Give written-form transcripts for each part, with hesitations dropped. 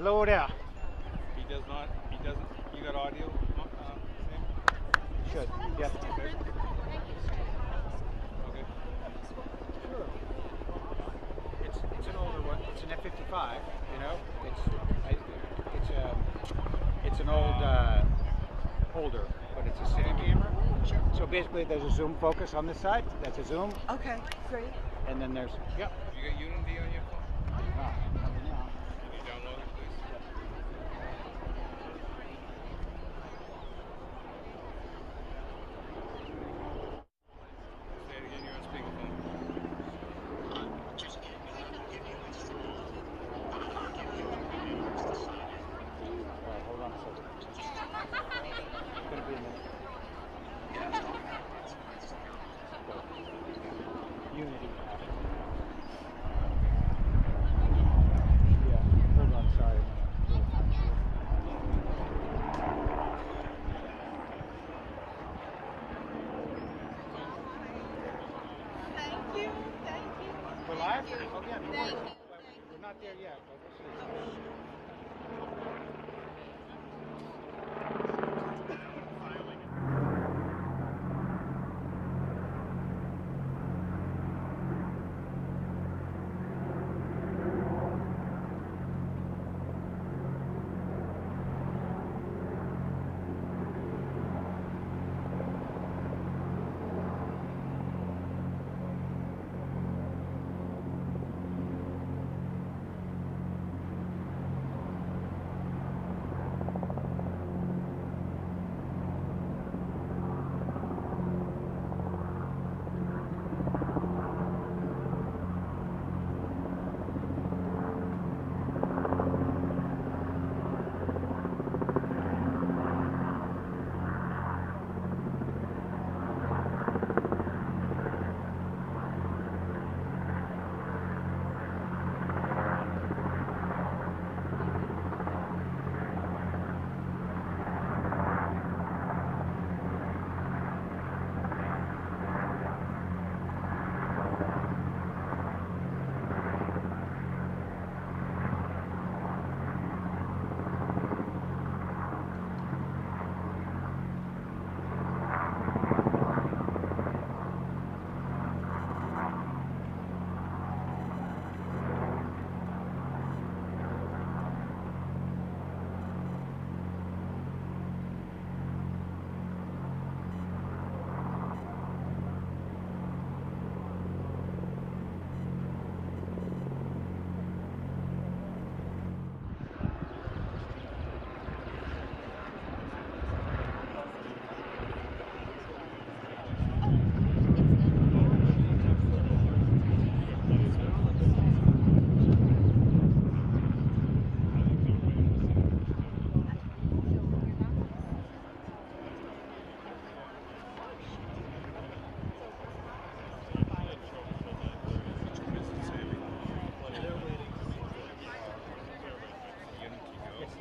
Hello there. He does not. He doesn't. You got audio? Should. Yes. Okay. Okay. Sure. It's an older one. It's an F55. You know. It's an old holder, but it's a city camera. Sure. So basically, there's a zoom focus on this side. That's a zoom. Okay, great. And then there's You got Unity on your phone? Can you download it, please? Say it again. You're on speakerphone. Hold on a second. It's gonna be a minute. Unity. Yeah, hold on, sorry. Thank you. We're live? Oh yeah, no worries. We're not there yet, but we'll see.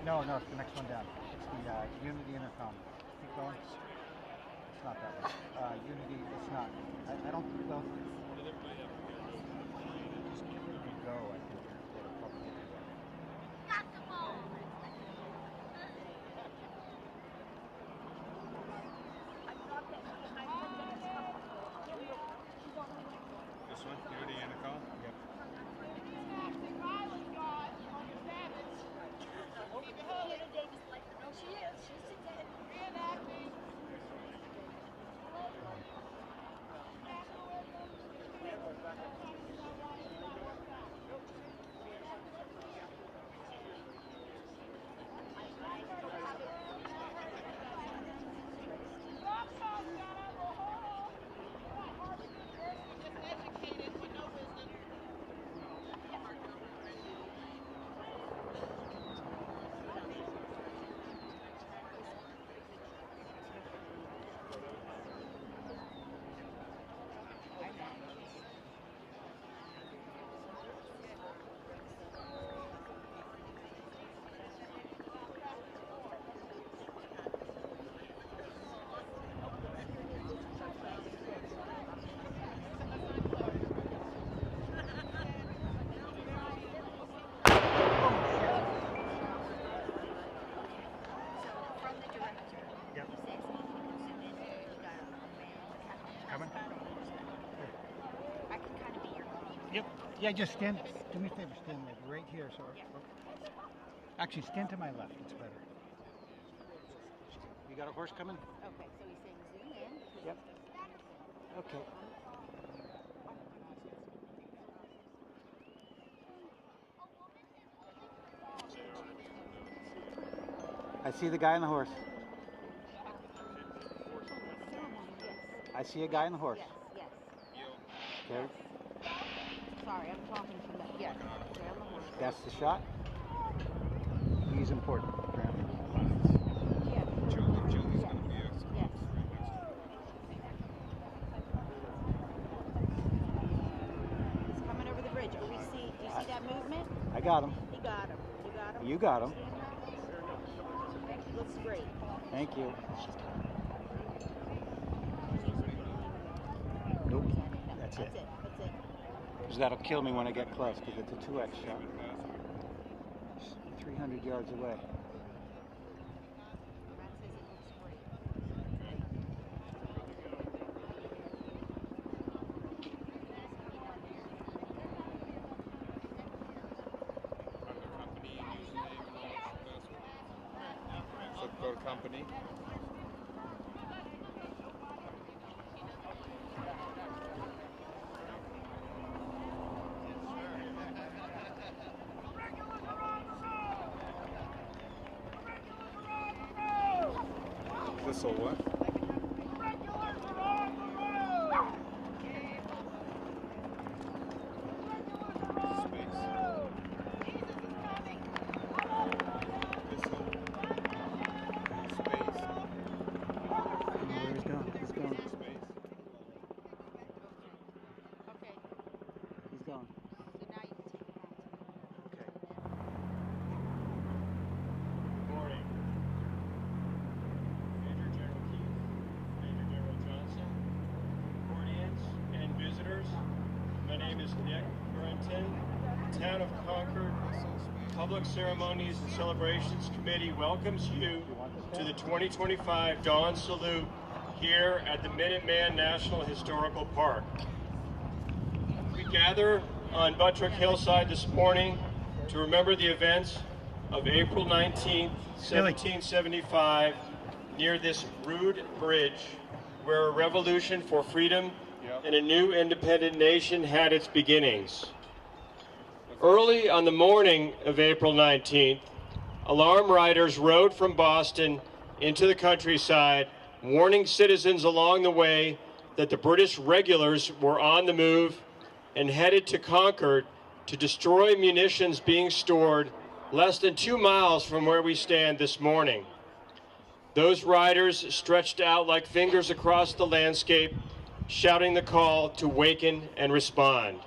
No, it's the next one down. It's the Unity intercom. Keep going. It's not that one. Unity, it's not. I don't think those. If you go, I think it'll probably get you there. This one, Unity intercom. Yep. Yeah, just stand. Do me a favor, stand like right here. So, actually, stand to my left. It's better. You got a horse coming? Okay, so he's saying zoom in. Yep. Okay. I see the guy on the horse. I see a guy on the horse. Yes. Okay. Sorry, I'm talking from the. Yes. Okay, on the horse. That's the shot. He's important. Yeah. Julie's going to be Yes. He's coming over the bridge. Do you see that movement? I got him. He got him. You got him? You got him. Looks great. Thank you. Nope. That's it. That's it. Because that'll kill me when I get close, because it's a 2x shot. 300 yards away. Brad says it looks great. company and username and all that password. So go to company. This will what? Town of Concord Public Ceremonies and Celebrations Committee welcomes you to the 2025 Dawn Salute here at the Minuteman National Historical Park. We gather on Buttrick Hillside this morning to remember the events of April 19th, 1775, near this rude bridge where a revolution for freedom and a new independent nation had its beginnings. Early on the morning of April 19th, alarm riders rode from Boston into the countryside, warning citizens along the way that the British regulars were on the move and headed to Concord to destroy munitions being stored less than 2 miles from where we stand this morning. Those riders stretched out like fingers across the landscape, shouting the call to waken and respond.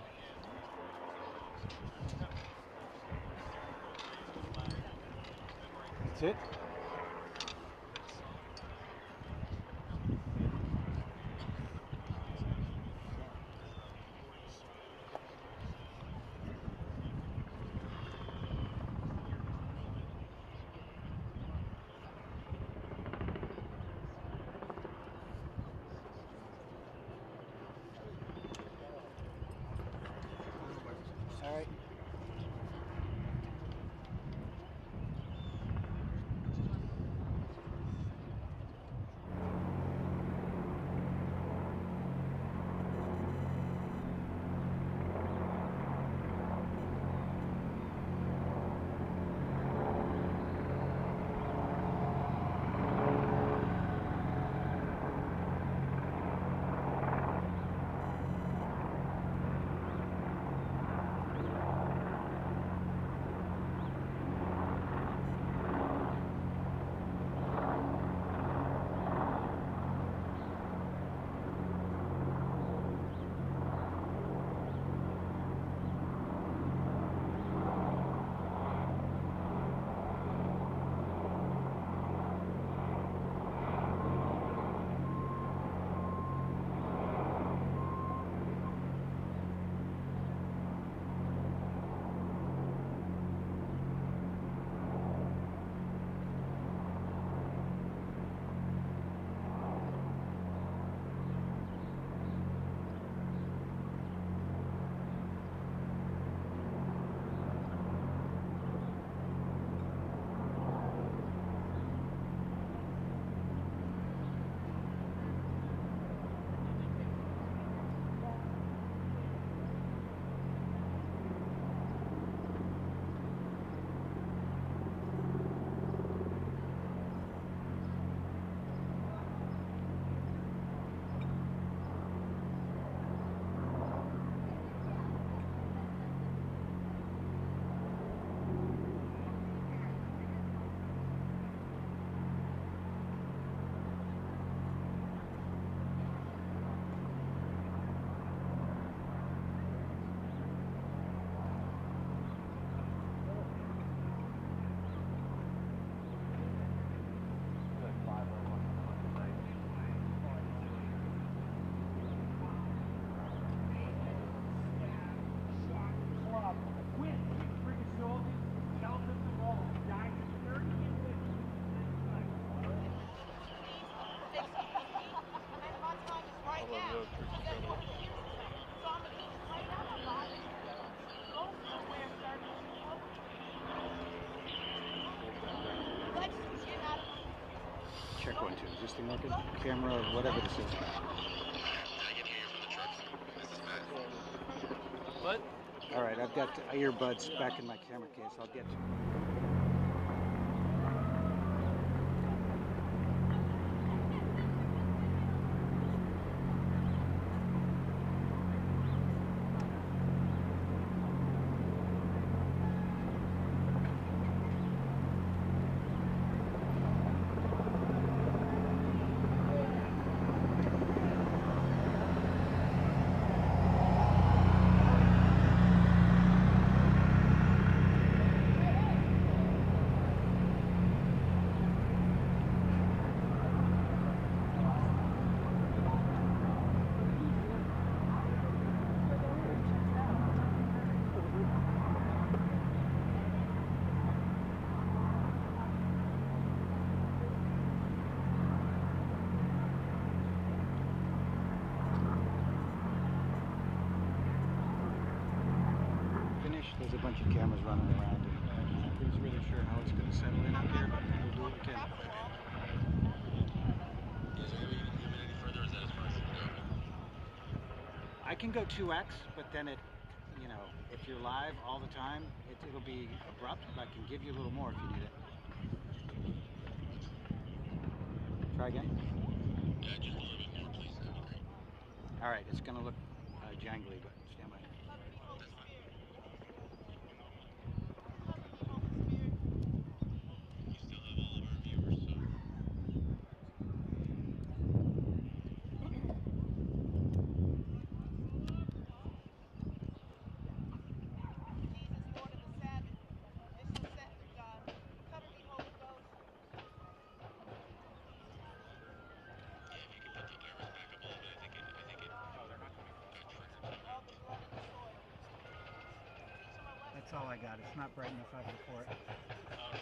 That's it. All right. check one, two. Is this thing working? Camera, whatever this is. What? All right, I've got earbuds back in my camera case. I'll get to There's a bunch of cameras running around, and nobody's really sure how it's going to settle in up here, but we'll do what we can. Is there any way you can zoom in any further, or is that as far as you can go? I can go 2x, but then it, you know, if you're live all the time, it'll be abrupt, but I can give you a little more if you need it. Try again? Yeah, just a little bit more, please. That'd be great. All right, it's going to look jangly, but stand by. That's fine. You still have all of our viewers, so. Yeah, if you could put the cameras back up a little bit, I think it. Oh, they're not coming. That's all I got. It's not bright enough out here for it. Oh, yeah.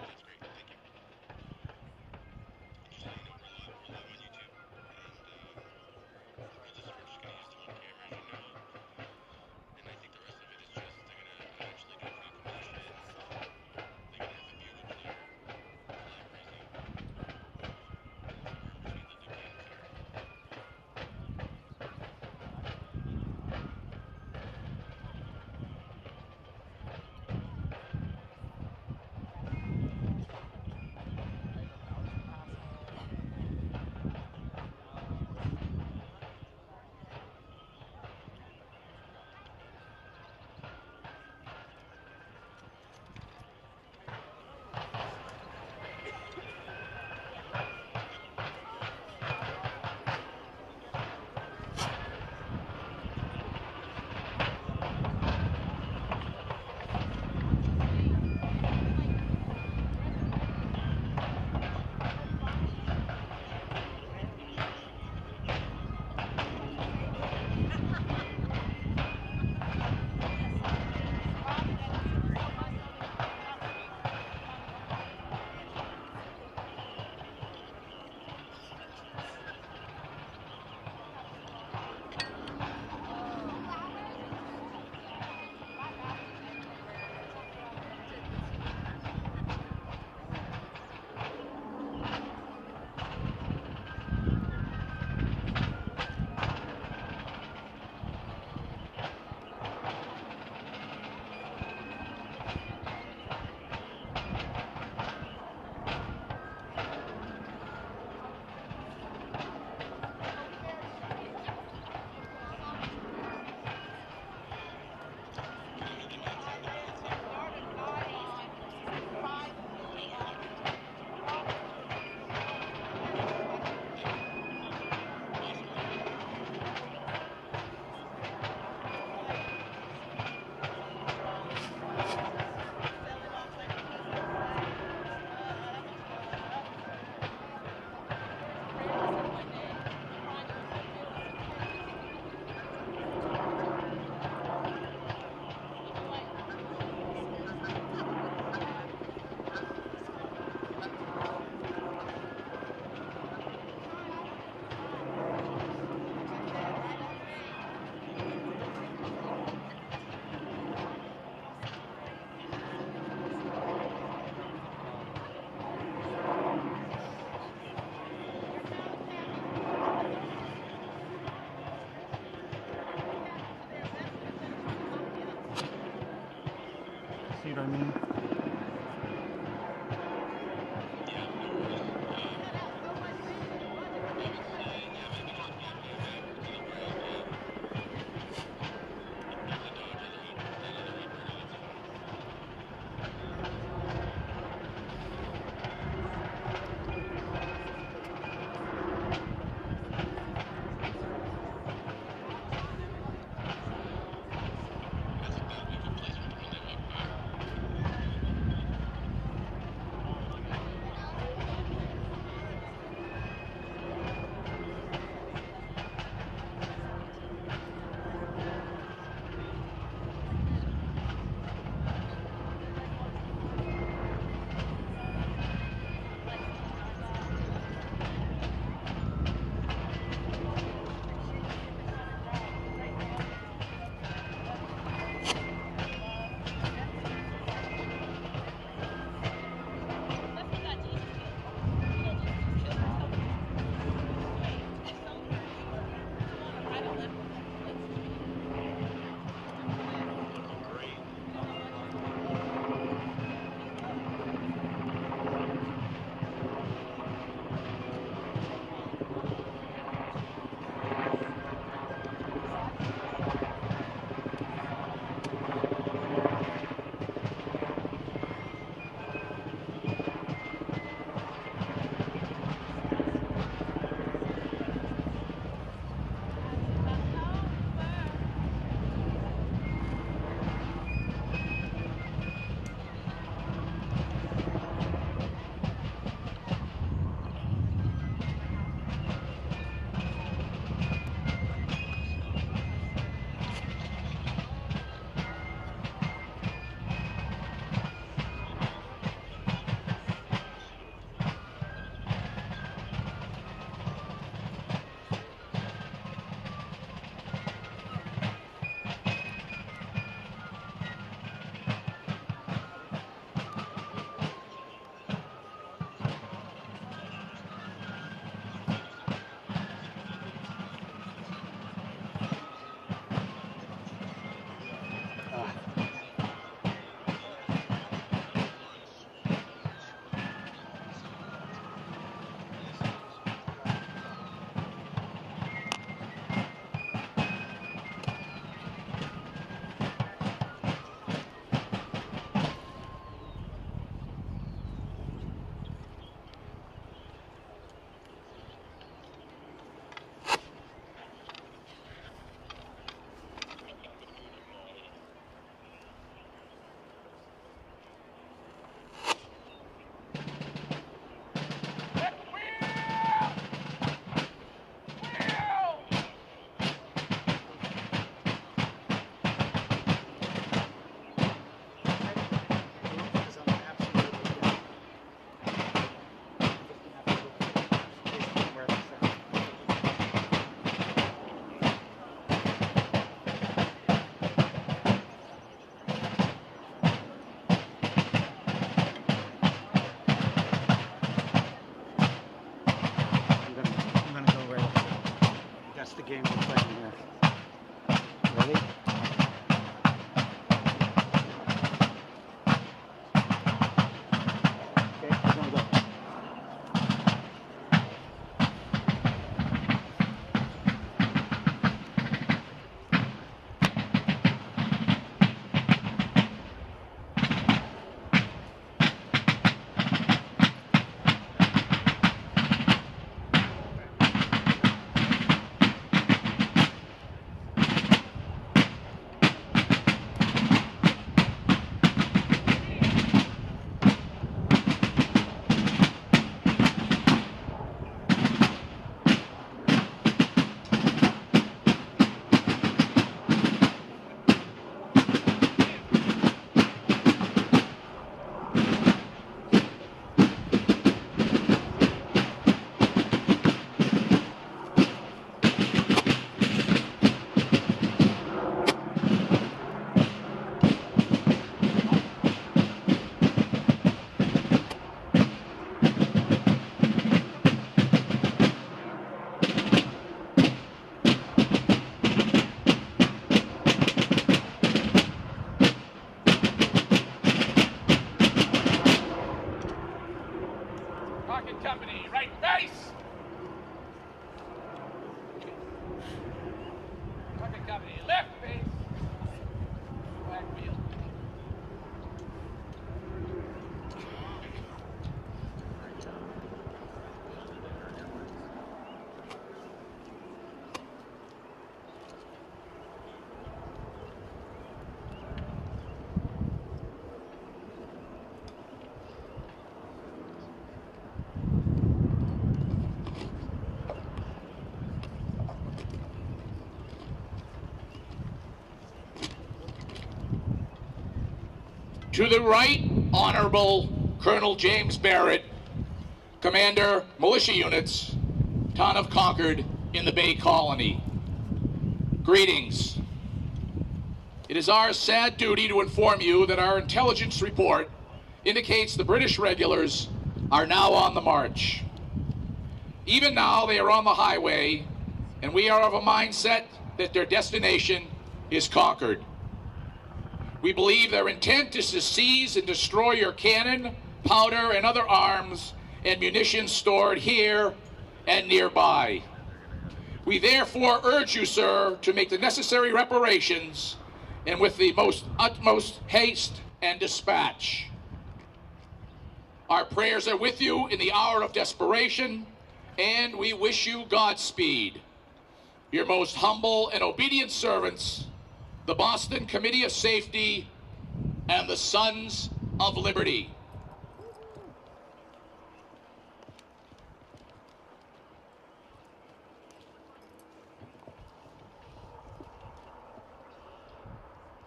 That's great. Thank you. Just so you know, we're live on YouTube, and for this, we're just going to use the one camera, as you know. And I think the rest of it is just, they're going to eventually do pre-commissions. They're going to have a bugle player, flag raising, somewhere in between they'll do campfire. game we're playing here. Ready? Okay, we're gonna go. Rocket Company, right base! Rocket Company, left base! Flag wheel. To the right, Honorable Colonel James Barrett, Commander, Militia Units, Town of Concord in the Bay Colony. Greetings. It is our sad duty to inform you that our intelligence report indicates the British regulars are now on the march. Even now, they are on the highway, and we are of a mindset that their destination is Concord. We believe their intent is to seize and destroy your cannon, powder, and other arms and munitions stored here and nearby. We therefore urge you, sir, to make the necessary reparations and with the utmost haste and dispatch. Our prayers are with you in the hour of desperation, and we wish you Godspeed. Your most humble and obedient servants, the Boston Committee of Safety, and the Sons of Liberty.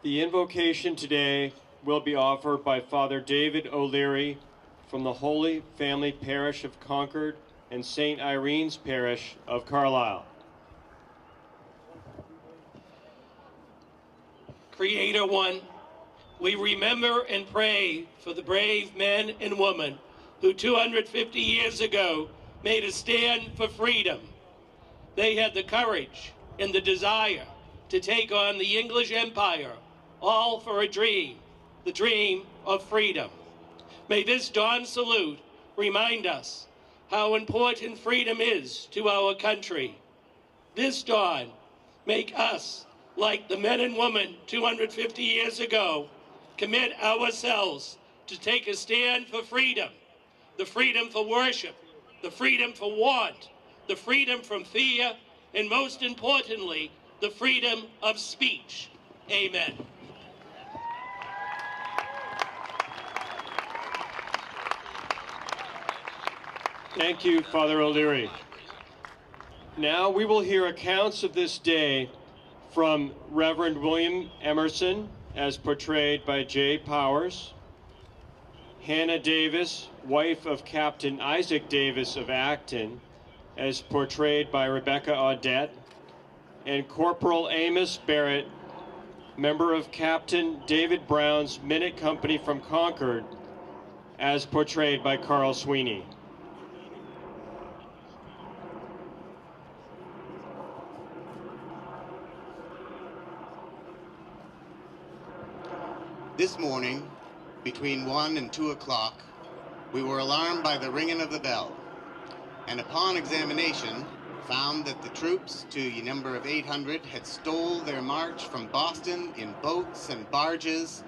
The invocation today will be offered by Father David O'Leary from the Holy Family Parish of Concord and St. Irene's Parish of Carlisle. Creator One, we remember and pray for the brave men and women who 250 years ago made a stand for freedom. They had the courage and the desire to take on the English Empire, all for a dream, the dream of freedom. May this dawn salute remind us how important freedom is to our country. This dawn make us, like the men and women 250 years ago, commit ourselves to take a stand for freedom, the freedom for worship, the freedom for want, the freedom from fear, and most importantly, the freedom of speech. Amen. Thank you, Father O'Leary. Now we will hear accounts of this day from Reverend William Emerson, as portrayed by Jay Powers, Hannah Davis, wife of Captain Isaac Davis of Acton, as portrayed by Rebecca Audette, and Corporal Amos Barrett, member of Captain David Brown's Minute Company from Concord, as portrayed by Carl Sweeney. This morning, between 1 and 2 o'clock, we were alarmed by the ringing of the bell, and upon examination, found that the troops, to a number of 800, had stole their march from Boston in boats and barges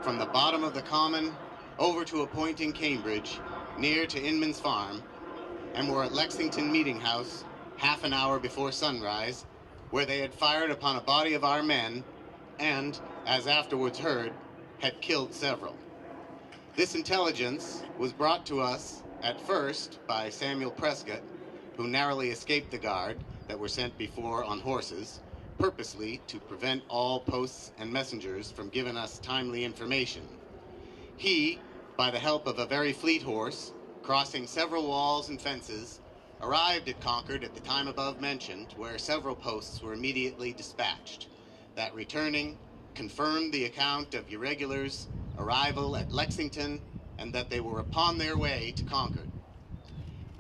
from the bottom of the common over to a point in Cambridge, near to Inman's Farm, and were at Lexington Meeting House half an hour before sunrise, where they had fired upon a body of our men and, as afterwards heard, had killed several. This intelligence was brought to us at first by Samuel Prescott, who narrowly escaped the guard that were sent before on horses, purposely to prevent all posts and messengers from giving us timely information. He, by the help of a very fleet horse, crossing several walls and fences, arrived at Concord at the time above mentioned, where several posts were immediately dispatched, that returning confirmed the account of irregulars' arrival at Lexington and that they were upon their way to Concord.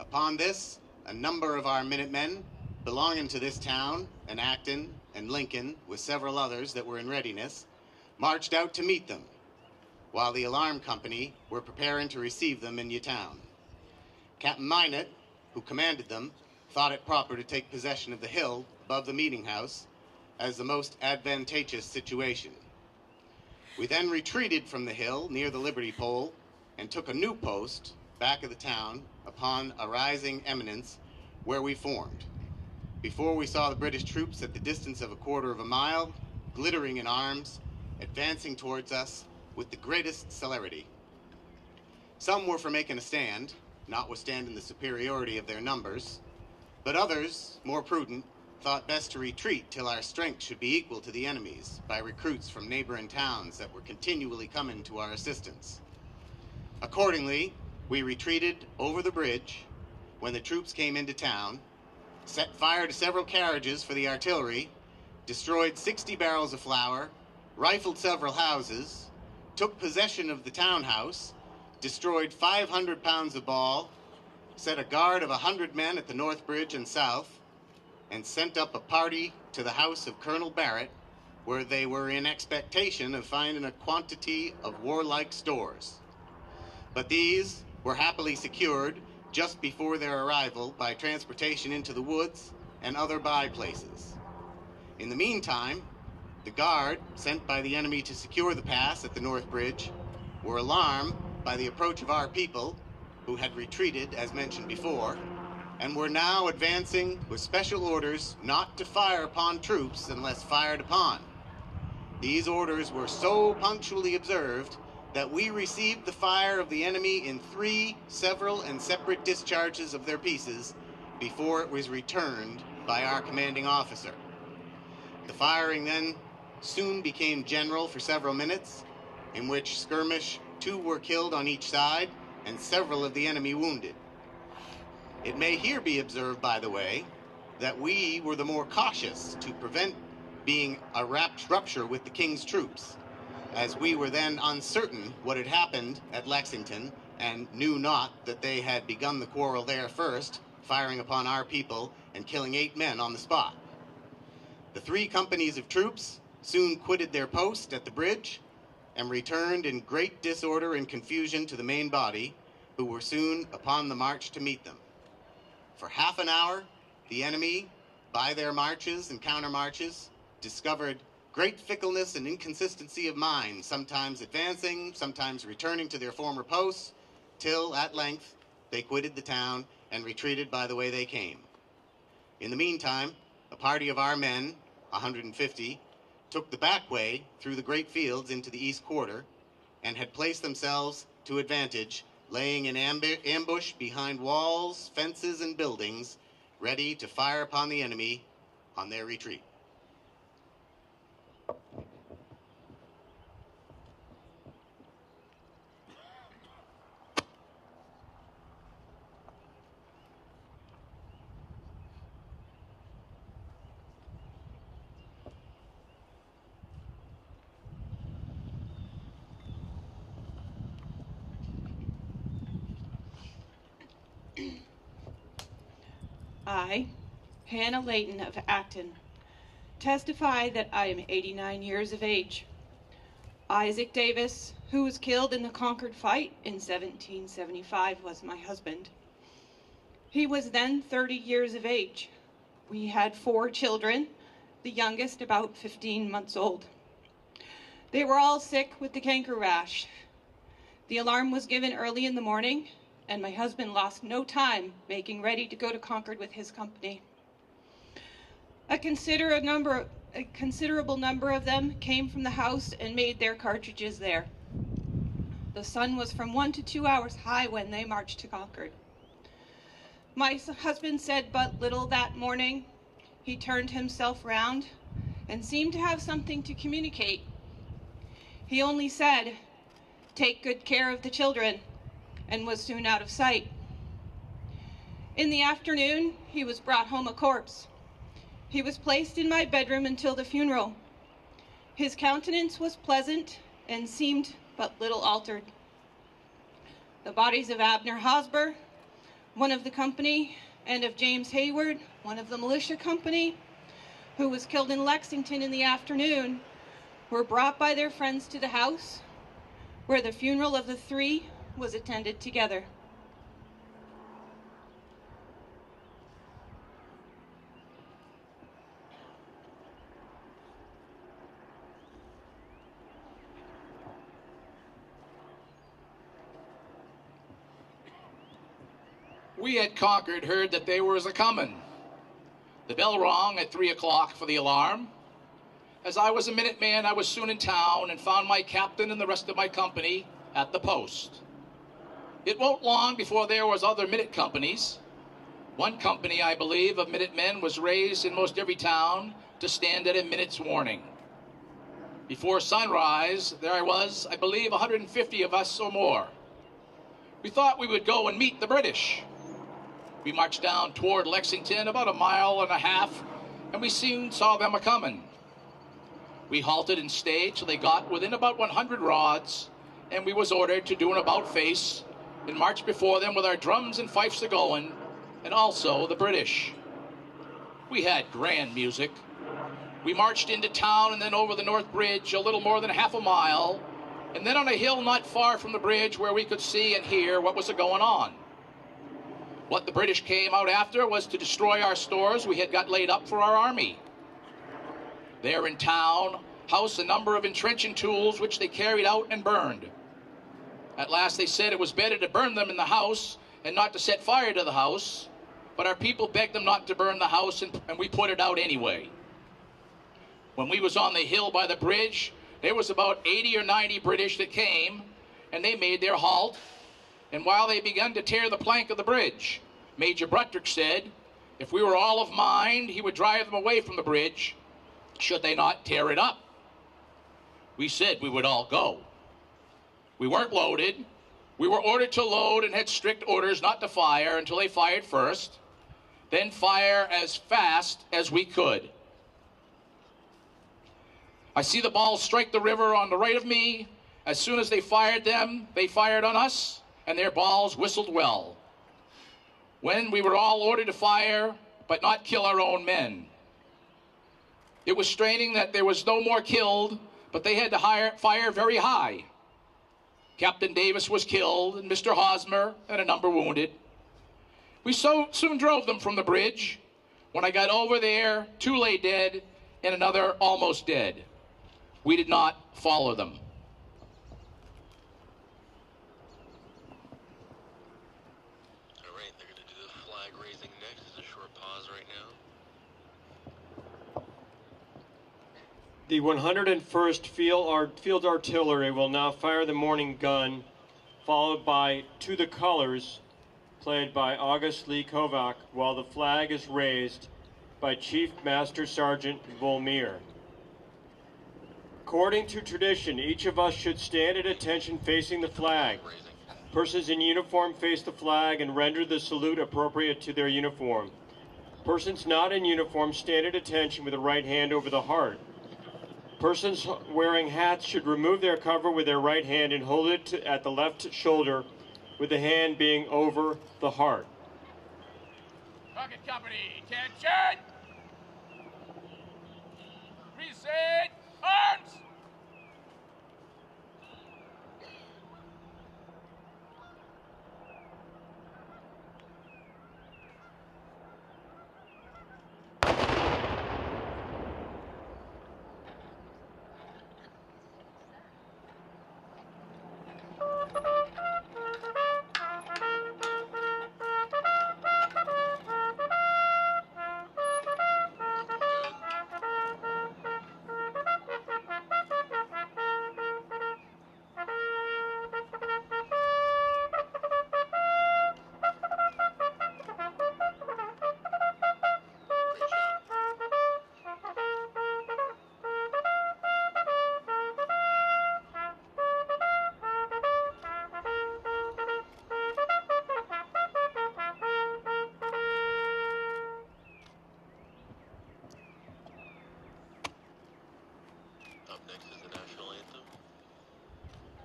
Upon this, a number of our Minutemen belonging to this town, and Acton and Lincoln, with several others that were in readiness, marched out to meet them, while the alarm company were preparing to receive them in Newtown. Captain Minot, who commanded them, thought it proper to take possession of the hill above the meeting house as the most advantageous situation. We then retreated from the hill near the Liberty Pole and took a new post back of the town upon a rising eminence where we formed, before we saw the British troops at the distance of a quarter of a mile, glittering in arms, advancing towards us with the greatest celerity. Some were for making a stand, notwithstanding the superiority of their numbers, but others, more prudent, thought best to retreat till our strength should be equal to the enemy's by recruits from neighboring towns that were continually coming to our assistance. Accordingly, we retreated over the bridge when the troops came into town, set fire to several carriages for the artillery, destroyed 60 barrels of flour, rifled several houses, took possession of the townhouse, destroyed 500 pounds of ball, set a guard of 100 men at the North Bridge and South, and sent up a party to the house of Colonel Barrett, where they were in expectation of finding a quantity of warlike stores. But these were happily secured just before their arrival by transportation into the woods and other by places. In the meantime, the guard sent by the enemy to secure the pass at the North Bridge were alarmed by the approach of our people, who had retreated, as mentioned before, and were now advancing with special orders not to fire upon troops unless fired upon. These orders were so punctually observed that we received the fire of the enemy in 3 several and separate discharges of their pieces before it was returned by our commanding officer. The firing then soon became general for several minutes, in which skirmish 2 were killed on each side and several of the enemy wounded. It may here be observed, by the way, that we were the more cautious to prevent being a rupture with the King's troops, as we were then uncertain what had happened at Lexington and knew not that they had begun the quarrel there first, firing upon our people and killing 8 men on the spot. The 3 companies of troops soon quitted their post at the bridge and returned in great disorder and confusion to the main body, who were soon upon the march to meet them. For half an hour, the enemy, by their marches and countermarches, discovered great fickleness and inconsistency of mind, sometimes advancing, sometimes returning to their former posts, till at length they quitted the town and retreated by the way they came. In the meantime, a party of our men, 150, took the back way through the great fields into the east quarter, and had placed themselves to advantage, laying in ambush behind walls, fences, and buildings, ready to fire upon the enemy on their retreat. I, Hannah Layton of Acton, testify that I am 89 years of age. Isaac Davis, who was killed in the Concord fight in 1775, was my husband. He was then 30 years of age. We had 4 children, the youngest about 15 months old. They were all sick with the canker rash. The alarm was given early in the morning, and my husband lost no time making ready to go to Concord with his company. A considerable number of them came from the house and made their cartridges there. The sun was from 1 to 2 hours high when they marched to Concord. My husband said but little that morning. He turned himself round and seemed to have something to communicate. He only said, "Take good care of the children," and was soon out of sight. In the afternoon, he was brought home a corpse. He was placed in my bedroom until the funeral. His countenance was pleasant and seemed but little altered. The bodies of Abner Hosber, one of the company, and of James Hayward, one of the militia company, who was killed in Lexington in the afternoon, were brought by their friends to the house, where the funeral of the 3 was attended together. We at Concord heard that they was a-comin'. The bell rang at 3 o'clock for the alarm. As I was a Minuteman, I was soon in town and found my captain and the rest of my company at the post. It won't long before there was other minute companies. One company, I believe, of Minutemen was raised in most every town to stand at a minute's warning. Before sunrise, there was, I believe, 150 of us or more. We thought we would go and meet the British. We marched down toward Lexington about 1.5 miles, and we soon saw them a-comin'. We halted and stayed till they got within about 100 rods, and we was ordered to do an about-face and march before them with our drums and fifes a-goin', and also the British. We had grand music. We marched into town and then over the North Bridge a little more than 1/2 mile, and then on a hill not far from the bridge where we could see and hear what was a-going on. What the British came out after was to destroy our stores we had got laid up for our army. There in town, housed a number of entrenching tools which they carried out and burned. At last they said it was better to burn them in the house and not to set fire to the house, but our people begged them not to burn the house, and we put it out anyway. When we was on the hill by the bridge, there was about 80 or 90 British that came, and they made their halt, and while they began to tear the plank of the bridge, Major Bruttrick said if we were all of mind, he would drive them away from the bridge, should they not tear it up. We said we would all go. We weren't loaded. We were ordered to load and had strict orders not to fire until they fired first, then fire as fast as we could. I see the balls strike the river on the right of me. As soon as they fired them, they fired on us, and their balls whistled well. When we were all ordered to fire, but not kill our own men. It was straining that there was no more killed, but they had to fire very high. Captain Davis was killed, and Mr. Hosmer, and a number wounded. We soon drove them from the bridge. When I got over there, 2 lay dead, and another almost dead. We did not follow them. All right, they're going to do the flag raising next. There's a short pause right now. The 101st Field Artillery will now fire the morning gun, followed by To the Colors, played by August Lee Kovac, while the flag is raised by Chief Master Sergeant Volmir. According to tradition, each of us should stand at attention facing the flag. Persons in uniform face the flag and render the salute appropriate to their uniform. Persons not in uniform stand at attention with the right hand over the heart. Persons wearing hats should remove their cover with their right hand and hold it at the left shoulder, with the hand being over the heart. Rocket Company, attention! Reset, arms!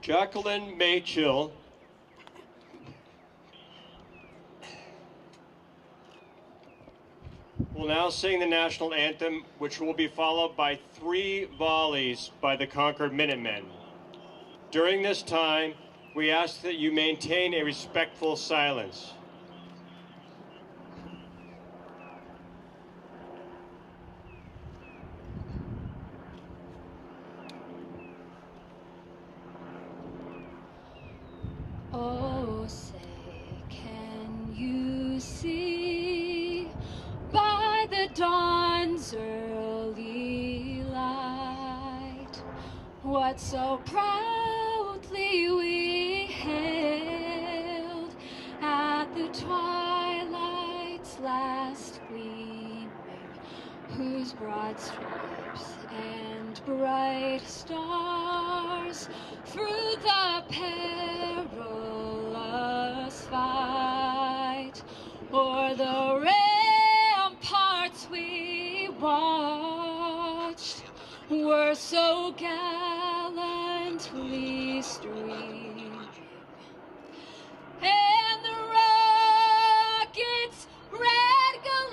Jacqueline Maychill will now sing the national anthem, which will be followed by 3 volleys by the Concord Minutemen. During this time, we ask that you maintain a respectful silence. Oh, say, can you see by the dawn's early light what so proudly we hailed at the twilight's last gleaming, whose broad stripes and bright stars through the perilous fight o'er the ramparts we watched were so gallantly streaming, and the rockets' red glare,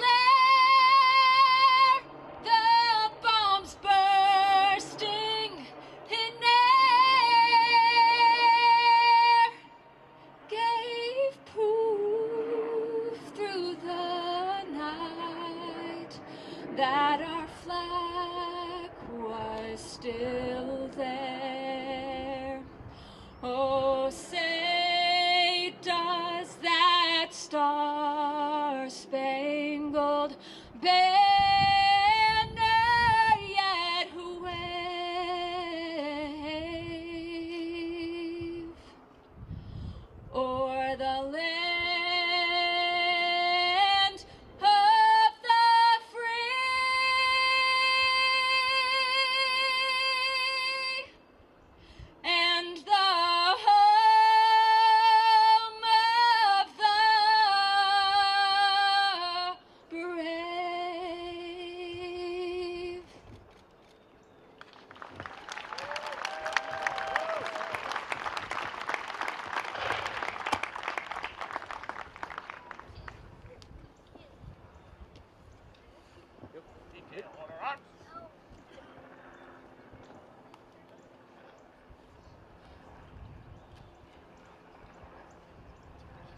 the bombs bursting in air, gave proof through the night that our flag was still there. Oh, say, does that star-spangled banner yet wave o'er the land of the free and the home of the brave?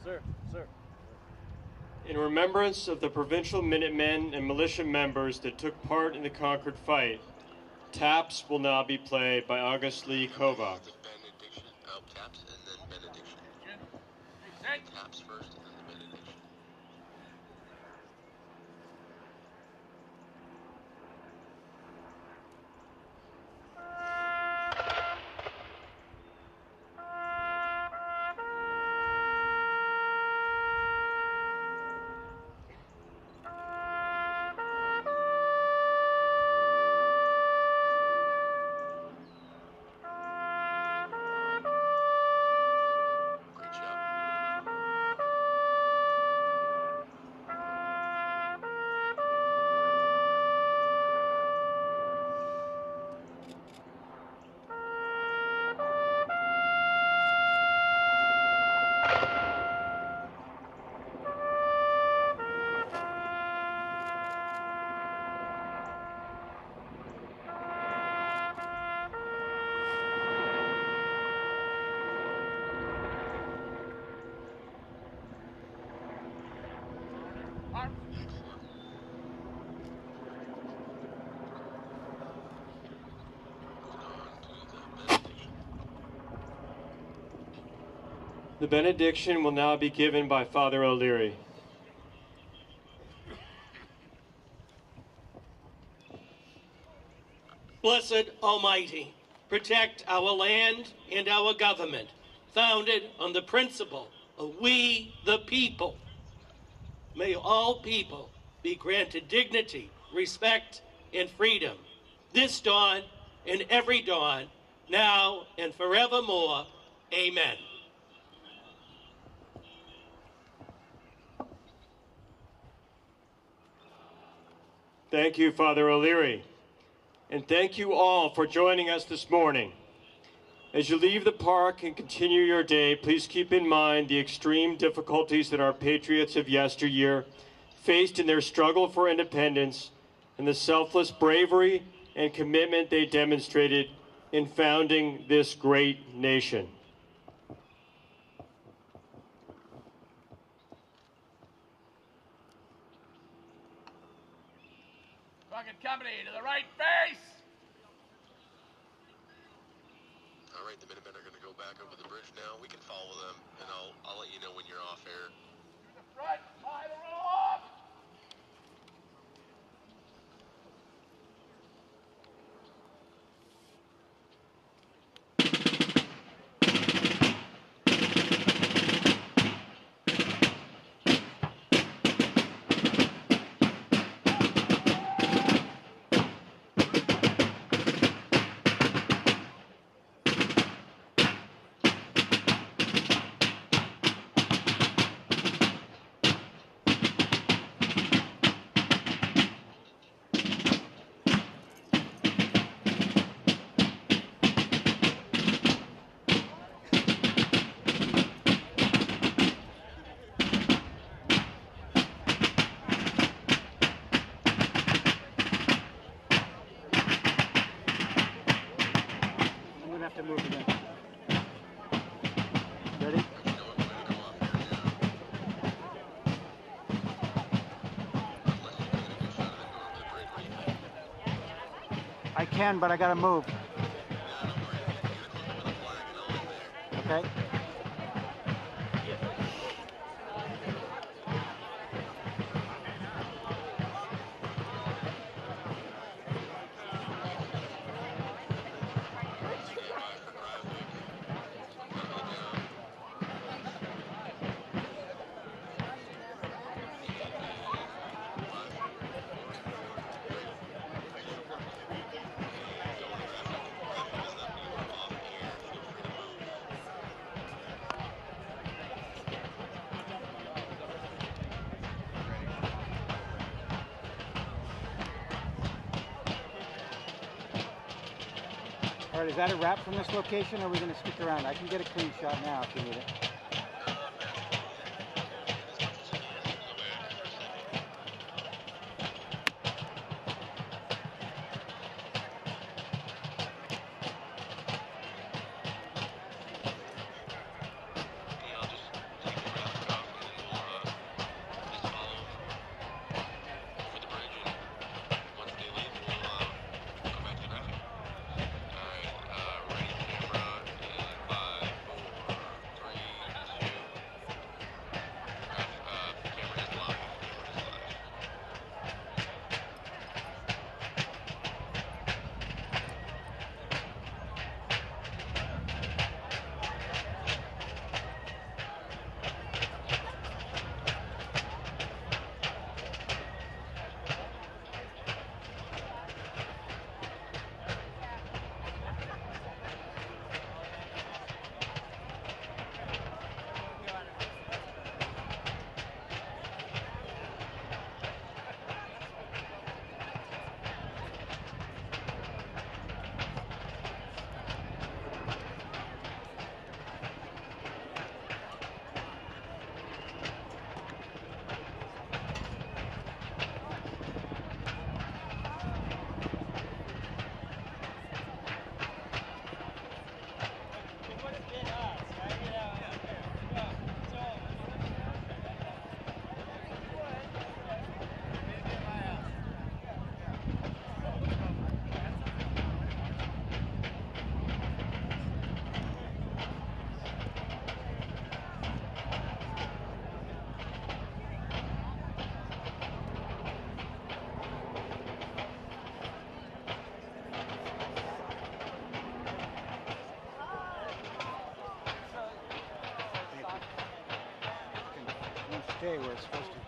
Sir, sir. In remembrance of the provincial Minutemen and militia members that took part in the Concord fight, taps will now be played by August Lee Kovac. The benediction. Oh, taps and then benediction. Taps first and then the benediction. Great job. The benediction will now be given by Father O'Leary. Blessed Almighty, protect our land and our government, founded on the principle of we the people. May all people be granted dignity, respect, and freedom, this dawn and every dawn, now and forevermore. Amen. Thank you, Father O'Leary. And thank you all for joining us this morning. As you leave the park and continue your day, please keep in mind the extreme difficulties that our patriots of yesteryear faced in their struggle for independence and the selfless bravery and commitment they demonstrated in founding this great nation. Fucking company to the right face! All right, the Minutemen are going to go back over the bridge now. We can follow them, and I'll let you know when you're off air. To the front, pile off! Have to move again. Ready? I can, but I gotta move. Okay. All right, is that a wrap from this location, or are we going to stick around? I can get a clean shot now if you need it. Stay where it's supposed to.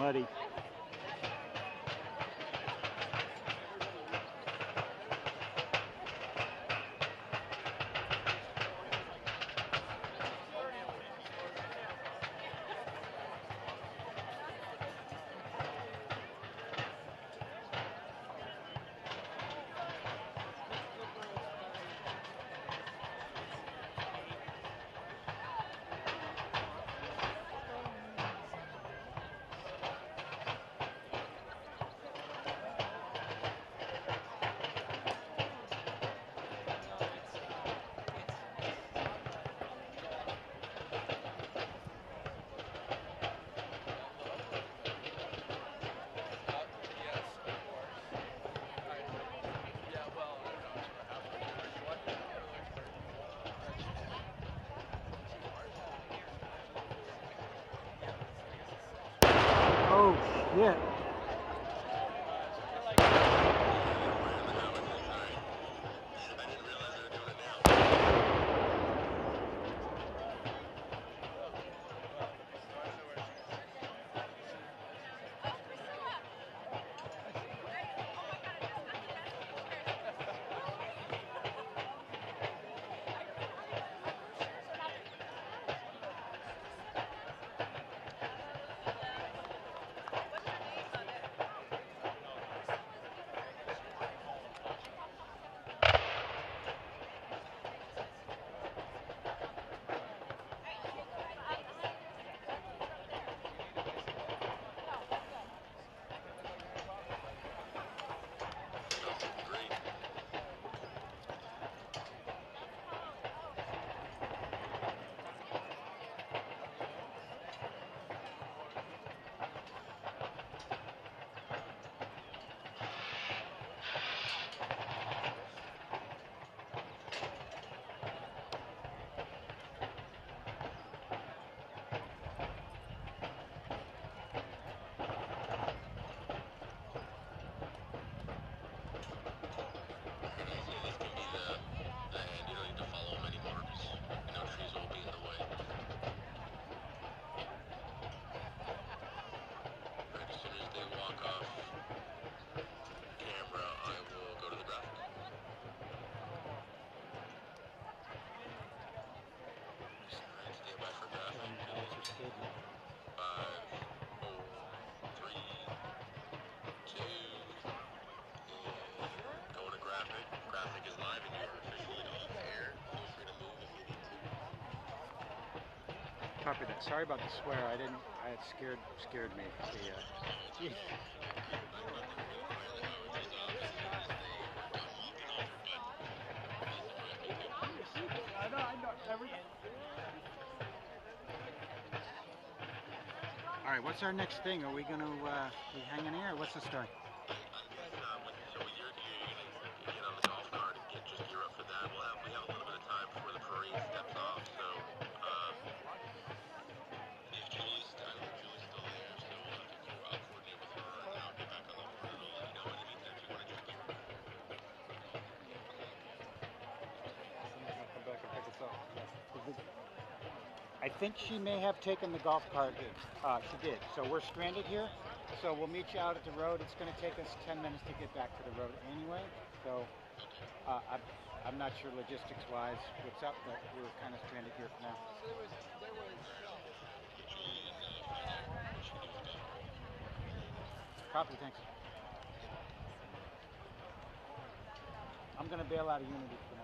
muddy. Oh shit. Copy that. Sorry about the swear. It scared me. All right, what's our next thing? Are we going to be hanging here? Or what's the story? I think she may have taken the golf cart. She did. So we're stranded here. So we'll meet you out at the road. It's going to take us 10 minutes to get back to the road anyway. So I'm not sure logistics-wise what's up, but we're kind of stranded here for now. Copy, thanks. I'm going to bail out of Unity for now.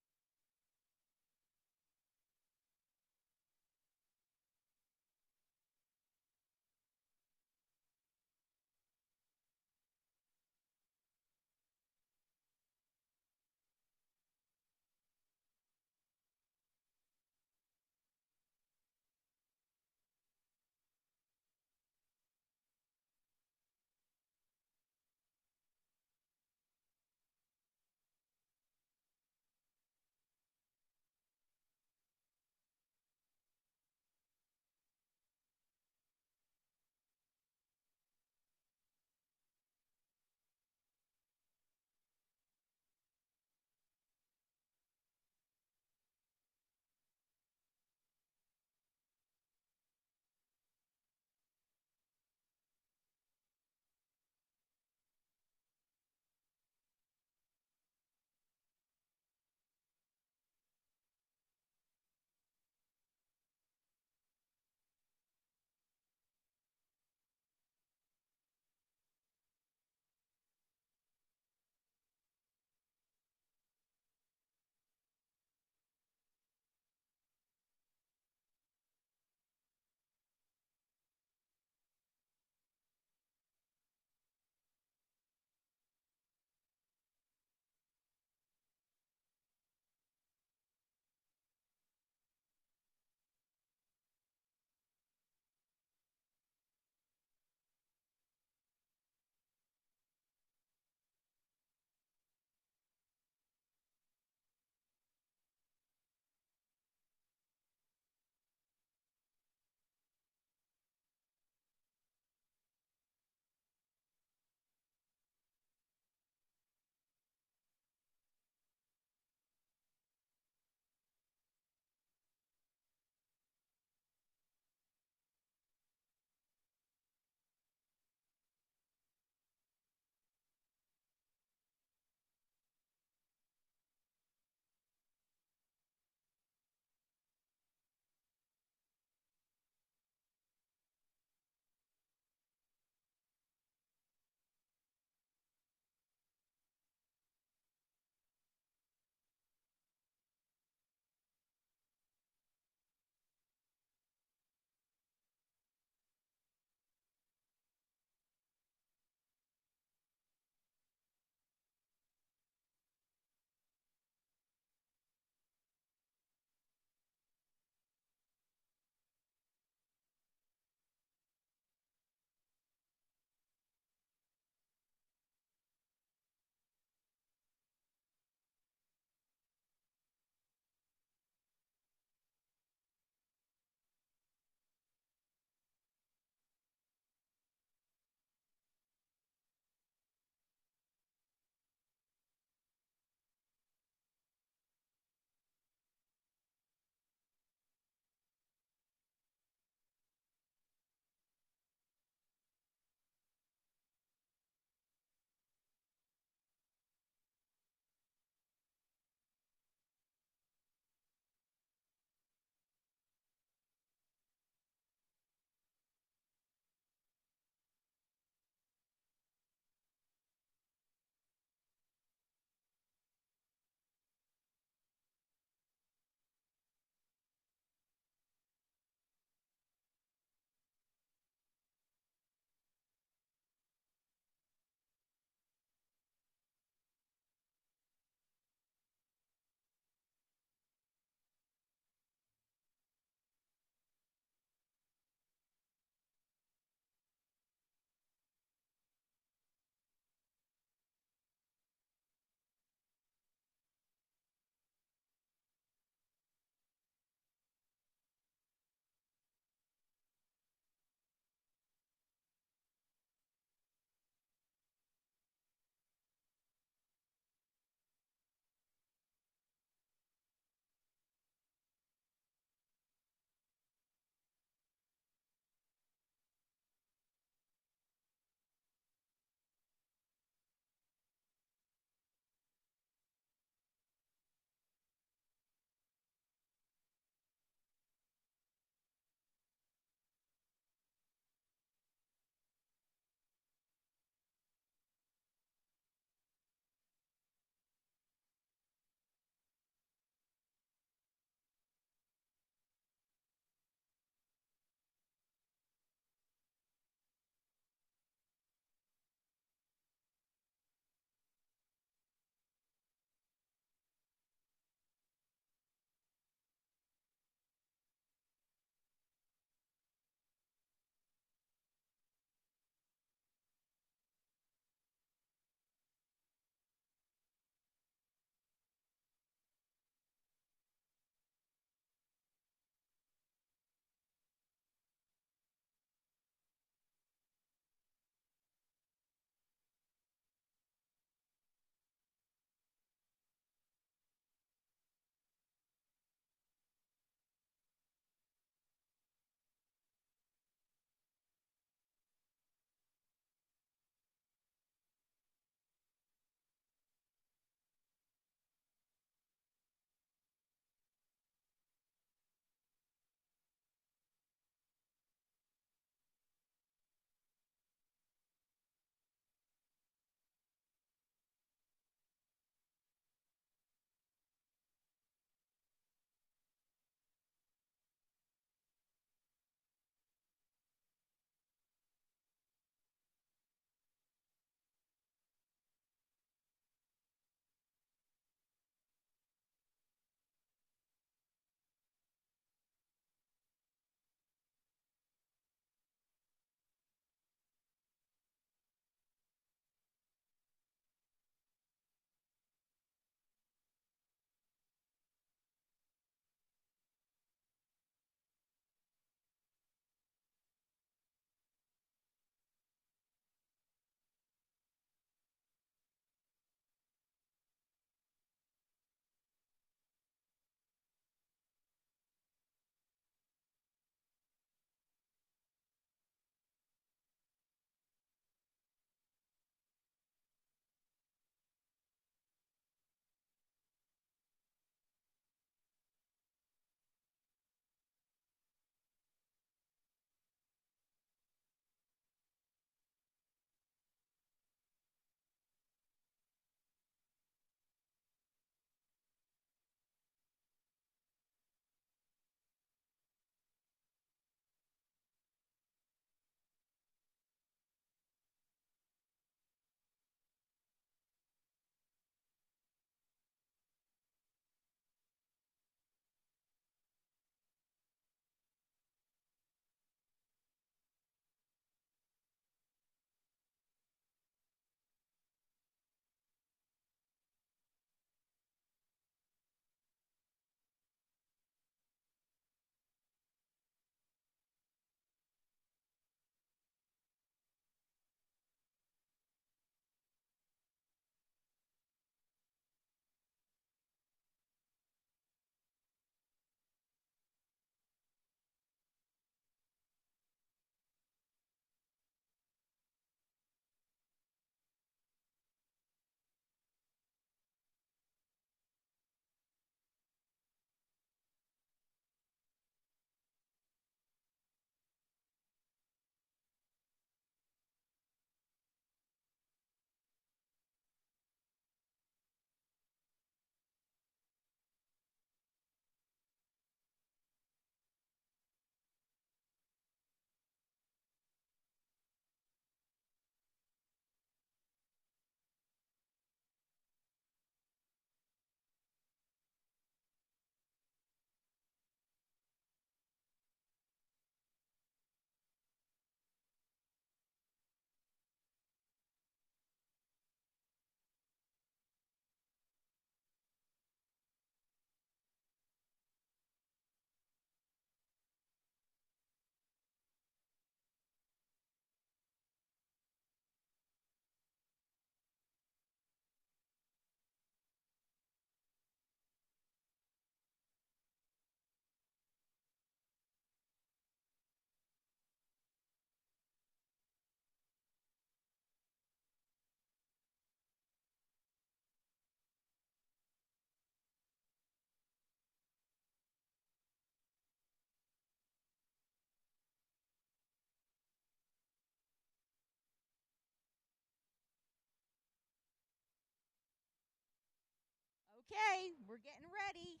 Okay, we're getting ready.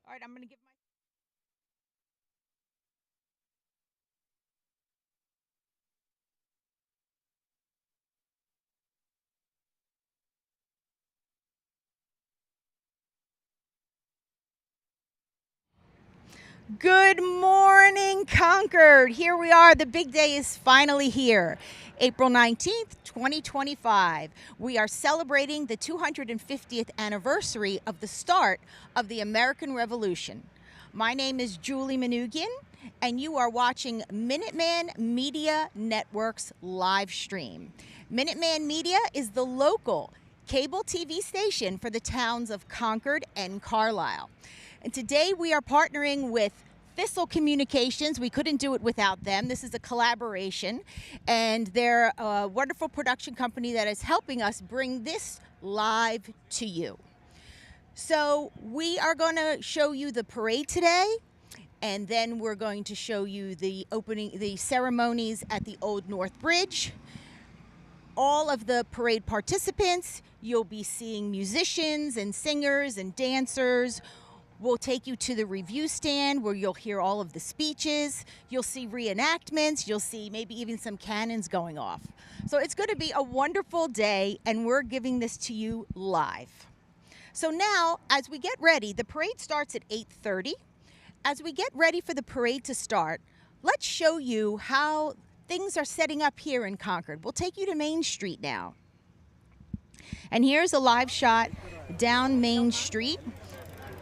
All right, I'm going to give my... Good morning, Concord. Here we are. The big day is finally here. April 19th, 2025. We are celebrating the 250th anniversary of the start of the American Revolution. My name is Julie Manoogian, and you are watching Minuteman Media Network's live stream. Minuteman Media is the local cable TV station for the towns of Concord and Carlisle. And today we are partnering with Thistle Communications. We couldn't do it without them. This is a collaboration, and they're a wonderful production company that is helping us bring this live to you. So we are going to show you the parade today, and then we're going to show you the ceremonies at the Old North Bridge. All of the parade participants, you'll be seeing musicians and singers and dancers. We'll take you to the review stand where you'll hear all of the speeches. You'll see reenactments. You'll see maybe even some cannons going off. So it's going to be a wonderful day, and we're giving this to you live. So now, as we get ready, the parade starts at 8:30. As we get ready for the parade to start, let's show you how things are setting up here in Concord. We'll take you to Main Street now. And here's a live shot down Main Street.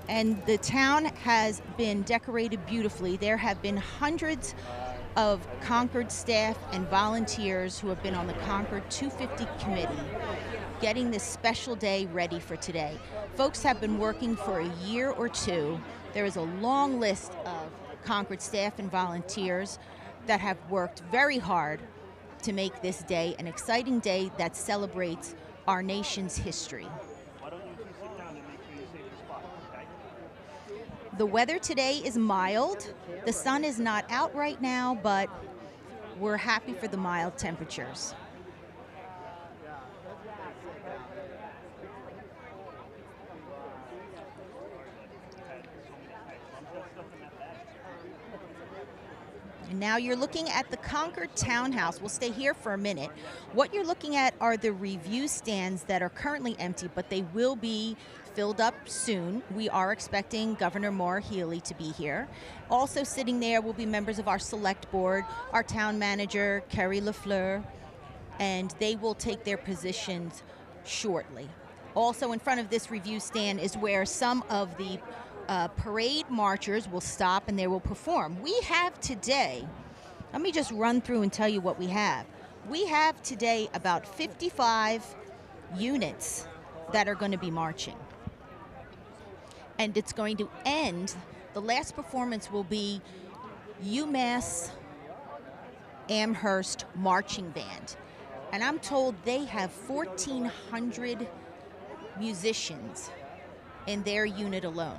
And the town has been decorated beautifully. There have been hundreds of Concord staff and volunteers who have been on the Concord 250 committee getting this special day ready for today. Folks have been working for a year or two. There is a long list of Concord staff and volunteers that have worked very hard to make this day an exciting day that celebrates our nation's history. The weather today is mild. The sun is not out right now, but we're happy for the mild temperatures. And now you're looking at the Concord Townhouse. We'll stay here for a minute. What you're looking at are the review stands that are currently empty, but they will be filled up soon. We are expecting Governor Maura Healey to be here. Also sitting there will be members of our select board, our town manager, Kerry LaFleur, and they will take their positions shortly. Also in front of this review stand is where some of the parade marchers will stop and they will perform. We have today, let me just run through and tell you what we have. We have today about 55 units that are going to be marching. And it's going to end, the last performance will be UMass Amherst Marching Band. And I'm told they have 1,400 musicians in their unit alone.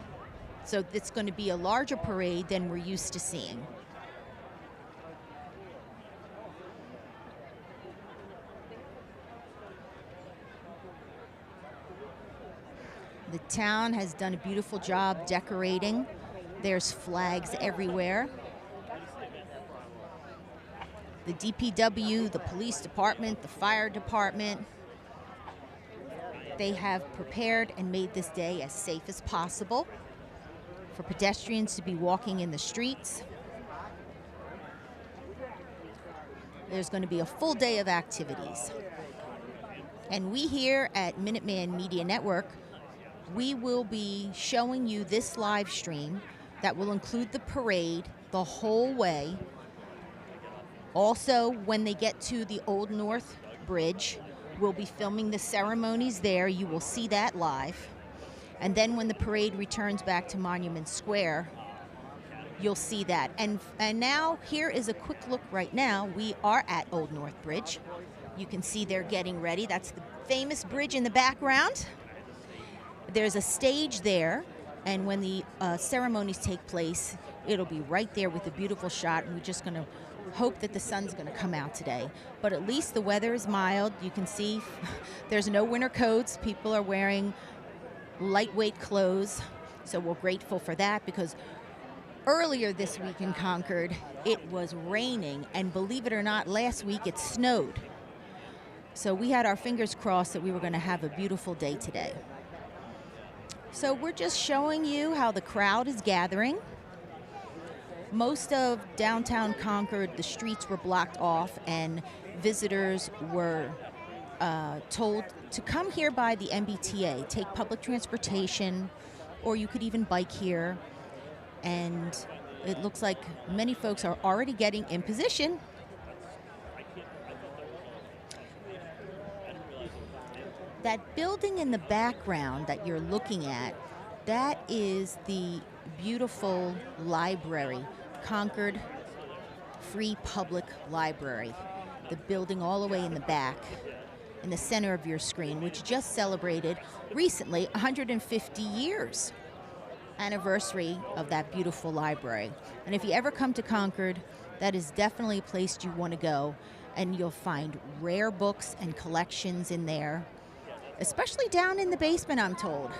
So it's going to be a larger parade than we're used to seeing. The town has done a beautiful job decorating. There's flags everywhere. The DPW, the police department, the fire department, they have prepared and made this day as safe as possible for pedestrians to be walking in the streets. There's going to be a full day of activities. And we here at Minuteman Media Network, we will be showing you this live stream that will include the parade the whole way. Also, when they get to the Old North Bridge, we'll be filming the ceremonies there. You will see that live. And then when the parade returns back to Monument Square, you'll see that. And now, here is a quick look right now. We are at Old North Bridge. You can see they're getting ready. That's the famous bridge in the background. There's a stage there, and when the ceremonies take place, it'll be right there with a beautiful shot, and we're just going to hope that the sun's going to come out today. But at least the weather is mild. You can see there's no winter coats. People are wearing lightweight clothes. So we're grateful for that, because earlier this week in Concord, it was raining, and believe it or not, last week it snowed. So we had our fingers crossed that we were going to have a beautiful day today. So we're just showing you how the crowd is gathering. Most of downtown Concord, the streets were blocked off, and visitors were told to come here by the MBTA, take public transportation, or you could even bike here. And it looks like many folks are already getting in position. That building in the background that you're looking at, that is the beautiful library, Concord Free Public Library. The building all the way in the back, in the center of your screen, which just celebrated recently 150 years anniversary of that beautiful library. And if you ever come to Concord, that is definitely a place you want to go, and you'll find rare books and collections in there, especially down in the basement, I'm told.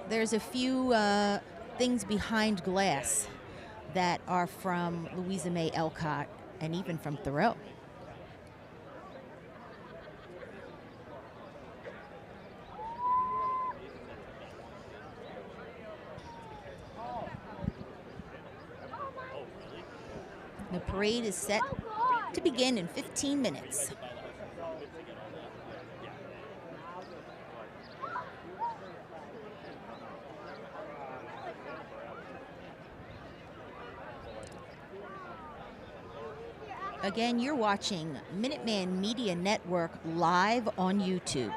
There's a few things behind glass that are from Louisa May Alcott and even from Thoreau. The parade is set to begin in 15 minutes. Again, you're watching Minuteman Media Network live on YouTube.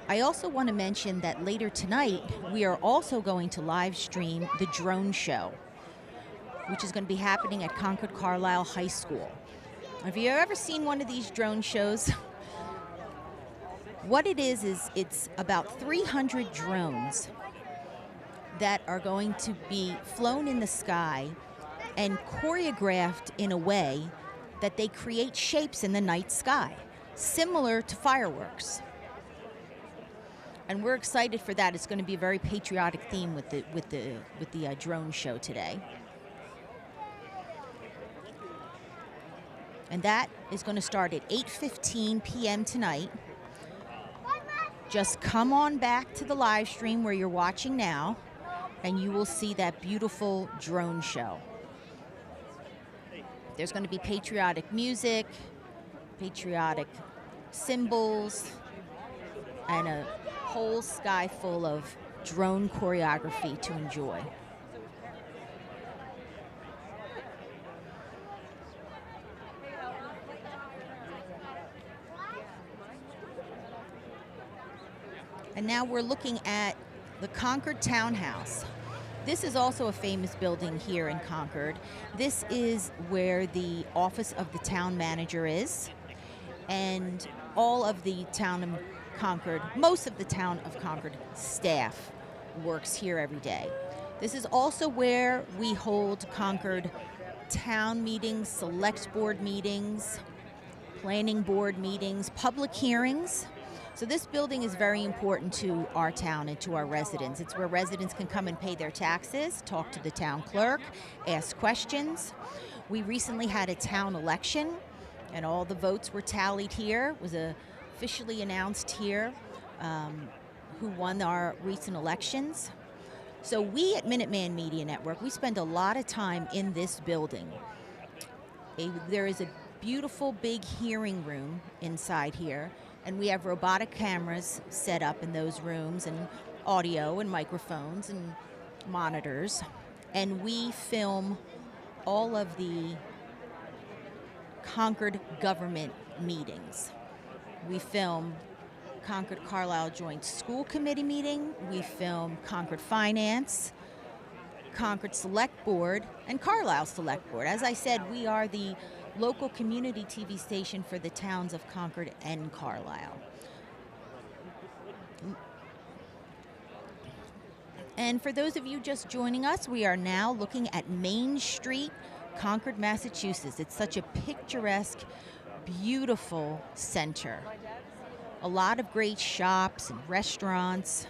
I also want to mention that later tonight, we are also going to live stream the drone show, which is going to be happening at Concord Carlisle High School. Have you ever seen one of these drone shows? What it is it's about 300 drones that are going to be flown in the sky and choreographed in a way that they create shapes in the night sky, similar to fireworks. And we're excited for that. It's going to be a very patriotic theme with the drone show today. And that is going to start at 8:15 p.m. tonight. Just come on back to the live stream where you're watching now, and you will see that beautiful drone show. There's going to be patriotic music, patriotic symbols, and a whole sky full of drone choreography to enjoy. And now we're looking at the Concord Townhouse. This is also a famous building here in Concord. This is where the office of the town manager is, and all of the town of Concord, most of the town of Concord staff works here every day. This is also where we hold Concord town meetings, select board meetings, planning board meetings, public hearings. So this building is very important to our town and to our residents. It's where residents can come and pay their taxes, talk to the town clerk, ask questions. We recently had a town election, and all the votes were tallied here. It was officially announced here who won our recent elections. So we at Minuteman Media Network, we spend a lot of time in this building. There is a beautiful big hearing room inside here, and we have robotic cameras set up in those rooms, and audio and microphones and monitors. And we film all of the Concord government meetings. We film Concord Carlisle Joint School Committee meeting. We film Concord Finance, Concord Select Board, and Carlisle Select Board. As I said, we are the local community TV station for the towns of Concord and Carlisle. And for those of you just joining us, we are now looking at Main Street, Concord, Massachusetts. It's such a picturesque, beautiful center. A lot of great shops and restaurants.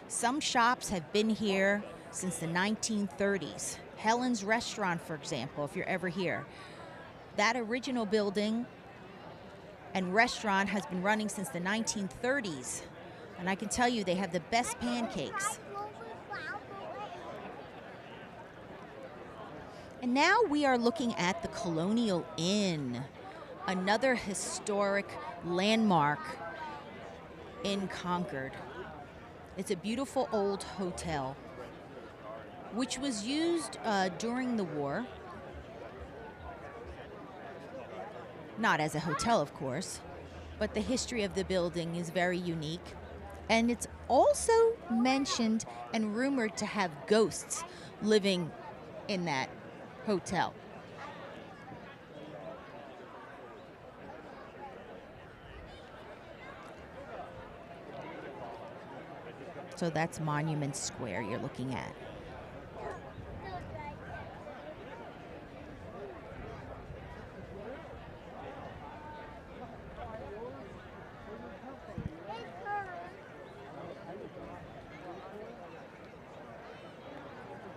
Some shops have been here since the 1930s. Helen's Restaurant, for example, if you're ever here. That original building and restaurant has been running since the 1930s. And I can tell you they have the best pancakes. And now we are looking at the Colonial Inn, another historic landmark in Concord. It's a beautiful old hotel, which was used during the war. Not as a hotel, of course, but the history of the building is very unique. And it's also mentioned and rumored to have ghosts living in that hotel. So that's Monument Square you're looking at.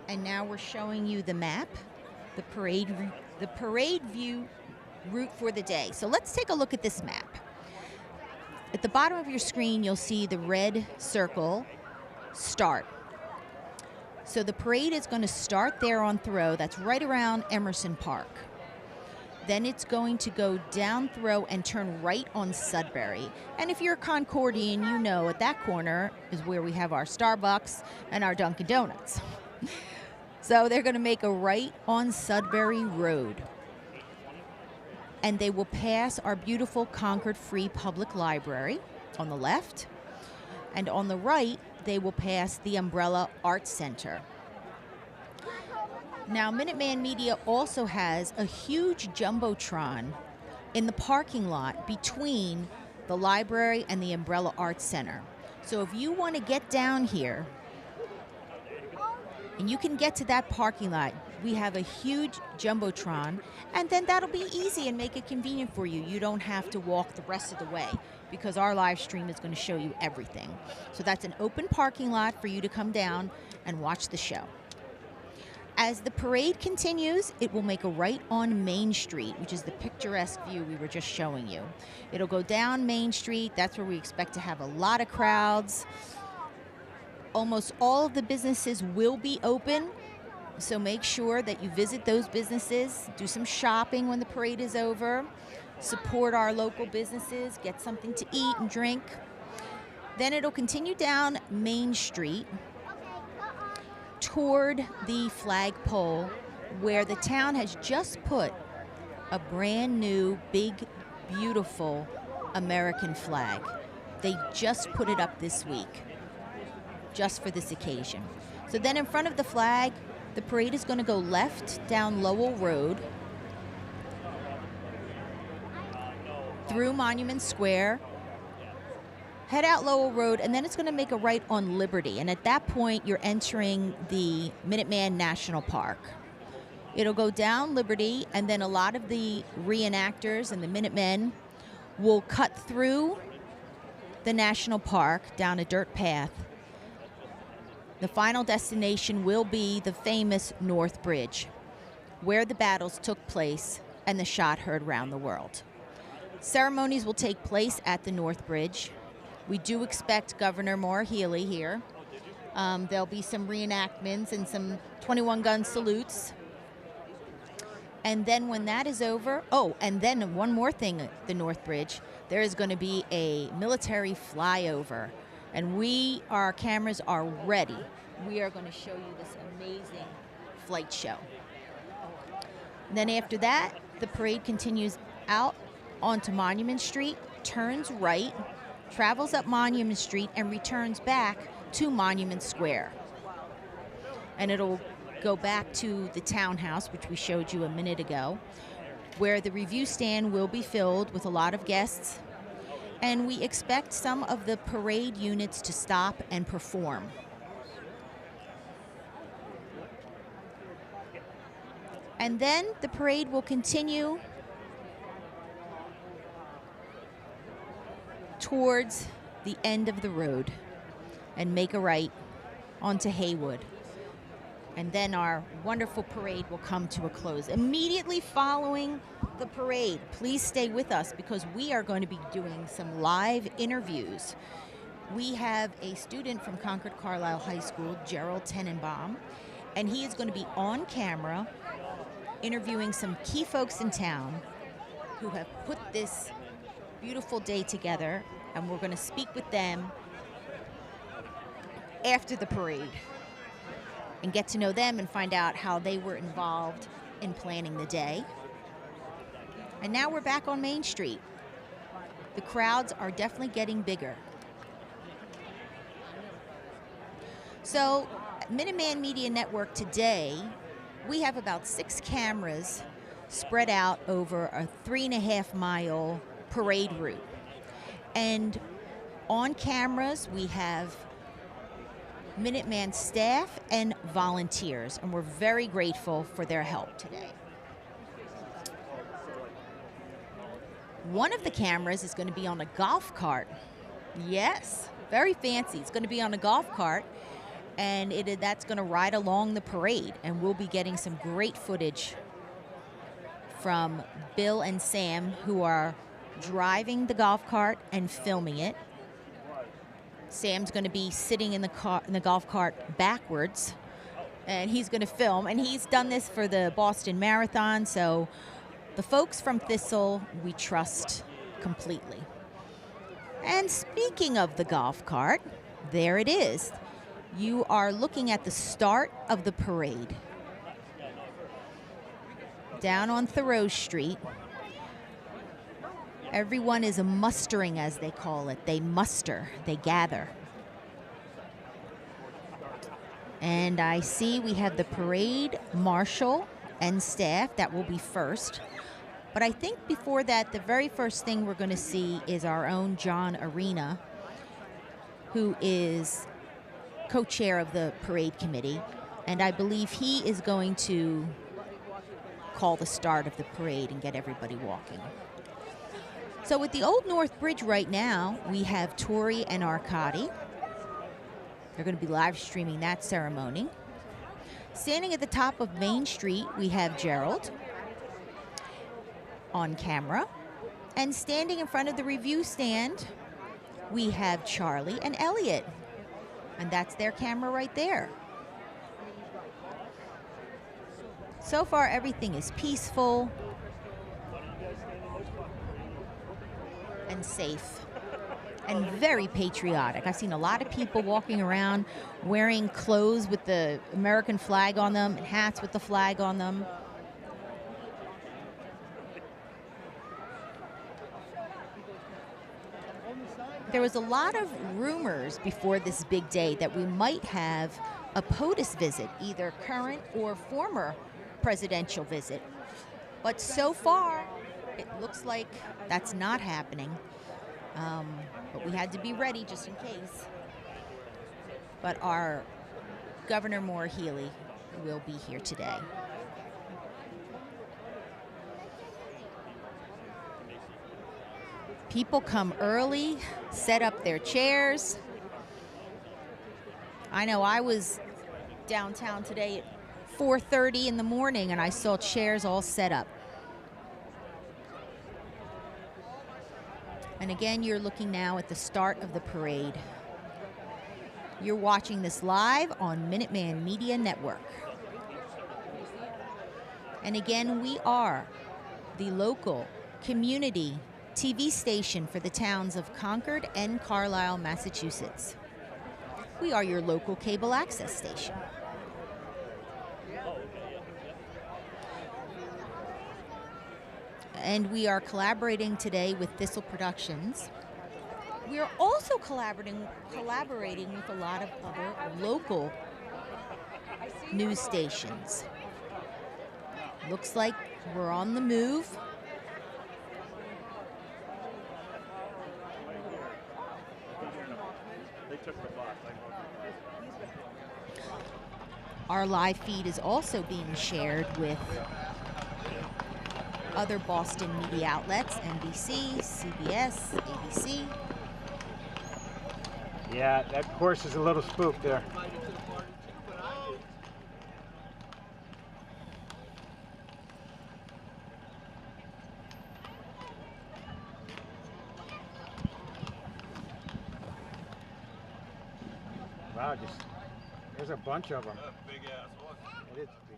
And now we're showing you the map, the parade view route for the day. So let's take a look at this map. At the bottom of your screen, you'll see the red circle, start. So the parade is going to start there on Thoreau. That's right around Emerson Park. Then it's going to go down Thoreau and turn right on Sudbury. And if you're a Concordian, you know at that corner is where we have our Starbucks and our Dunkin' Donuts. So they're going to make a right on Sudbury Road. And they will pass our beautiful Concord Free Public Library on the left. And on the right, they will pass the Umbrella Arts Center. Now, Minuteman Media also has a huge Jumbotron in the parking lot between the library and the Umbrella Arts Center. So if you want to get down here, and you can get to that parking lot, we have a huge Jumbotron, and then that'll be easy and make it convenient for you. You don't have to walk the rest of the way because our live stream is going to show you everything. So that's an open parking lot for you to come down and watch the show. As the parade continues, it will make a right on Main Street, which is the picturesque view we were just showing you. It'll go down Main Street. That's where we expect to have a lot of crowds. Almost all of the businesses will be open, so make sure that you visit those businesses, do some shopping when the parade is over, support our local businesses, get something to eat and drink. Then it'll continue down Main Street toward the flagpole where the town has just put a brand new, big, beautiful American flag. They just put it up this week, just for this occasion. So then in front of the flag, the parade is going to go left down Lowell Road, through Monument Square, head out Lowell Road, and then it's going to make a right on Liberty. And at that point, you're entering the Minuteman National Park. It'll go down Liberty, and then a lot of the reenactors and the Minutemen will cut through the National Park down a dirt path. The final destination will be the famous North Bridge, where the battles took place and the shot heard round the world. Ceremonies will take place at the North Bridge. We do expect Governor Maura Healey here. There'll be some reenactments and some 21-gun salutes. And then when that is over, and then one more thing at the North Bridge, there is going to be a military flyover. And our cameras are ready. We are going to show you this amazing flight show. And then after that, the parade continues out onto Monument Street, turns right, travels up Monument Street, and returns back to Monument Square. And it'll go back to the townhouse, which we showed you a minute ago, where the review stand will be filled with a lot of guests. And we expect some of the parade units to stop and perform. And then the parade will continue towards the end of the road. and make a right onto Haywood. And then our wonderful parade will come to a close. Immediately following the parade, please stay with us because we are going to be doing some live interviews. We have a student from Concord Carlisle High School, Gerald Tenenbaum, and he is going to be on camera interviewing some key folks in town who have put this beautiful day together, and we're going to speak with them after the parade and get to know them and find out how they were involved in planning the day. And now we're back on Main Street. The crowds are definitely getting bigger. So, at Minuteman Media Network today, we have about 6 cameras spread out over a 3.5-mile parade route. And on cameras, we have Minuteman staff and volunteers, and we're very grateful for their help today. One of the cameras is going to be on a golf cart. Yes, very fancy. It's going to be on a golf cart, and that's going to ride along the parade, and we'll be getting some great footage from Bill and Sam, who are driving the golf cart and filming it. Sam's going to be sitting in the golf cart backwards, and he's going to film. And he's done this for the Boston Marathon, so the folks from Thistle we trust completely. And speaking of the golf cart, there it is. You are looking at the start of the parade. Down on Thoreau Street, everyone is mustering, as they call it. They muster, they gather. And I see we have the parade marshal and staff that will be first. But I think before that, the very first thing we're going to see is our own John Arena, who is co-chair of the parade committee. And I believe he is going to call the start of the parade and get everybody walking. So with the Old North Bridge right now, we have Tori and Arcady. They're going to be live streaming that ceremony. Standing at the top of Main Street, we have Gerald on camera. And standing in front of the review stand, we have Charlie and Elliot. And that's their camera right there. So far, everything is peaceful and safe and very patriotic. I've seen a lot of people walking around wearing clothes with the American flag on them and hats with the flag on them. There was a lot of rumors before this big day that we might have a POTUS visit, either current or former presidential visit. But so far, it looks like that's not happening. But we had to be ready just in case. But our Governor Moore Healy will be here today. People come early, set up their chairs. I know I was downtown today at 4:30 in the morning and I saw chairs all set up. And again, you're looking now at the start of the parade. You're watching this live on Minuteman Media Network. And again, we are the local community TV station for the towns of Concord and Carlisle, Massachusetts. We are your local cable access station. And we are collaborating today with Thistle Productions. We are also collaborating with a lot of other local news stations. Looks like we're on the move. Our live feed is also being shared with other Boston media outlets, NBC, CBS, ABC. Yeah, that course is a little spooked there. Wow, there's a bunch of them. Big ass one. It is big.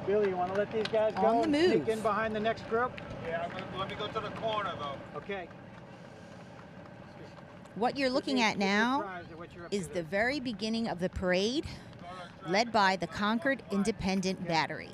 Billy, you want to let these guys go? On the move. Sneak in behind the next group? Yeah, let me go to the corner though. Okay. What you're looking at now is the very beginning of the parade, led by the Concord Independent Battery.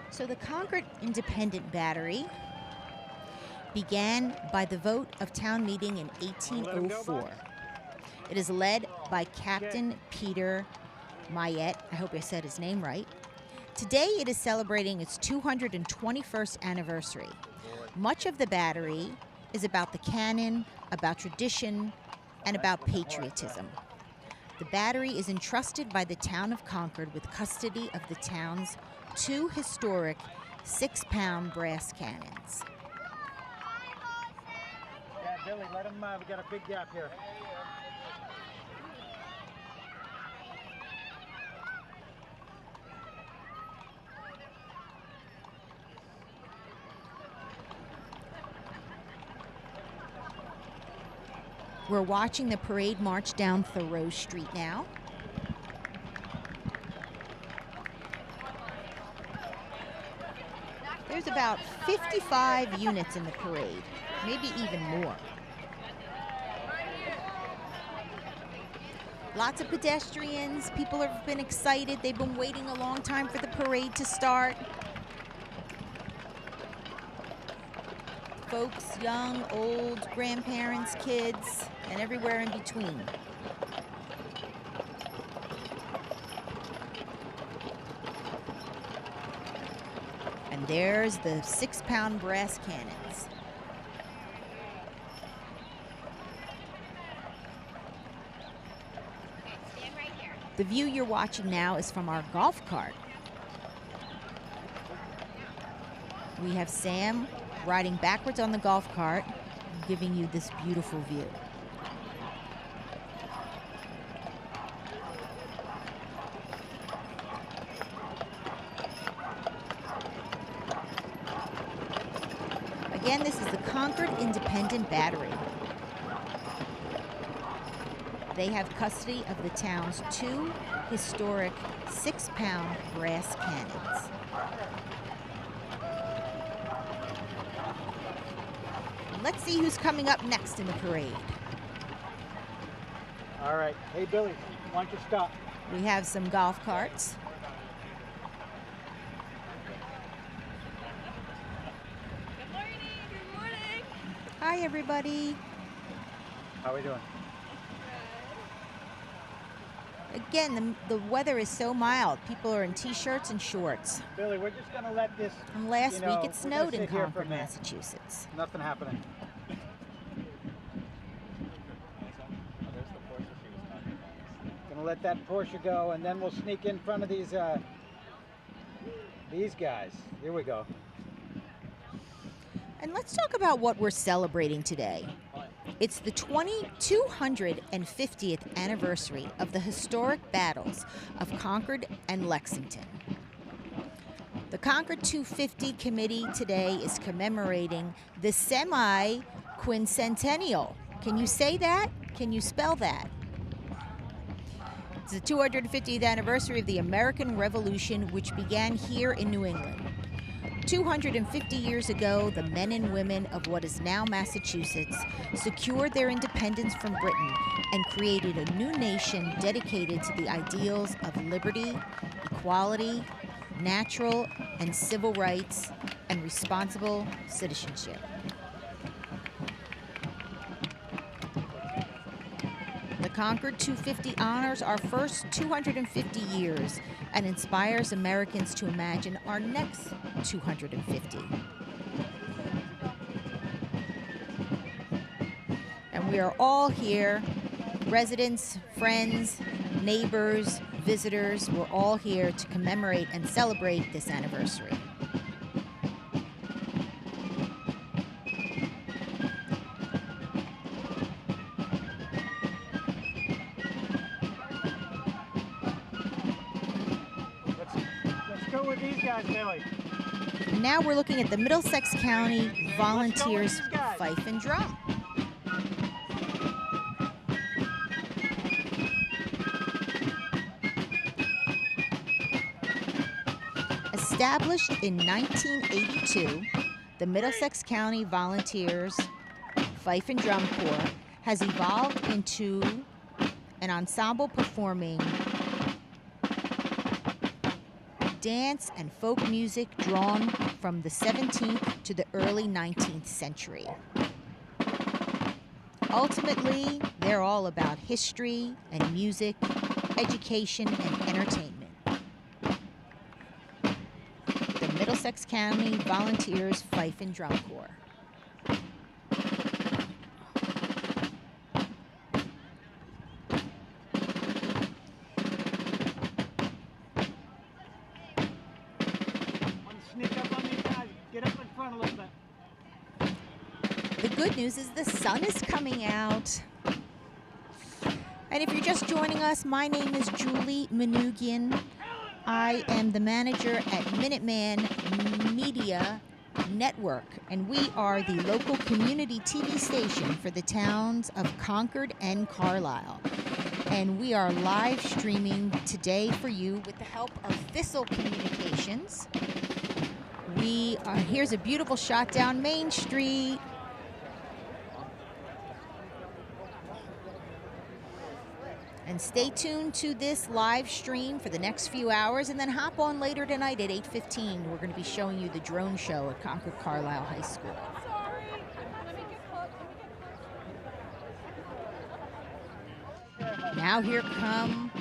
So the Concord Independent Battery began by the vote of town meeting in 1804. It is led by Captain Peter Mayette. I hope I said his name right. Today it is celebrating its 221st anniversary. Much of the battery is about the cannon, about tradition, and about patriotism. The battery is entrusted by the town of Concord with custody of the town's 2 historic 6-pound brass cannons. Yeah, Billy, let them, we got a big gap here. We're watching the parade march down Thoreau Street now. There's about 55 units in the parade, maybe even more. Lots of pedestrians, people have been excited. They've been waiting a long time for the parade to start. Folks, young, old, grandparents, kids, and everywhere in between. And there's the 6-pound brass cannons. The view you're watching now is from our golf cart. We have Sam riding backwards on the golf cart, giving you this beautiful view. Again, this is the Concord Independent Battery. They have custody of the town's 2 historic 6-pound brass cannons. And let's see who's coming up next in the parade. All right. Hey, Billy, why don't you stop? We have some golf carts. Good morning. Good morning. Hi, everybody. How we doing? Again, the weather is so mild. People are in t-shirts and shorts. Billy, we're just gonna let this. And last you week know, it we're gonna snowed in sit here for a Concord, minute. Massachusetts. Nothing happening. Gonna let that Porsche go, and then we'll sneak in front of these guys. Here we go. And let's talk about what we're celebrating today. It's the 250th anniversary of the historic battles of Concord and Lexington. The Concord 250 Committee today is commemorating the semi-quincentennial. Can you say that? Can you spell that? It's the 250th anniversary of the American Revolution, which began here in New England. 250 years ago, the men and women of what is now Massachusetts secured their independence from Britain and created a new nation dedicated to the ideals of liberty, equality, natural and civil rights, and responsible citizenship. The Concord 250 honors our first 250 years and inspires Americans to imagine our next 250. And we are all here, residents, friends, neighbors, visitors, we're all here to commemorate and celebrate this anniversary. Let's go with these guys, Billy. And now we're looking at the Middlesex County Volunteers Fife and Drum. Established in 1982, the Middlesex County Volunteers Fife and Drum Corps has evolved into an ensemble performing dance and folk music drawn from the 17th to the early 19th century. Ultimately, they're all about history and music, education and entertainment. The Middlesex County Volunteers Fife and Drum Corps. Sneak up on these guys. Get up in front a little bit. The good news is the sun is coming out. And if you're just joining us, my name is Julie Manugian. I am the manager at Minuteman Media Network, and we are the local community TV station for the towns of Concord and Carlisle. And we are live streaming today for you with the help of Thistle Communications. Here's a beautiful shot down Main Street. And stay tuned to this live stream for the next few hours, and then hop on later tonight at 8:15. We're going to be showing you the drone show at Concord Carlisle High School. Now here come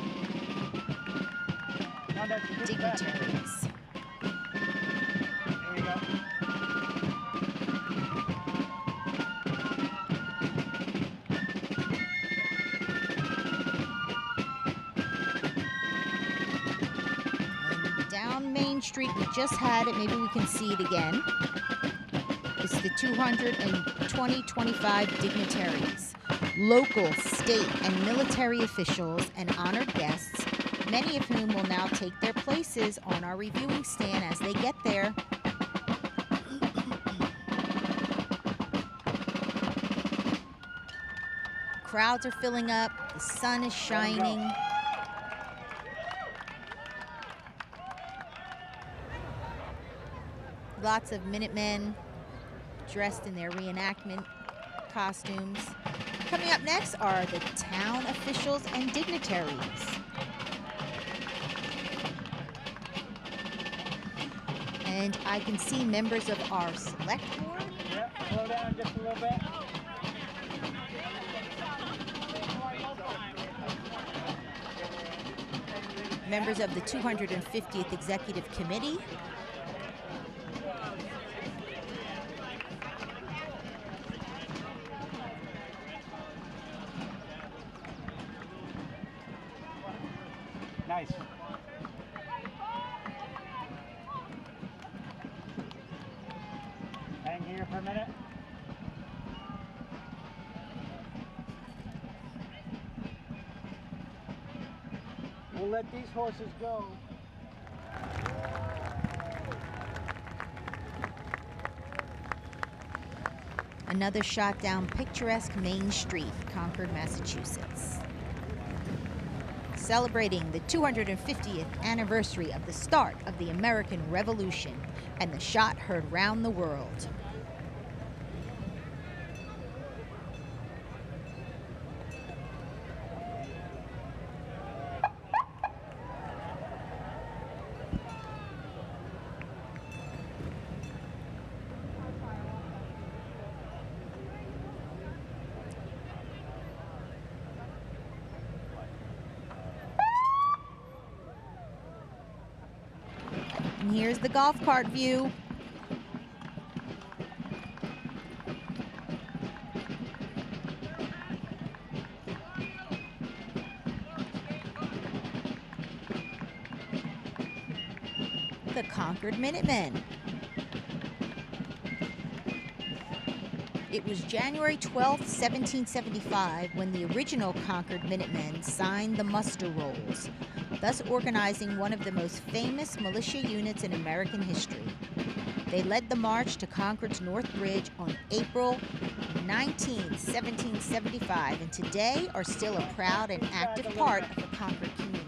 dignitaries. Here we go. And down Main Street, we just had it. Maybe we can see it again. It's the 225 dignitaries, local, state, and military officials, and honored guests, many of whom will now take their places on our reviewing stand as they get there. Crowds are filling up, the sun is shining. Lots of Minutemen dressed in their reenactment costumes. Coming up next are the town officials and dignitaries. And I can see members of our select board. Yep, slow down just a little bit. Members of the 250th Executive Committee. Nice. Hang here for a minute. We'll let these horses go. Another shot down picturesque Main Street, Concord, Massachusetts. Celebrating the 250th anniversary of the start of the American Revolution, and the shot heard round the world. And here's the golf cart view. The Concord Minutemen. It was January 12, 1775, when the original Concord Minutemen signed the muster rolls, thus organizing one of the most famous militia units in American history. They led the march to Concord's North Bridge on April 19, 1775, and today are still a proud and active part of the Concord community.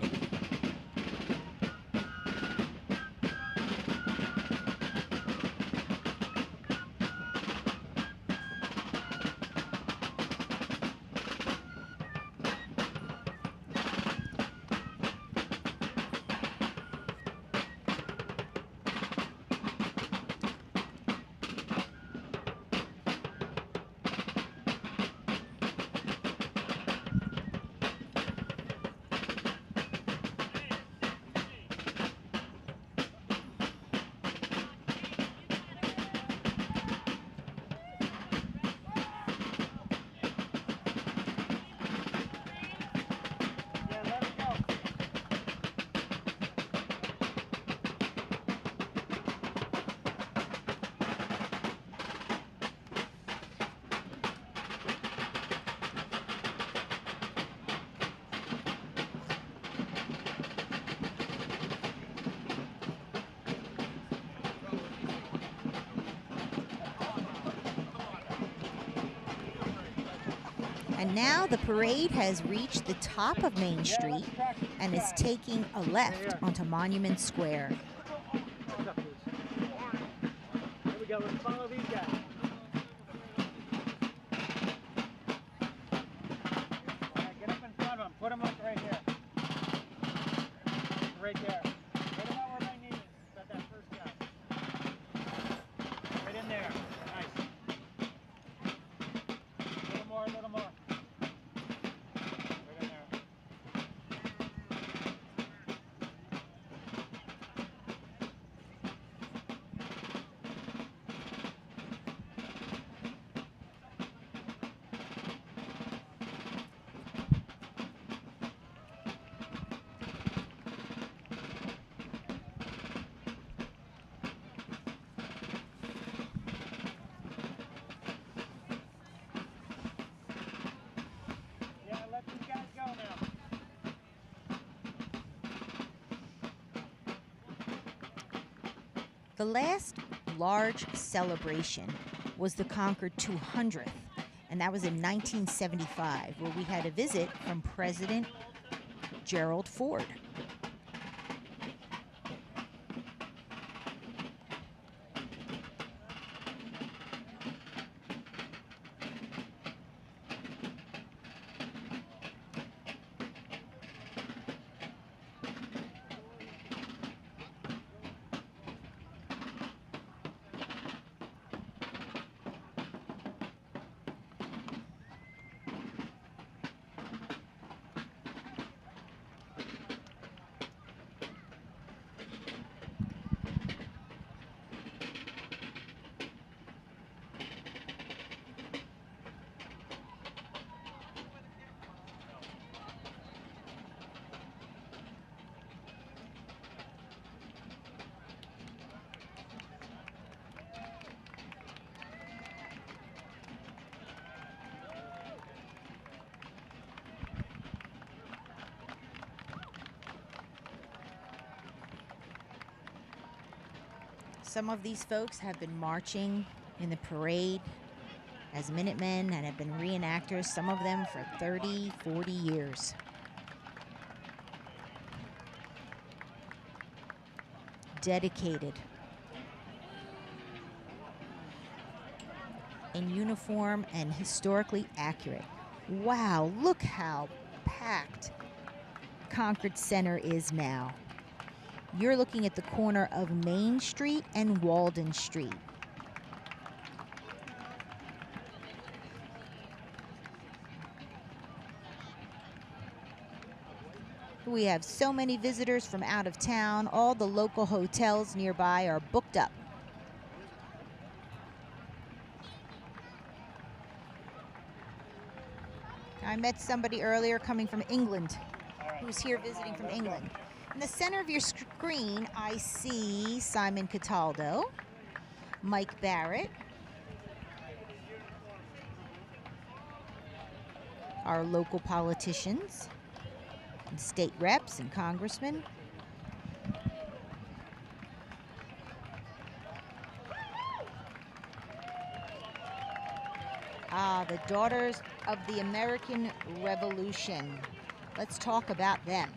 And now the parade has reached the top of Main Street and is taking a left onto Monument Square. Here we go, let's follow these guys. Get up in front of them, put them up right here. Right there. Put them out where they need it. Got that first guy. Right in there. Nice. A little more, a little more. Right in there. Yeah, let these guys go now. The last large celebration was the Concord 200th, and that was in 1975, where we had a visit from President Gerald Ford. Some of these folks have been marching in the parade as Minutemen and have been reenactors, some of them for 30, 40 years. Dedicated. In uniform and historically accurate. Wow, look how packed Concord Center is now. You're looking at the corner of Main Street and Walden Street. We have so many visitors from out of town. All the local hotels nearby are booked up. I met somebody earlier coming from England who's here visiting from England. In the center of your screen, I see Simon Cataldo, Mike Barrett, our local politicians, and state reps and congressmen. Ah, the Daughters of the American Revolution. Let's talk about them.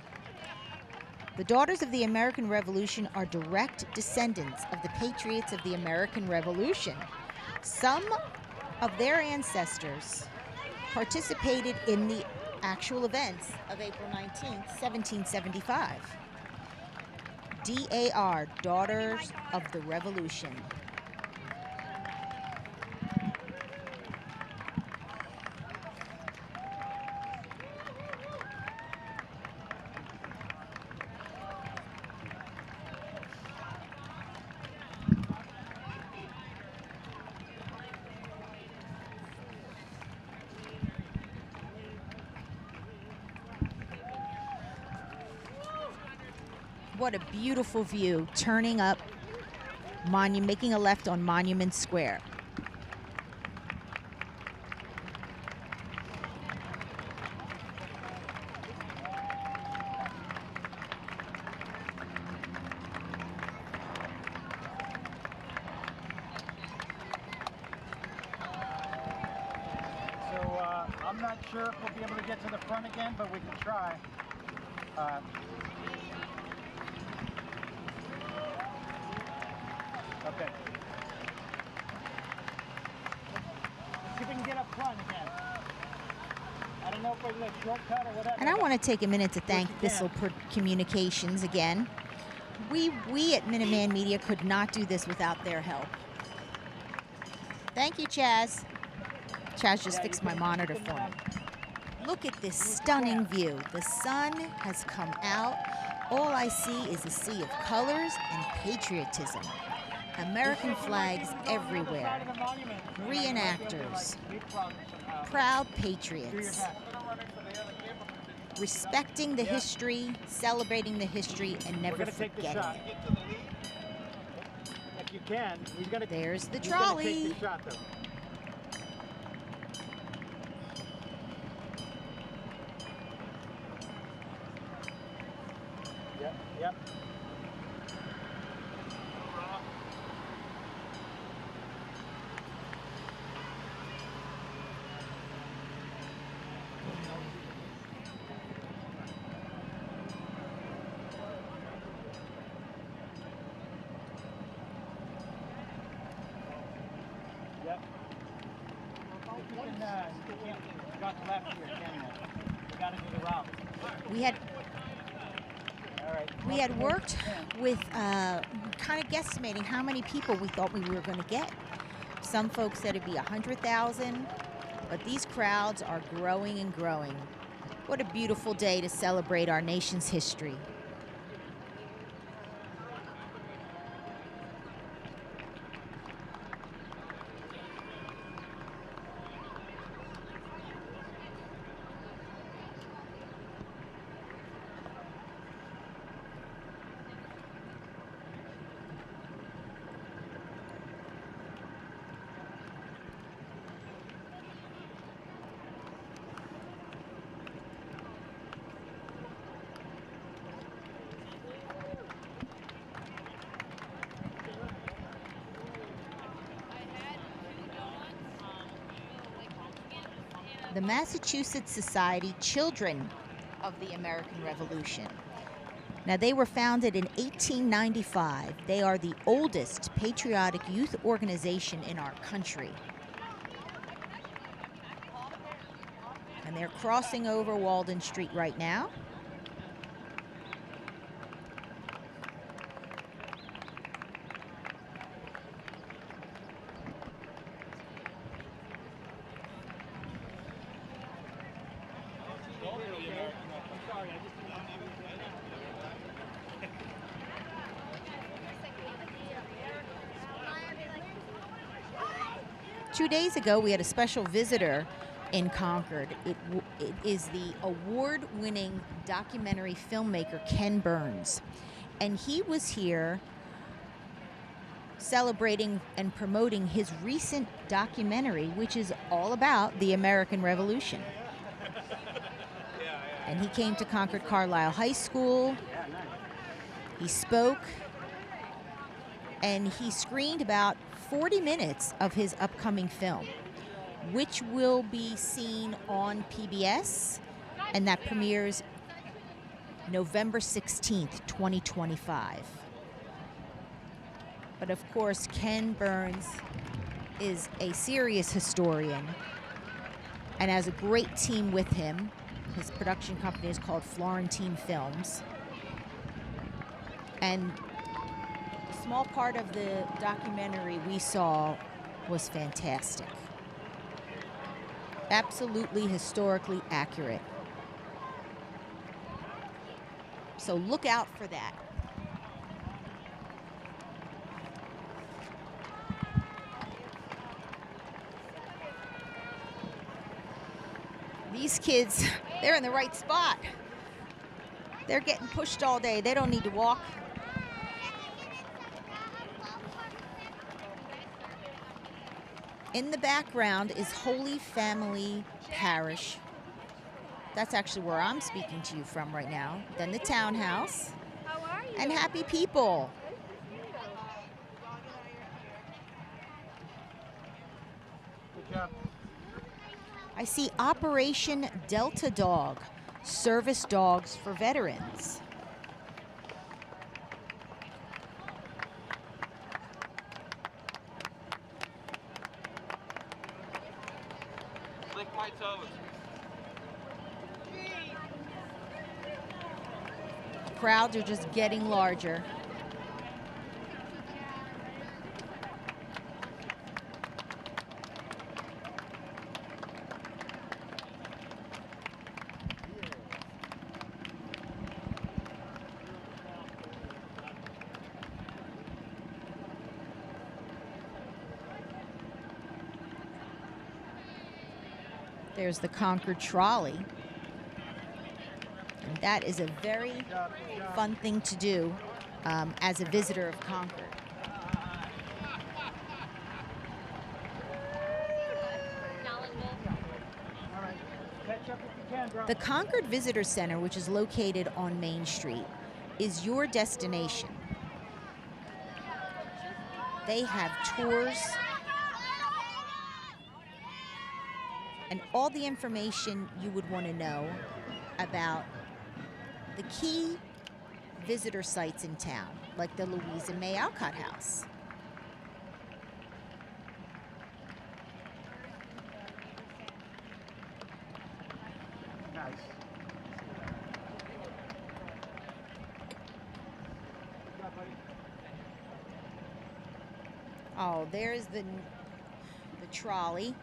The Daughters of the American Revolution are direct descendants of the patriots of the American Revolution. Some of their ancestors participated in the actual events of April 19th, 1775. DAR, Daughters of the Revolution. What a beautiful view, turning up, making a left on Monument Square. So I'm not sure if we'll be able to get to the front again, but we can try. Okay. Let's see if we can get up front again. I don't know if there's a shortcut or whatever. And I want to take a minute to thank Thistle Communications again. We at Minuteman Media could not do this without their help. Thank you, Chaz. Chaz just fixed my monitor for me. Look at this stunning view. The sun has come out. All I see is a sea of colors and patriotism. American flags everywhere. Reenactors. Proud patriots. Respecting the history, celebrating the history, and never forgetting it. If you can, there's the trolley. Take the shot, though. Yep. We had worked with kind of guesstimating how many people we thought we were going to get. Some folks said it'd be 100,000, but these crowds are growing and growing. What a beautiful day to celebrate our nation's history. the Massachusetts Society Children of the American Revolution. Now, they were founded in 1895. They are the oldest patriotic youth organization in our country. And they're crossing over Walden Street right now. Two days ago, we had a special visitor in Concord. It is the award-winning documentary filmmaker Ken Burns. And he was here celebrating and promoting his recent documentary, which is all about the American Revolution. And he came to Concord Carlisle High School. He spoke, and he screened about 40 minutes of his upcoming film, which will be seen on PBS, and that premieres November 16th, 2025. But of course, Ken Burns is a serious historian and has a great team with him. His production company is called Florentine Films. And a small part of the documentary we saw was fantastic. Absolutely historically accurate. So look out for that. These kids, they're in the right spot. They're getting pushed all day. They don't need to walk. In the background is Holy Family Parish. That's actually where I'm speaking to you from right now. Then the townhouse. How are you? And Happy People. Good job. I see Operation Delta Dog, service dogs for veterans. Lick my toes. Crowds are just getting larger. There's the Concord trolley. And that is a very fun thing to do as a visitor of Concord. The Concord Visitor Center, which is located on Main Street, is your destination. They have tours and all the information you would want to know about the key visitor sites in town, like the Louisa May Alcott House. Nice. Good job, buddy. Oh, there's the trolley.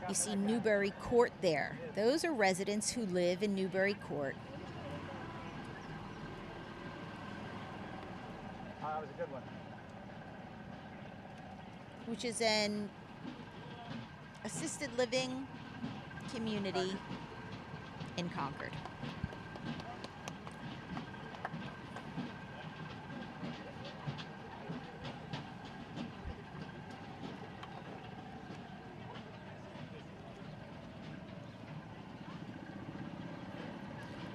You see Newbury Court there. Those are residents who live in Newbury Court. That was a good one. Which is an assisted living community in Concord.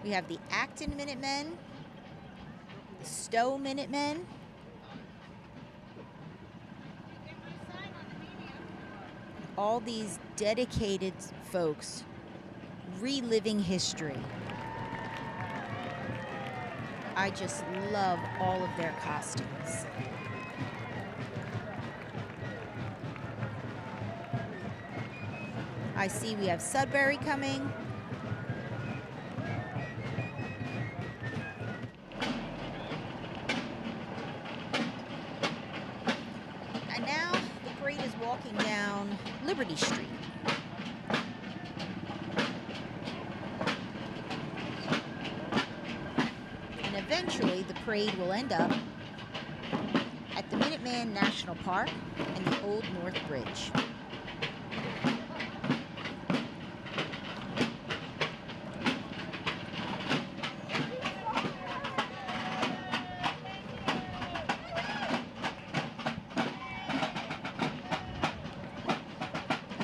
We have the Acton Minutemen, the Stowe Minutemen, all these dedicated folks reliving history. I just love all of their costumes. I see we have Sudbury coming. And now the parade is walking down Liberty Street. And eventually the parade will end up at the Minuteman National Park and the Old North Bridge.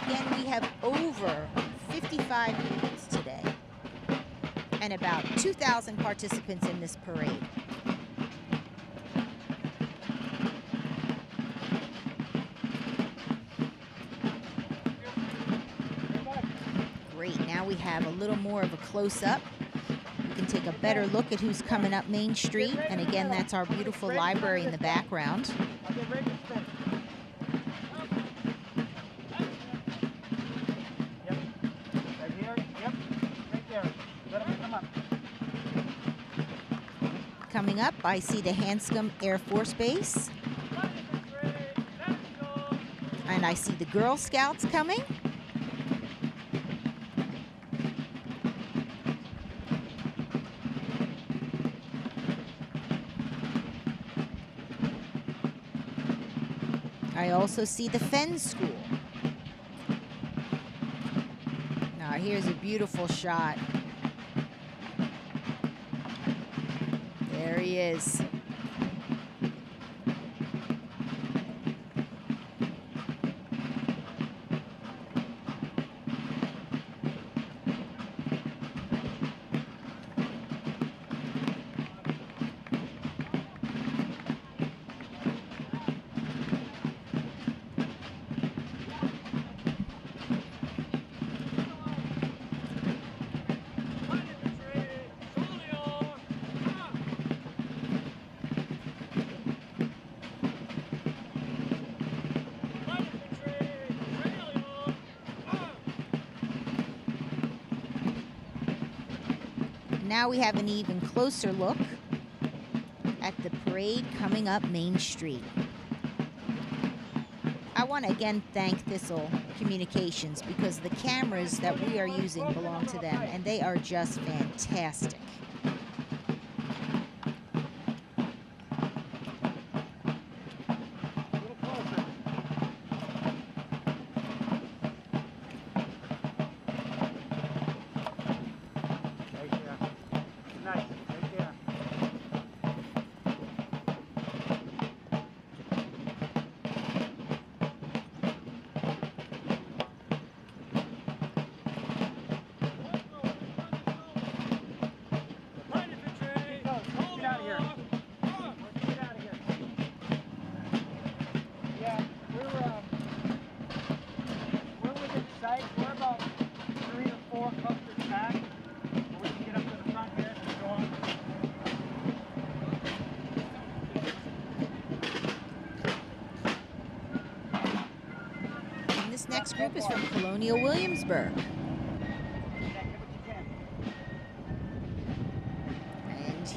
Again, we have over 55 units today and about 2,000 participants in this parade. Great, now we have a little more of a close-up. You can take a better look at who's coming up Main Street, and again, that's our beautiful library in the background. Coming up, I see the Hanscom Air Force Base. And I see the Girl Scouts coming. I also see the Fen School. Now here's a beautiful shot. There he is. Now we have an even closer look at the parade coming up Main Street. I want to again thank Thistle Communications because the cameras that we are using belong to them, and they are just fantastic. We're about 3 or 4 clusters back, where we can get up to the front here and go on. And this next group is from Colonial Williamsburg. And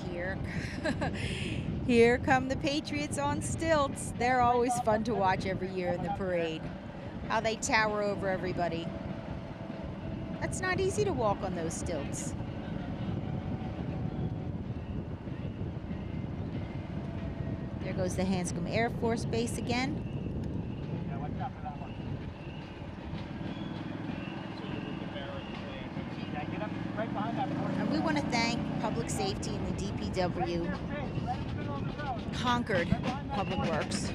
here come the Patriots on stilts. They're always fun to watch every year in the parade. How they tower over everybody. That's not easy to walk on those stilts. There goes the Hanscom Air Force Base again. And we want to thank Public Safety and the DPW, Concord Public Works,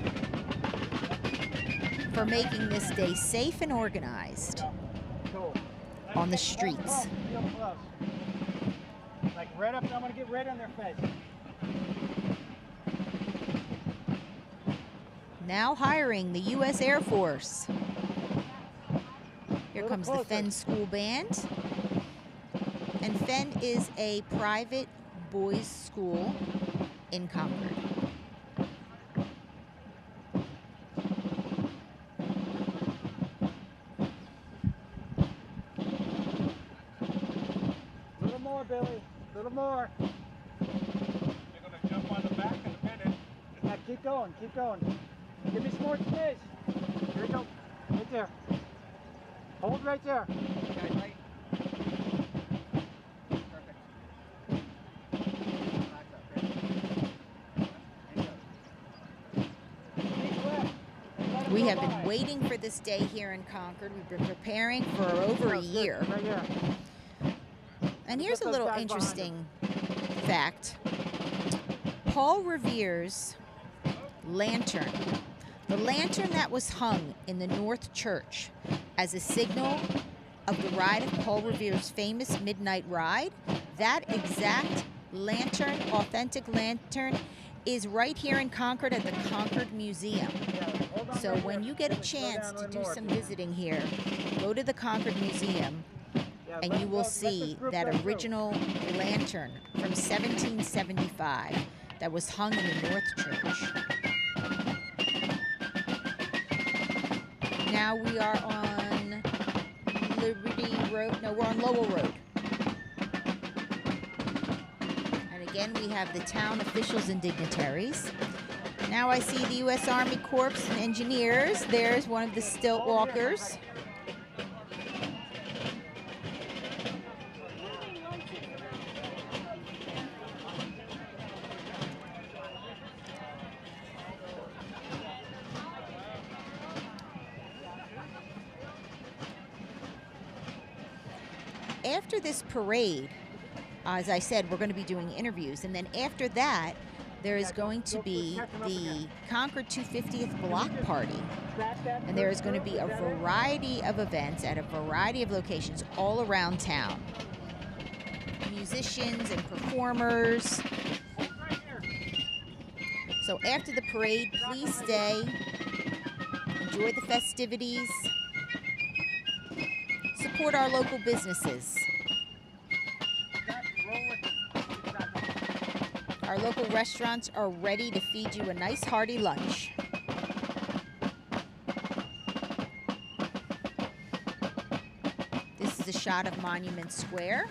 for making this day safe and organized on the streets. Like right up, I'm gonna get right on their face. Now hiring the U.S. Air Force. Here comes the Fenn School Band. And Fenn is a private boys' school in Concord. A little more, Billy. A little more. They're going to jump on the back in a minute. Yeah, keep going, keep going. Give me some more space. Here we go. Right there. Hold right there. Okay, right. We have been waiting for this day here in Concord. We've been preparing for over a year. Right here. And here's a little interesting fact. Paul Revere's lantern, the lantern that was hung in the North Church as a signal of the ride of Paul Revere's famous midnight ride, that exact lantern, authentic lantern, is right here in Concord at the Concord Museum. So when you get a chance to do some visiting here, go to the Concord Museum and you will see that original lantern from 1775 that was hung in the North Church. Now we are on Liberty Road. No, we're on Lowell Road. And again, we have the town officials and dignitaries. Now I see the U.S. Army Corps and Engineers. There's one of the stilt walkers. After this parade, as I said, we're going to be doing interviews. And then after that, there is going to be the Concord 250th Block Party. And there is going to be a variety of events at a variety of locations all around town. Musicians and performers. So after the parade, please stay. Enjoy the festivities. Support our local businesses. Our local restaurants are ready to feed you a nice hearty lunch. This is a shot of Monument Square.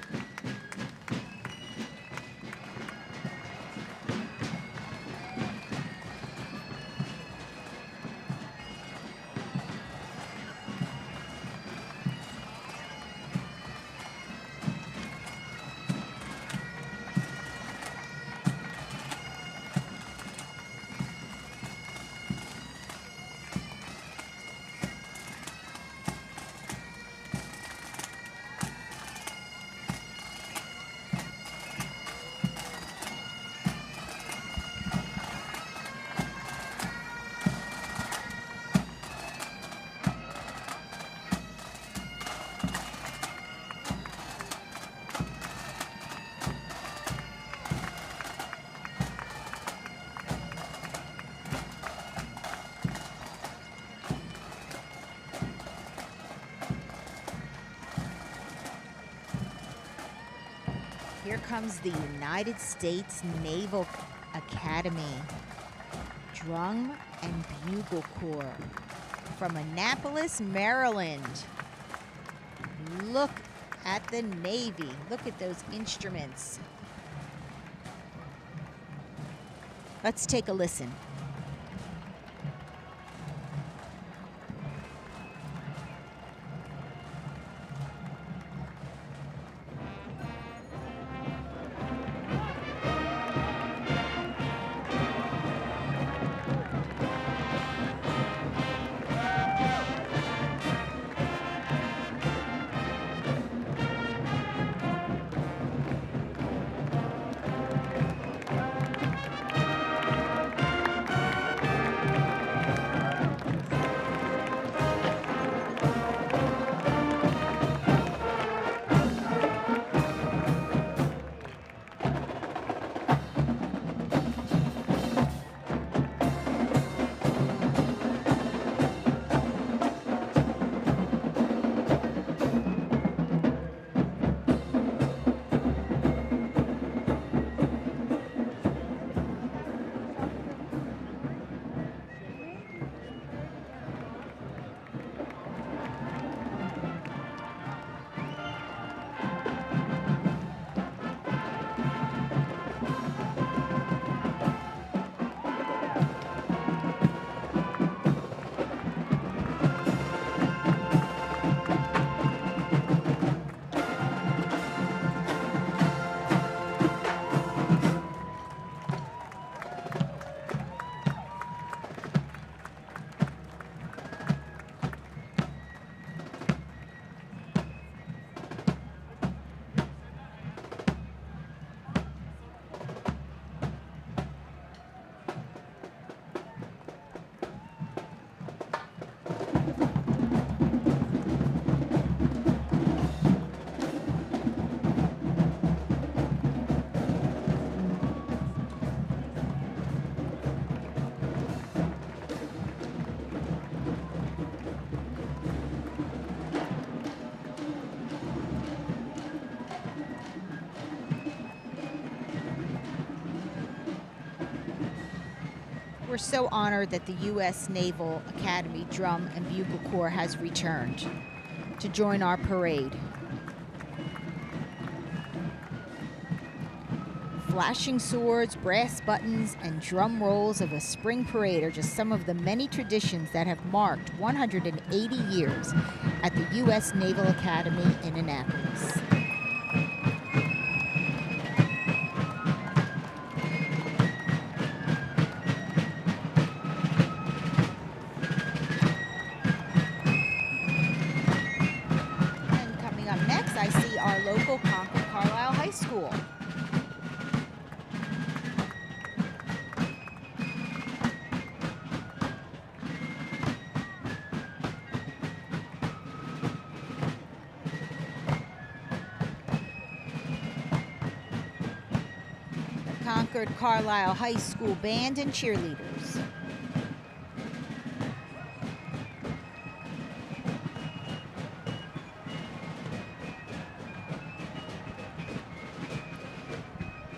Here comes the United States Naval Academy Drum and Bugle Corps from Annapolis, Maryland. Look at the Navy. Look at those instruments. Let's take a listen. we're so honored that the U.S. Naval Academy Drum and Bugle Corps has returned to join our parade. Flashing swords, brass buttons, and drum rolls of a spring parade are just some of the many traditions that have marked 180 years at the U.S. Naval Academy in Annapolis. And coming up next, I see our local Concord Carlisle High School. Concord Carlisle High School Band and cheerleaders.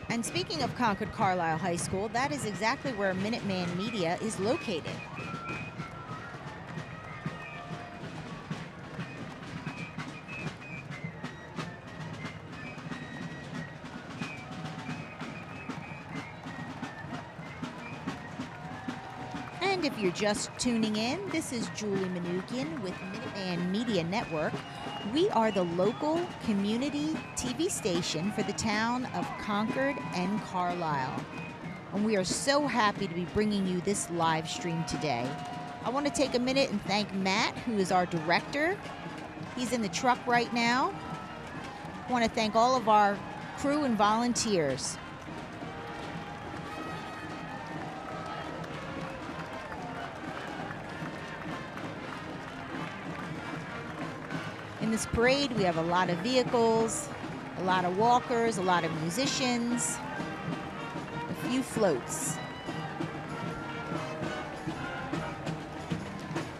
And speaking of Concord Carlisle High School, that is exactly where Minuteman Media is located. And if you're just tuning in, this is Julie Manukian with Minuteman Media Network. We are the local community TV station for the town of Concord and Carlisle. And we are so happy to be bringing you this live stream today. I want to take a minute and thank Matt, who is our director. He's in the truck right now. I want to thank all of our crew and volunteers. In this parade, we have a lot of vehicles, a lot of walkers, a lot of musicians, a few floats.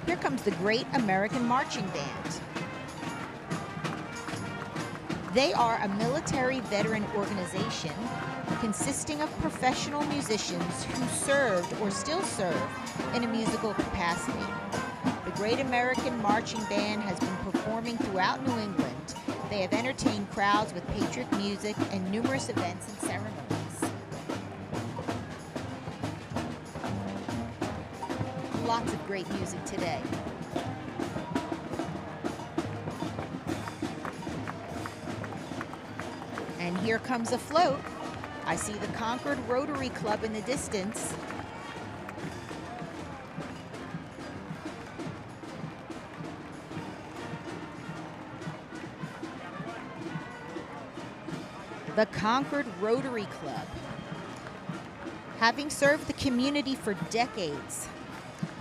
Here comes the Great American Marching Band. They are a military veteran organization consisting of professional musicians who served or still serve in a musical capacity. The Great American Marching Band has been performing throughout New England. They have entertained crowds with patriot music and numerous events and ceremonies. Lots of great music today. And here comes a float. I see the Concord Rotary Club in the distance. The Concord Rotary Club. Having served the community for decades,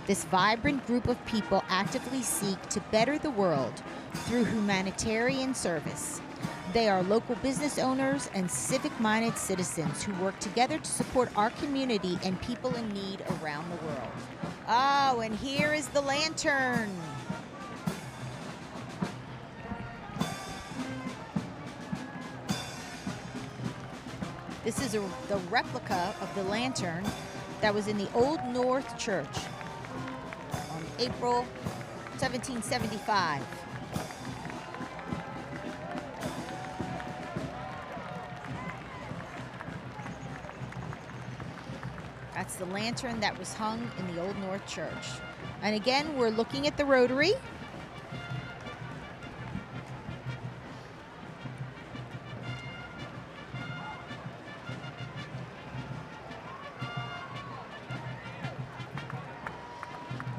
this vibrant group of people actively seek to better the world through humanitarian service. They are local business owners and civic-minded citizens who work together to support our community and people in need around the world. Oh, and here is the lantern. This is the replica of the lantern that was in the Old North Church on April 1775. That's the lantern that was hung in the Old North Church. And again, we're looking at the Rotary.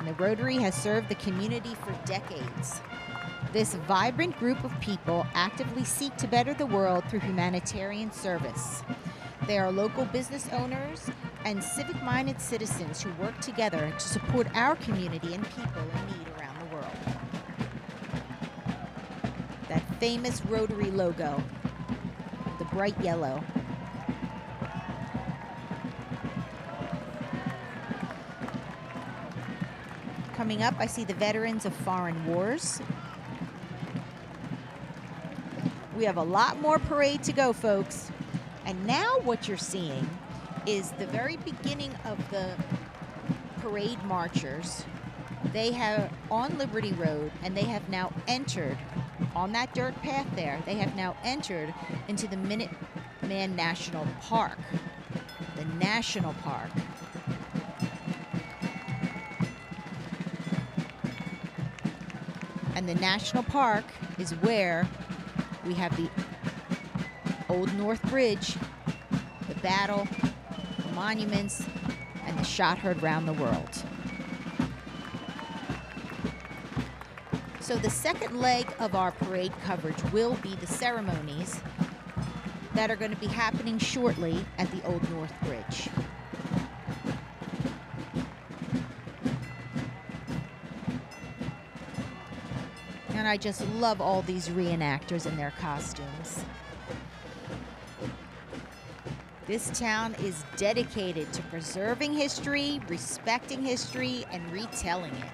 The Rotary has served the community for decades. This vibrant group of people actively seek to better the world through humanitarian service. They are local business owners and civic-minded citizens who work together to support our community and people in need around the world. That famous Rotary logo, the bright yellow. Coming up, I see the veterans of foreign wars. We have a lot more parade to go, folks. And now what you're seeing is the very beginning of the parade marchers, they have on Liberty Road, and they have now entered on that dirt path there. They have now entered into the Minuteman National Park, the national park. And the national park is where we have the Old North Bridge, the battle, the monuments, and the shot heard round the world. So the second leg of our parade coverage will be the ceremonies that are going to be happening shortly at the Old North Bridge. And I just love all these reenactors in their costumes. This town is dedicated to preserving history, respecting history, and retelling it.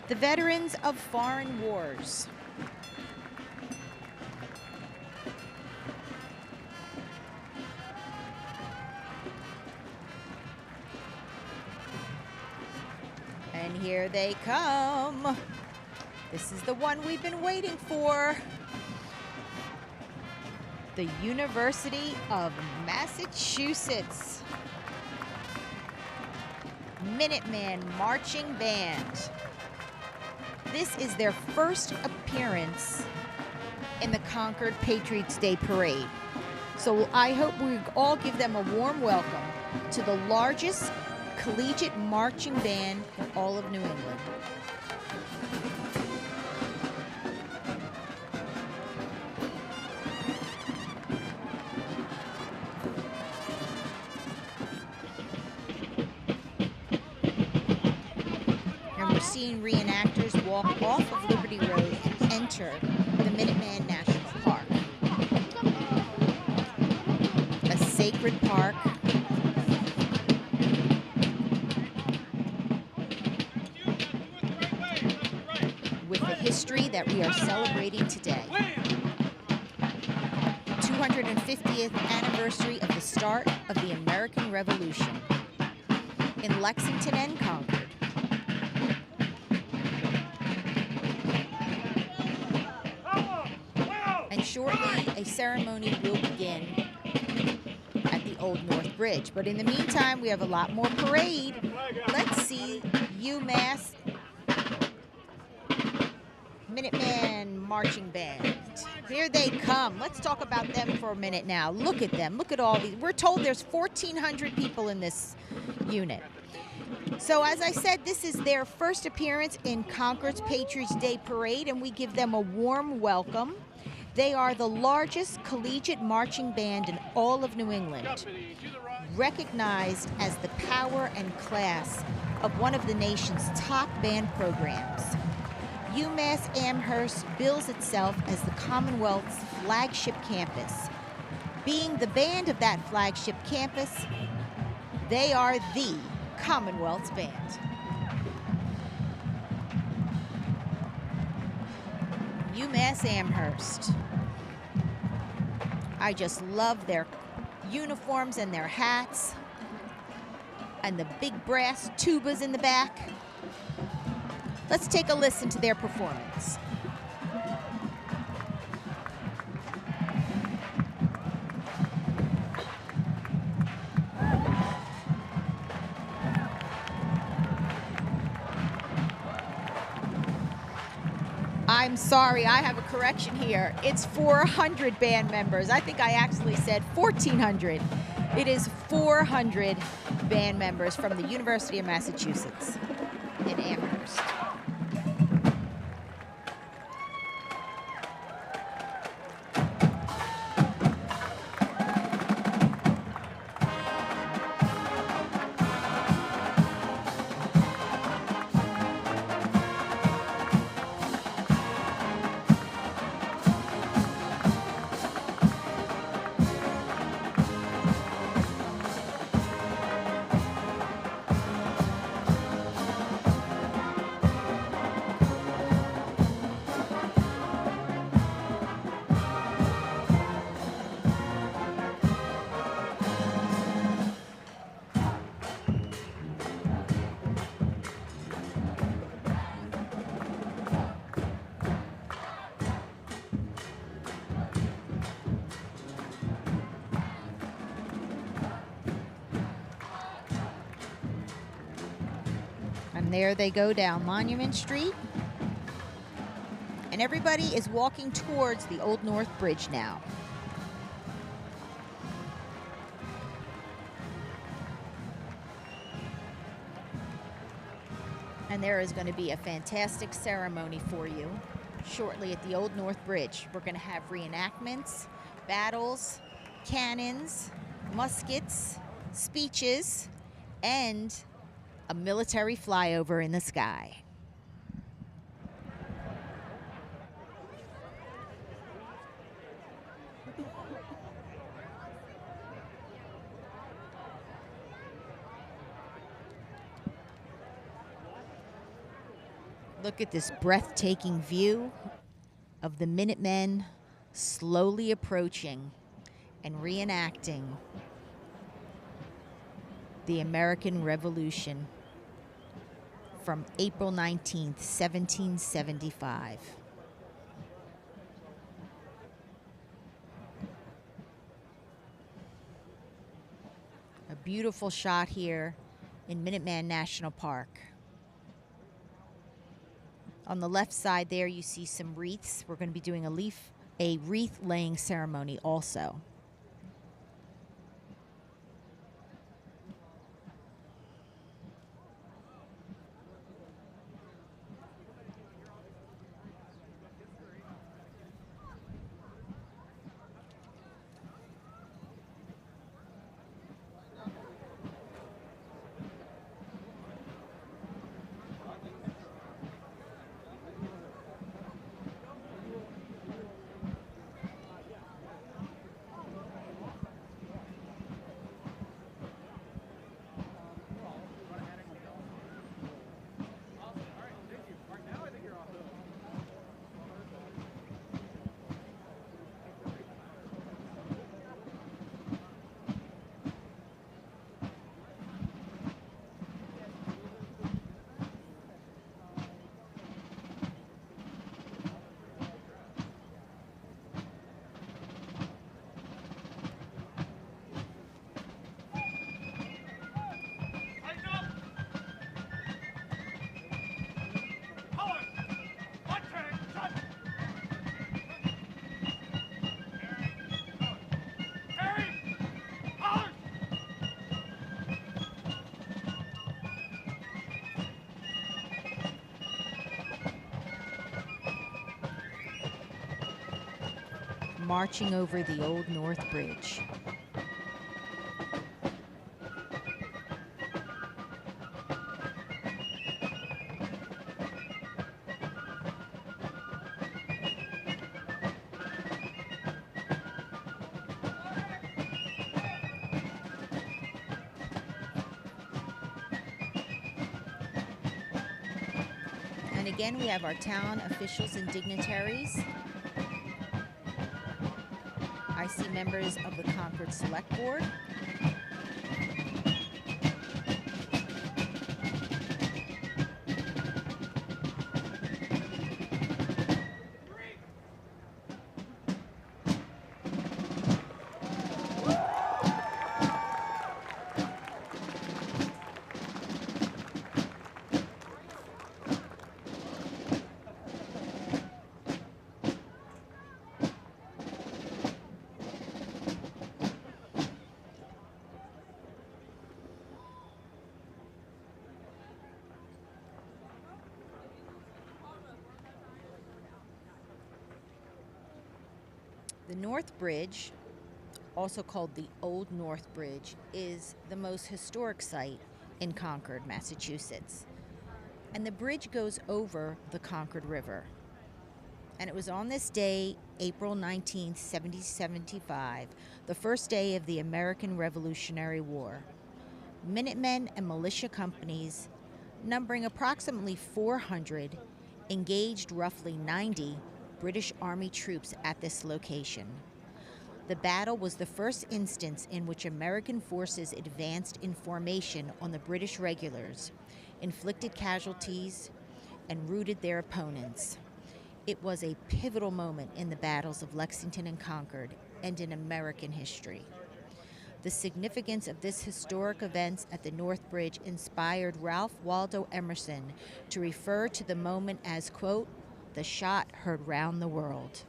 The veterans of foreign wars. And here they come. This is the one we've been waiting for. The University of Massachusetts Minuteman Marching Band. This is their first appearance in the Concord Patriots Day Parade. So I hope we all give them a warm welcome to the largest collegiate marching band in all of New England. And we're seeing reenactors walk off of Liberty Road and enter the Minuteman National Park. A sacred park with the history that we are celebrating today. 250th anniversary of the start of the American Revolution in Lexington and Concord. And shortly, a ceremony will begin at the Old North Bridge. But in the meantime, we have a lot more parade. Let's see UMass Minuteman Marching Band. Here they come. Let's talk about them for a minute now. Look at them. Look at all these. We're told there's 1,400 people in this unit. So as I said, this is their first appearance in Concord's Patriots Day Parade, and we give them a warm welcome. They are the largest collegiate marching band in all of New England, recognized as the power and class of one of the nation's top band programs. UMass Amherst bills itself as the Commonwealth's flagship campus. Being the band of that flagship campus, they are the Commonwealth's band. UMass Amherst. I just love their uniforms and their hats and the big brass tubas in the back. Let's take a listen to their performance. I'm sorry, I have a correction here. It's 400 band members. I think I actually said 1,400. It is 400 band members from the University of Massachusetts in Amherst. And there they go down Monument Street. And everybody is walking towards the Old North Bridge now. And there is going to be a fantastic ceremony for you shortly at the Old North Bridge. We're going to have reenactments, battles, cannons, muskets, speeches, and a military flyover in the sky. Look at this breathtaking view of the Minutemen slowly approaching and reenacting the American Revolution from April 19th, 1775. A beautiful shot here in Minuteman National Park. On the left side there, you see some wreaths. We're going to be doing a wreath laying ceremony also. Marching over the Old North Bridge. And again, we have our town officials and dignitaries. I see members of the Concord Select Board. The North Bridge, also called the Old North Bridge, is the most historic site in Concord, Massachusetts. And the bridge goes over the Concord River. And it was on this day, April 19th, 1775, the first day of the American Revolutionary War. Minutemen and militia companies, numbering approximately 400, engaged roughly 90 British Army troops at this location. The battle was the first instance in which American forces advanced in formation on the British regulars, inflicted casualties, and routed their opponents. It was a pivotal moment in the battles of Lexington and Concord and in American history. The significance of this historic event at the North Bridge inspired Ralph Waldo Emerson to refer to the moment as, quote, the shot heard round the world.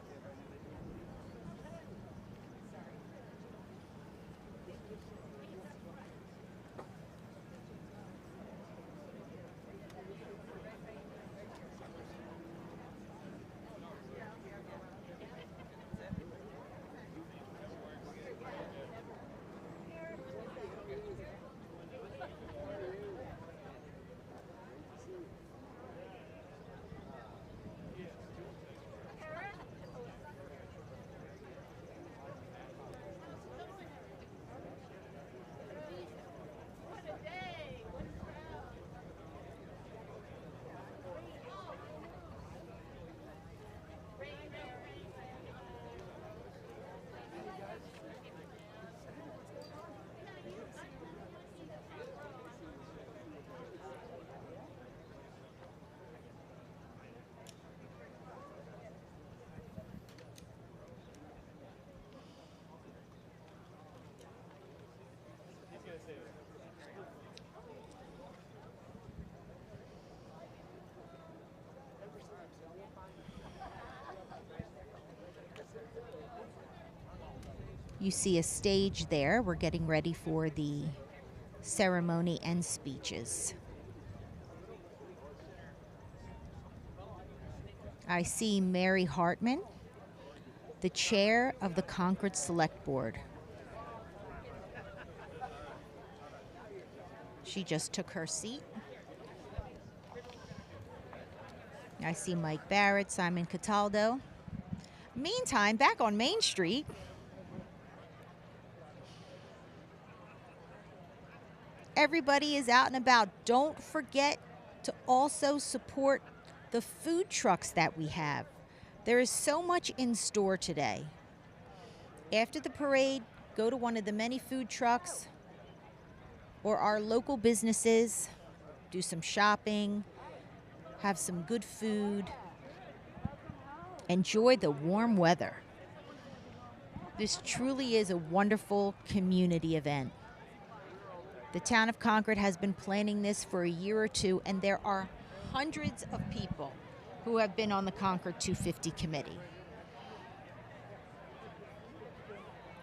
You see a stage there. We're getting ready for the ceremony and speeches. I see Mary Hartman, the chair of the Concord Select Board. She just took her seat. I see Mike Barrett, Simon Cataldo. Meantime, back on Main Street, everybody is out and about. Don't forget to also support the food trucks that we have. There is so much in store today. After the parade, go to one of the many food trucks or our local businesses, do some shopping, have some good food, enjoy the warm weather. This truly is a wonderful community event. The town of Concord has been planning this for a year or two, and there are hundreds of people who have been on the Concord 250 committee.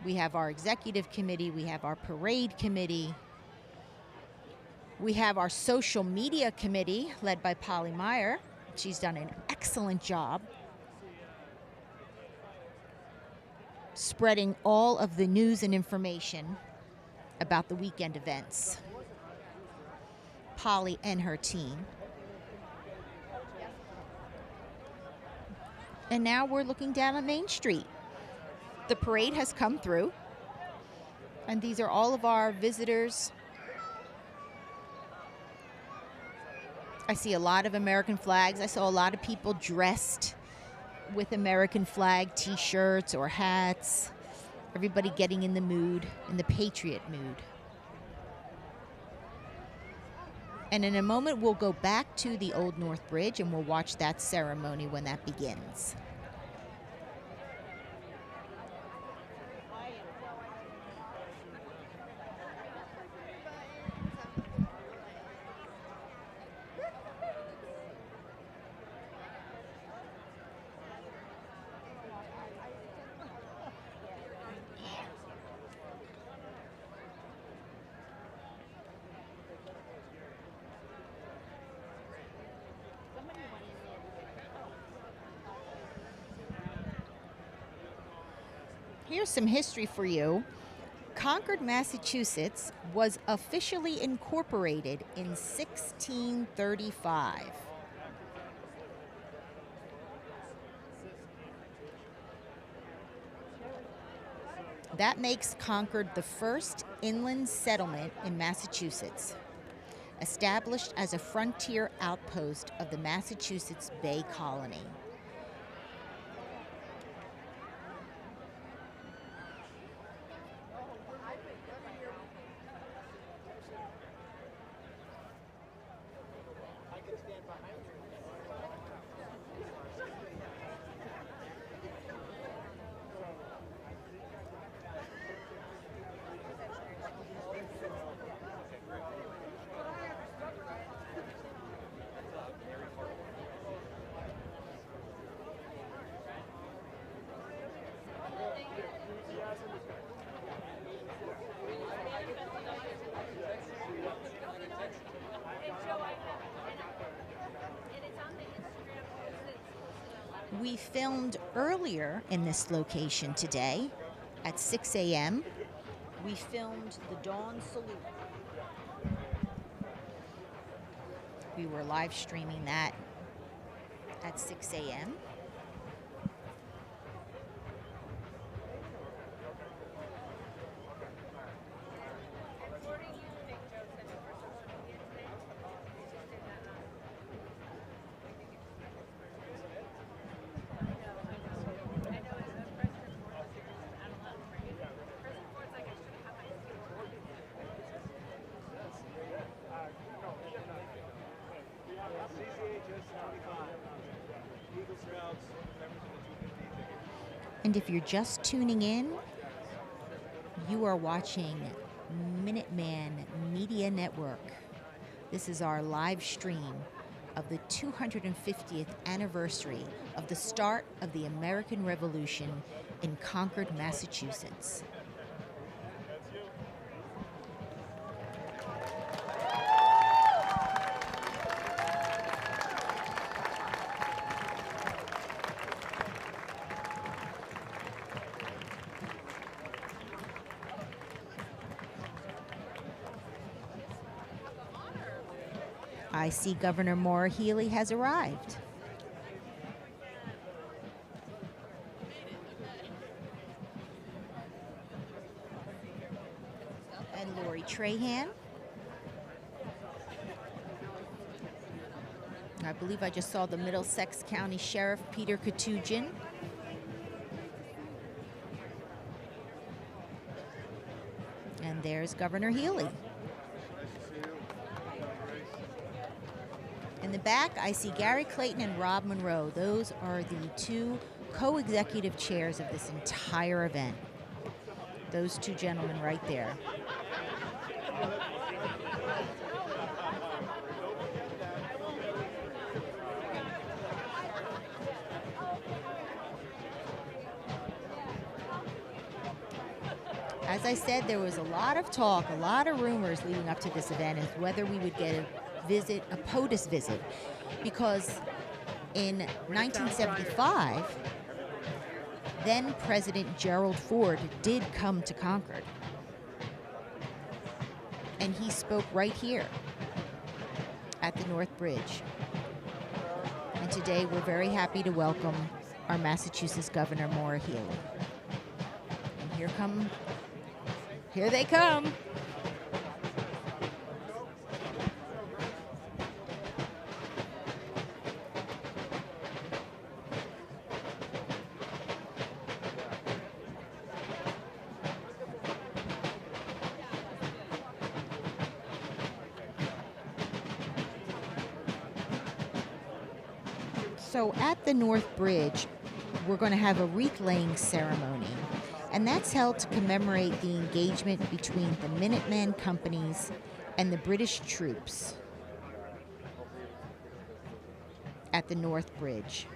We have our executive committee, we have our parade committee, we have our social media committee led by Polly Meyer. She's done an excellent job spreading all of the news and information about the weekend events. Polly and her team. And now we're looking down on Main Street. The parade has come through, and these are all of our visitors. I see a lot of American flags. I saw a lot of people dressed with American flag t-shirts or hats. Everybody getting in the mood, in the patriot mood. And in a moment, we'll go back to the Old North Bridge and we'll watch that ceremony when that begins. Here's some history for you. Concord, Massachusetts was officially incorporated in 1635. That makes Concord the first inland settlement in Massachusetts, established as a frontier outpost of the Massachusetts Bay Colony. We filmed earlier in this location today at 6 a.m. We filmed the dawn salute. We were live streaming that at 6 a.m. And if you're just tuning in, you are watching Minuteman Media Network. This is our live stream of the 250th anniversary of the start of the American Revolution in Concord, Massachusetts. I see Governor Maura Healey has arrived. And Lori Trahan. I believe I just saw the Middlesex County Sheriff Peter Katugin. And there's Governor Healey. In the back, I see Gary Clayton and Rob Monroe. Those are the two co-executive chairs of this entire event. Those two gentlemen right there. As I said, there was a lot of talk, a lot of rumors leading up to this event as whether we would get a POTUS visit, because in 1975, then President Gerald Ford did come to Concord, and he spoke right here at the North Bridge. And today we're very happy to welcome our Massachusetts Governor Maura Healey. And here they come. So at the North Bridge, we're going to have a wreath-laying ceremony, and that's held to commemorate the engagement between the Minuteman companies and the British troops at the North Bridge.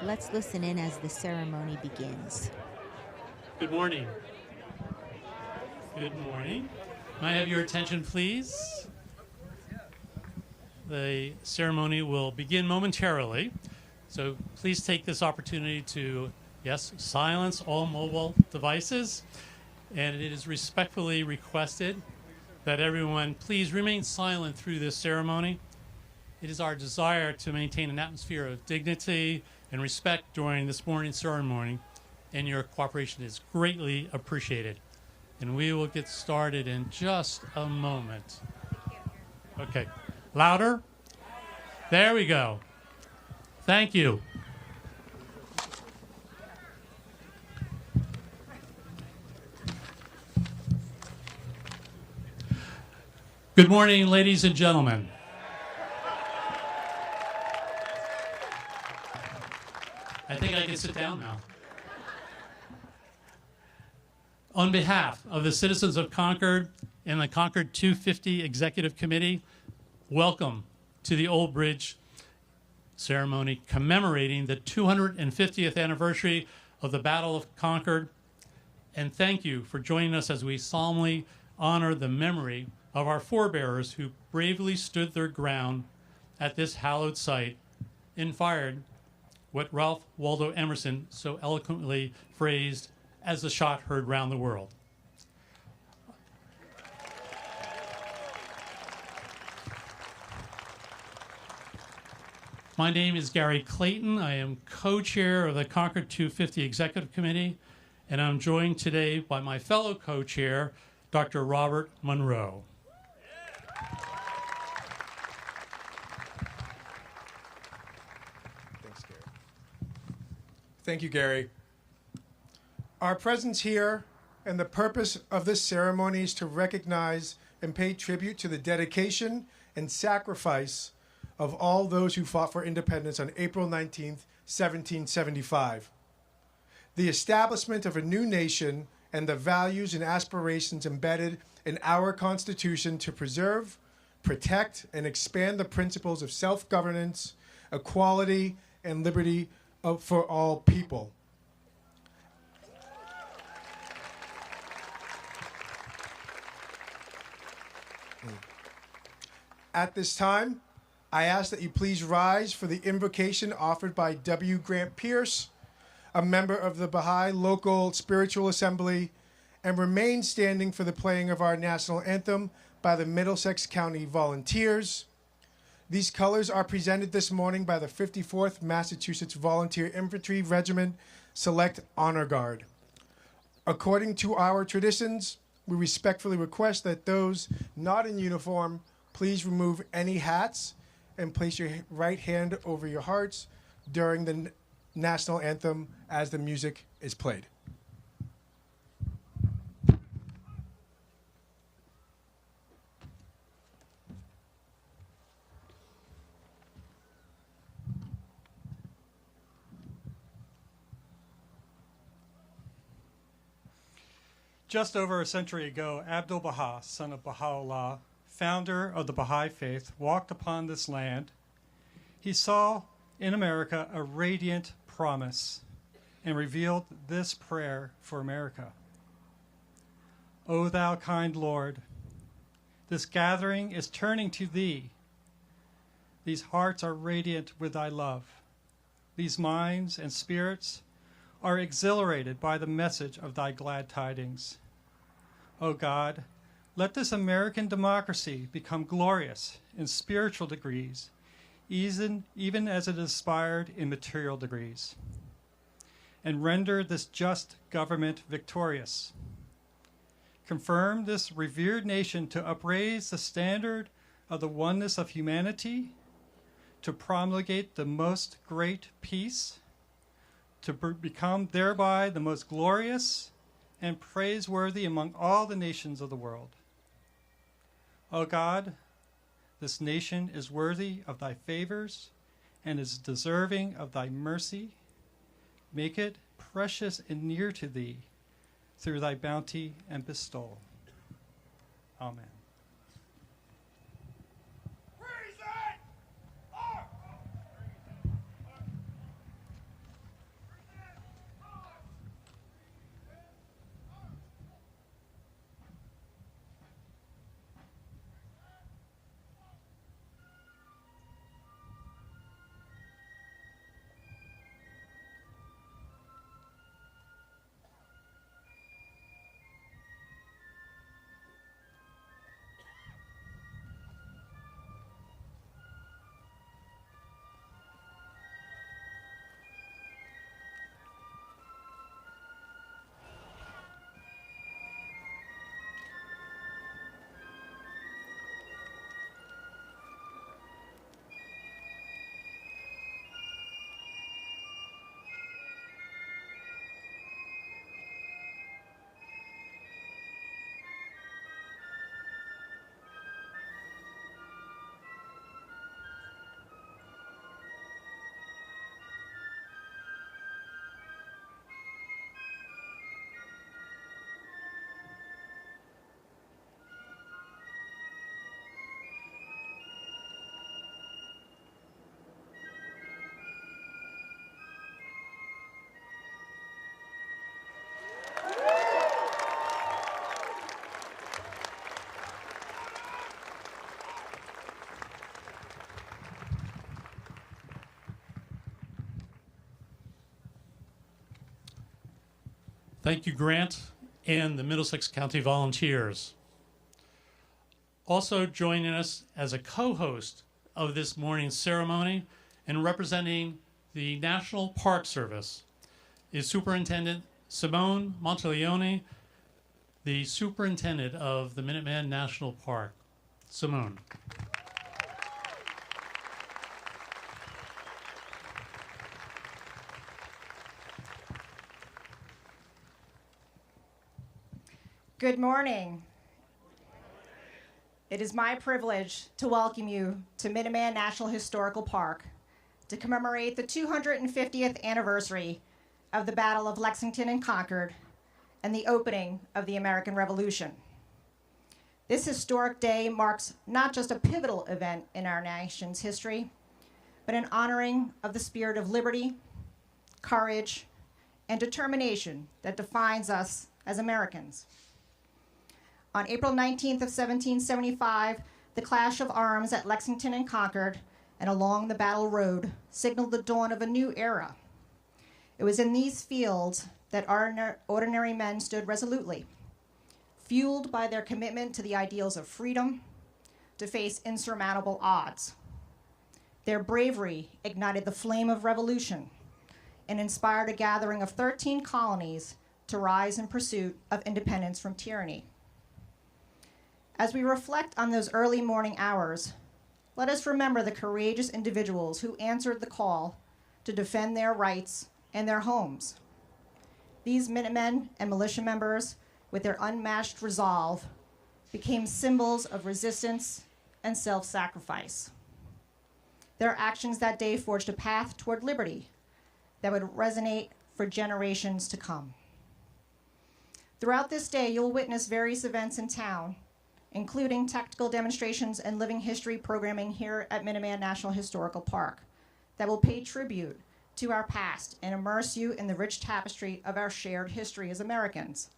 Let's listen in as the ceremony begins. Good morning. Good morning. May I have your attention, please? The ceremony will begin momentarily, so please take this opportunity to, yes, silence all mobile devices, and it is respectfully requested that everyone please remain silent through this ceremony. It is our desire to maintain an atmosphere of dignity and respect during this morning's ceremony, and your cooperation is greatly appreciated. And we will get started in just a moment. Okay, louder. There we go. Thank you. Good morning, ladies and gentlemen. I think I can sit down now. On behalf of the citizens of Concord and the Concord 250 Executive Committee, welcome to the Old Bridge ceremony commemorating the 250th anniversary of the Battle of Concord. And thank you for joining us as we solemnly honor the memory of our forebears who bravely stood their ground at this hallowed site and fired what Ralph Waldo Emerson so eloquently phrased as the shot heard round the world. My name is Gary Clayton. I am co-chair of the Concord 250 Executive Committee, and I'm joined today by my fellow co-chair, Dr. Robert Monroe. Thanks, Gary. Thank you, Gary. Our presence here and the purpose of this ceremony is to recognize and pay tribute to the dedication and sacrifice of all those who fought for independence on April 19th, 1775. The establishment of a new nation and the values and aspirations embedded in our Constitution to preserve, protect, and expand the principles of self-governance, equality, and liberty for all people. At this time, I ask that you please rise for the invocation offered by W. Grant Pierce, a member of the Baha'i Local Spiritual Assembly, and remain standing for the playing of our national anthem by the Middlesex County Volunteers. These colors are presented this morning by the 54th Massachusetts Volunteer Infantry Regiment Select Honor Guard. According to our traditions, we respectfully request that those not in uniform please remove any hats and place your right hand over your hearts during the national anthem as the music is played. Just over a century ago, Abdul-Baha, son of Baha'u'llah, founder of the Baha'i faith, walked upon this land. He saw in America a radiant promise and revealed this prayer for America. O thou kind Lord, this gathering is turning to thee. These hearts are radiant with thy love. These minds and spirits are exhilarated by the message of thy glad tidings. O God, let this American democracy become glorious in spiritual degrees, even as it is aspired in material degrees, and render this just government victorious. Confirm this revered nation to upraise the standard of the oneness of humanity, to promulgate the most great peace, to become thereby the most glorious and praiseworthy among all the nations of the world. O God, this nation is worthy of thy favors and is deserving of thy mercy. Make it precious and near to thee through thy bounty and bestowal. Amen. Thank you, Grant, and the Middlesex County Volunteers. Also joining us as a co-host of this morning's ceremony and representing the National Park Service is Superintendent Simone Monteleone, the Superintendent of the Minuteman National Park. Simone. Good morning. It is my privilege to welcome you to Minuteman National Historical Park to commemorate the 250th anniversary of the Battle of Lexington and Concord and the opening of the American Revolution. This historic day marks not just a pivotal event in our nation's history, but an honoring of the spirit of liberty, courage, and determination that defines us as Americans. On April 19th of 1775, the clash of arms at Lexington and Concord and along the Battle Road signaled the dawn of a new era. It was in these fields that ordinary men stood resolutely, fueled by their commitment to the ideals of freedom, to face insurmountable odds. Their bravery ignited the flame of revolution and inspired a gathering of 13 colonies to rise in pursuit of independence from tyranny. As we reflect on those early morning hours, let us remember the courageous individuals who answered the call to defend their rights and their homes. These Minutemen and militia members, with their unmatched resolve, became symbols of resistance and self-sacrifice. Their actions that day forged a path toward liberty that would resonate for generations to come. Throughout this day, you'll witness various events in town, including tactical demonstrations and living history programming here at Minuteman National Historical Park that will pay tribute to our past and immerse you in the rich tapestry of our shared history as Americans.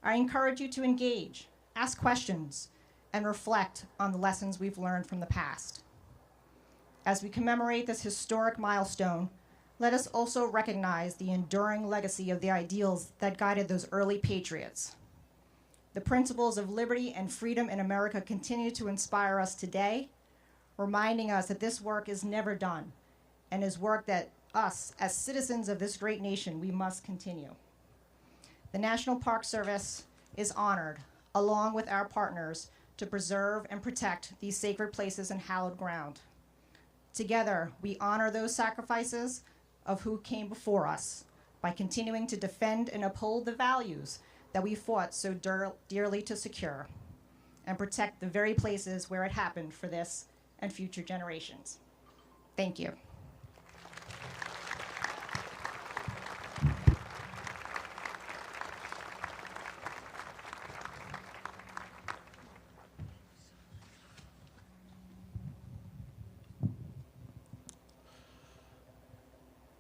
I encourage you to engage, ask questions, and reflect on the lessons we've learned from the past. As we commemorate this historic milestone, let us also recognize the enduring legacy of the ideals that guided those early patriots. The principles of liberty and freedom in America continue to inspire us today, reminding us that this work is never done and is work that us, as citizens of this great nation, we must continue. The National Park Service is honored, along with our partners, to preserve and protect these sacred places and hallowed ground. Together, we honor those sacrifices of who came before us by continuing to defend and uphold the values that we fought so dearly to secure, and protect the very places where it happened for this and future generations. Thank you.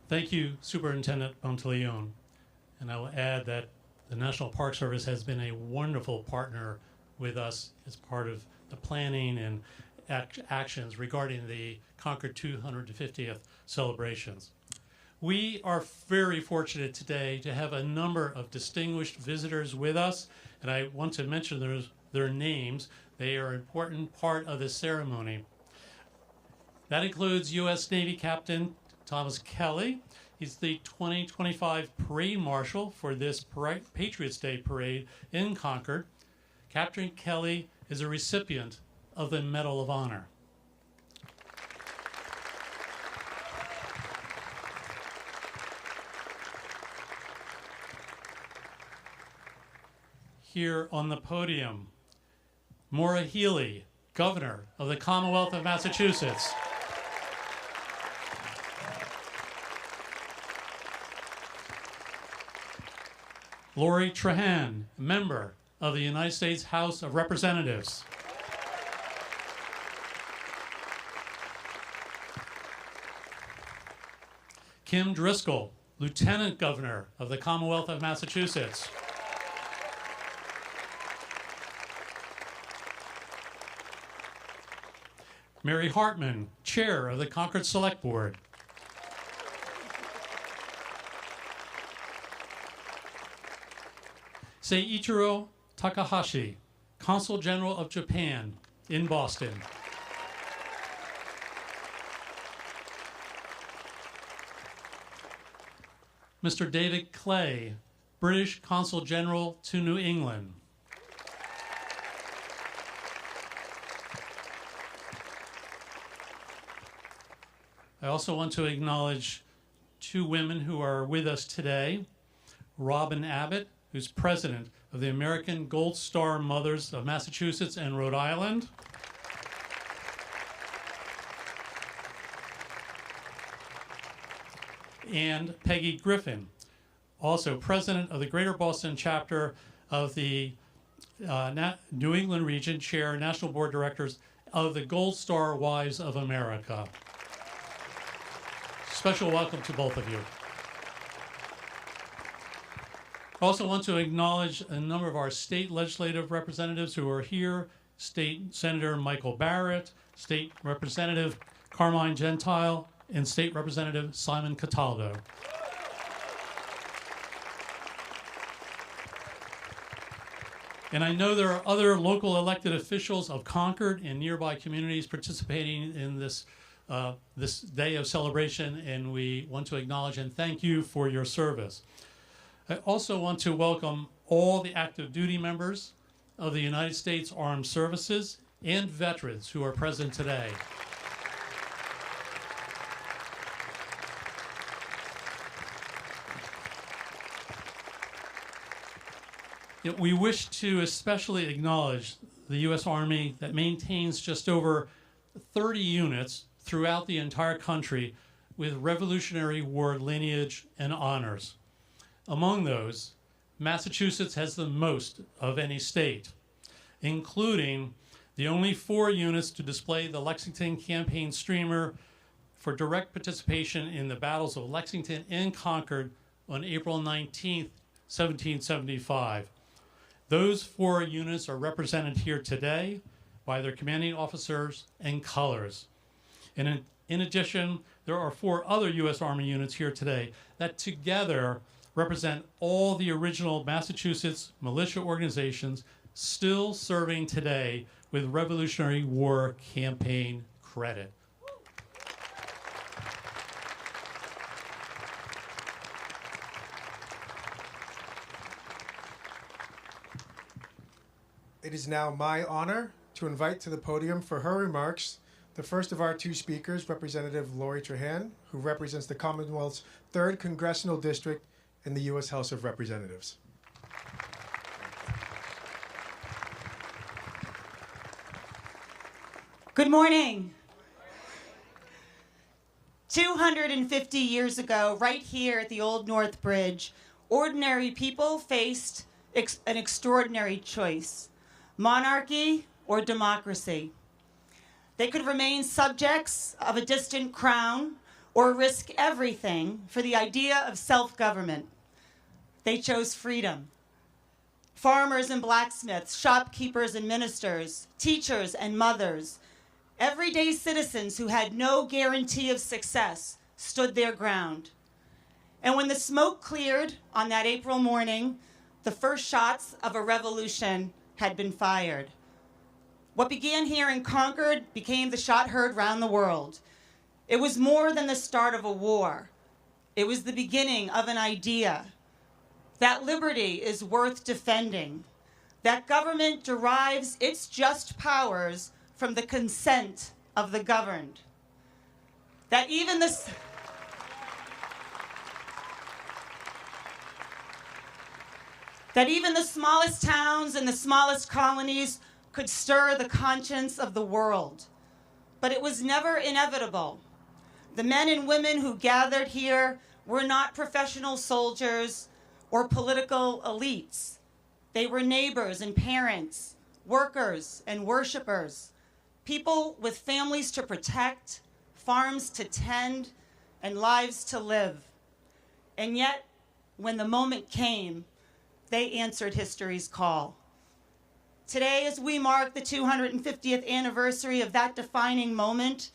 Thank you, Superintendent Monteleone. And I will add that the National Park Service has been a wonderful partner with us as part of the planning and actions regarding the Concord 250th celebrations. We are very fortunate today to have a number of distinguished visitors with us, and I want to mention their names. They are an important part of this ceremony. That includes U.S. Navy Captain Thomas Kelly. He's the 2025 Parade Marshal for this Patriots Day Parade in Concord. Captain Kelly is a recipient of the Medal of Honor. Here on the podium, Maura Healey, Governor of the Commonwealth of Massachusetts. Lori Trahan, member of the United States House of Representatives. Kim Driscoll, Lieutenant Governor of the Commonwealth of Massachusetts. Mary Hartman, Chair of the Concord Select Board. Seiichiro Takahashi, Consul General of Japan in Boston. Mr. David Clay, British Consul General to New England. I also want to acknowledge two women who are with us today. Robin Abbott, who's president of the American Gold Star Mothers of Massachusetts and Rhode Island. And Peggy Griffin, also president of the Greater Boston chapter of the New England region, chair, National Board Directors of the Gold Star Wives of America. Special welcome to both of you. I also want to acknowledge a number of our state legislative representatives who are here. State Senator Michael Barrett, State Representative Carmine Gentile, and State Representative Simon Cataldo. And I know there are other local elected officials of Concord and nearby communities participating in this this day of celebration, and we want to acknowledge and thank you for your service. I also want to welcome all the active duty members of the United States Armed Services and veterans who are present today. We wish to especially acknowledge the U.S. Army that maintains just over 30 units throughout the entire country with Revolutionary War lineage and honors. Among those, Massachusetts has the most of any state, including the only 4 units to display the Lexington campaign streamer for direct participation in the battles of Lexington and Concord on April 19th, 1775. Those 4 units are represented here today by their commanding officers and colors. And in addition, there are 4 other U.S. Army units here today that together represent all the original Massachusetts militia organizations still serving today with Revolutionary War campaign credit. It is now my honor to invite to the podium for her remarks the first of our 2 speakers, Representative Lori Trahan, who represents the Commonwealth's 3rd Congressional District in the U.S. House of Representatives. Good morning. 250 years ago, right here at the Old North Bridge, ordinary people faced an extraordinary choice: monarchy or democracy. They could remain subjects of a distant crown or risk everything for the idea of self-government. They chose freedom. Farmers and blacksmiths, shopkeepers and ministers, teachers and mothers, everyday citizens who had no guarantee of success stood their ground. And when the smoke cleared on that April morning, the first shots of a revolution had been fired. What began here in Concord became the shot heard round the world. It was more than the start of a war. It was the beginning of an idea that liberty is worth defending, that government derives its just powers from the consent of the governed, that even the smallest towns and the smallest colonies could stir the conscience of the world. But it was never inevitable. The men and women who gathered here were not professional soldiers or political elites. They were neighbors and parents, workers and worshipers, people with families to protect, farms to tend, and lives to live. And yet, when the moment came, they answered history's call. Today, as we mark the 250th anniversary of that defining moment,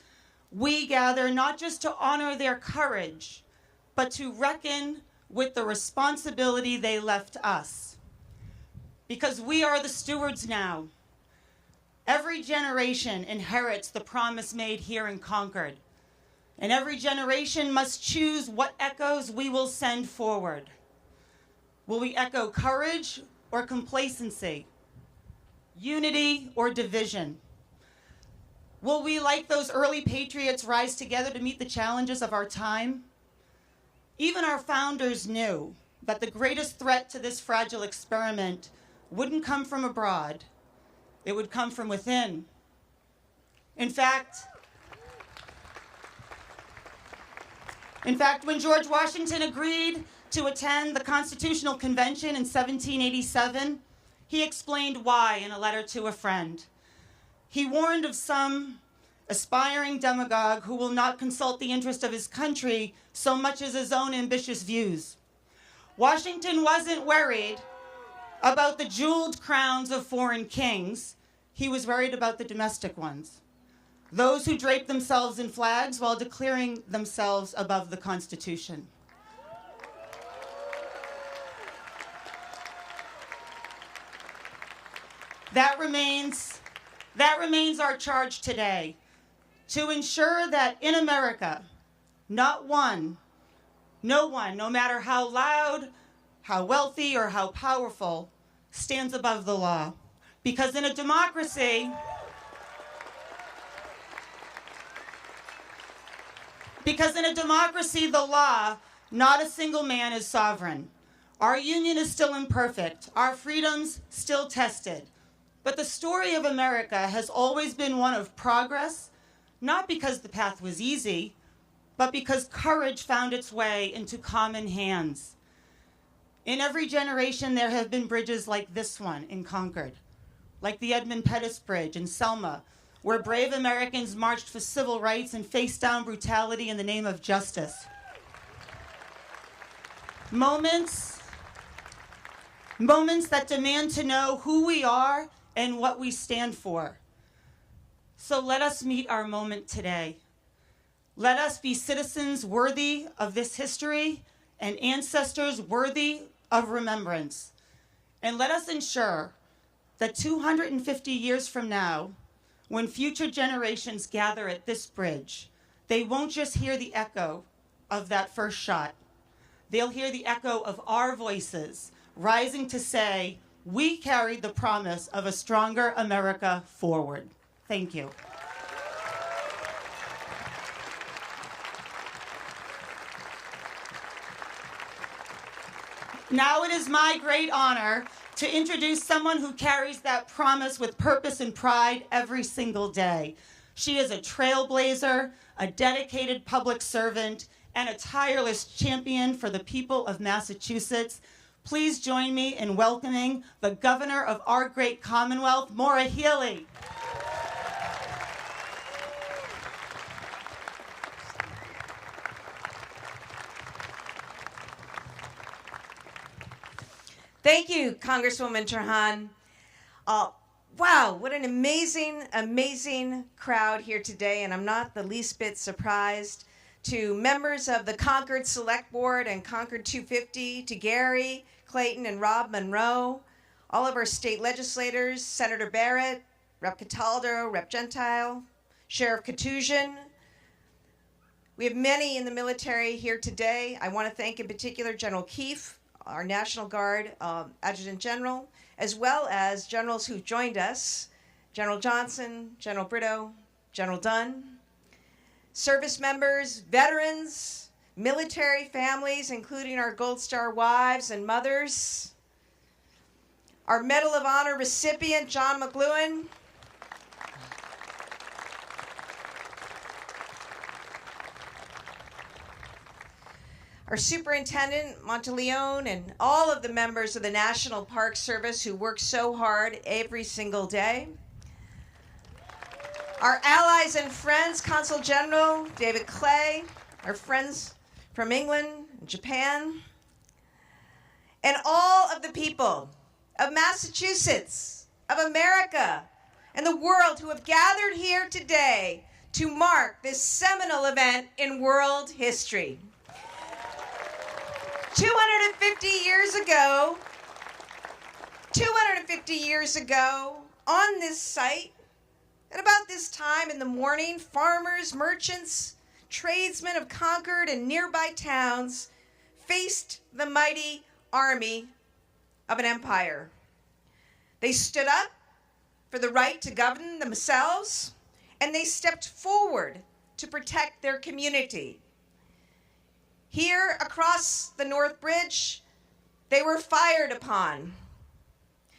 we gather not just to honor their courage, but to reckon with the responsibility they left us. because we are the stewards now. Every generation inherits the promise made here in Concord, and every generation must choose what echoes we will send forward. Will we echo courage or complacency? Unity or division? Will we, like those early patriots, rise together to meet the challenges of our time? Even our founders knew that the greatest threat to this fragile experiment wouldn't come from abroad. It would come from within. In fact, when George Washington agreed to attend the Constitutional Convention in 1787, he explained why in a letter to a friend. He warned of some aspiring demagogue who will not consult the interest of his country so much as his own ambitious views. Washington wasn't worried about the jeweled crowns of foreign kings. He was worried about the domestic ones, those who drape themselves in flags while declaring themselves above the Constitution. That remains our charge today, to ensure that in America, no one, no matter how loud, how wealthy, or how powerful, stands above the law. Because in a democracy, the law, not a single man is sovereign. Our union is still imperfect, our freedoms still tested. But the story of America has always been one of progress, not because the path was easy, but because courage found its way into common hands. In every generation, there have been bridges like this one in Concord, like the Edmund Pettus Bridge in Selma, where brave Americans marched for civil rights and faced down brutality in the name of justice. Moments that demand to know who we are and what we stand for. So let us meet our moment today. Let us be citizens worthy of this history and ancestors worthy of remembrance. And let us ensure that 250 years from now, when future generations gather at this bridge, they won't just hear the echo of that first shot. They'll hear the echo of our voices rising to say, we carried the promise of a stronger America forward. Thank you. Now it is my great honor to introduce someone who carries that promise with purpose and pride every single day. She is a trailblazer, a dedicated public servant, and a tireless champion for the people of Massachusetts. Please join me in welcoming the governor of our great Commonwealth, Maura Healey. Thank you, Congresswoman Trahan. Wow, what an amazing, amazing crowd here today, and I'm not the least bit surprised. To members of the Concord Select Board and Concord 250, to Gary, Clayton, and Rob Monroe, all of our state legislators, Senator Barrett, Rep. Cataldo, Rep. Gentile, Sheriff Katusian. We have many in the military here today. I want to thank in particular General Keefe, our National Guard Adjutant General, as well as generals who've joined us, General Johnson, General Brito, General Dunn, service members, veterans, military families, including our Gold Star wives and mothers, our Medal of Honor recipient, John McLuhan, our Superintendent, Monteleone, and all of the members of the National Park Service who work so hard every single day. Our allies and friends, Consul General David Clay, our friends from England and Japan, and all of the people of Massachusetts, of America, and the world who have gathered here today to mark this seminal event in world history. 250 250 years ago, on this site, at about this time in the morning, farmers, merchants, tradesmen of Concord and nearby towns faced the mighty army of an empire. They stood up for the right to govern themselves, and they stepped forward to protect their community. Here across the North Bridge, they were fired upon.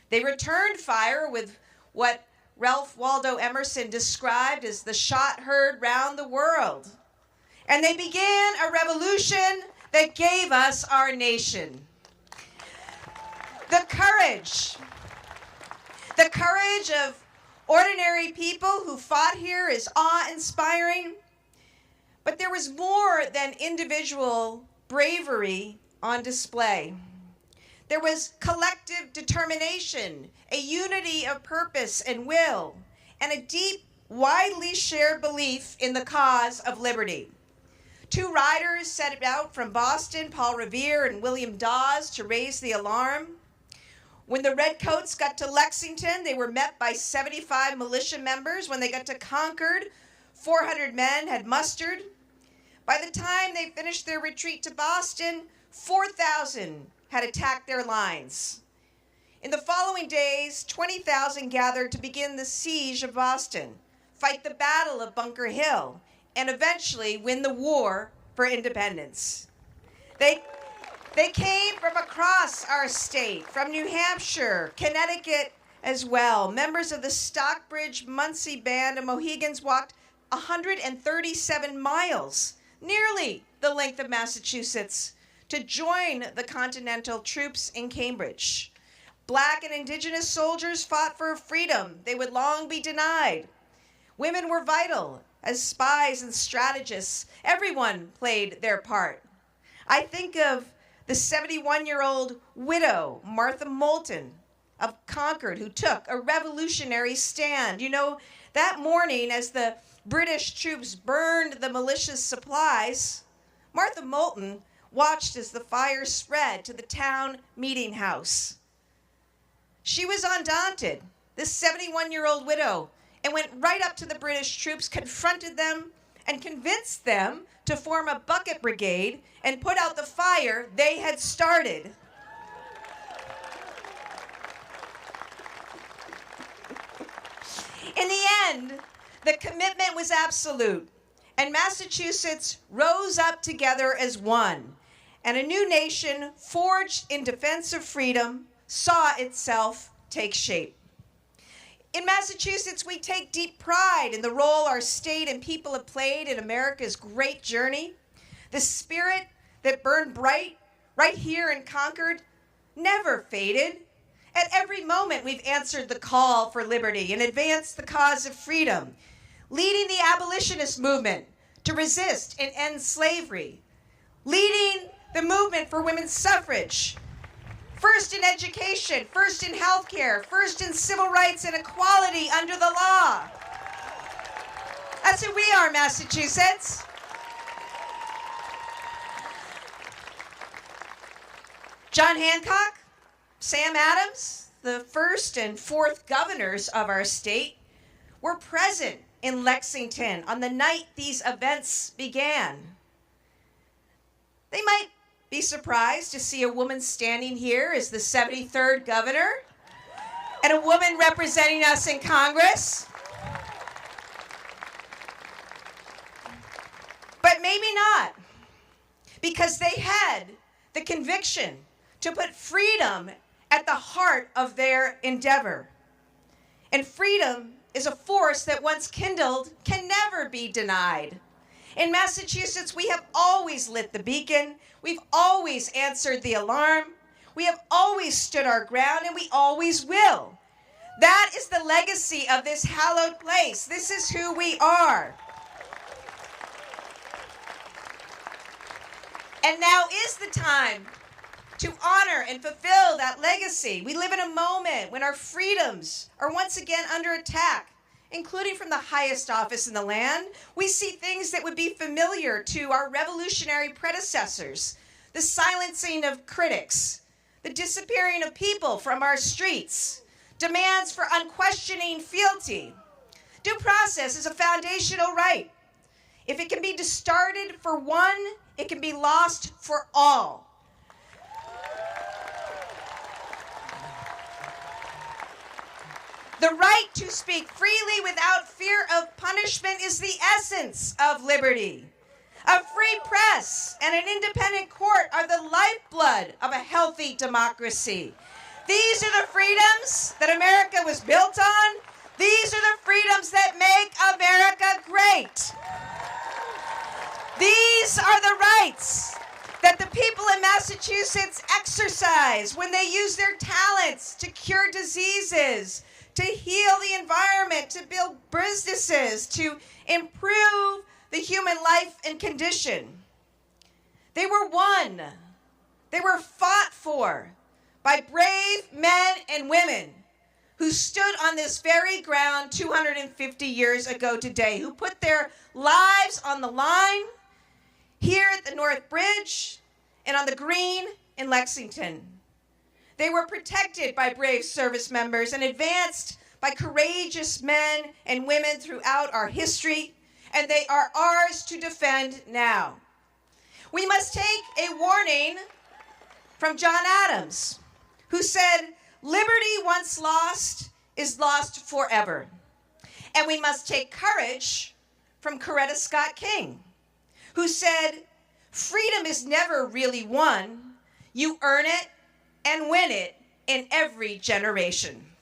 They returned fire with what Ralph Waldo Emerson described as the shot heard round the world. And they began a revolution that gave us our nation. The courage of ordinary people who fought here is awe-inspiring, but there was more than individual bravery on display. There was collective determination, a unity of purpose and will, and a deep, widely shared belief in the cause of liberty. Two riders set out from Boston, Paul Revere and William Dawes, to raise the alarm. When the Redcoats got to Lexington, they were met by 75 militia members. When they got to Concord, 400 men had mustered. By the time they finished their retreat to Boston, 4,000 had attacked their lines. In the following days, 20,000 gathered to begin the siege of Boston, fight the Battle of Bunker Hill, and eventually win the war for independence. They came from across our state, from New Hampshire, Connecticut as well. Members of the Stockbridge Muncie Band of Mohegans walked 137 miles, nearly the length of Massachusetts, to join the Continental troops in Cambridge. Black and indigenous soldiers fought for a freedom they would long be denied. Women were vital as spies and strategists. Everyone played their part. I think of the 71-year-old widow, Martha Moulton of Concord, who took a revolutionary stand. You know, that morning as the British troops burned the militia's supplies, Martha Moulton watched as the fire spread to the town meeting house. She was undaunted, this 71-year-old widow, and went right up to the British troops, confronted them, and convinced them to form a bucket brigade and put out the fire they had started. In the end, the commitment was absolute, and Massachusetts rose up together as one, and a new nation forged in defense of freedom saw itself take shape. In Massachusetts, we take deep pride in the role our state and people have played in America's great journey. The spirit that burned bright right here in Concord never faded. At every moment, we've answered the call for liberty and advanced the cause of freedom, leading the abolitionist movement to resist and end slavery, leading the movement for women's suffrage, first in education, first in healthcare, first in civil rights and equality under the law. That's who we are, Massachusetts. John Hancock, Sam Adams, the first and fourth governors of our state, were present in Lexington on the night these events began. They might be surprised to see a woman standing here as the 73rd governor and a woman representing us in Congress. But maybe not, because they had the conviction to put freedom at the heart of their endeavor. And freedom is a force that once kindled can never be denied. In Massachusetts, we have always lit the beacon. We've always answered the alarm. We have always stood our ground, and we always will. That is the legacy of this hallowed place. This is who we are. And now is the time to honor and fulfill that legacy. We live in a moment when our freedoms are once again under attack, including from the highest office in the land. We see things that would be familiar to our revolutionary predecessors: the silencing of critics, the disappearing of people from our streets, demands for unquestioning fealty. Due process is a foundational right. If it can be discarded for one, it can be lost for all. The right to speak freely without fear of punishment is the essence of liberty. A free press and an independent court are the lifeblood of a healthy democracy. These are the freedoms that America was built on. These are the freedoms that make America great. These are the rights that the people in Massachusetts exercise when they use their talents to cure diseases, to heal the environment, to build businesses, to improve the human life and condition. They were won. They were fought for by brave men and women who stood on this very ground 250 years ago today, who put their lives on the line here at the North Bridge and on the Green in Lexington. They were protected by brave service members and advanced by courageous men and women throughout our history, and they are ours to defend now. We must take a warning from John Adams, who said, "Liberty once lost is lost forever." And we must take courage from Coretta Scott King, who said, "Freedom is never really won. You earn it and win it in every generation."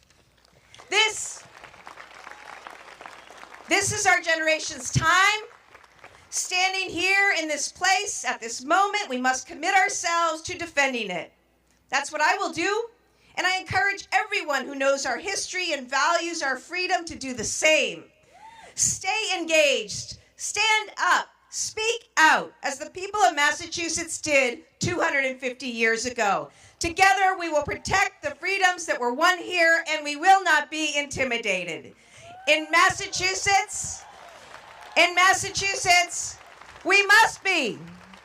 This is our generation's time. Standing here in this place at this moment, we must commit ourselves to defending it. That's what I will do, and I encourage everyone who knows our history and values our freedom to do the same. Stay engaged, stand up, speak out, as the people of Massachusetts did 250 years ago. Together, we will protect the freedoms that were won here, and we will not be intimidated. In Massachusetts, we must be,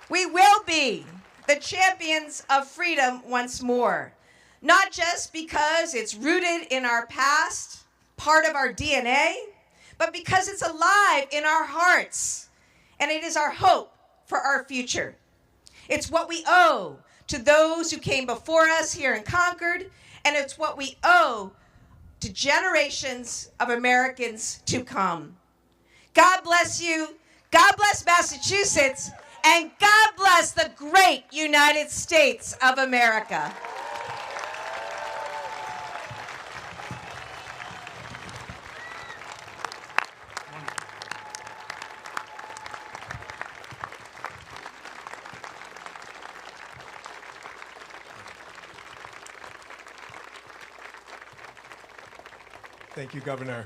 we will be the champions of freedom once more. Not just because it's rooted in our past, part of our DNA, but because it's alive in our hearts, and it is our hope for our future. It's what we owe to those who came before us here in Concord, and it's what we owe to generations of Americans to come. God bless you, God bless Massachusetts, and God bless the great United States of America. Thank you, Governor.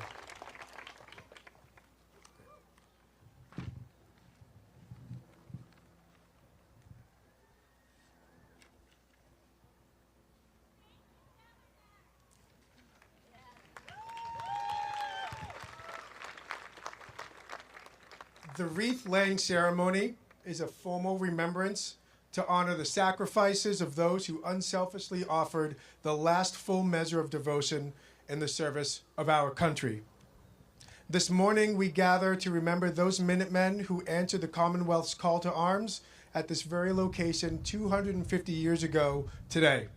The wreath-laying ceremony is a formal remembrance to honor the sacrifices of those who unselfishly offered the last full measure of devotion in the service of our country. This morning, we gather to remember those Minutemen who answered the Commonwealth's call to arms at this very location 250 years ago today.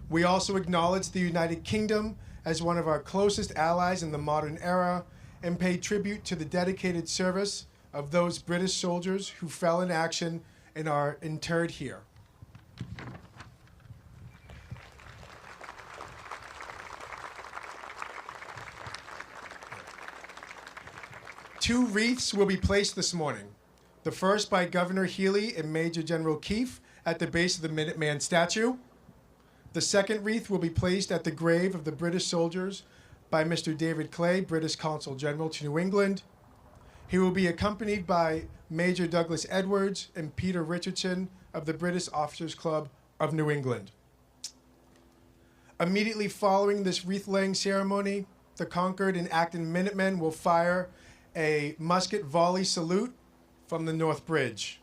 We also acknowledge the United Kingdom as one of our closest allies in the modern era and pay tribute to the dedicated service of those British soldiers who fell in action and are interred here. Two wreaths will be placed this morning. The first by Governor Healy and Major General Keefe at the base of the Minuteman statue. The second wreath will be placed at the grave of the British soldiers by Mr. David Clay, British Consul General to New England. He will be accompanied by Major Douglas Edwards and Peter Richardson of the British Officers Club of New England. Immediately following this wreath-laying ceremony, the Concord and Acton Minutemen will fire a musket volley salute from the North Bridge.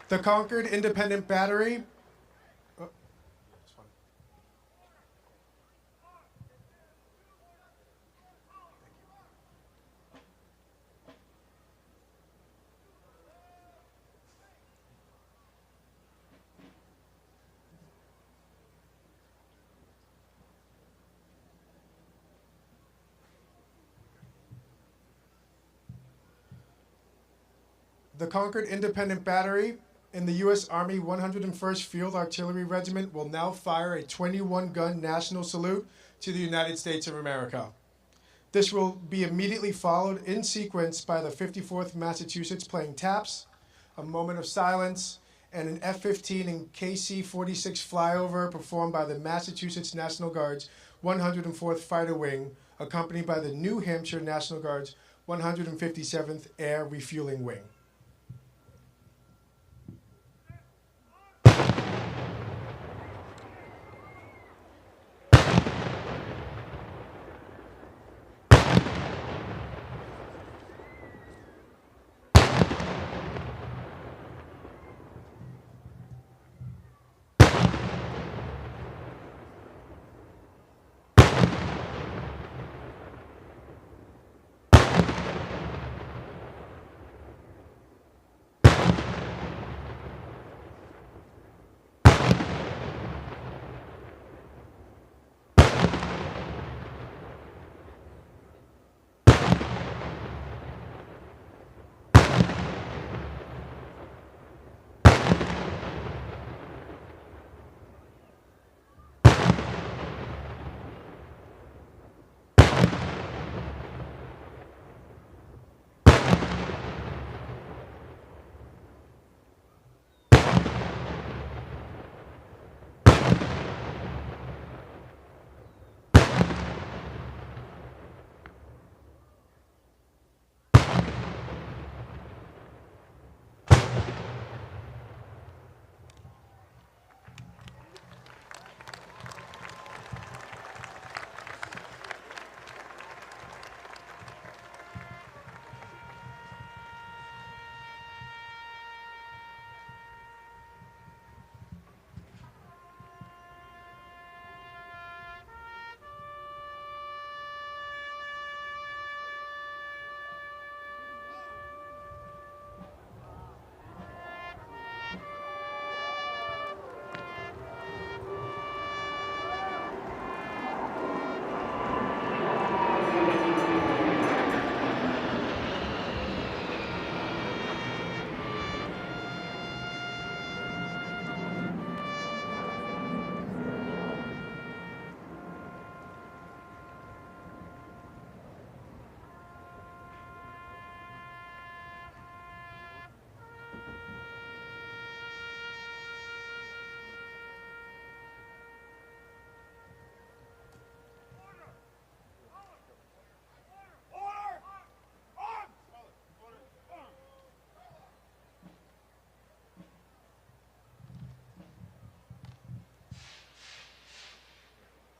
The Concord Independent Battery. Oh, this one. The Concord Independent Battery in the U.S. Army 101st Field Artillery Regiment will now fire a 21-gun national salute to the United States of America. This will be immediately followed in sequence by the 54th Massachusetts playing taps, a moment of silence, and an F-15 and KC-46 flyover performed by the Massachusetts National Guard's 104th Fighter Wing, accompanied by the New Hampshire National Guard's 157th Air Refueling Wing.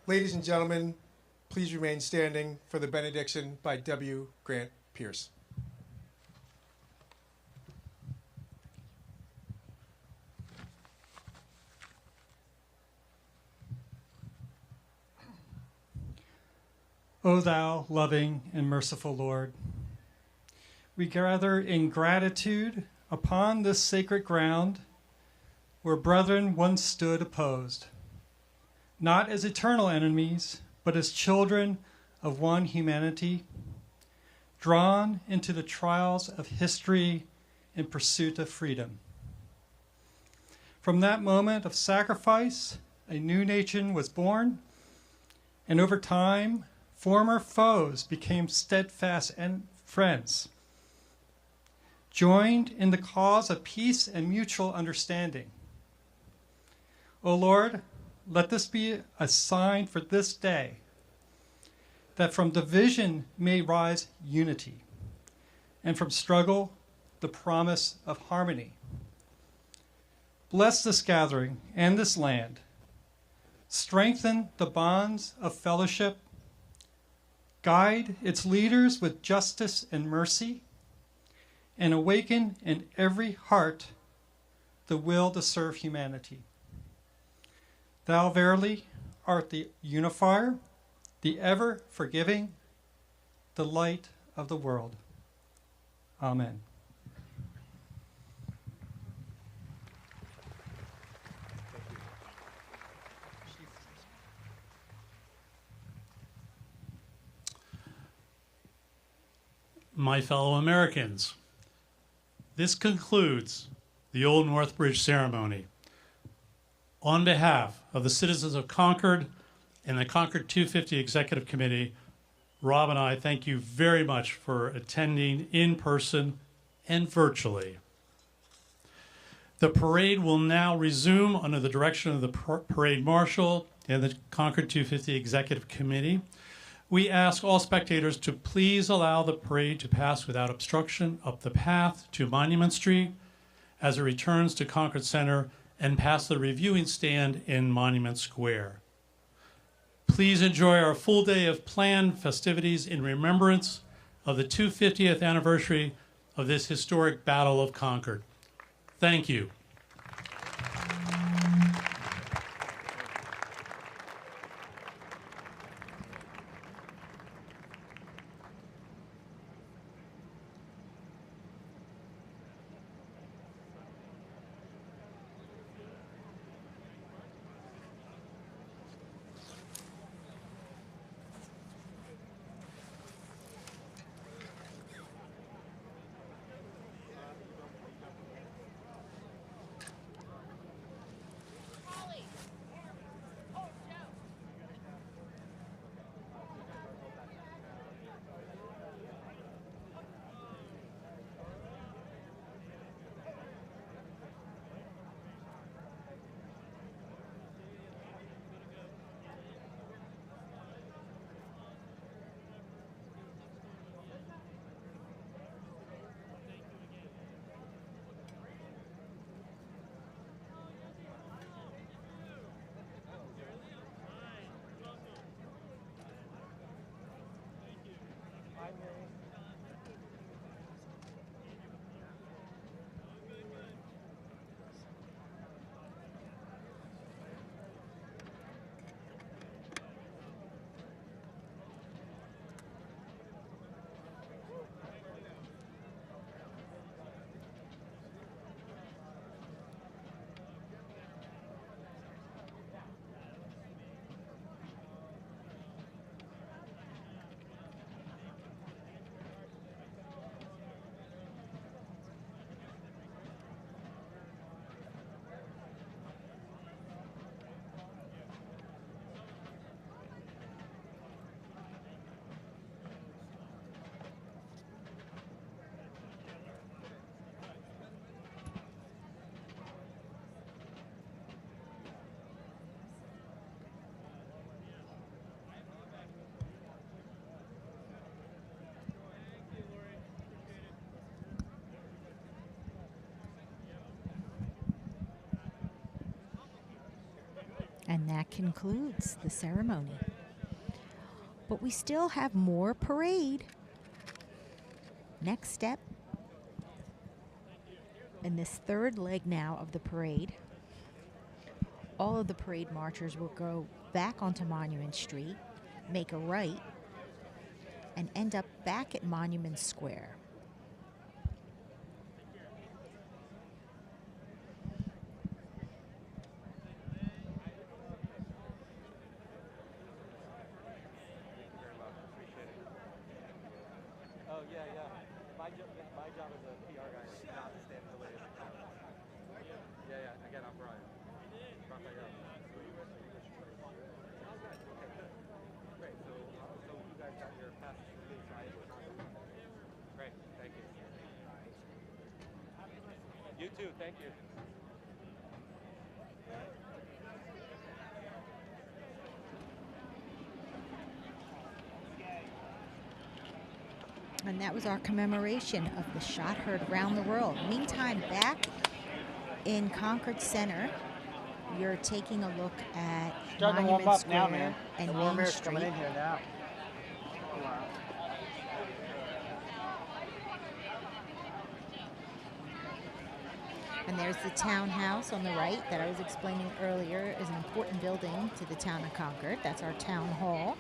Ladies and gentlemen, please remain standing for the benediction by W. Grant Pierce. O thou loving and merciful Lord, we gather in gratitude upon this sacred ground where brethren once stood opposed, not as eternal enemies, but as children of one humanity, drawn into the trials of history in pursuit of freedom. From that moment of sacrifice, a new nation was born, and over time, former foes became steadfast and friends, joined in the cause of peace and mutual understanding. O Lord, let this be a sign for this day, that from division may rise unity, and from struggle, the promise of harmony. Bless this gathering and this land. Strengthen the bonds of fellowship. Guide its leaders with justice and mercy, and awaken in every heart the will to serve humanity. Thou verily art the unifier, the ever-forgiving, the light of the world. Amen. My fellow Americans, this concludes the Old Northbridge ceremony. On behalf of the citizens of Concord and the Concord 250 Executive Committee, Rob and I thank you very much for attending in person and virtually. The parade will now resume under the direction of the parade marshal and the Concord 250 Executive Committee. We ask all spectators to please allow the parade to pass without obstruction up the path to Monument Street as it returns to Concord Center and past the reviewing stand in Monument Square. Please enjoy our full day of planned festivities in remembrance of the 250th anniversary of this historic Battle of Concord. Thank you. And that concludes the ceremony. But we still have more parade. Next step, in this third leg now of the parade, all of the parade marchers will go back onto Monument Street, make a right, and end up back at Monument Square. Oh, yeah, yeah. My job as a PR guy is not to stand in the way of the camera. Yeah, yeah. Again, I'm Brian. Raphael. Okay, good. Great. So you guys got your passes for the side. Great. Thank you. You too. Thank you. And that was our commemoration of the shot heard around the world. Meantime, back in Concord Center, you're taking a look at Starting to warm Monument up now, Square man. and The Main warm air's Street. coming in here now. And there's the townhouse on the right that I was explaining earlier is an important building to the town of Concord. That's our town hall.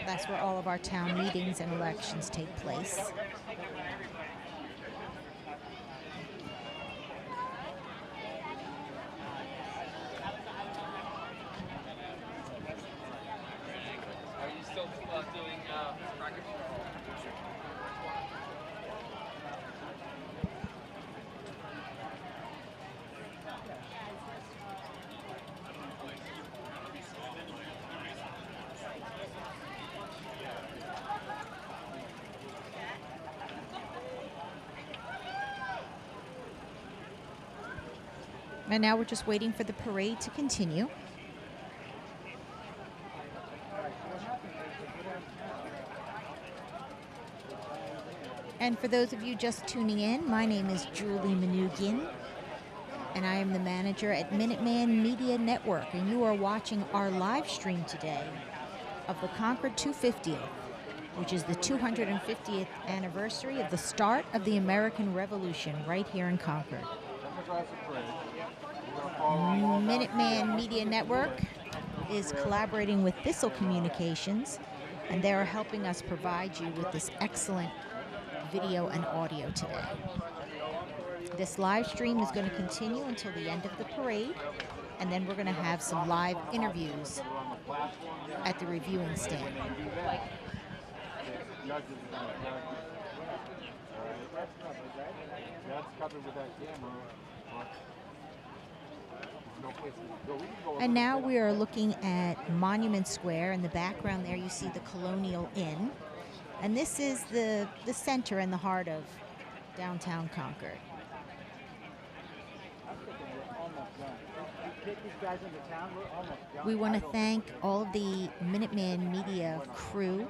That's where all of our town meetings and elections take place. Are you still doing practice? And now we're just waiting for the parade to continue. And for those of you just tuning in, my name is Julie Manoogian, and I am the manager at Minuteman Media Network, and you are watching our live stream today of the Concord 250th, which is the 250th anniversary of the start of the American Revolution right here in Concord. Minuteman Media Network is collaborating with Thistle Communications, and they are helping us provide you with this excellent video and audio today. This live stream is going to continue until the end of the parade, and then we're going to have some live interviews at the reviewing stand. And now we are looking at Monument Square. In the background there you see the Colonial Inn. And this is the center and the heart of downtown Concord. We want to thank all of the Minuteman Media crew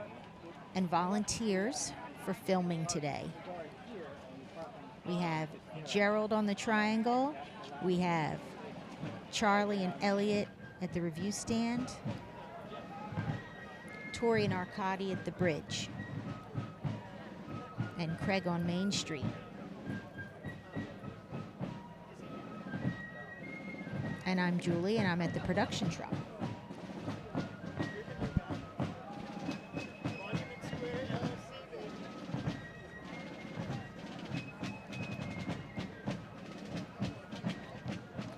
and volunteers for filming today. We have Gerald on the triangle. We have Charlie and Elliot at the review stand. Tori and Arcady at the bridge. And Craig on Main Street. And I'm Julie, and I'm at the production truck.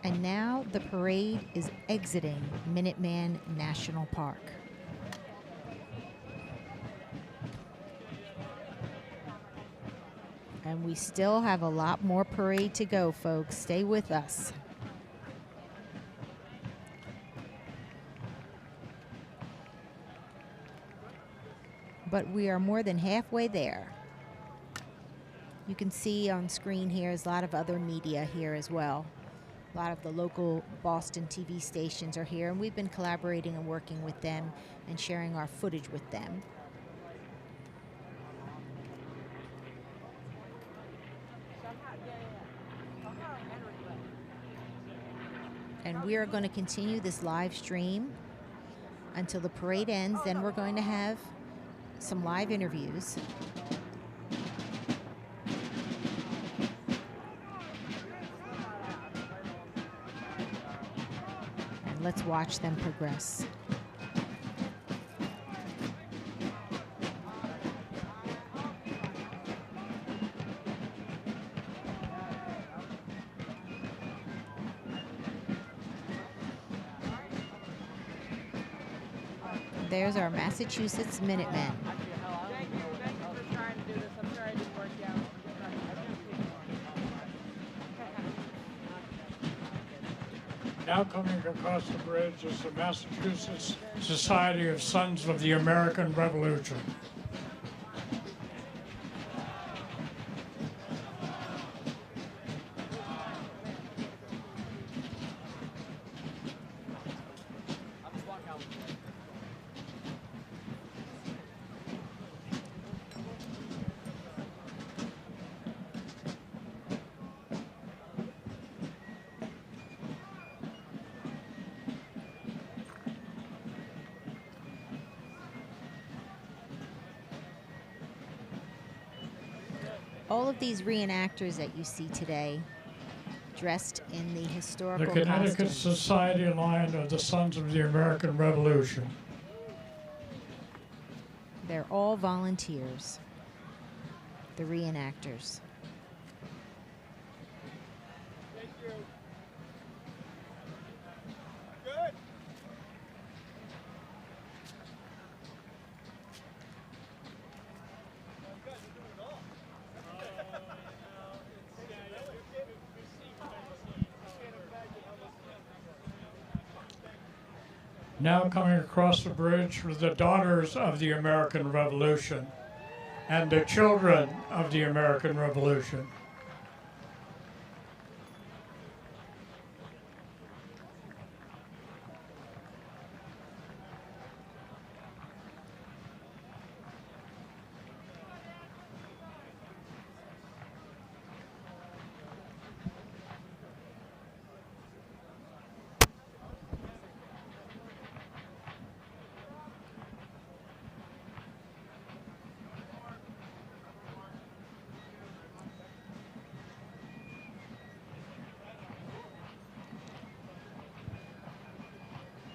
And now the parade is exiting Minuteman National Park. And we still have a lot more parade to go, folks. Stay with us. But we are more than halfway there. You can see on screen here is a lot of other media here as well. A lot of the local Boston TV stations are here, and we've been collaborating and working with them and sharing our footage with them. And we are going to continue this live stream until the parade ends. Then we're going to have some live interviews. And let's watch them progress. There's our Massachusetts Minutemen. Now coming across the bridge is the Massachusetts Society of Sons of the American Revolution. All of these reenactors that you see today dressed in the The historical Connecticut costumes. Society Line of the Sons of the American Revolution. They're all volunteers, the reenactors. Now coming across the bridge were the daughters of the American Revolution and the children of the American Revolution.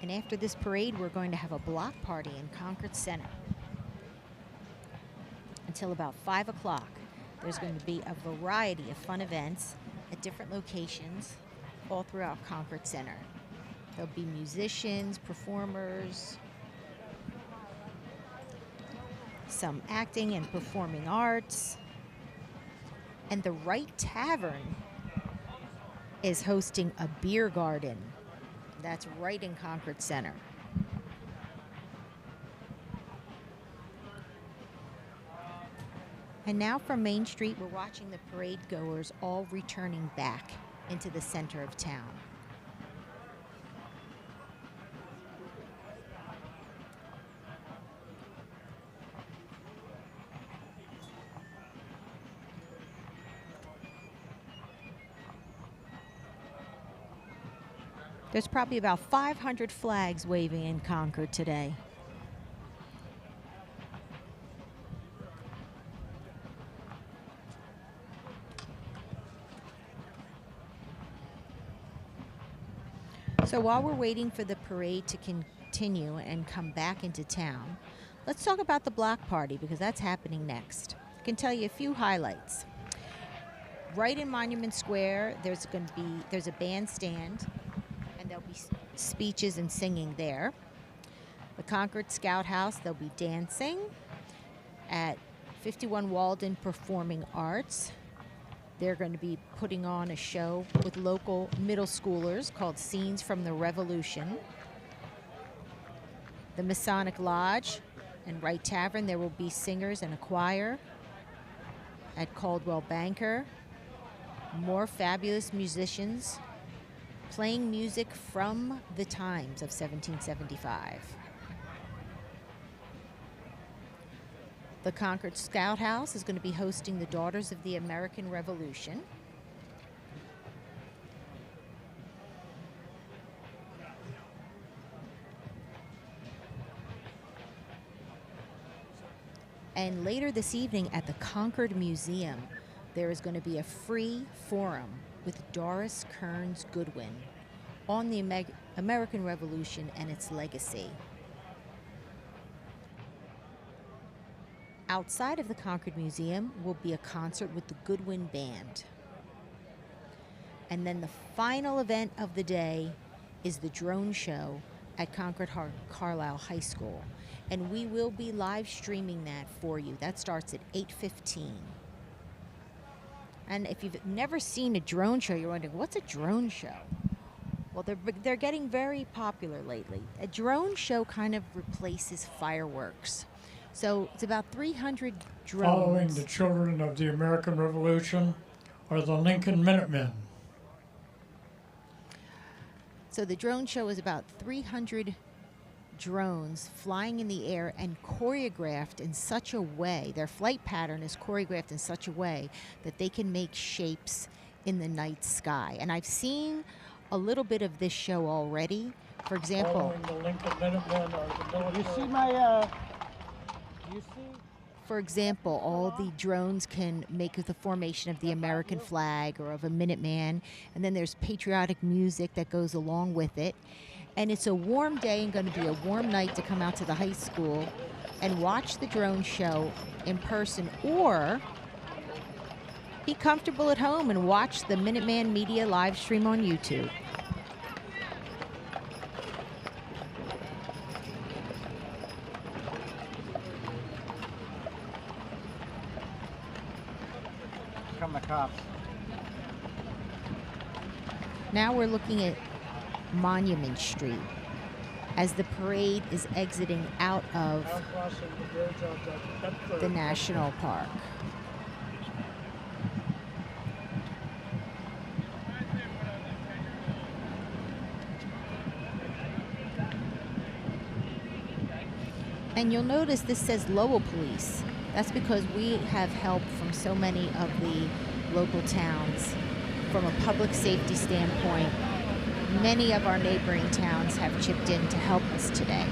And after this parade, we're going to have a block party in Concord Center until about 5 o'clock. There's going to be a variety of fun events at different locations all throughout Concord Center. There'll be musicians, performers, some acting and performing arts. And the Wright Tavern is hosting a beer garden. That's right in Concord Center. And now from Main Street, we're watching the parade goers all returning back into the center of town. There's probably about 500 flags waving in Concord today. So while we're waiting for the parade to continue and come back into town, let's talk about the block party because that's happening next. I can tell you a few highlights. Right in Monument Square, there's a bandstand. And there'll be speeches and singing there. The Concord Scout House, there'll be dancing. At 51 Walden Performing Arts, they're going to be putting on a show with local middle schoolers called Scenes from the Revolution. The Masonic Lodge and Wright Tavern, there will be singers and a choir. At Caldwell Banker, more fabulous musicians playing music from the times of 1775. The Concord Scout House is going to be hosting the Daughters of the American Revolution. And later this evening at the Concord Museum, there is going to be a free forum with Doris Kearns Goodwin on the American Revolution and its legacy. Outside of the Concord Museum will be a concert with the Goodwin Band. And then the final event of the day is the drone show at Concord Carlisle High School. And we will be live streaming that for you. That starts at 8:15. And if you've never seen a drone show, you're wondering, what's a drone show? Well, they're getting very popular lately. A drone show kind of replaces fireworks. So it's about 300 drones. Following the children of the American Revolution are the Lincoln Minutemen. So the drone show is about 300 drones flying in the air and choreographed in such a way, their flight pattern is choreographed in such a way that they can make shapes in the night sky. And I've seen a little bit of this show already. For example, Following the Lincoln Minutemen are the military. You see my, you see? For example, all the drones can make the formation of the American flag or of a Minuteman, and then there's patriotic music that goes along with it. And it's a warm day and going to be a warm night to come out to the high school and watch the drone show in person, or be comfortable at home and watch the Minuteman Media live stream on YouTube. Come the cops. Now we're looking at Monument Street as the parade is exiting out of the National Park. And you'll notice this says Lowell Police. That's because we have help from so many of the local towns. From a public safety standpoint, many of our neighboring towns have chipped in to help us today.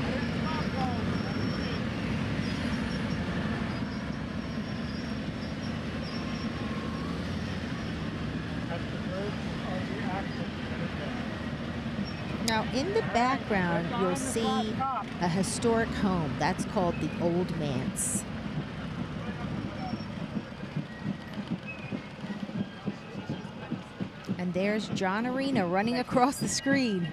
Now, in the background, you'll see a historic home. That's called the Old Manse. And there's John Arena running across the screen.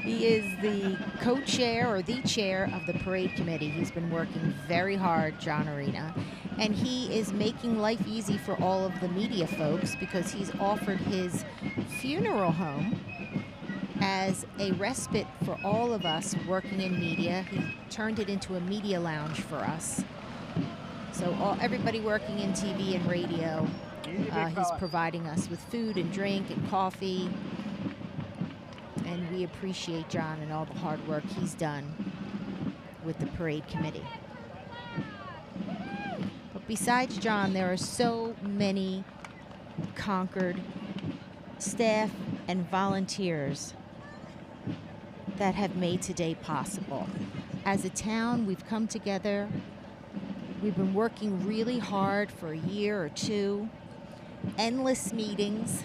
He is the co-chair or the chair of the parade committee. He's been working very hard, John Arena. And he is making life easy for all of the media folks because he's offered his funeral home as a respite for all of us working in media. He turned it into a media lounge for us. So everybody working in TV and radio, he's providing us with food and drink and coffee. And we appreciate John and all the hard work he's done with the parade committee. But besides John, there are so many Concord staff and volunteers that have made today possible. As a town, we've come together. We've been working really hard for a year or two, endless meetings,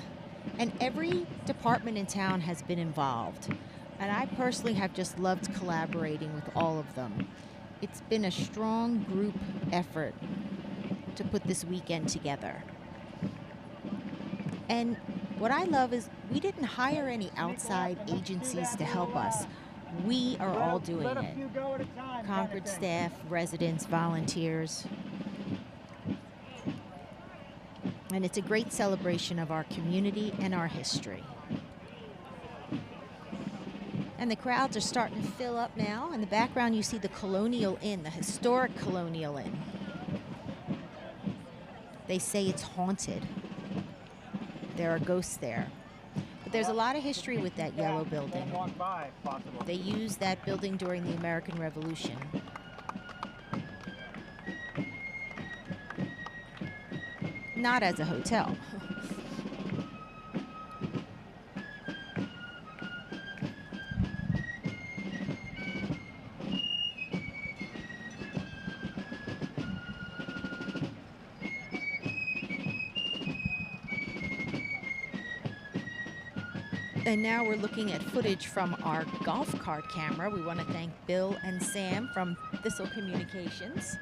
and every department in town has been involved. And I personally have just loved collaborating with all of them. It's been a strong group effort to put this weekend together. And what I love is we didn't hire any outside agencies to help us. We are all doing it. Concord staff, residents, volunteers. And it's a great celebration of our community and our history. And the crowds are starting to fill up now. In the background, you see the Colonial Inn, the historic Colonial Inn. They say it's haunted. There are ghosts there. But there's a lot of history with that yellow building. They used that building during the American Revolution. Not as a hotel. And now we're looking at footage from our golf cart camera. We want to thank Bill and Sam from Thistle Communications.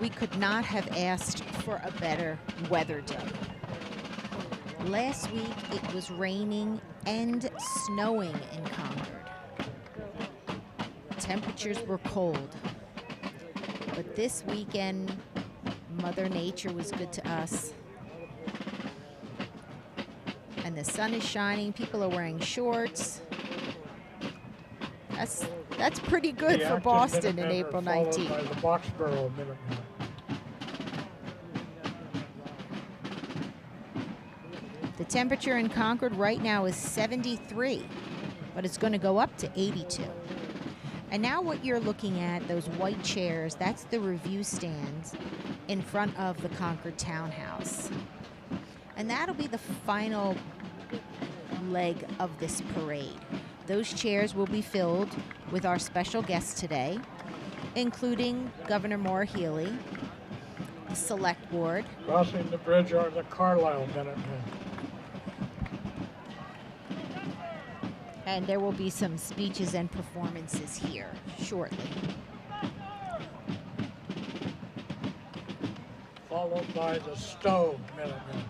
We could not have asked for a better weather day. Last week it was raining and snowing in Concord. Temperatures were cold. But this weekend, Mother Nature was good to us. And the sun is shining, people are wearing shorts. That's pretty good for Boston in April 19th. By the Boxborough Minutemen. The temperature in Concord right now is 73, but it's going to go up to 82. And now what you're looking at, those white chairs, that's the review stands in front of the Concord Townhouse. And that'll be the final leg of this parade. Those chairs will be filled with our special guests today, including Governor Maura Healey, the Select Board. Crossing the bridge are the Carlisle Minutemen. And there will be some speeches and performances here shortly. Followed by the Stowe Minutemen.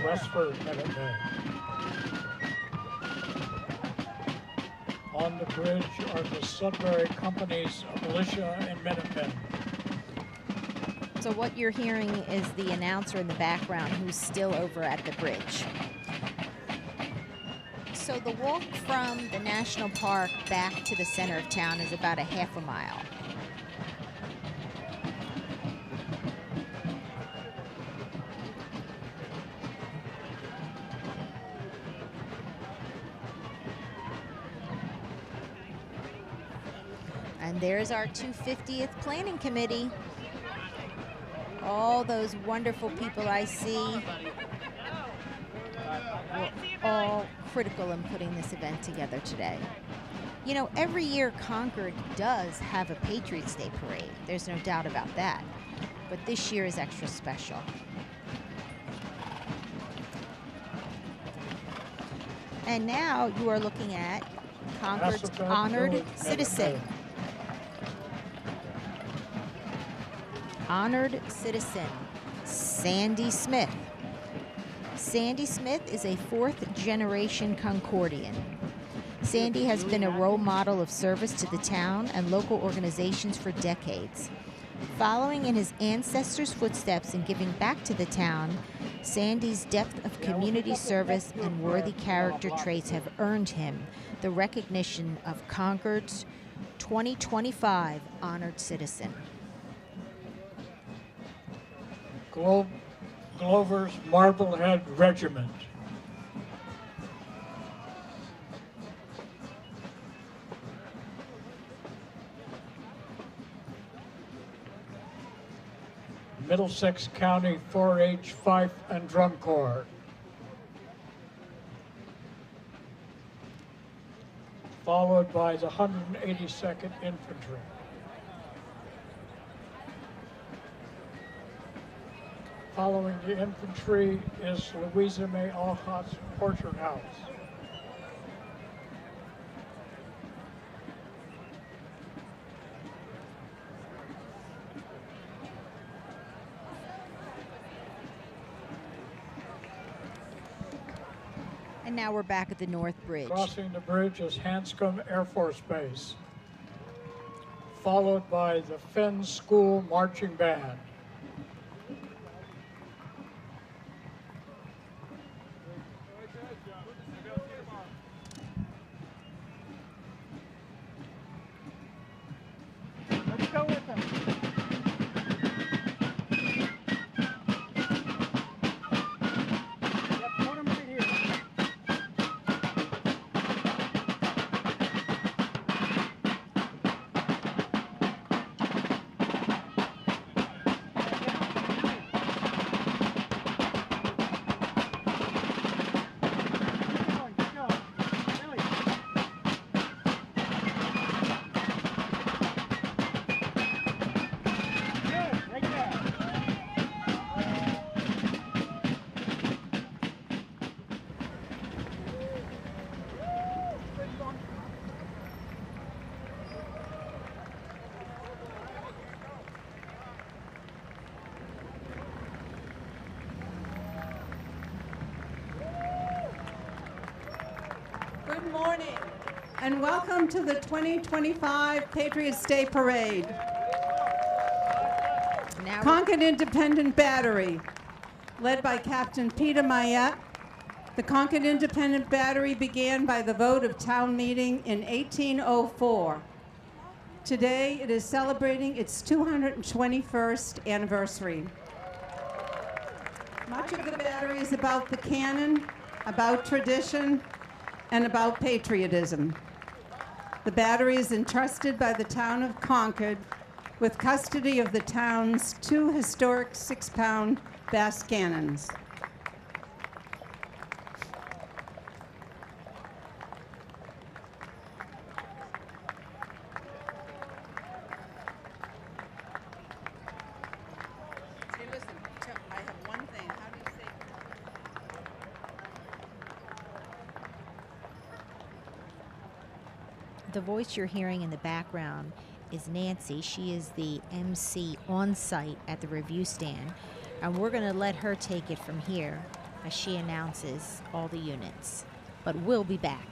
Westford Minutemen. On the bridge are the Sudbury Company's militia and Minutemen. So what you're hearing is the announcer in the background who's still over at the bridge. So the walk from the National Park back to the center of town is about a half a mile. And there's our 250th Planning Committee. All those wonderful people I see were all critical in putting this event together today. You know, every year Concord does have a Patriots Day parade. There's no doubt about that. But this year is extra special. And now you are looking at Concord's honored citizen. Honored citizen, Sandy Smith. Sandy Smith is a fourth-generation Concordian. Sandy has been a role model of service to the town and local organizations for decades. Following in his ancestors' footsteps and giving back to the town, Sandy's depth of community service and worthy character traits have earned him the recognition of Concord's 2025 Honored Citizen. Glover's Marblehead Regiment. Middlesex County 4-H Fife and Drum Corps. Followed by the 182nd Infantry. Following the infantry is Louisa May Alcott's Portrait House. And now we're back at the North Bridge. Crossing the bridge is Hanscom Air Force Base, followed by the Fenn School Marching Band. Let's go with them. Yep, put them right here. morning, and welcome to the 2025 Patriots Day Parade. Concord Independent Battery, led by Captain Peter Mayette. The Concord Independent Battery began by the vote of town meeting in 1804. Today, it is celebrating its 221st anniversary. Much of the battery is about the cannon, about tradition, and about patriotism. The battery is entrusted by the town of Concord with custody of the town's 2 historic 6-pound bass cannons. The voice you're hearing in the background is Nancy. She is the MC on site at the review stand, and we're going to let her take it from here as she announces all the units. But we'll be back.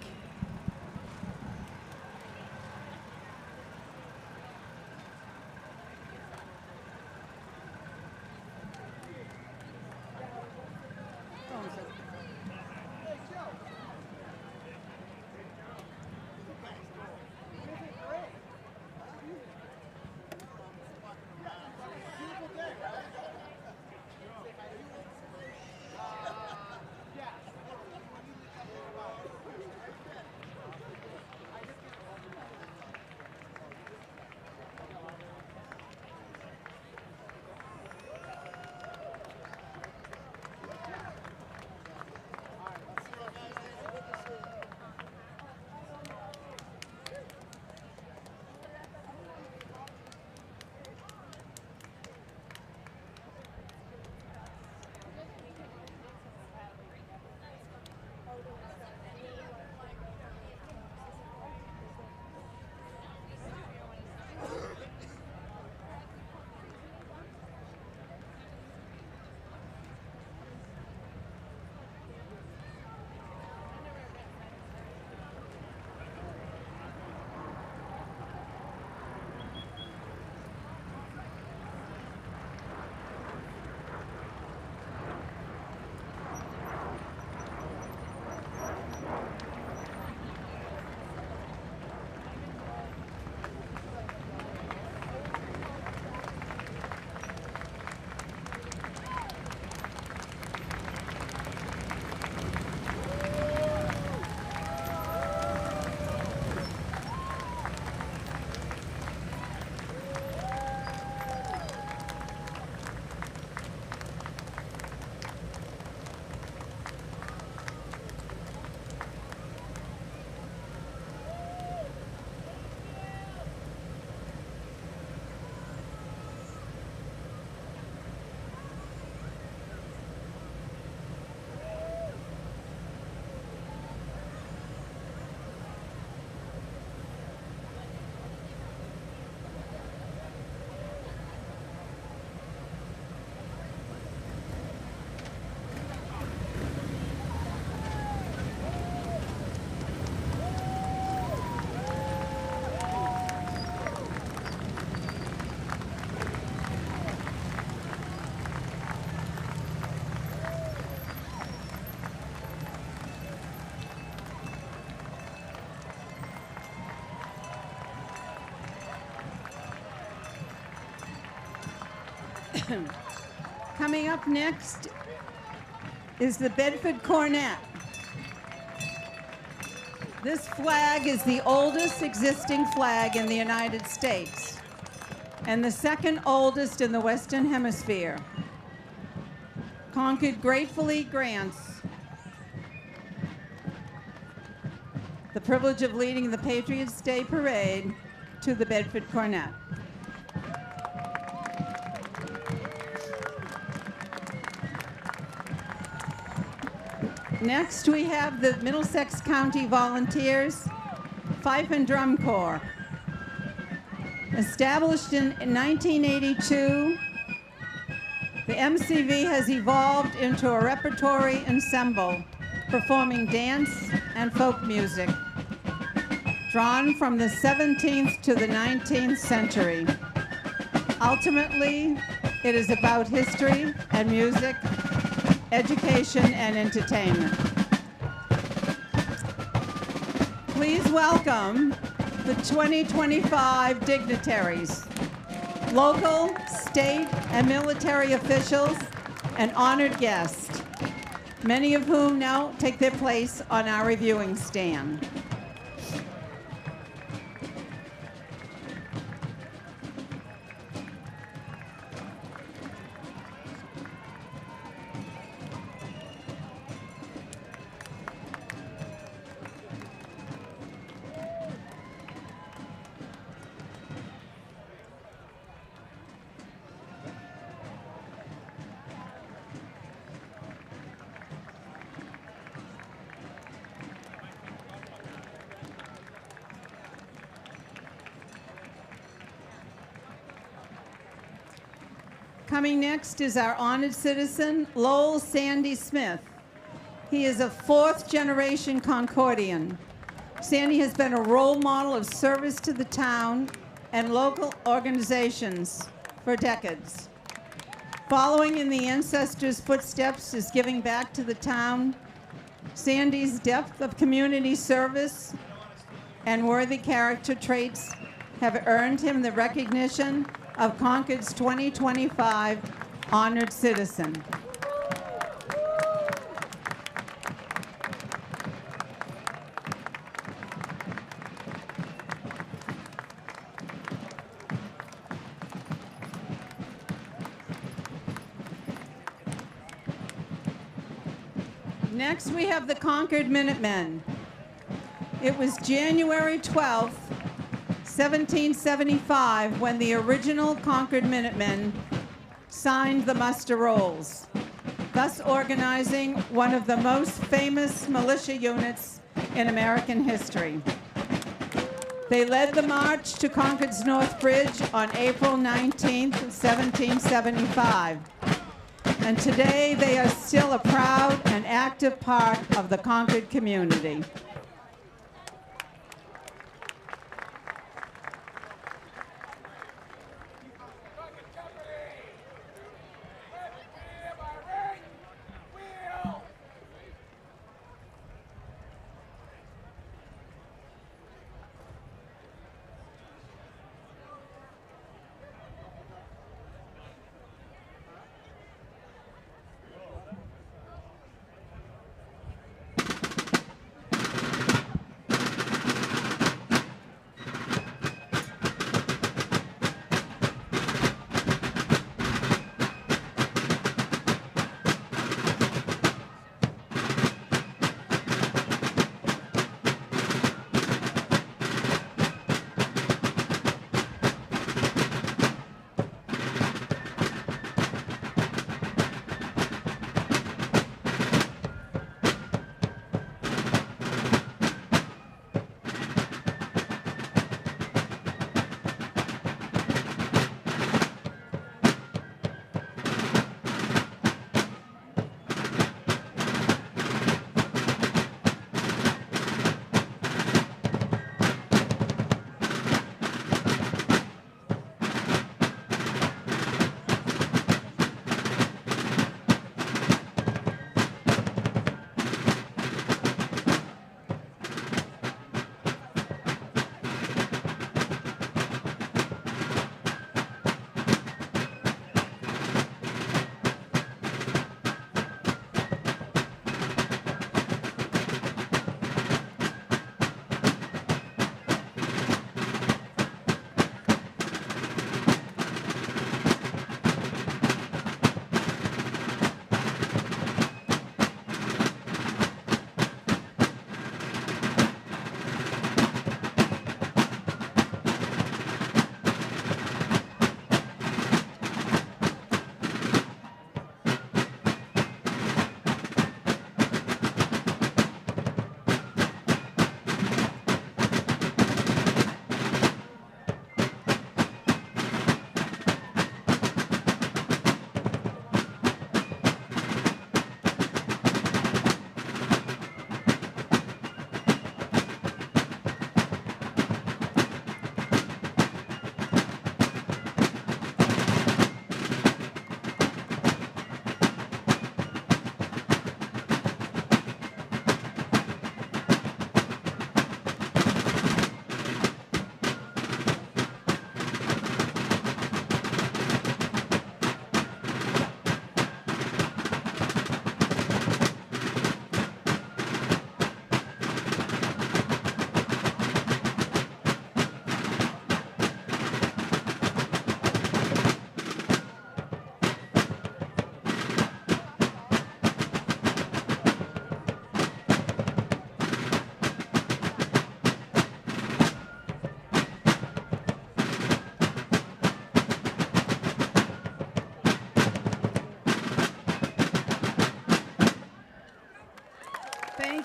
Coming up next is the Bedford Cornet. This flag is the oldest existing flag in the United States and the second oldest in the Western Hemisphere. Concord gratefully grants the privilege of leading the Patriots Day Parade to the Bedford Cornet. Next, we have the Middlesex County Volunteers Fife and Drum Corps. Established in 1982, the MCV has evolved into a repertory ensemble performing dance and folk music. drawn from the 17th to the 19th century. Ultimately, it is about history and music, education and entertainment. Please welcome the 2025 dignitaries, local, state, and military officials, and honored guests, many of whom now take their place on our reviewing stand. Coming next is our honored citizen, Lowell Sandy Smith. He is a fourth-generation Concordian. Sandy has been a role model of service to the town and local organizations for decades. Following in the ancestors' footsteps is giving back to the town. Sandy's depth of community service and worthy character traits have earned him the recognition of Concord's 2025 Honored Citizen. Next, we have the Concord Minutemen. It was January 12th, 1775, when the original Concord Minutemen signed the muster rolls, thus organizing one of the most famous militia units in American history. They led the march to Concord's North Bridge on April 19th, 1775. And today they are still a proud and active part of the Concord community.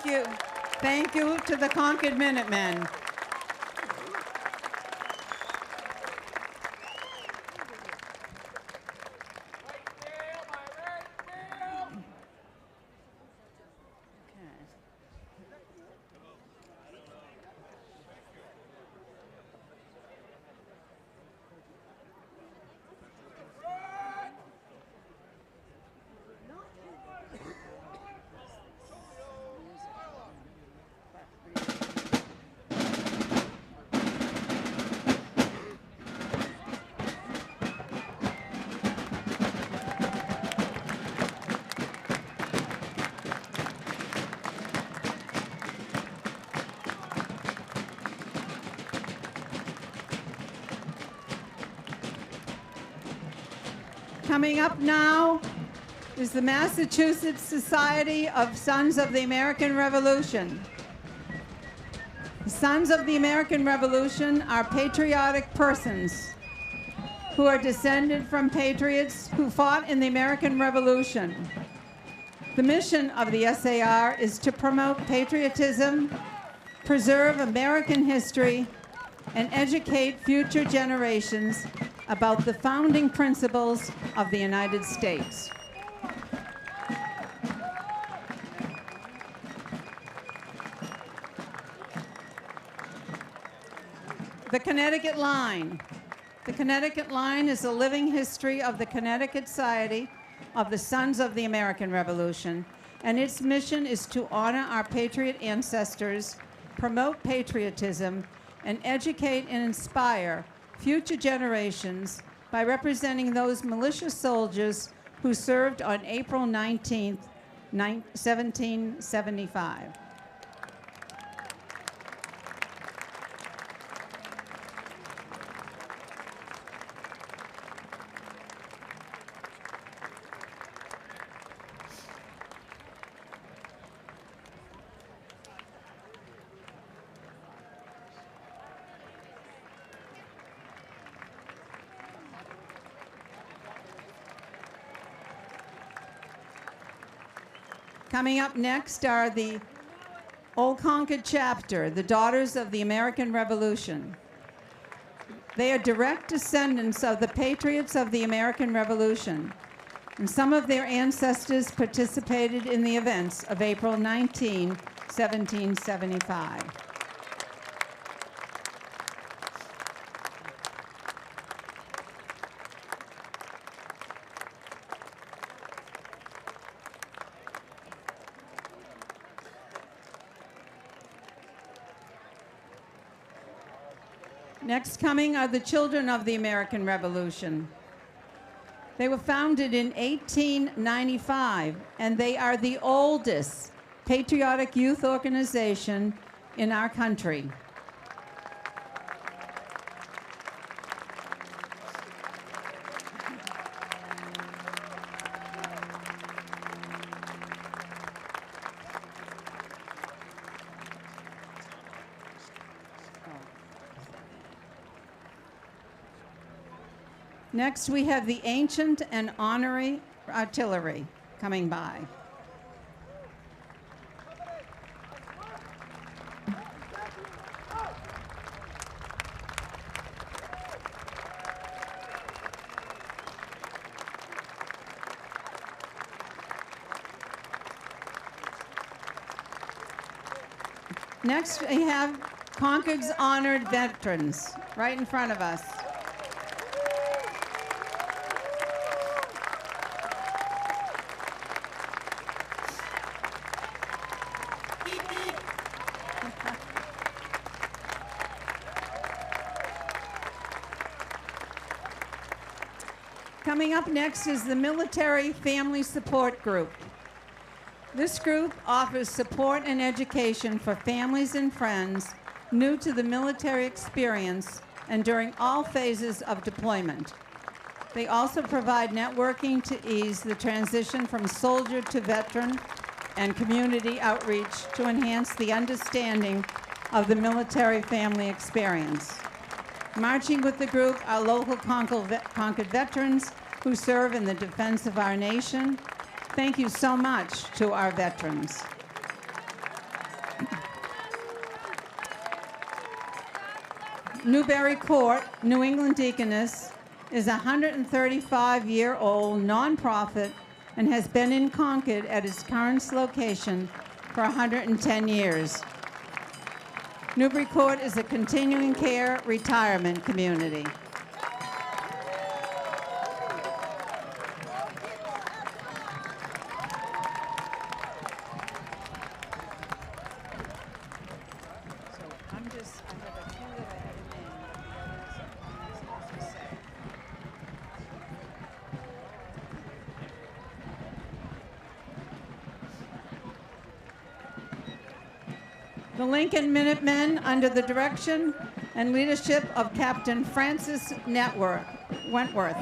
you. Thank you to the Concord Minutemen. Coming up now is the Massachusetts Society of Sons of the American Revolution. The Sons of the American Revolution are patriotic persons who are descended from patriots who fought in the American Revolution. The mission of the SAR is to promote patriotism, preserve American history, and educate future generations about the founding principles of the United States. The Connecticut Line. The Connecticut Line is a living history of the Connecticut Society of the Sons of the American Revolution, and its mission is to honor our patriot ancestors, promote patriotism, and educate and inspire future generations by representing those militia soldiers who served on April 19th, 1775. Coming up next are the Old Concord chapter, the Daughters of the American Revolution. They are direct descendants of the patriots of the American Revolution, and some of their ancestors participated in the events of April 19, 1775. Next coming are the Children of the American Revolution. They were founded in 1895, and they are the oldest patriotic youth organization in our country. Next, we have the Ancient and Honorary Artillery coming by. Next, we have Concord's honored veterans right in front of us. Coming up next is the Military Family Support Group. This group offers support and education for families and friends new to the military experience and during all phases of deployment. They also provide networking to ease the transition from soldier to veteran and community outreach to enhance the understanding of the military family experience. Marching with the group are local Concord veterans who serve in the defense of our nation. Thank you so much to our veterans. Newbury Court, New England Deaconess, is a 135-year-old nonprofit and has been in Concord at its current location for 110 years. Newbury Court is a continuing care retirement community. The Lincoln Minutemen, under the direction and leadership of Captain Francis Wentworth.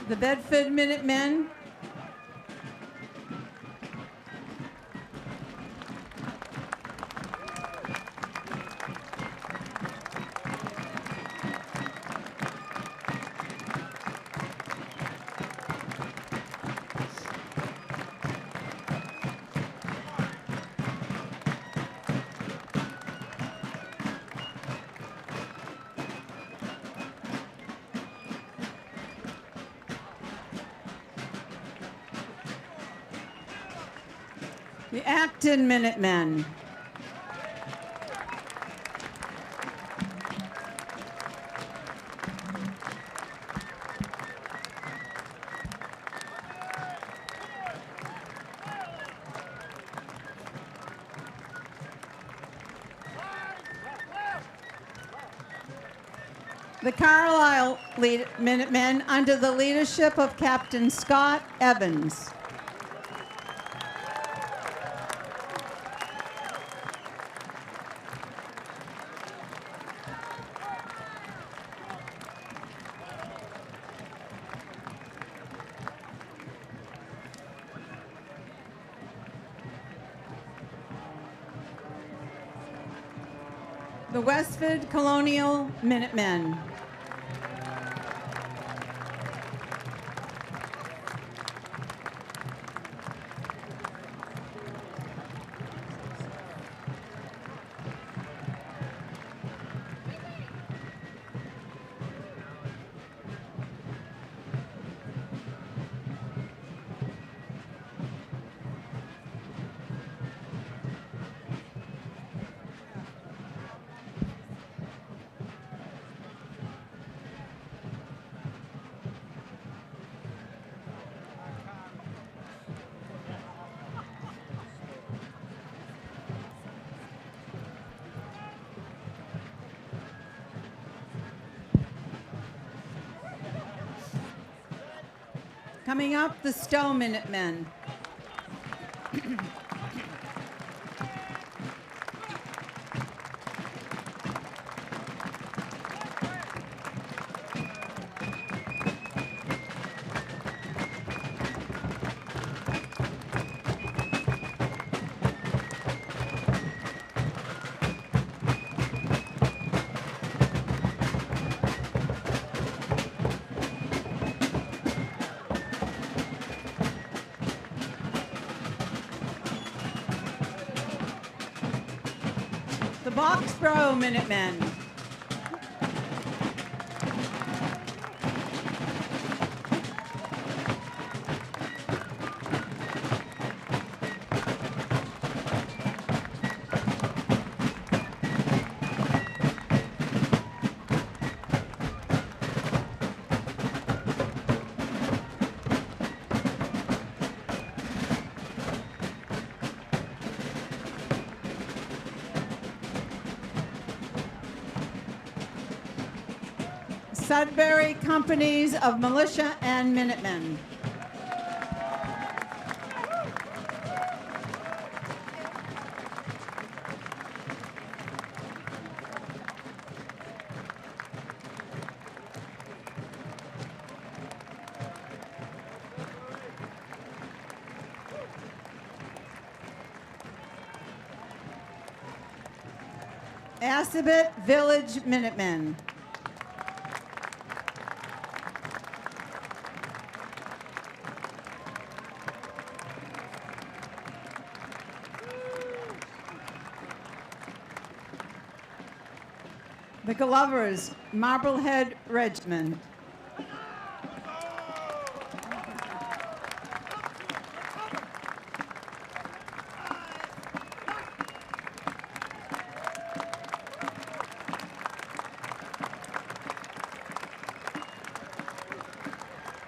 The Bedford Minutemen, the Acton Minutemen, the Carlisle Minutemen, under the leadership of Captain Scott Evans. The Westford Colonial Minutemen. Coming up, the Stowe Minutemen. The Boxborough Minutemen. Sudbury Companies of Militia and Minutemen. Assabet Village Minutemen. The Glovers, Marblehead Regiment.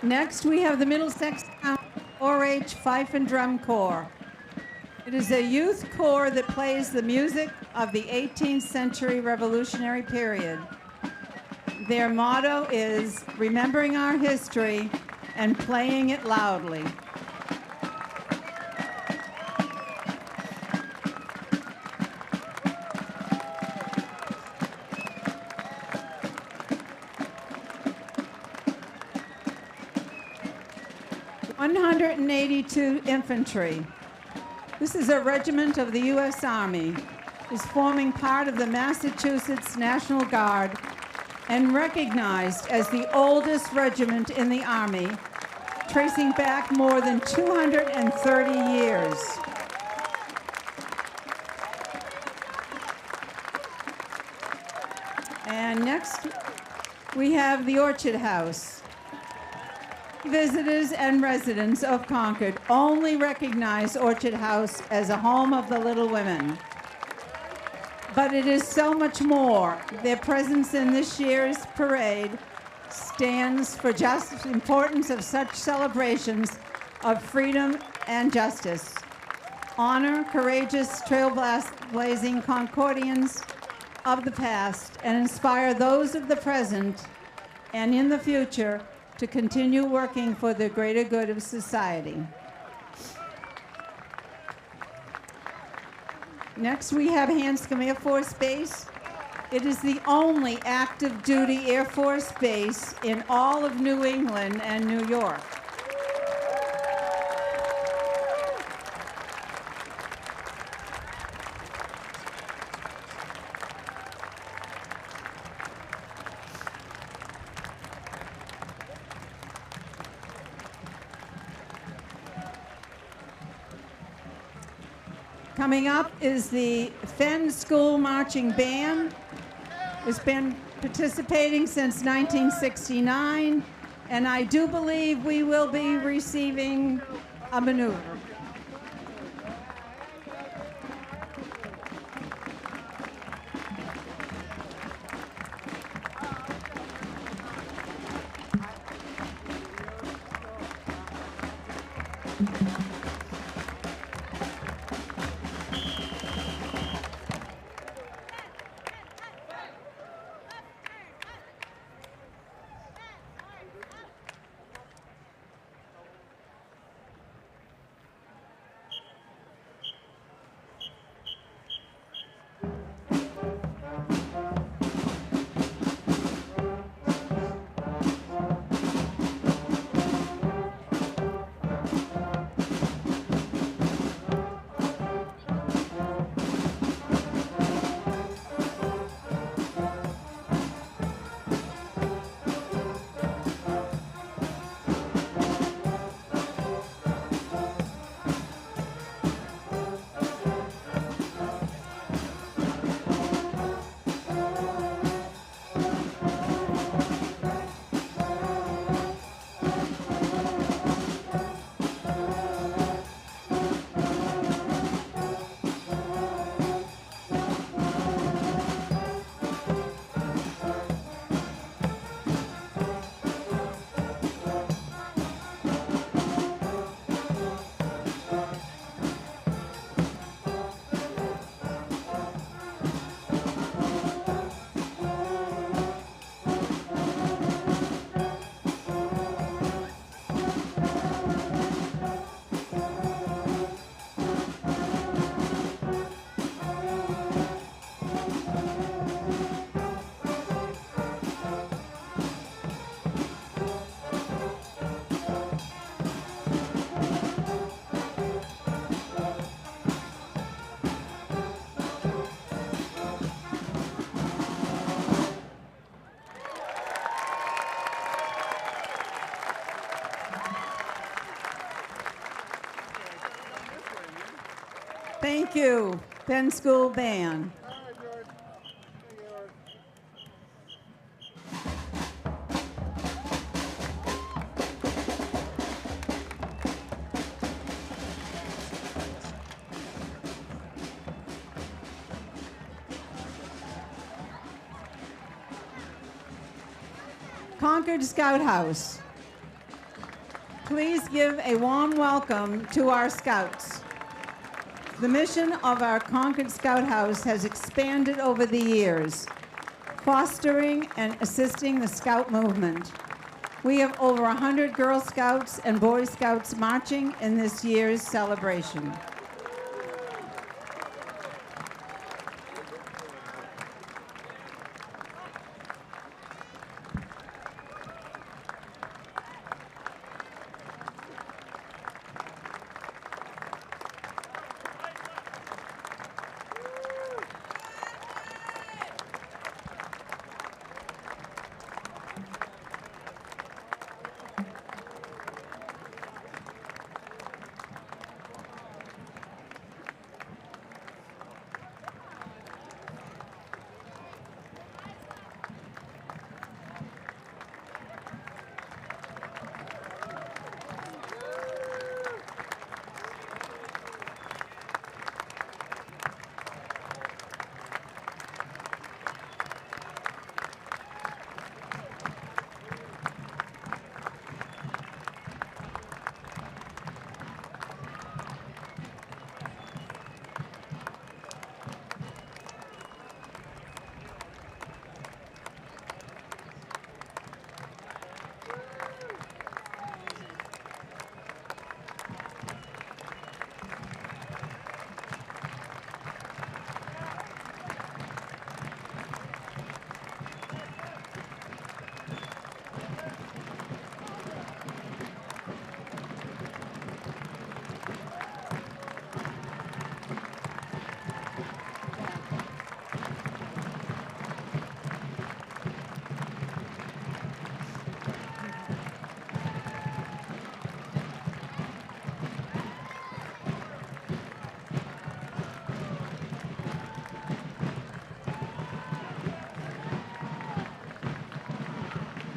Next, we have the Middlesex Town 4-H Fife and Drum Corps. It is a youth corps that plays the music of the 18th century Revolutionary period. Their motto is remembering our history and playing it loudly. (182) Infantry. This is a regiment of the U.S. Army. Is forming part of the Massachusetts National Guard and recognized as the oldest regiment in the Army, tracing back more than 230 years. And next, we have the Orchard House. Visitors and residents of Concord only recognize Orchard House as a home of the Little Women. But it is so much more. Their presence in this year's parade stands for just the importance of such celebrations of freedom and justice. Honor courageous trailblazing Concordians of the past and inspire those of the present and in the future to continue working for the greater good of society. Next, we have Hanscom Air Force Base. It is the only active duty Air Force base in all of New England and New York. Coming up is the Fenn School Marching Band. It's been participating since 1969, and I do believe we will be receiving a maneuver. you, Penn School Band. Concord Scout House. Please give a warm welcome to our Scouts. The mission of our Concord Scout House has expanded over the years, fostering and assisting the Scout movement. We have over 100 Girl Scouts and Boy Scouts marching in this year's celebration.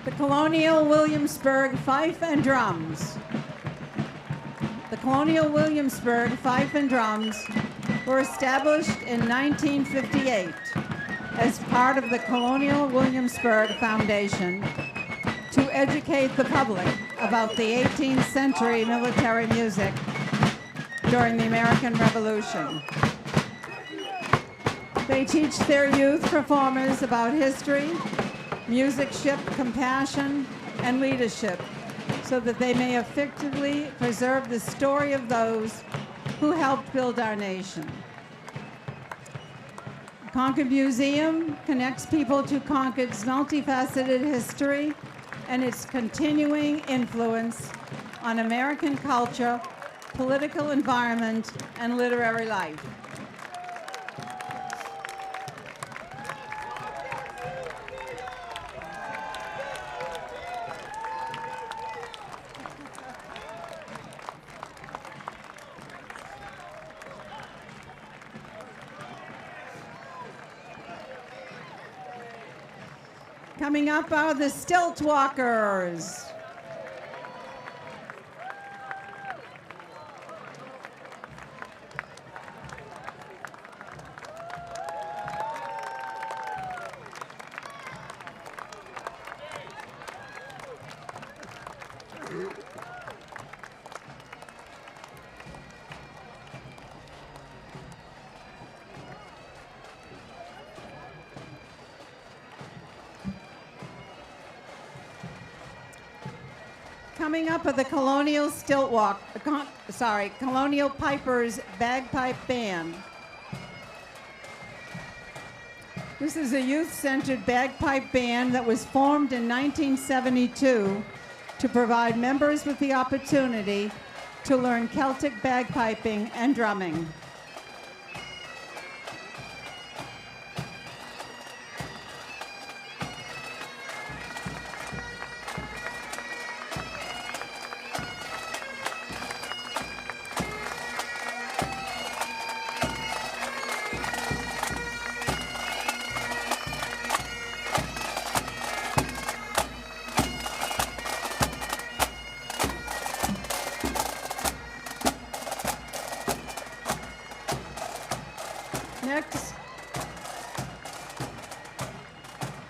The Colonial Williamsburg Fife and Drums. The Colonial Williamsburg Fife and Drums were established in 1958 as part of the Colonial Williamsburg Foundation to educate the public about the 18th century military music during the American Revolution. They teach their youth performers about history, musicship, compassion, and leadership, so that they may effectively preserve the story of those who helped build our nation. Concord Museum connects people to Concord's multifaceted history and its continuing influence on American culture, political environment, and literary life. Coming up are the Stilt Walkers. Coming up are the Colonial Colonial Pipers Bagpipe Band. This is a youth-centered bagpipe band that was formed in 1972 to provide members with the opportunity to learn Celtic bagpiping and drumming.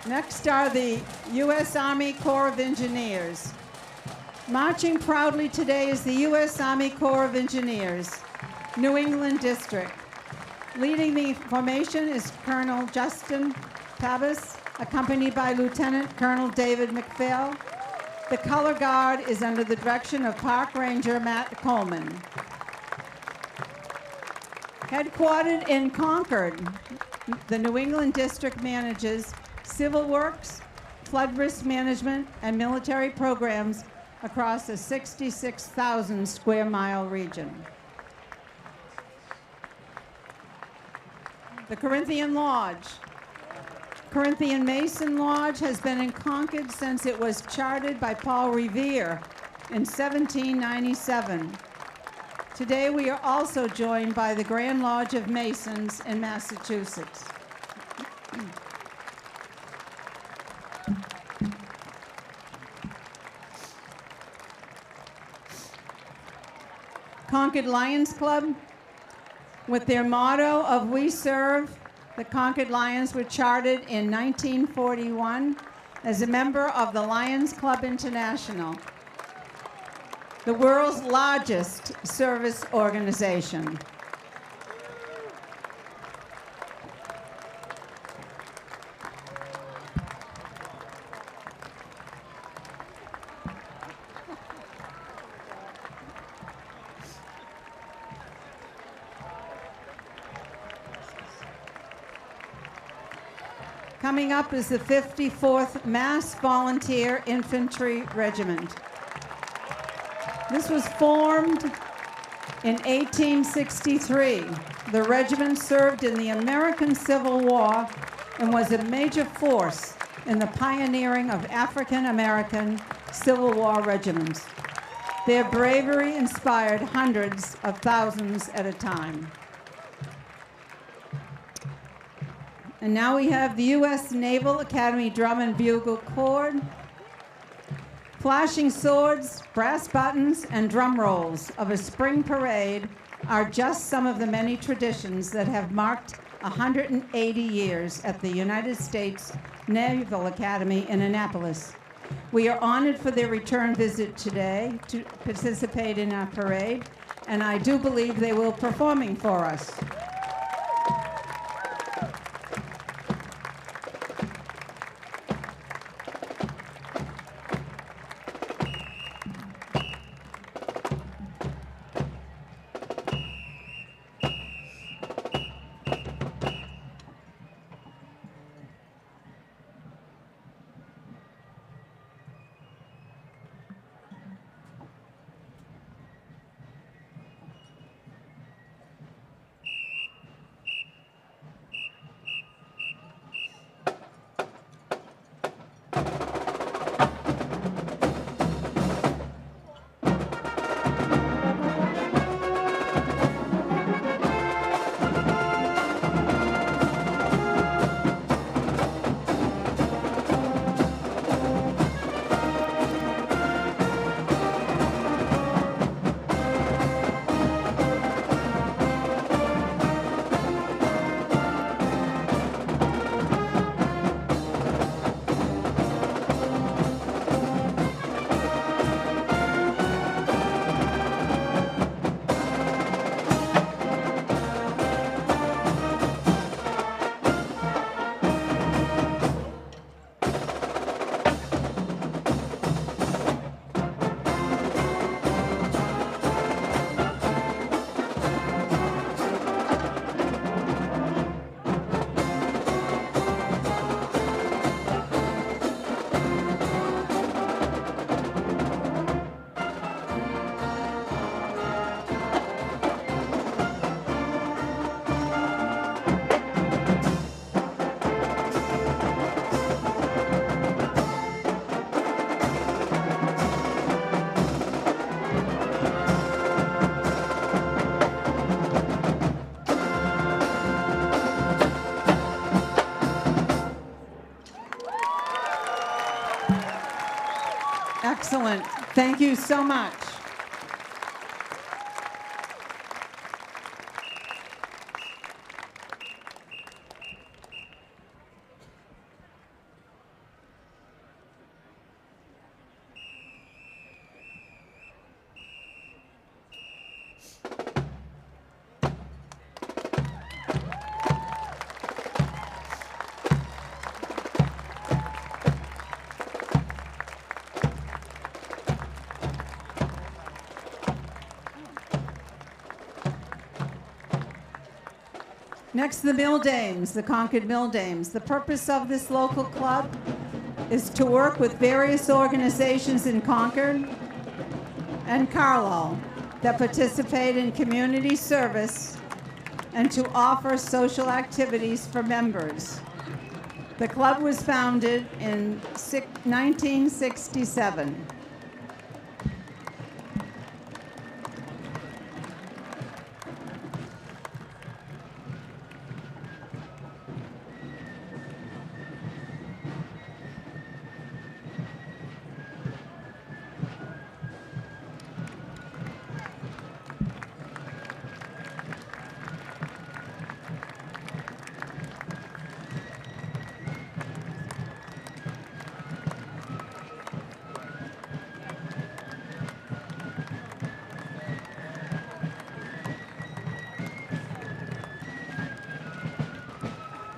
Next are the U.S. Army Corps of Engineers. Marching proudly today is the U.S. Army Corps of Engineers, New England District. Leading the formation is Colonel Justin Pabas, accompanied by Lieutenant Colonel David McPhail. The color guard is under the direction of Park Ranger Matt Coleman. Headquartered in Concord, the New England District manages civil works, flood risk management, and military programs across a 66,000 square mile region. The Corinthian Lodge. Corinthian Mason Lodge has been in Concord since it was chartered by Paul Revere in 1797. Today we are also joined by the Grand Lodge of Masons in Massachusetts. Concord Lions Club, with their motto of "We Serve," the Concord Lions were chartered in 1941 as a member of the Lions Club International, the world's largest service organization. Coming up is the 54th Mass Volunteer Infantry Regiment. This was formed in 1863. The regiment served in the American Civil War and was a major force in the pioneering of African American Civil War regiments. Their bravery inspired hundreds of thousands at a time. And now we have the U.S. Naval Academy Drum and Bugle Corps. Flashing swords, brass buttons, and drum rolls of a spring parade are just some of the many traditions that have marked 180 years at the United States Naval Academy in Annapolis. We are honored for their return visit today to participate in our parade, and I do believe they will be performing for us. Excellent. Thank you so much. Next, the Mill Dames, the Concord Mill Dames. The purpose of this local club is to work with various organizations in Concord and Carlisle that participate in community service and to offer social activities for members. The club was founded in 1967.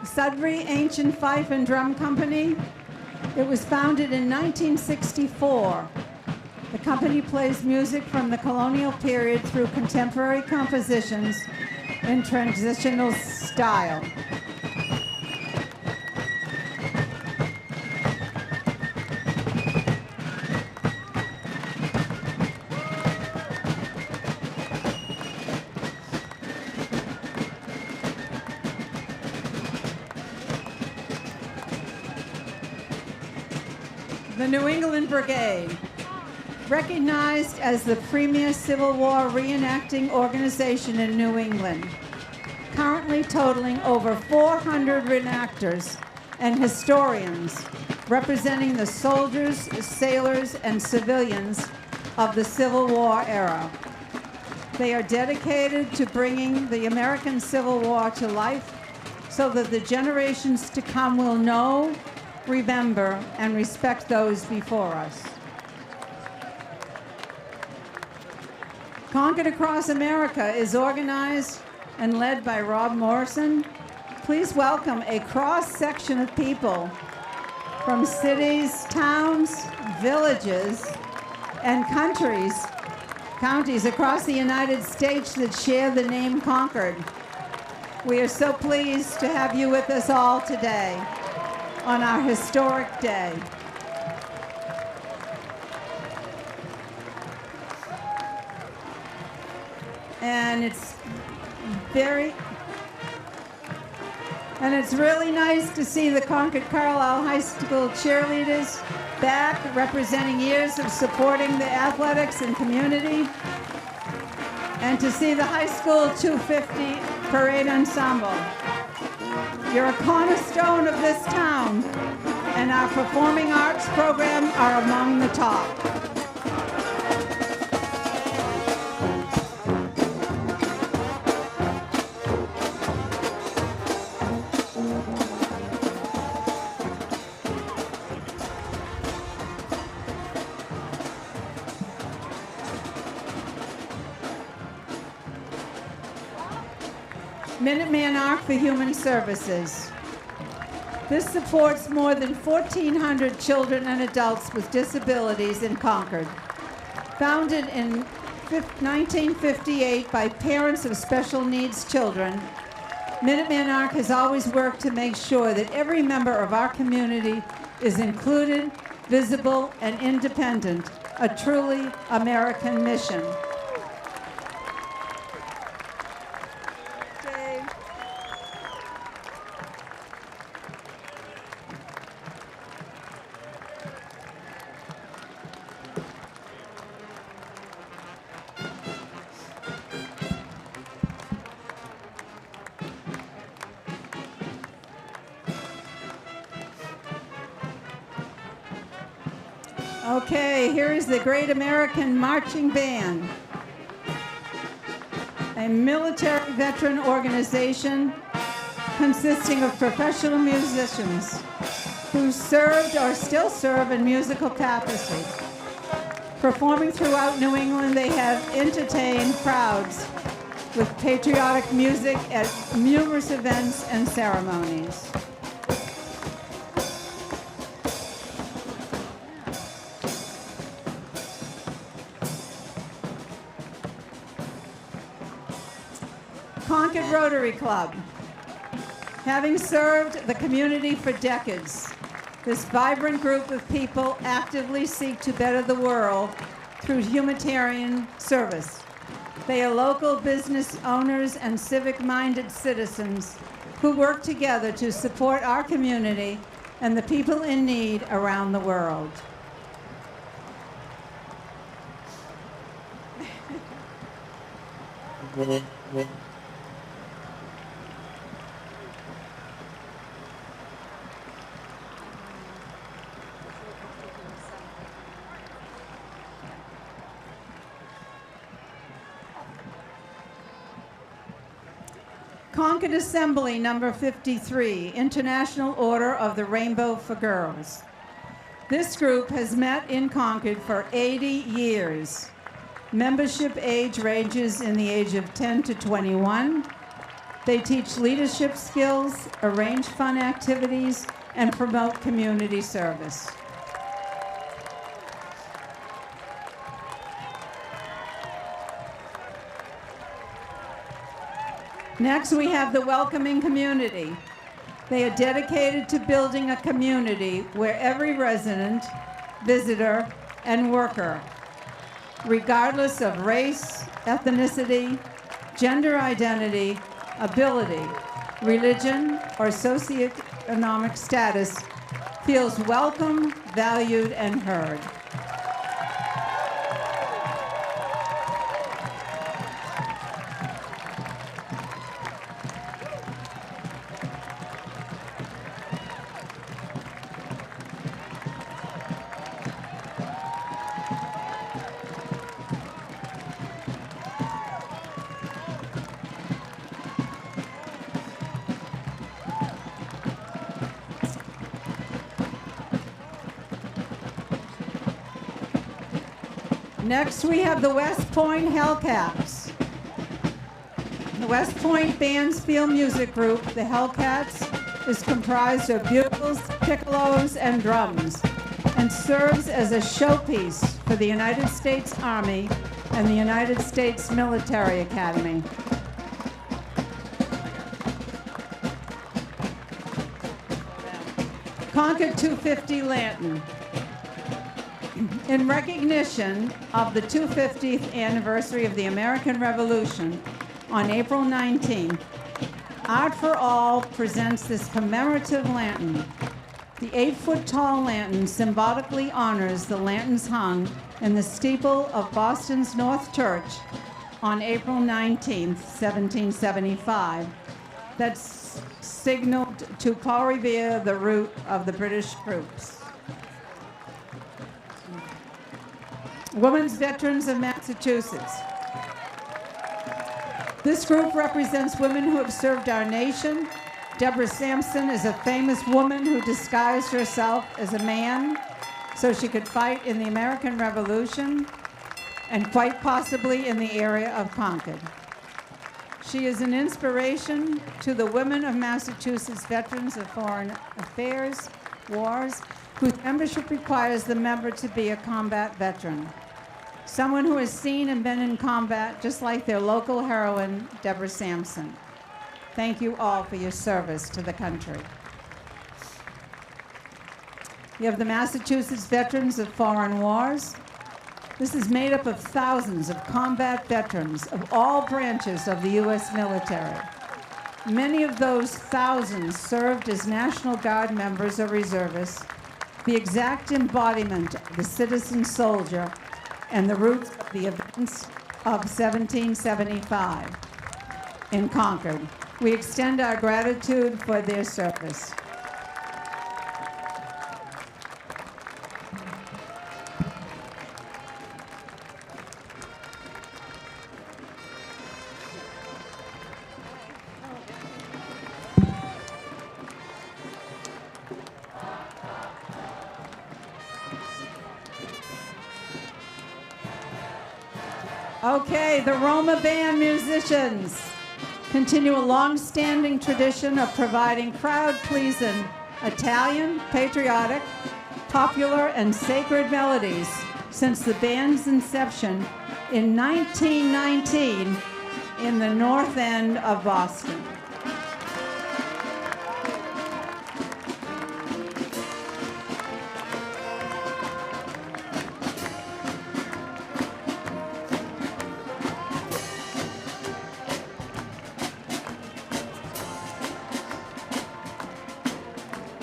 Sudbury Ancient Fife and Drum Company. It was founded in 1964. The company plays music from the colonial period through contemporary compositions in transitional style. The New England Brigade, recognized as the premier Civil War reenacting organization in New England, currently totaling over 400 reenactors and historians representing the soldiers, sailors, and civilians of the Civil War era. They are dedicated to bringing the American Civil War to life so that the generations to come will know, remember, and respect those before us. Concord Across America is organized and led by Rob Morrison. Please welcome a cross-section of people from cities, towns, villages, and counties across the United States that share the name Concord. We are so pleased to have you with us all today on our historic day. And it's really nice to see the Concord Carlisle High School cheerleaders back, representing years of supporting the athletics and community, and to see the high school 250 parade ensemble. You're a cornerstone of this town, and our performing arts program are among the top. Minuteman Arc for Human Services. This supports more than 1,400 children and adults with disabilities in Concord. Founded in 1958 by parents of special needs children, Minuteman Arc has always worked to make sure that every member of our community is included, visible, and independent, a truly American mission. Okay, here is the Great American Marching Band, a military veteran organization consisting of professional musicians who served or still serve in musical capacity. Performing throughout New England, they have entertained crowds with patriotic music at numerous events and ceremonies. Concord Rotary Club. Having served the community for decades, this vibrant group of people actively seek to better the world through humanitarian service. They are local business owners and civic-minded citizens who work together to support our community and the people in need around the world. Concord Assembly number 53, International Order of the Rainbow for Girls. This group has met in Concord for 80 years. Membership age ranges in the age of 10 to 21. They teach leadership skills, arrange fun activities, and promote community service. Next, we have the welcoming community. They are dedicated to building a community where every resident, visitor, and worker, regardless of race, ethnicity, gender identity, ability, religion, or socioeconomic status, feels welcome, valued, and heard. Next, we have the West Point Hellcats. The West Point Bandsfield Music Group, the Hellcats, is comprised of bugles, piccolos, and drums, and serves as a showpiece for the United States Army and the United States Military Academy. Concord 250 Lantern. In recognition of the 250th anniversary of the American Revolution on April 19th, Art for All presents this commemorative lantern. The 8-foot-tall lantern symbolically honors the lanterns hung in the steeple of Boston's North Church on April 19th, 1775. That's signaled to Paul Revere the route of the British troops. Women's Veterans of Massachusetts. This group represents women who have served our nation. Deborah Sampson is a famous woman who disguised herself as a man so she could fight in the American Revolution and quite possibly in the area of Concord. She is an inspiration to the women of Massachusetts veterans of foreign affairs, wars, whose membership requires the member to be a combat veteran. Someone who has seen and been in combat, just like their local heroine, Deborah Sampson. Thank you all for your service to the country. You have the Massachusetts Veterans of Foreign Wars. This is made up of thousands of combat veterans of all branches of the U.S. military. Many of those thousands served as National Guard members or reservists, the exact embodiment of the citizen soldier and the roots of the events of 1775 in Concord. We extend our gratitude for their service. Okay, the Roma Band musicians continue a long-standing tradition of providing crowd-pleasing Italian, patriotic, popular, and sacred melodies since the band's inception in 1919 in the North End of Boston.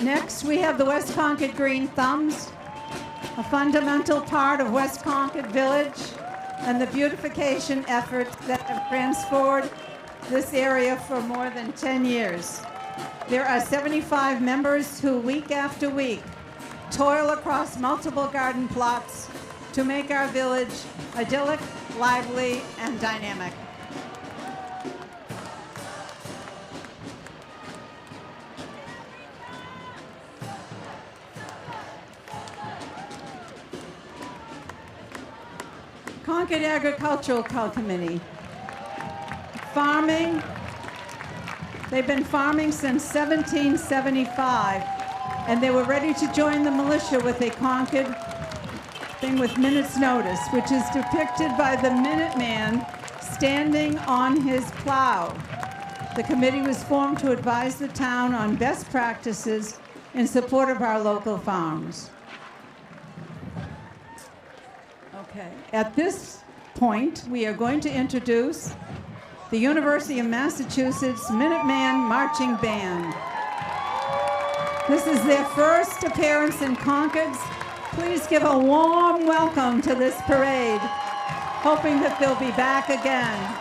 Next, we have the West Concord Green Thumbs, a fundamental part of West Concord Village and the beautification efforts that have transformed this area for more than 10 years. There are 75 members who, week after week, toil across multiple garden plots to make our village idyllic, lively, and dynamic. Concord Agricultural Committee. Farming. They've been farming since 1775, and they were ready to join the militia with a Concord thing with minute's notice, which is depicted by the Minuteman standing on his plow. The committee was formed to advise the town on best practices in support of our local farms. Okay. At this point, we are going to introduce the University of Massachusetts Minuteman Marching Band. This is their first appearance in Concord. Please give a warm welcome to this parade, hoping that they'll be back again.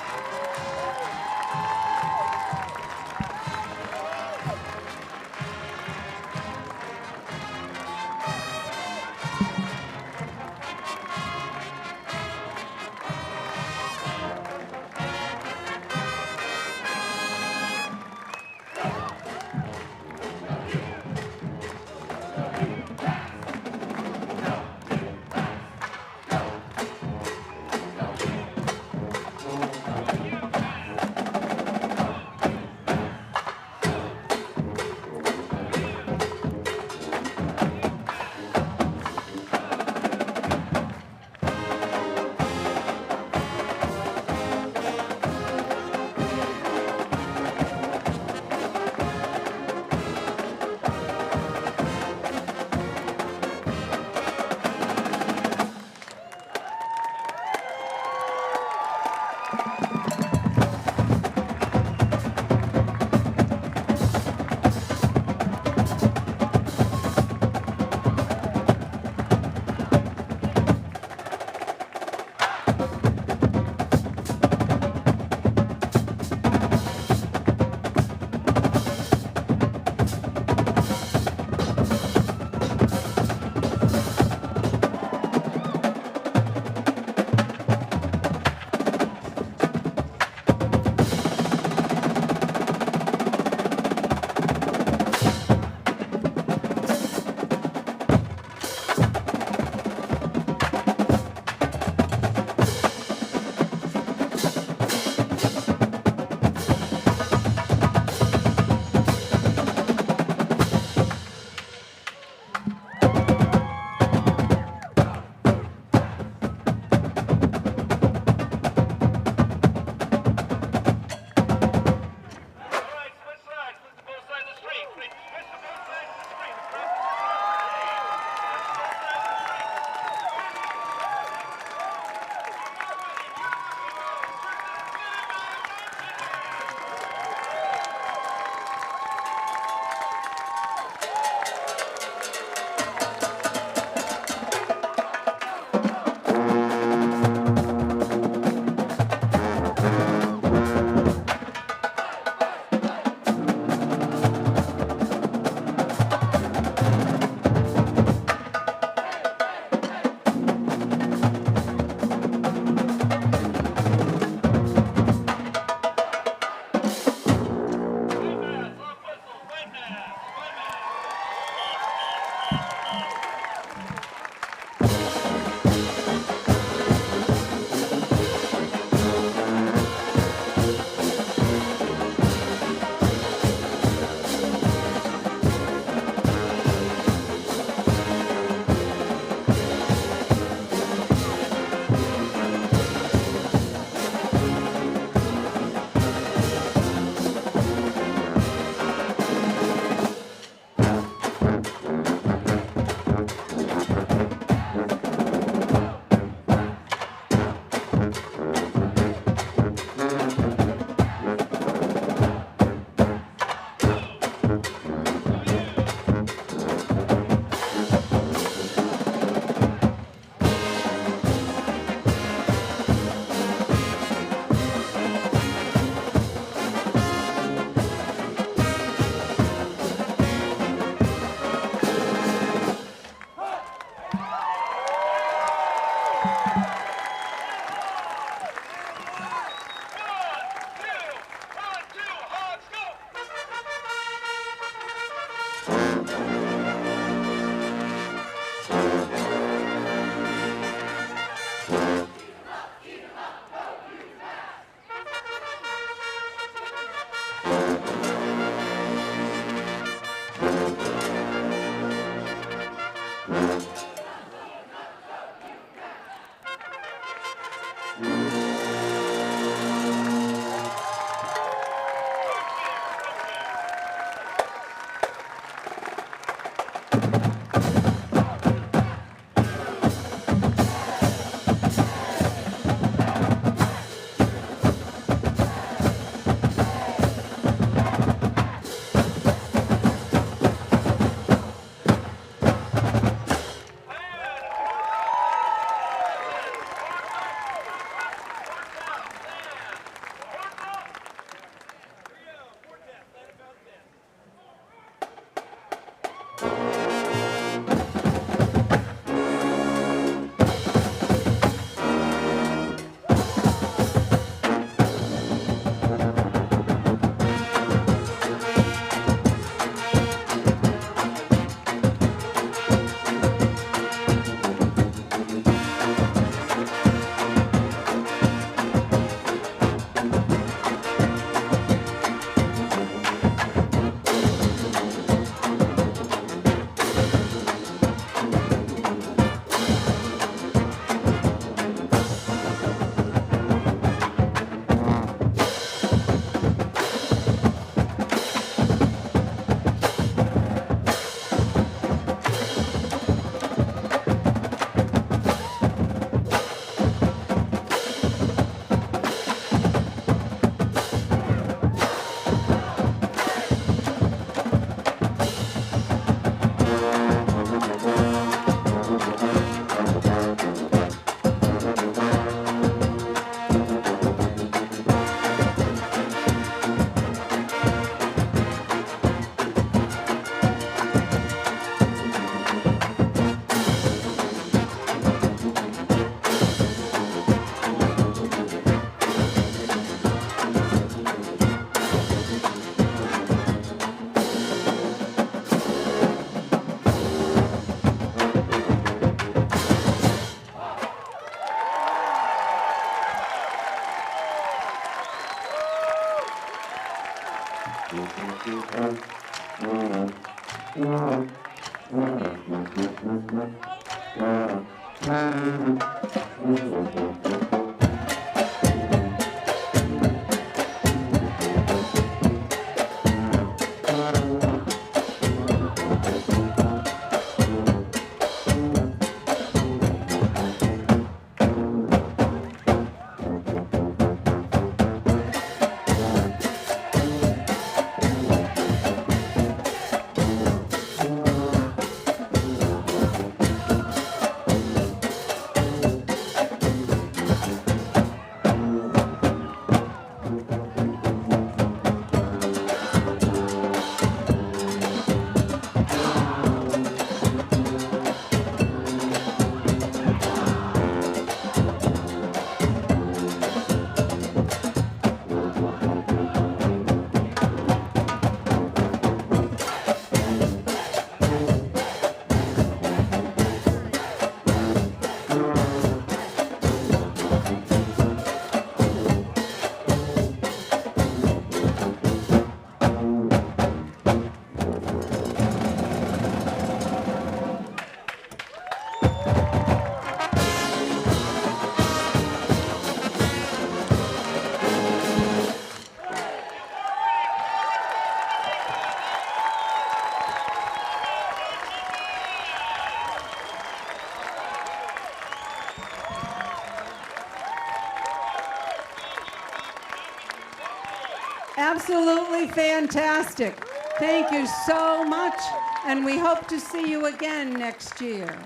Absolutely fantastic. Thank you so much, and we hope to see you again next year.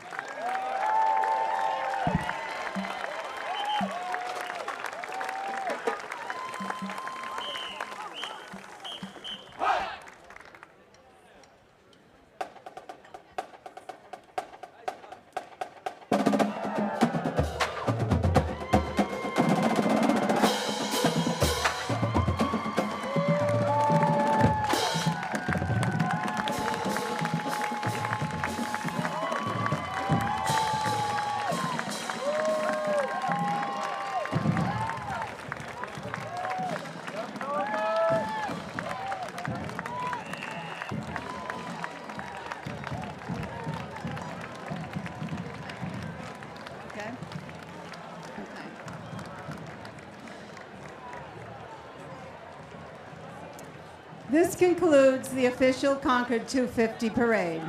This concludes the official Concord 250 parade.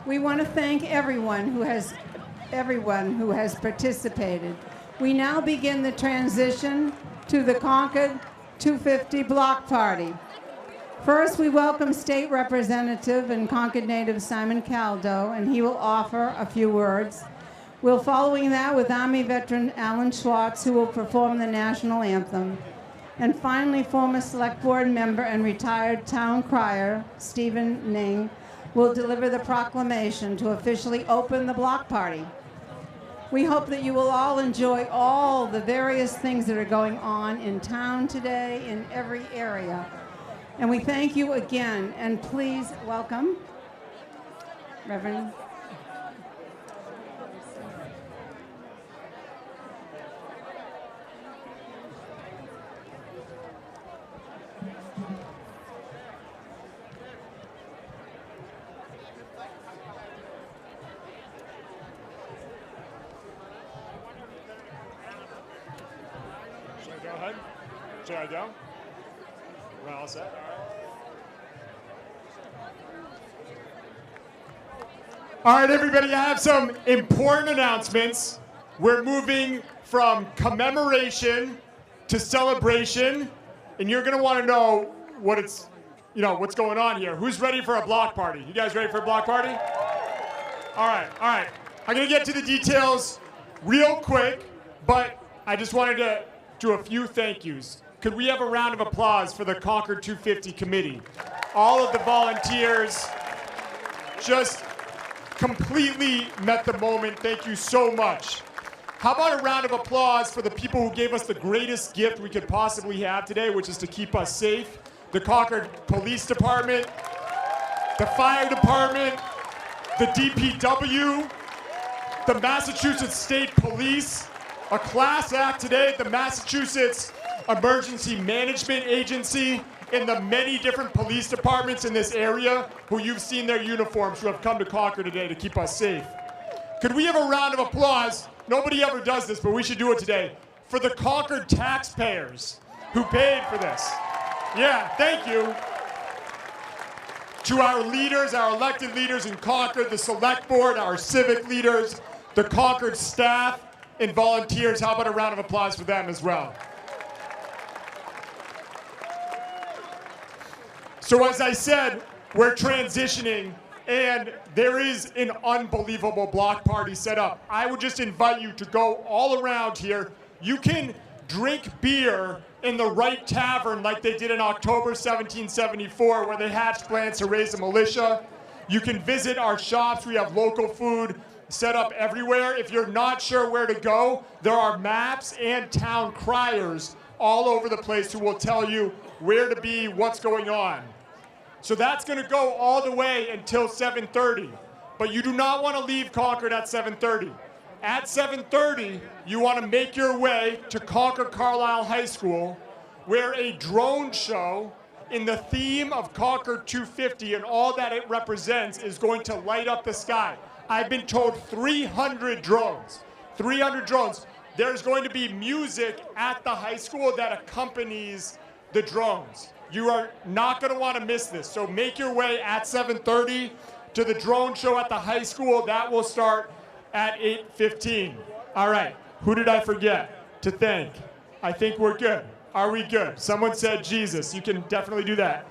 We want to thank everyone who has participated. We now begin the transition to the Concord 250 block party. First, we welcome State Representative and Concord native Simon Caldo, and he will offer a few words. We'll following that with Army veteran Alan Schwartz, who will perform the national anthem. And finally, former Select Board member and retired town crier, Stephen Ning, will deliver the proclamation to officially open the block party. We hope that you will all enjoy all the various things that are going on in town today in every area. And we thank you again, and please welcome Reverend. Should I go? We're all set? All right, everybody, I have some important announcements. We're moving from commemoration to celebration, and you're going to want to know what's going on here. Who's ready for a block party? You guys ready for a block party? All right. I'm going to get to the details real quick, but I just wanted to do a few thank yous. Could we have a round of applause for the Concord 250 committee? All of the volunteers just completely met the moment. Thank you so much. How about a round of applause for the people who gave us the greatest gift we could possibly have today, which is to keep us safe? The Concord Police Department, the Fire Department, the DPW, the Massachusetts State Police, a class act today at the Massachusetts Emergency Management Agency, in the many different police departments in this area who you've seen their uniforms who have come to Concord today to keep us safe. Could we have a round of applause? Nobody ever does this, but we should do it today. For the Concord taxpayers who paid for this. Yeah, thank you. To our leaders, our elected leaders in Concord, the select board, our civic leaders, the Concord staff and volunteers. How about a round of applause for them as well? So as I said, we're transitioning and there is an unbelievable block party set up. I would just invite you to go all around here. You can drink beer in the Wright Tavern like they did in October 1774 where they hatched plans to raise a militia. You can visit our shops. We have local food set up everywhere. If you're not sure where to go, there are maps and town criers all over the place who will tell you where to be, what's going on. So that's going to go all the way until 7:30. But you do not want to leave Concord at 7:30. At 7:30, you want to make your way to Concord Carlisle High School, where a drone show in the theme of Concord 250 and all that it represents is going to light up the sky. I've been told 300 drones. 300 drones. There's going to be music at the high school that accompanies the drones. You are not going to want to miss this. So make your way at 7:30 to the drone show at the high school. That will start at 8:15. All right. Who did I forget to thank? I think we're good. Are we good? Someone said Jesus. You can definitely do that.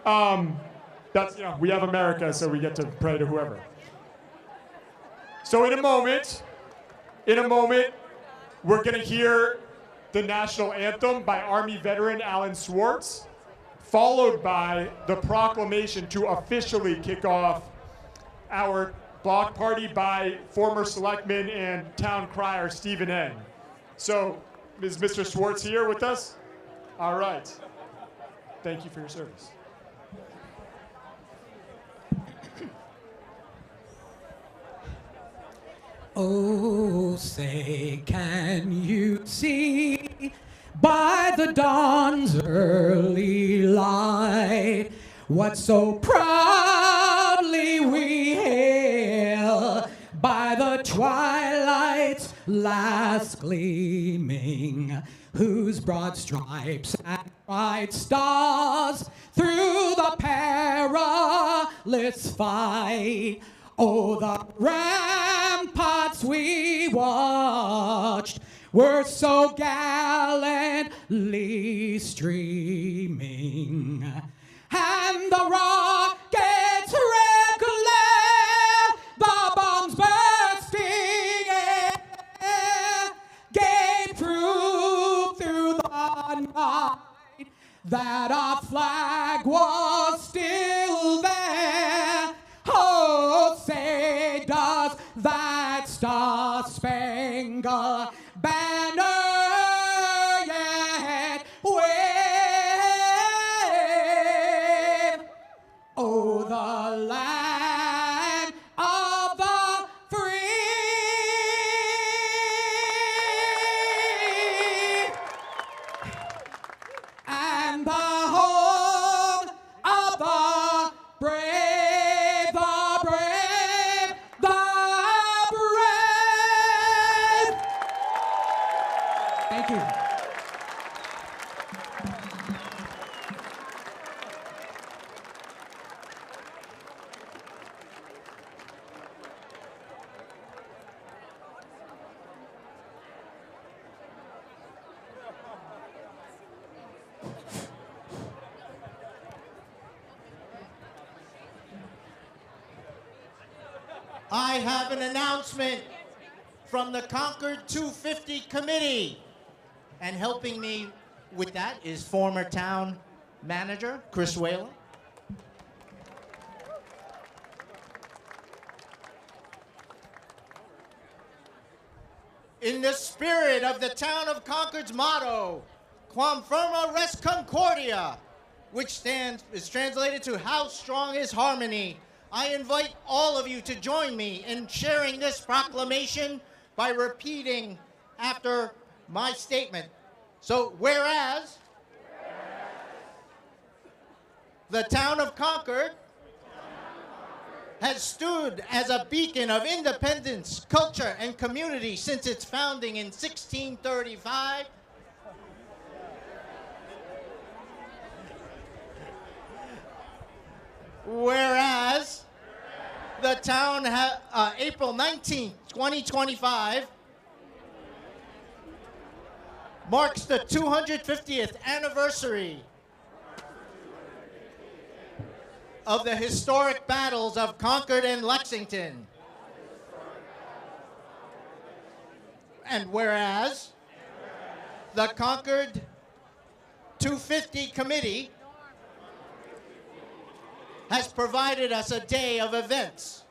That's, you know, we have America, so we get to pray to whoever. So in a moment, we're going to hear the national anthem by Army veteran Alan Swartz, followed by the proclamation to officially kick off our block party by former selectman and town crier Stephen N. So, is Mr. Swartz here with us? All right. Thank you for your service. Oh, say, can you see by the dawn's early light what so proudly we hail by the twilight's last gleaming, whose broad stripes and bright stars through the perilous fight, oh, the ramparts we watched were so gallantly streaming, and the rockets' red glare, the bombs bursting air, gave proof through the night that our flag was still there. Oh, say does that star-spangled banner yet wave? Oh, the land of the free and the home of the brave. Thank you. I have an announcement from the Concord 250 Committee. And helping me with that is former town manager, Chris Whalen. In the spirit of the town of Concord's motto, Quam firma res concordia, which is translated to how strong is harmony, I invite all of you to join me in sharing this proclamation by repeating after my statement. So, whereas The town of Concord has stood as a beacon of independence, culture, and community since its founding in 1635. Whereas the town, April 19th, 2025, marks the 250th anniversary of the historic battles of Concord and Lexington. And whereas the Concord 250 Committee has provided us a day of events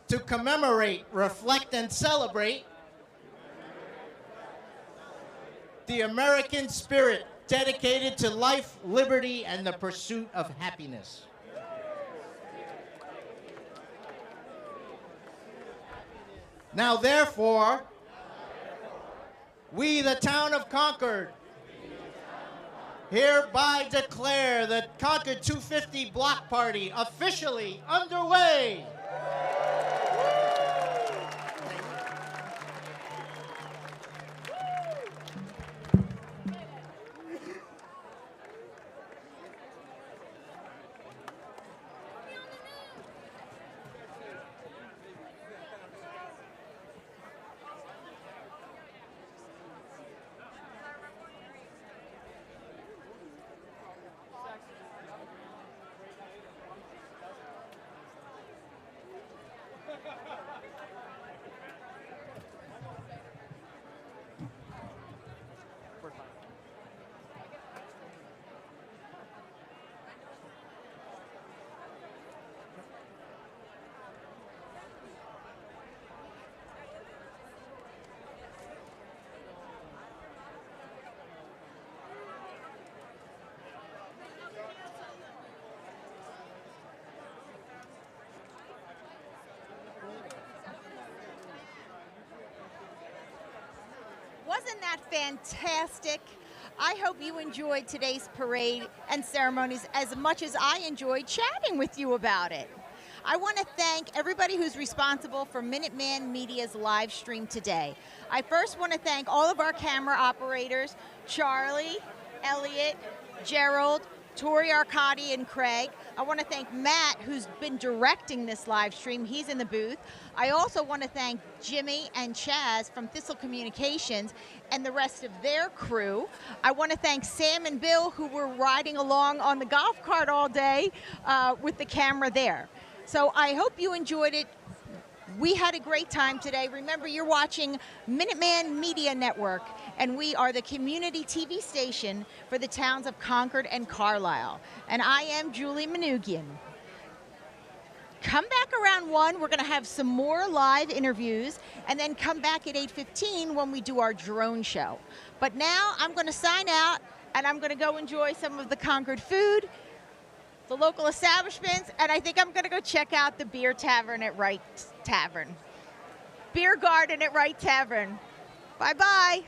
to commemorate, reflect, and celebrate the American spirit dedicated to life, liberty, and the pursuit of happiness. Now, therefore, we, the town of Concord, hereby declare the Concord 250 Block Party officially underway. Wasn't that fantastic? I hope you enjoyed today's parade and ceremonies as much as I enjoyed chatting with you about it. I want to thank everybody who's responsible for Minuteman Media's live stream today. I first want to thank all of our camera operators, Charlie, Elliot, Gerald, Tori Arcadi, and Craig. I want to thank Matt, who's been directing this live stream. He's in the booth. I also want to thank Jimmy and Chaz from Thistle Communications and the rest of their crew. I want to thank Sam and Bill, who were riding along on the golf cart all day with the camera there. So I hope you enjoyed it. We had a great time today. Remember, you're watching Minuteman Media Network, and we are the community TV station for the towns of Concord and Carlisle. And I am Julie Manugian. Come back around 1. We're going to have some more live interviews, and then come back at 8:15 when we do our drone show. But now I'm going to sign out, and I'm going to go enjoy some of the Concord food, the local establishments, and I think I'm going to go check out the beer tavern at Wright Tavern. Beer garden at Wright Tavern. Bye-bye.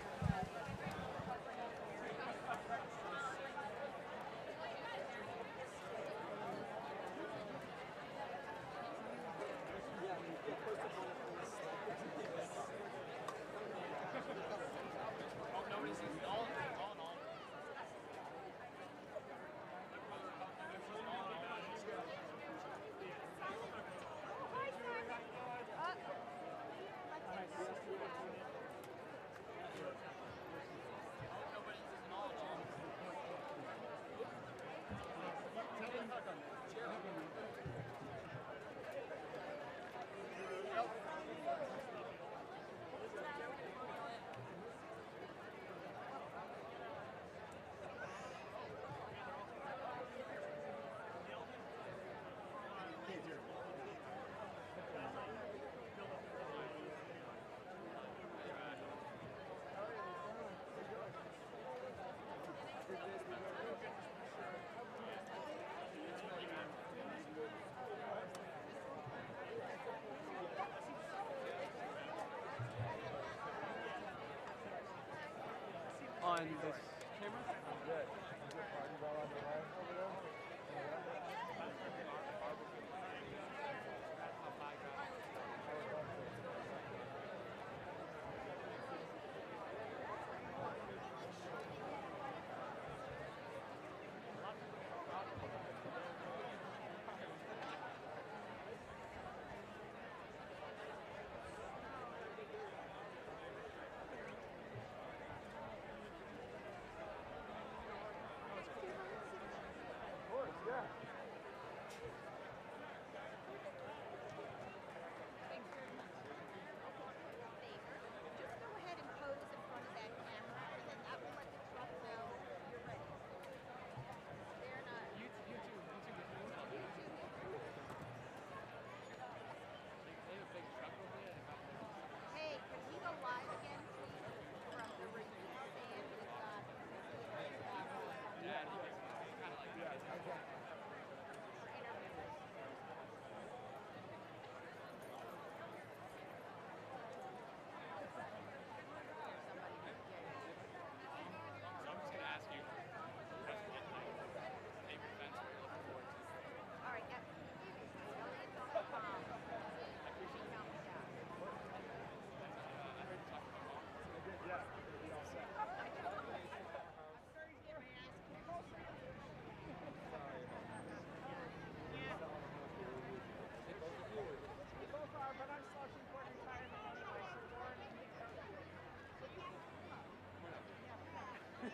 On this camera? I'm good.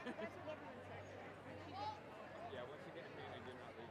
Yeah, once you get in green, I do not leave.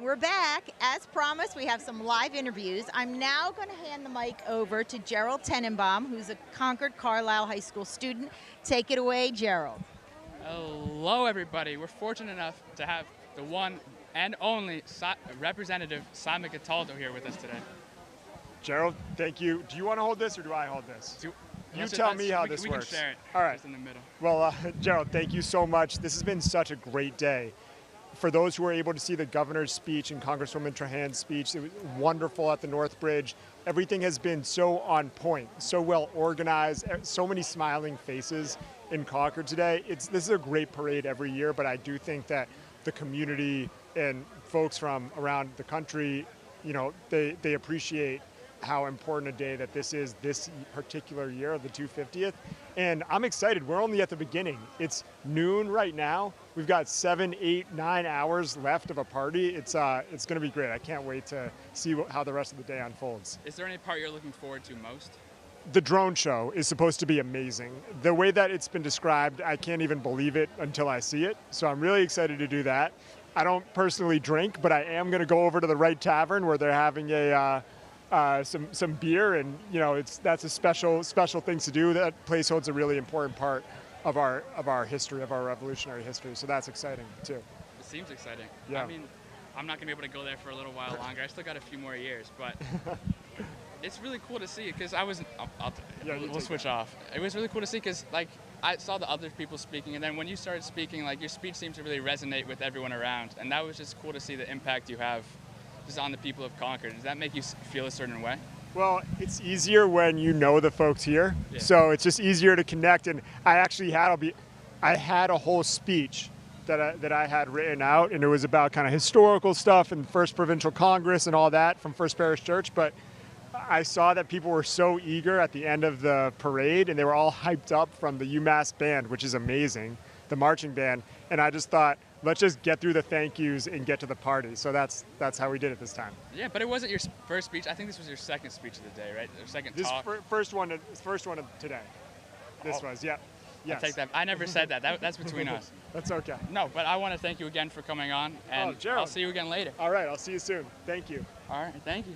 We're back. As promised, we have some live interviews. I'm now going to hand the mic over to Gerald Tenenbaum, who's a Concord Carlisle High School student. Take it away, Gerald. Hello, everybody. We're fortunate enough to have the one and only Representative Simon Cataldo here with us today. Gerald, thank you. Do you want to hold this or do I hold this? You tell me how this works. We can share it. All right. Just in the middle. Well, Gerald, thank you so much. This has been such a great day. For those who were able to see the governor's speech and Congresswoman Trahan's speech, it was wonderful at the North Bridge. Everything has been so on point, so well organized, so many smiling faces in Concord today. This is a great parade every year, but I do think that the community and folks from around the country, you know, they appreciate how important a day that this is this particular year of the 250th. And I'm excited. We're only at the beginning. It's noon right now. We've got 7, 8, 9 hours left of a party. It's going to be great. I can't wait to see how the rest of the day unfolds. Is there any part you're looking forward to most? The drone show is supposed to be amazing. The way that it's been described, I can't even believe it until I see it. So I'm really excited to do that. I don't personally drink, but I am going to go over to the Right Tavern where they're having some beer, and you know that's a special things to do. That place holds a really important part of our history, of our revolutionary history. So that's exciting too. It seems exciting. Yeah. I mean, I'm not gonna be able to go there for a little while longer. I still got a few more years, but it's really cool to see because we'll switch off. It was really cool to see because like I saw the other people speaking, and then when you started speaking, like your speech seemed to really resonate with everyone around, and that was just cool to see the impact you have just on the people of Concord. Does that make you feel a certain way? Well, it's easier when you know the folks here, Yeah. So it's just easier to connect. And I actually had a whole speech that I had written out, and it was about kind of historical stuff and First Provincial Congress and all that from First Parish Church. But I saw that people were so eager at the end of the parade, and they were all hyped up from the UMass band, which is amazing, the marching band. And I just thought, let's just get through the thank yous and get to the party. So that's how we did it this time. Yeah, but it wasn't your first speech. I think this was your second speech of the day, right? Your second This talk. first one of today. This was, yeah. I take that. I never said that. That's between us. That's okay. No, but I want to thank you again for coming on, and Gerald. I'll see you again later. All right, I'll see you soon. Thank you. All right, thank you.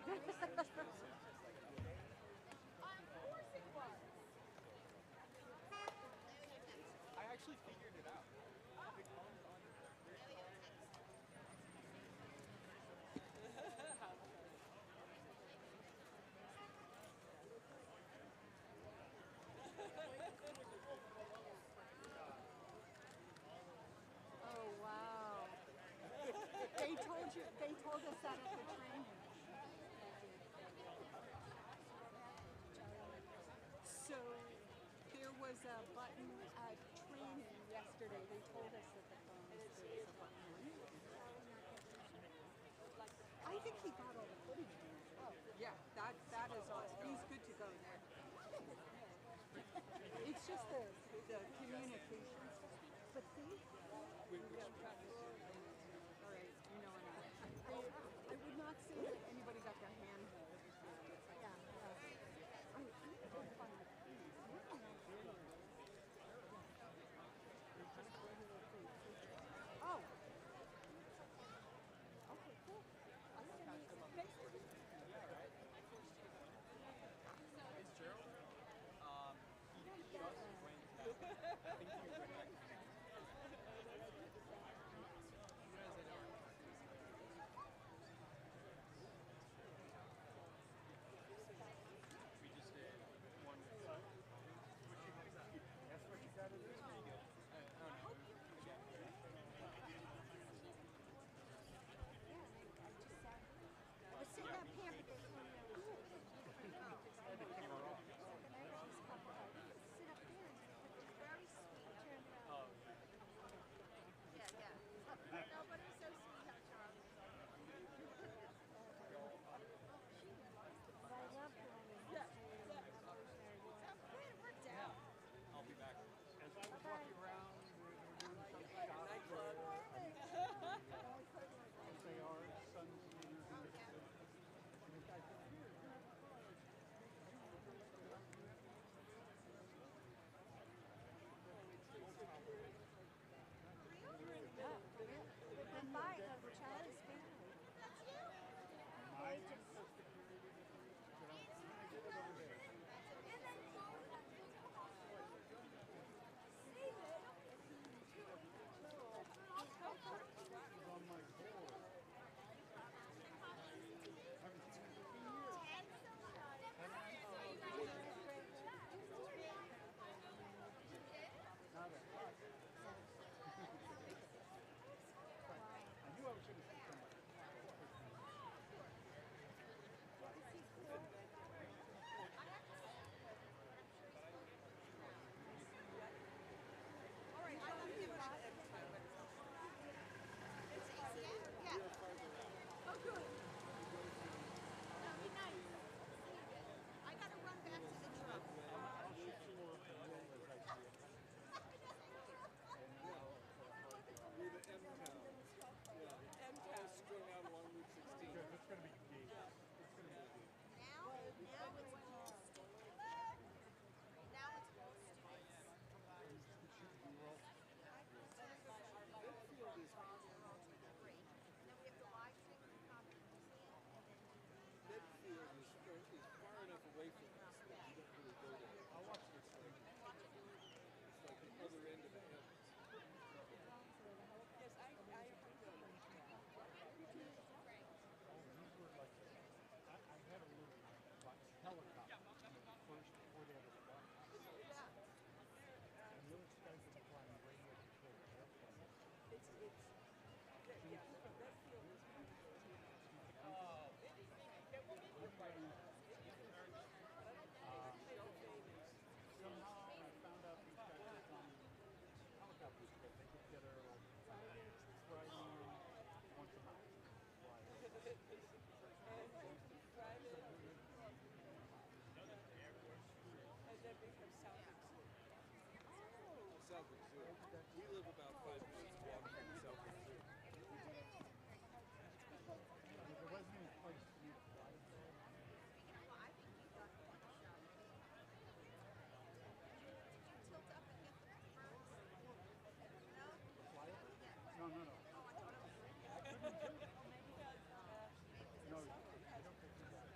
I actually figured it out. Oh, wow. They told us that at the training. So there was a button at training yesterday. They told us that the phone there was a button. I think he got all the footage. Oh, yeah, that is awesome. He's good to go there. It's just the communications. But see, all right, you know what I would not say that anybody got their hand held. Yeah. I can't find the keys. Oh. Okay, cool. Thanks for doing that. Is Gerald? He just went down. I think he went back. We just did one. That's what you got to do. Pretty good. I don't know. I was sitting up here, but they told me I was You were wrong. sit up there and very sweet turned around. Yeah. No, but it was so sweet how Charlie But I love doing it. Yeah. It worked out. I'll be back. As I was walking around, we're doing some shots. As they are, sons and The might of Charlie's family. That's you? Mine? On my board. Haven't seen it in I knew I was going to see somebody. All right, I love him every time, but it's yeah. Oh, good. That'd be nice. I got to run back to the truck. I'll shoot you more as I see it. We're the M-Town. Yeah. M-Town. Strung out along Route 16. Because it's going to be deep. It's going to be deep. Now it's all students. Now it's all students. Midfield is Great. And then we have the live stream in the Concord Museum. Midfield is far enough away from us that you don't really go there. I'll watch this thing. It's like the other end of the heavens. Yes, I heard that. I had a little helicopter first before they had a bus. Yeah. And the other guys were flying radio control airplanes. It's yeah, Redfield is somehow I found out these guys were on helicopters because they get together like Friday once a month. And then becomes Southwick Zoo. Southwick Zoo. We live about 5 minutes walk from Southwick Zoo. There wasn't any place for me to fly there. Well, I think you got one shot. Did you tilt up and get the birds? No? Fly it? Yeah. No. Oh, I thought it was. I couldn't do it. No, I don't think so.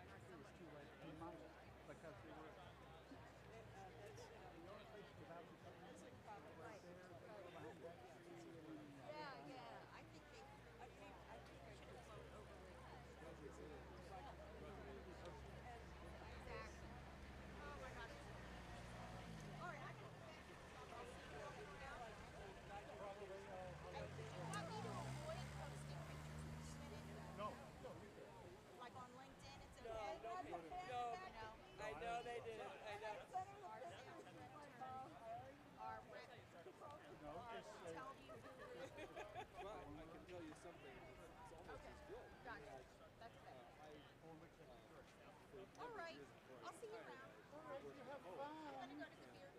All right. I'll see you around. All right, you have fun. I'm going to go to the beer.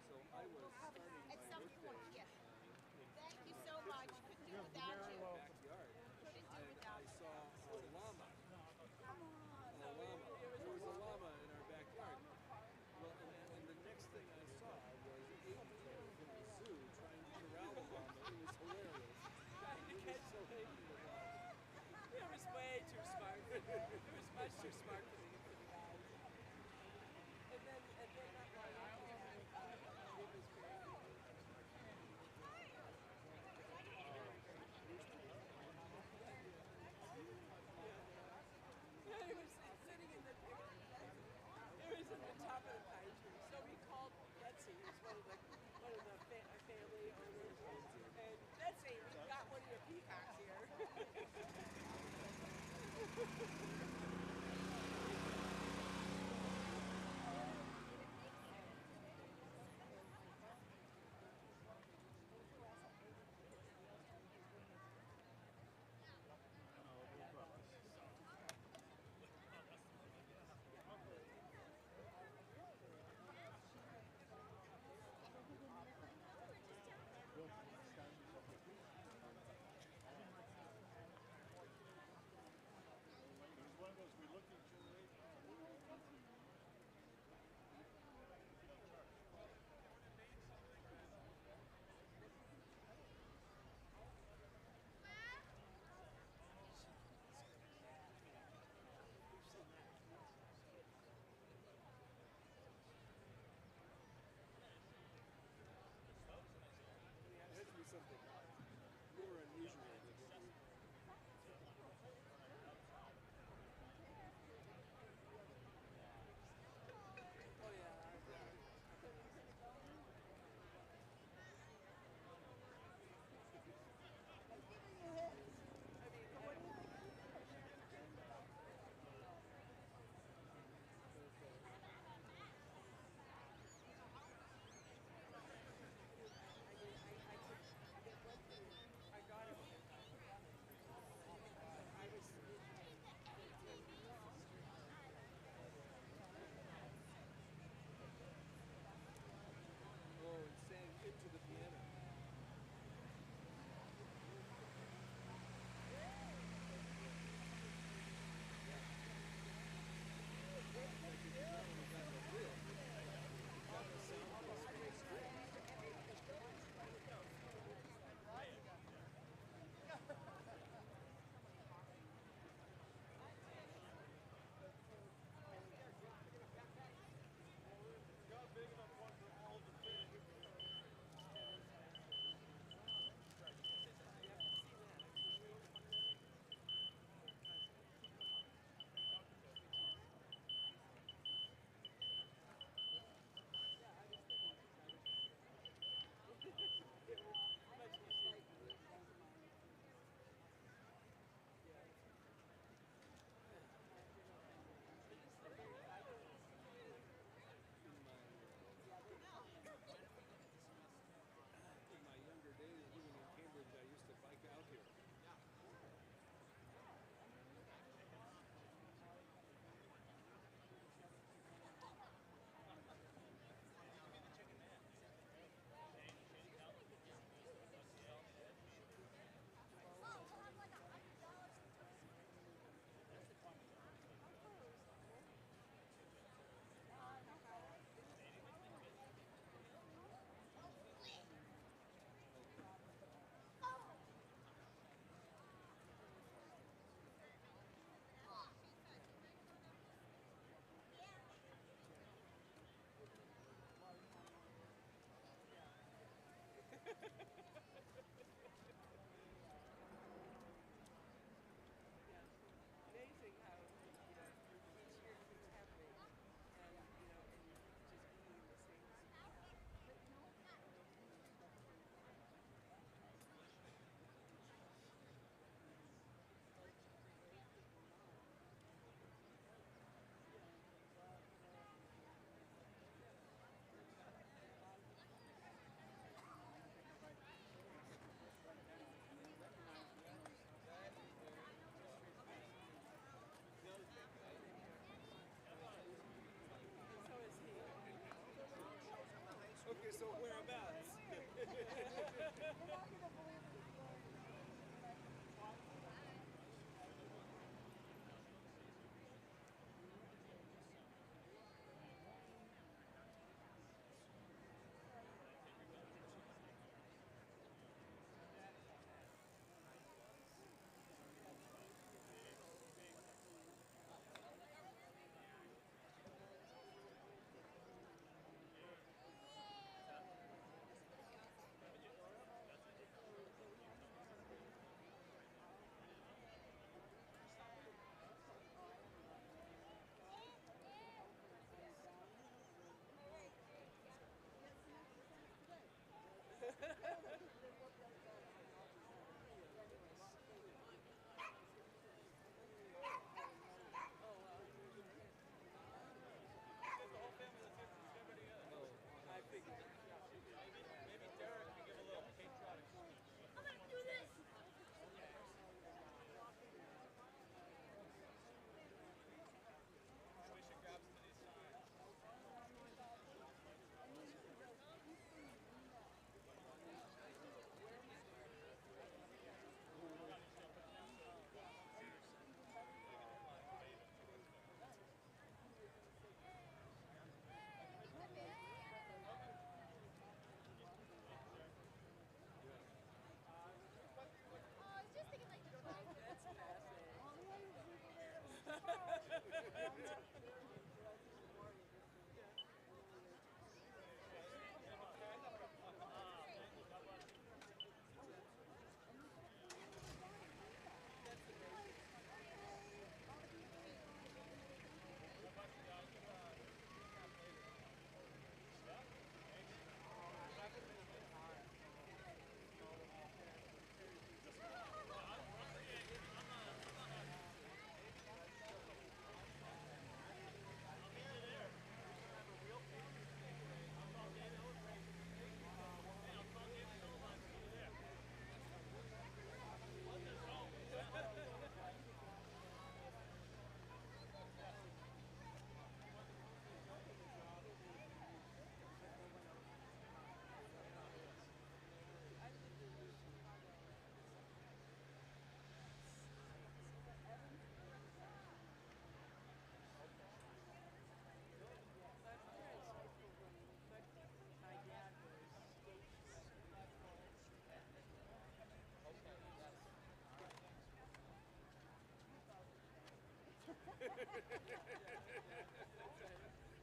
So I was At some point, yes. Thank you so much. Couldn't do without you. backyard. Couldn't do And without I you. saw a llama. There was a llama in our backyard. Well, and the next thing I saw was 8 people from the zoo trying to corral the llama. It was hilarious. It was so angry the llama. It was way too smart for me. It was much too smart for me, for the guys. And then it was great. Yeah, it was sitting in the it was in the top of the pine tree. So we called Betsy, who's one of the family owners, and Betsy, we got one of your peacocks here.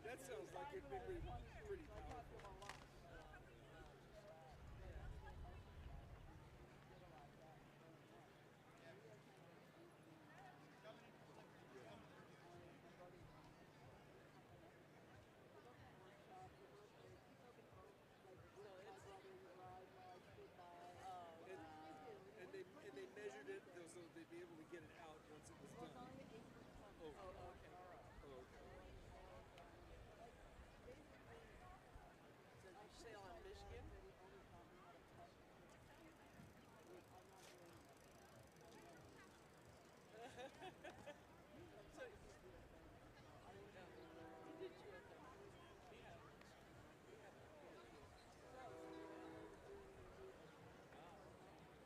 That sounds like it'd be pretty powerful. And they measured it so they'd be able to get it out once it was done. Oh, okay. Oh, okay. So you sail on Michigan?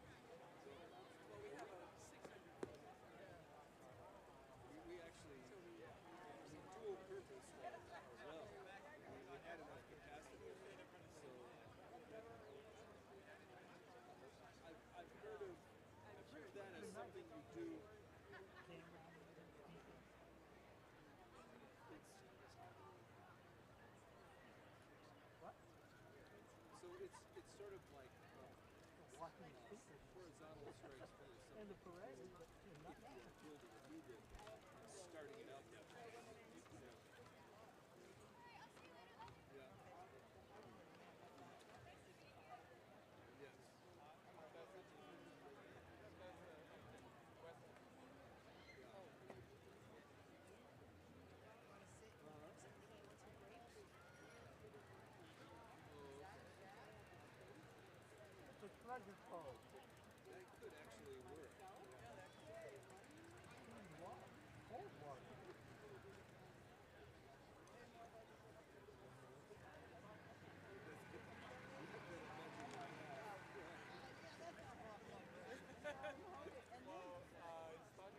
Well, we have a 600. We actually dual purpose as well. We had enough capacity, so I've heard of that as something you do. So it's sort of like horizontal strikes for the parade. We did starting it out that way. Yeah. Yes. It's a pleasure pose. That could actually work. Cold water.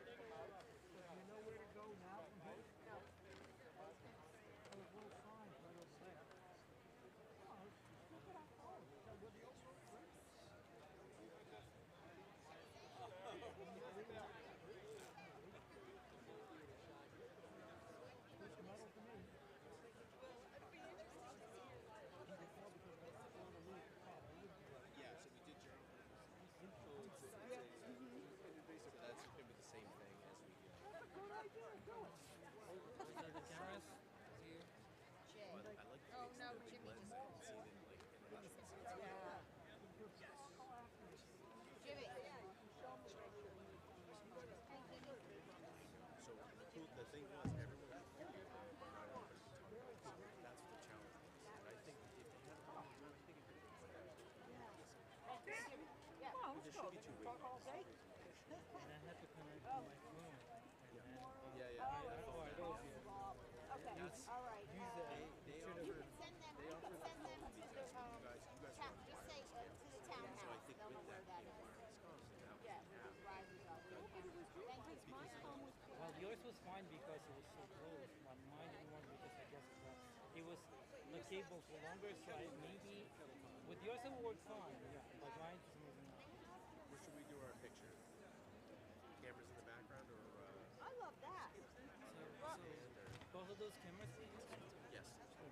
You know where to go now from here? No. There's little signs right over there. Oh, look at our phone. Where the ocean Looks metal to me. Yeah, so we did journal. So that's going to be the same thing as we do. What a good idea. Do it. The cameras? Jay. But I like Oh, no, Jimmy just called. see them like in the Yeah. Jimmy. So the thing was, everyone was that's the challenge. And I think if you have Yeah. Well, there should be two ways. Talk all day. And I had to connect to my phone. Yeah, yeah. Okay, That's, all right. they You offer, can send them, they you offer can send them to the, you guys town, just say to the townhouse. So I think They'll know with where that, that the is. environment Yeah, these risers are really Thank you. Well, yours was fine because it was so close, but mine didn't work because I guess it was the cables were longer, so maybe with yours it would work fine, yeah, but mine for some reason not. Where should we do our picture? Cameras in the background or? I love that. So both of those cameras? Yes.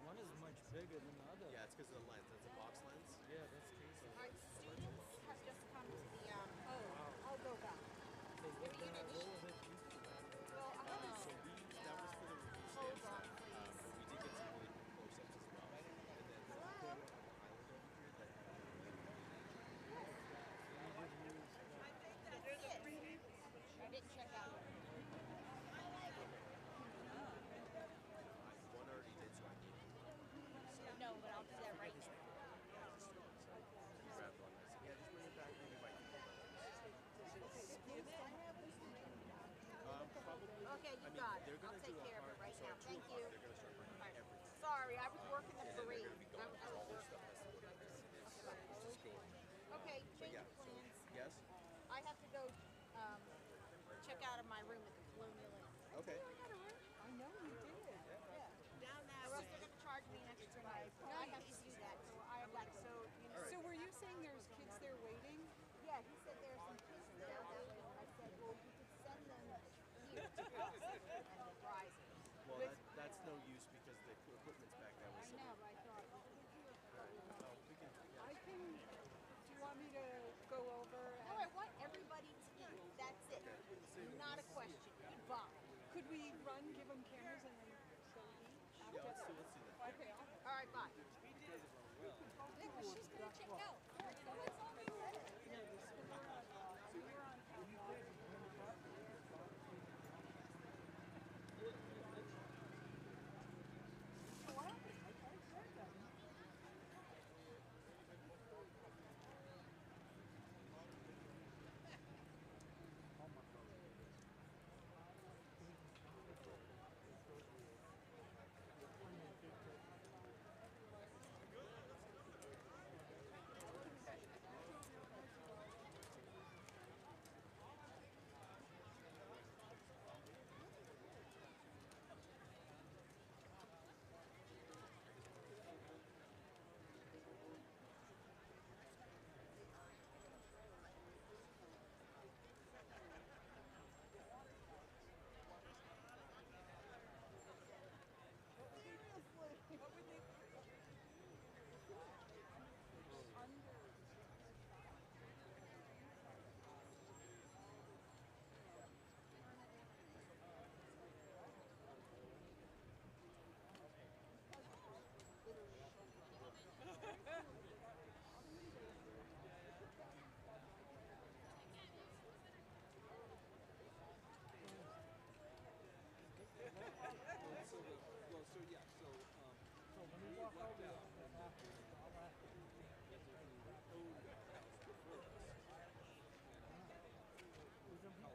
One is much bigger than the other. Yeah, it's because of the lens. That's a box lens. Yeah, that's crazy. Our students have just come to the, I'll go back. So what was it used for? Well, I haven't So that was for the review Hold stamp on, set, but we did get some really cool close-ups as well. And then the Hello? island over here that I didn't check out. one already did, so I gave you one. No, but I'll do that right now. You grabbed one. I said, yeah, just bring it back. Maybe by probably. Okay, you I mean, got they're it. gonna I'll take do a care of it hard- right so now. at 2 Thank o'clock, you. They're going to start bringing everything. Sorry, I was working the And then they're parade. going to be going through all their stuff. That's what it is. It's just cool. Okay, But change yeah, of plans. yes? I have to go check out of my room at the Colonial Inn. Okay. I know you did. Yeah. Down that or else they're going to charge me an extra night. I have to do that. So I have got to. So were you saying there's kids there waiting? Yeah, he said there's some kids there waiting. I said, well, you could send them here to us. And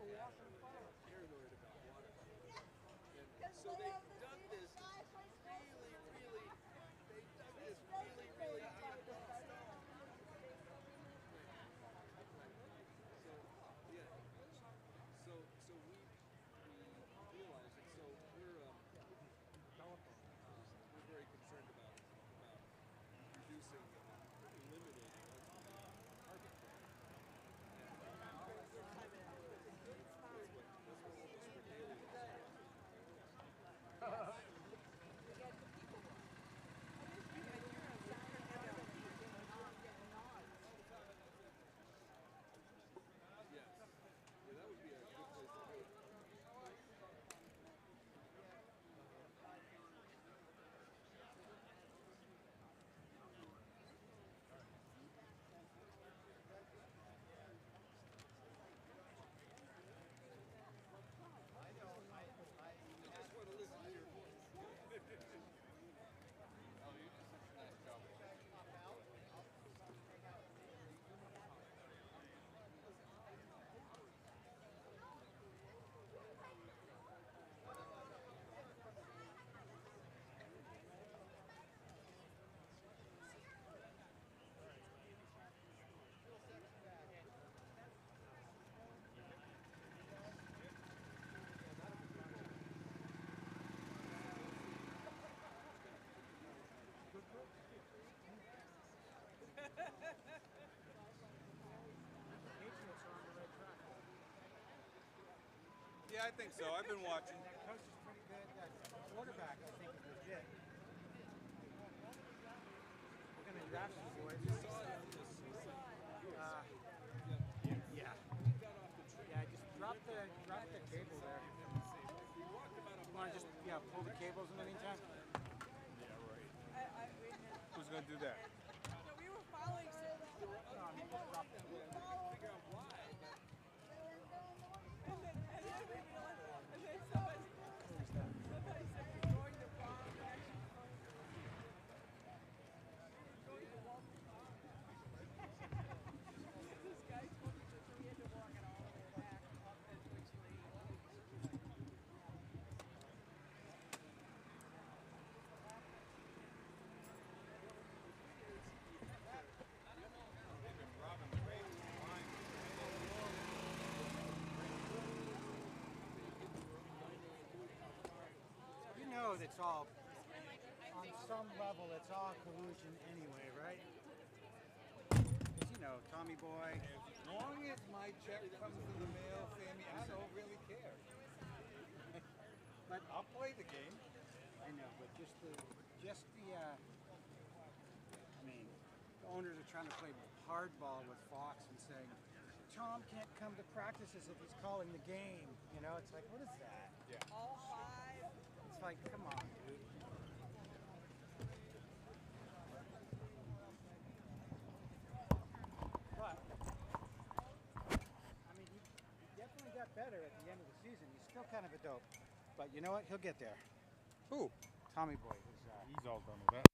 paranoid about watercolors. And so they dug this really, they dug this really deep stone. So, yeah. So we realized it. So we're very concerned about reducing and eliminating arbitrary. That's what all this regalia is. Yes. Yeah, that would be a good place to do it. I just want to listen to your voice. Yeah, I think so. I've been watching. That coach is pretty good. That quarterback, I think, is legit. We're going to draft some boys. Yeah. Yeah, just drop the cable there. You want to just pull the cables in the meantime? Yeah, right. Who's going to do that? We were following some. No, I mean, just drop them. We couldn't figure out why, but. And then we realized, and then somebody said we're going to bomb and actually going to walk the bomb. This guy told me that, so we had to walk it all the way back up and which lane. You know it's all, on some level, it's all collusion anyway, right? Because, Tommy Boy. As long as my check comes in the mail, Sammy, I don't really care. But I'll play the game. I know, but the owners are trying to play hardball with Fox and saying, Tom can't come to practices if he's calling the game. It's like, what is that? Yeah. All five. It's like, come on, dude. But, he definitely got better at the end of the season. He's still kind of a dope. But you know what? He'll get there. Who? Tommy Boy. He's all done with that.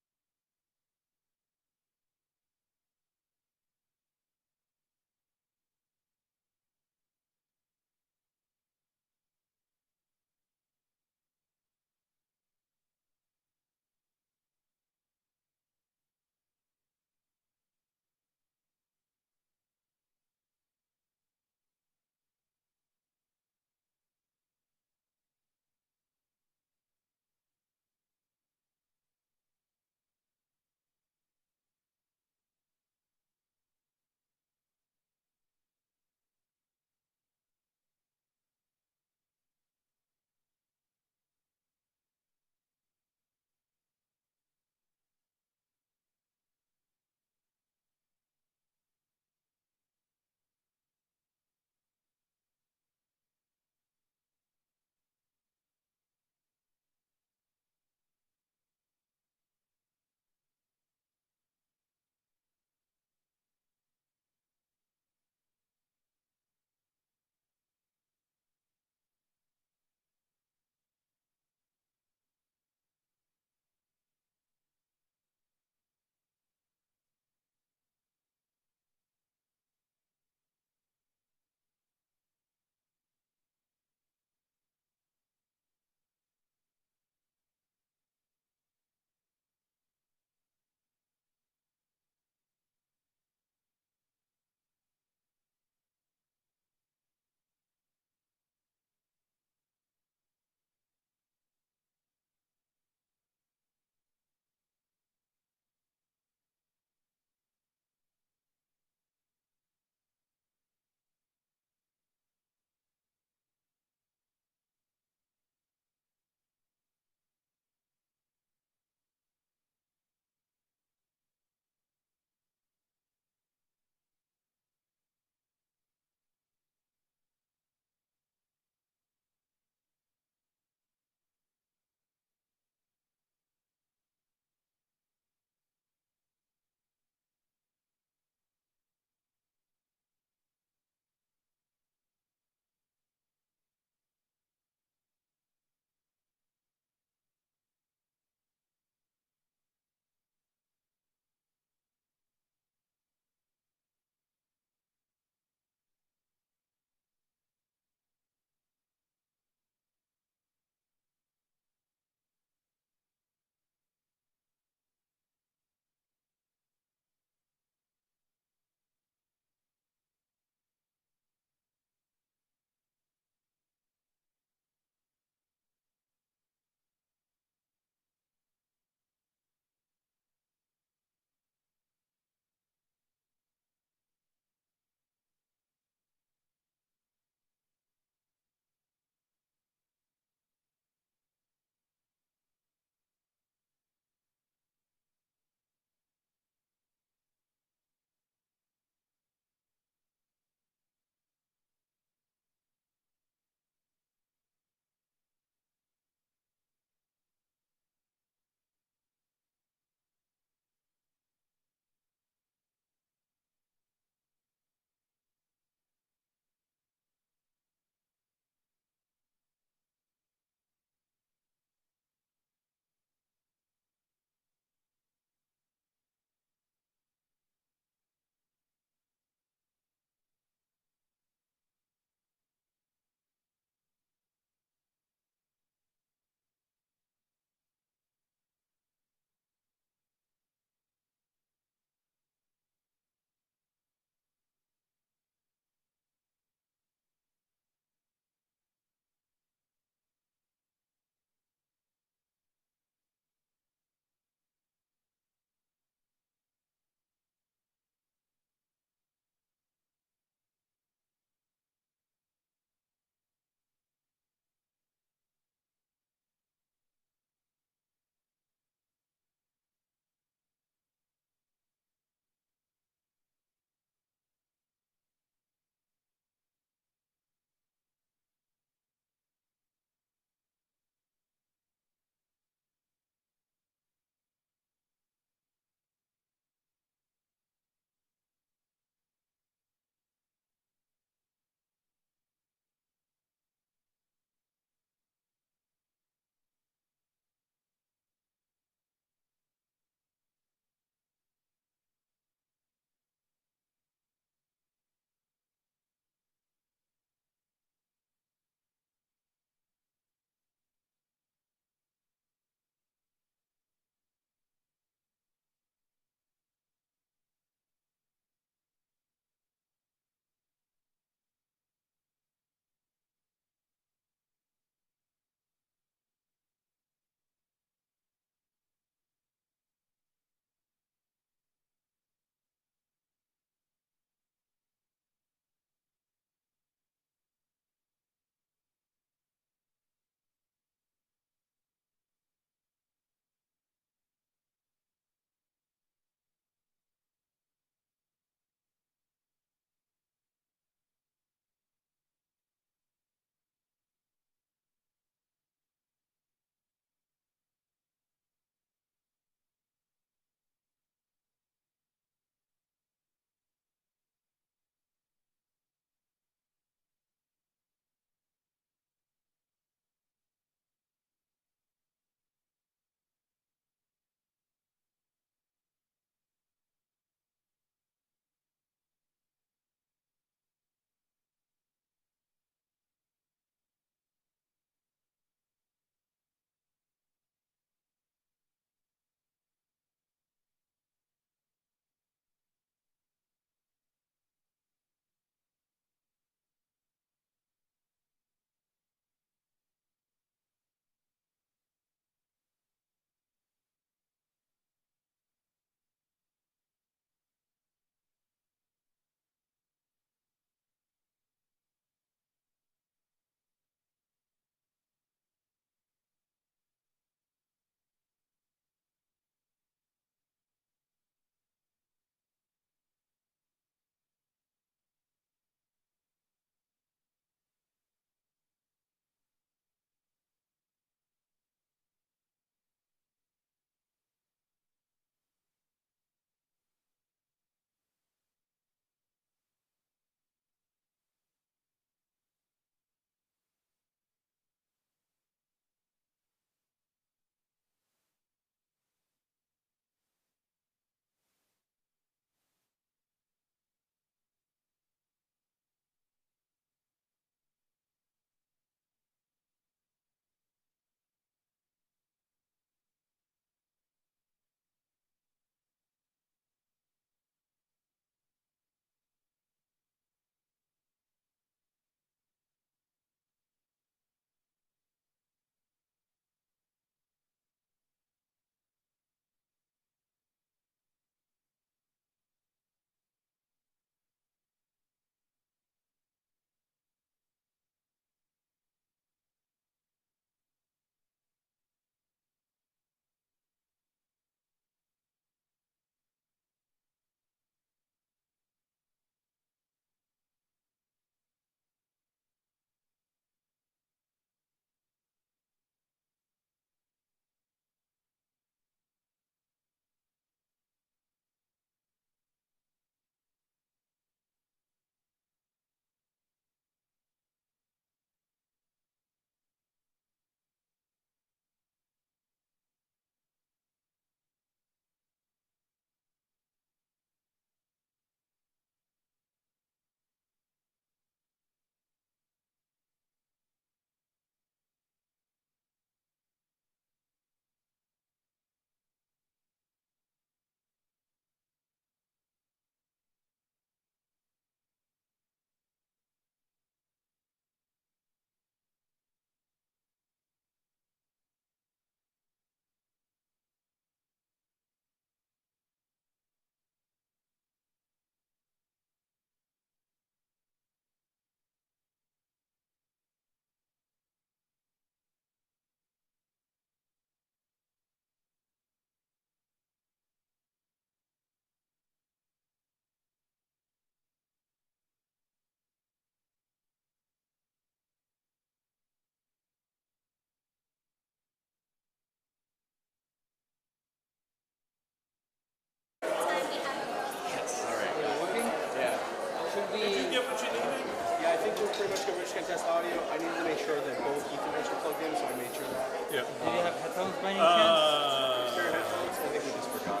we're pretty much good. We're just going to test audio. I needed to make sure that both Ethernet are plugged in, so I made sure that. Yeah. Do you have headphones by any chance? Spare headphones? I think we just forgot.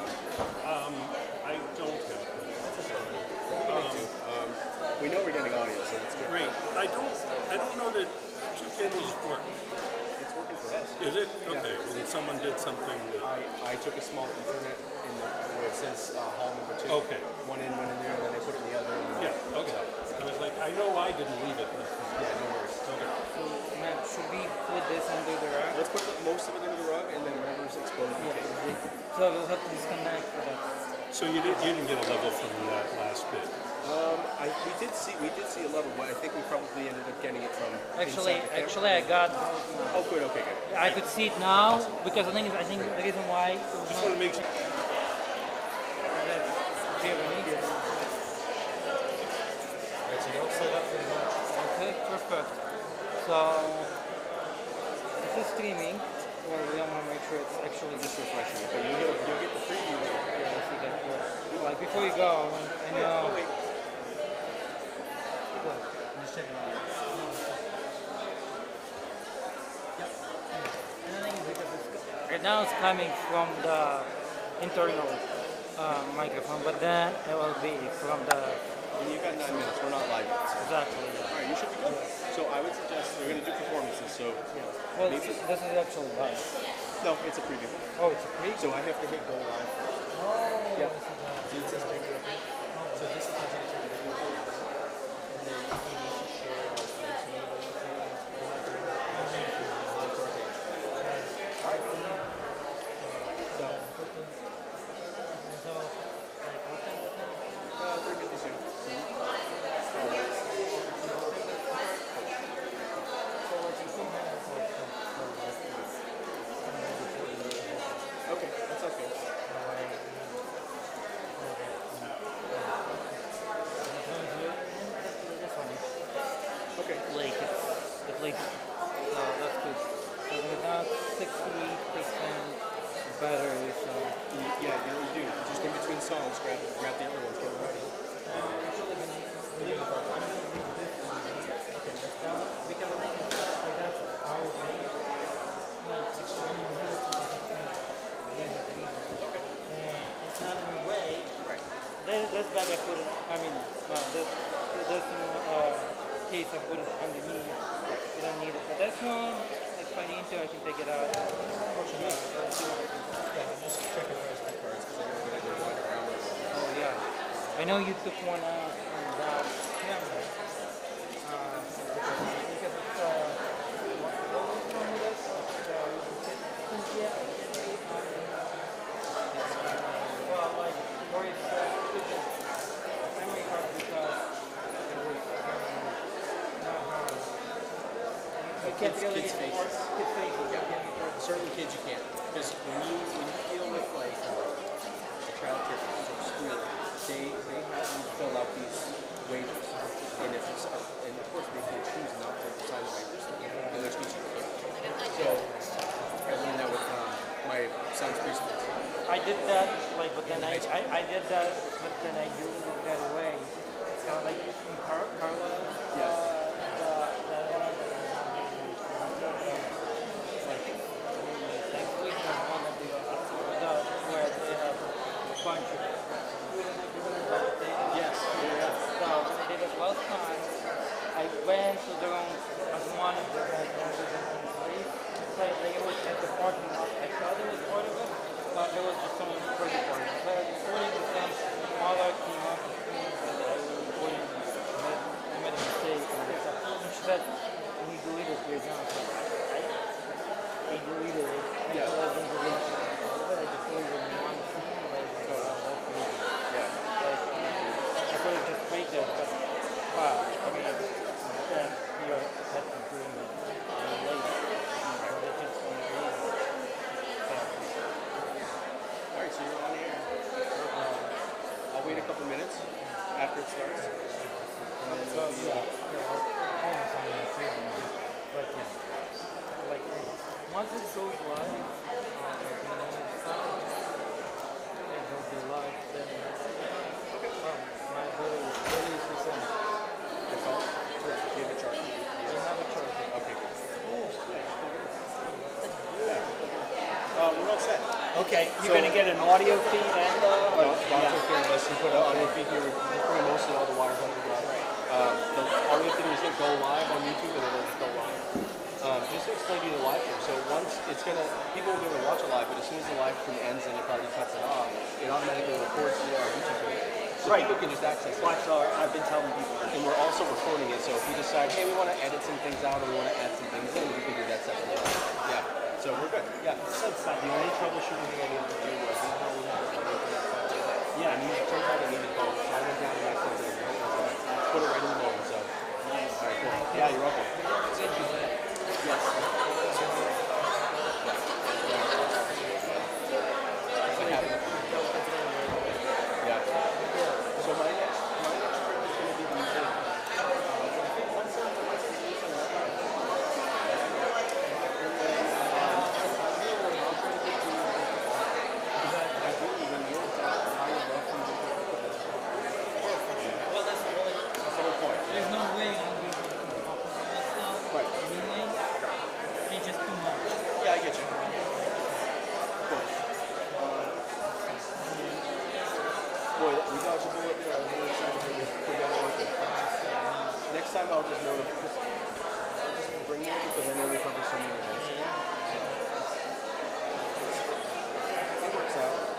I don't have them. We know we're getting audio, so it's good. Great. I don't know that two cables work. It's working for us. Is it? Okay. And someone did something. I took a small Ethernet in where it says hall number 2. Okay. One in there, and then I put it in the other. Yeah. Okay. I was like, I know I didn't leave it. But yeah, no worries. Okay. So, Matt, should we put this under the rug? Let's put most of it under the rug, and then whatever's exposed. Yeah. So we'll have to disconnect for that. So you didn't get a level from that last bit. We did see a level, but I think we probably ended up getting it from Actually, I got. Oh, good. Okay, good. I could see it now because I think the reason why. Just want to make sure. Okay, perfect. So this is streaming. Well, we want to make sure it's actually just refreshing. But you'll get the preview. Yeah, let's see that. Like before you go, I know. Just check it out. And the thing is because right now it's coming from the internal microphone, but then it will be from the. And you've got 9 minutes. We're not live yet. Exactly. All right, you should be good. So I would suggest we're going to do performances. So well, this is actually live. No, it's a preview. Oh, it's a preview. So I have to hit go live first. Oh. Yeah. So it says take it up. So this is how you take it up. And then you need to share Okay, that's okay. Okay. Like, no, that's good. So we got 68% battery, so. Yeah, you know what you do. Just in between songs, grab the other ones, get them ready. It's not in the way. This bag I put it, this case I put it underneath. You don't need it. But this one, if I need to, I can take it out. Oh yeah. I know you took one out on that camera. Because well, like, or it's memory card because it was you can't really kids' faces. Kids' faces. Yeah. Certain kids you can't. Because when you deal with like child care or school, they have you fill out these waivers. And if it's and of course they can choose not to sign the waivers, in which case you can't. So I learned that with my son's preschool. I did that, like, but then I did that, but then I deleted that away. It's kind of like in Carla. Yes. Thankfully, there's one of where they have a bunch of. Yes. Yeah. So when I did it last time, I went to the wrong as one of the guys that was in the place. So it was at the parking lot. I thought it was part of it. But there was just someone pretty part of it. So I was recording with them while I came up the screen and I was recording. I made a mistake and she said, we deleted it. I deleted it. Yeah. So I didn't delete it. But I just deleted it in one scene. Like, that's easy. Yeah. I could have just faked it, but wow. I mean, then you had to do it late. Alright, so you're on air. I'll wait a couple minutes after it starts. And then So, like, once it goes live, it will be live, then my ability is 30%. That's all? Give it Okay, you're So- going to get an audio feed and No, John's taking care of us. He put an audio feed here. We're putting mostly all the wires under the ground. All we have to do is hit go live on YouTube, and it'll just go live. Just to explain to you the live stream. So once it's gonna, people will be able to watch it live, but as soon as the live stream ends and it probably cuts it off, it automatically records to our YouTube page. So people can just access it. I've been telling people that. And we're also recording it, so if we decide, hey, we want to edit some things out or we want to add some things in, we can do that separately. Yeah. So we're good. Yeah. The only troubleshooting thing I needed to do was we had I turns out I needed both. So I went down and I said, put it right in the mold. So. Nice. All right, cool. Yeah, you're welcome. Yes. Yeah. So my next trip is going to be the thing. There's no way I'll be able to talk about this stuff. Right. Meaning, it's just too much. Yeah, I get you. Cool. Boy, we dodged a bullet there. I was really excited to put that working. Next time I'll just notify. I'll just bring it because I know we cover so many events again. It works out.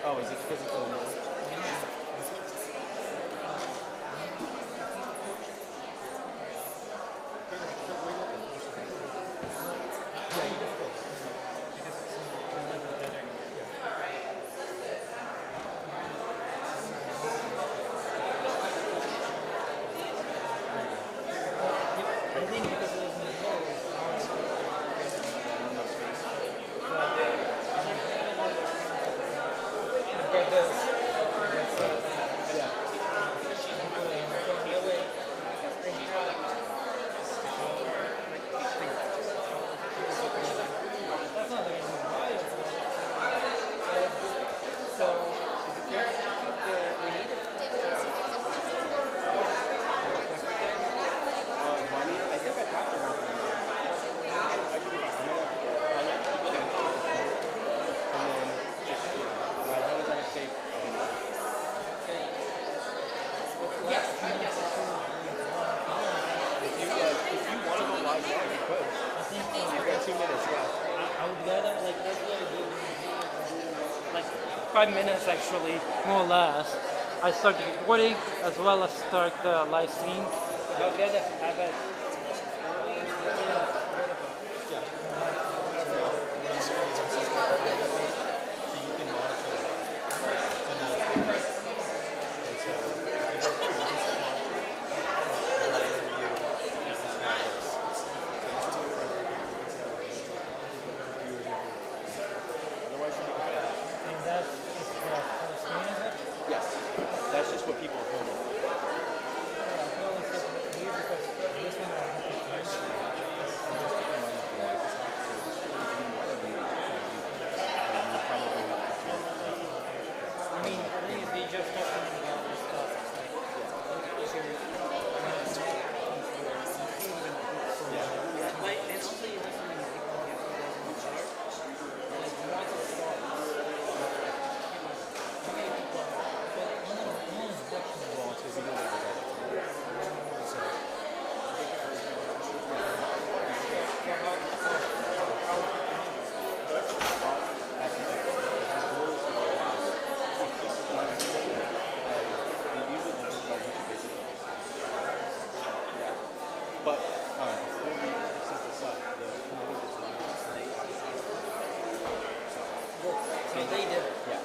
Oh, is it physical? I would rather, like, that's what I do. Like, 5 minutes actually, more or less. I start the recording as well as start the live stream. I'll get it, have it. Yes, that's just what people are filming. I mean, I think if they just talking about this stuff, it's like, and also you listen to music when you like, you want to start. But before we set this up, the So they did. Yeah.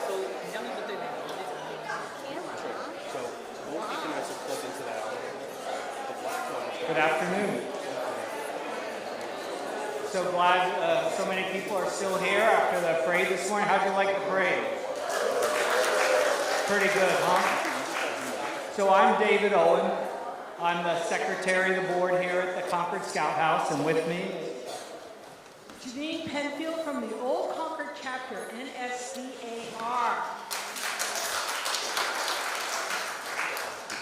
So tell me what they did. So both Ethernet are plugged into that. The black one. Good afternoon. So glad so many people are still here after the parade this morning. How'd you like the parade? Pretty good, huh? So I'm David Owen. I'm the secretary of the board here at the Concord Scout House, and with me Janine Penfield from the Old Concord chapter, NSCAR.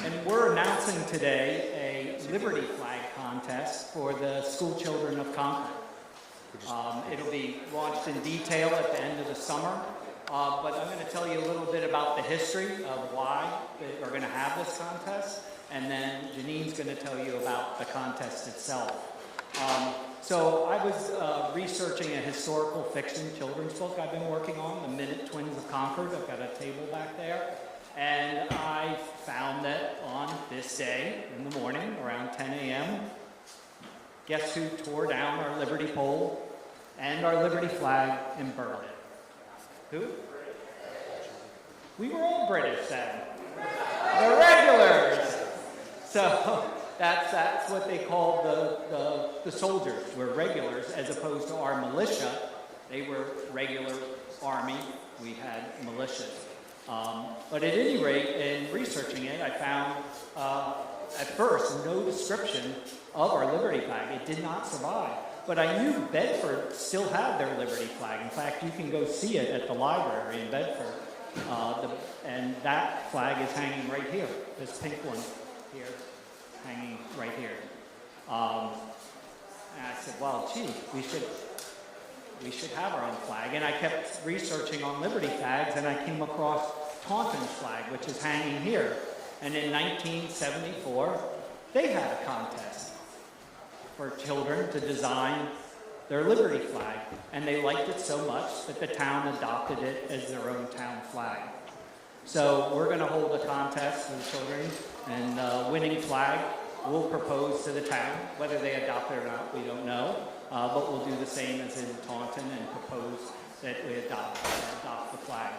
And we're announcing today a Liberty Flag contest for the school children of Concord. It'll be launched in detail at the end of the summer, but I'm going to tell you a little bit about the history of why we're going to have this contest, and then Janine's going to tell you about the contest itself. So I was researching a historical fiction children's book I've been working on, The Minute Twins of Concord. I've got a table back there. And I found that on this day in the morning, around 10 a.m., guess who tore down our Liberty pole and our Liberty flag in Berlin? Who? We were all British then. The regulars. So that's what they called the soldiers. We're regulars as opposed to our militia. They were regular army. We had militias. But at any rate, in researching it, I found at first no description of our Liberty flag. It did not survive. But I knew Bedford still had their Liberty flag. In fact, you can go see it at the library in Bedford. And that flag is hanging right here, this pink one here, hanging right here. And I said, well, gee, we should have our own flag. And I kept researching on Liberty flags, and I came across Taunton's flag, which is hanging here. And in 1974, they had a contest for children to design their Liberty flag. And they liked it so much that the town adopted it as their own town flag. So we're going to hold a contest for the children, and the winning flag we'll propose to the town. Whether they adopt it or not, we don't know. But we'll do the same as in Taunton and propose that we adopt the flag.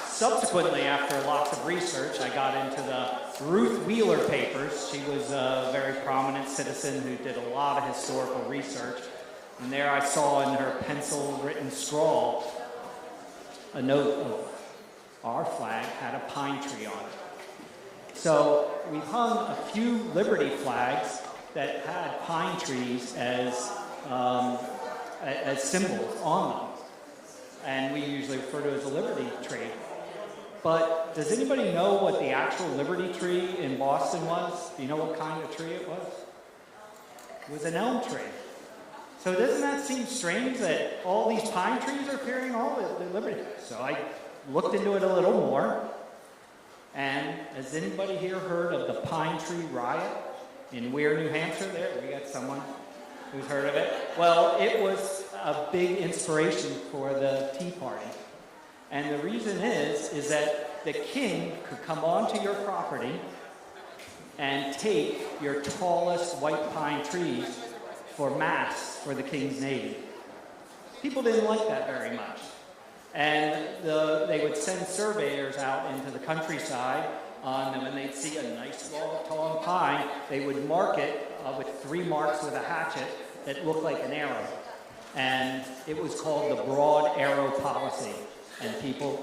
Subsequently, after lots of research, I got into the Ruth Wheeler papers. She was a very prominent citizen who did a lot of historical research. And there I saw in her pencil-written scrawl a note of our flag had a pine tree on it. So we've hung a few Liberty flags that had pine trees as symbols on them. And we usually refer to it as a Liberty tree. But does anybody know what the actual Liberty tree in Boston was? Do you know what kind of tree it was? It was an elm tree. So doesn't that seem strange that all these pine trees are appearing all the Liberty? So I looked into it a little more. And has anybody here heard of the Pine Tree Riot in Weir, New Hampshire? There, we got someone who's heard of it. Well, it was a big inspiration for the Tea Party. And the reason is that the king could come onto your property and take your tallest white pine trees for mass for the king's navy. People didn't like that very much. And they would send surveyors out into the countryside, and when they'd see a nice, tall pine, they would mark it with 3 marks with a hatchet that looked like an arrow. And it was called the Broad Arrow Policy. And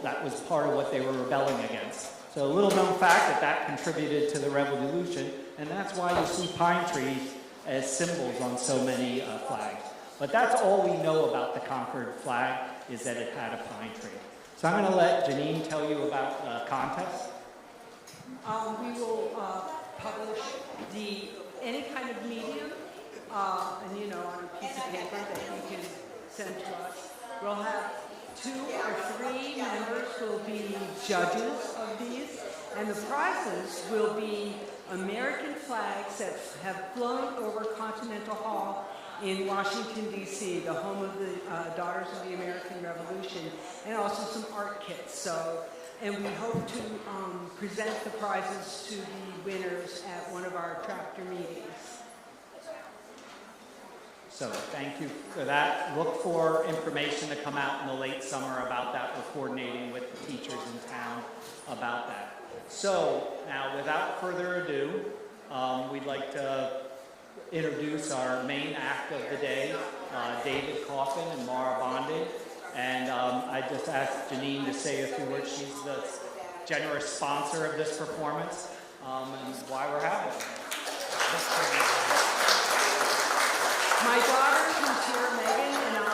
that was part of what they were rebelling against. So a little known fact that contributed to the revolution, and that's why you see pine trees as symbols on so many flags. But that's all we know about the Concord flag, is that it had a pine tree. So I'm going to let Janine tell you about the contest. We will publish any kind of medium, and on a piece of paper that you can send to us. We'll have 2 or 3 members who will be judges of these, and the prizes will be American flags that have flown over Continental Hall in Washington, D.C., the home of the Daughters of the American Revolution, and also some art kits. And we hope to present the prizes to the winners at one of our chapter meetings. So thank you for that. Look for information to come out in the late summer about that. We're coordinating with the teachers in town about that. So now, without further ado, we'd like to introduce our main act of the day, David Coffin and Mara Bonding. And I just asked Janine to say a few words. She's the generous sponsor of this performance and why we're having it. My daughter, who's here, Megan, and I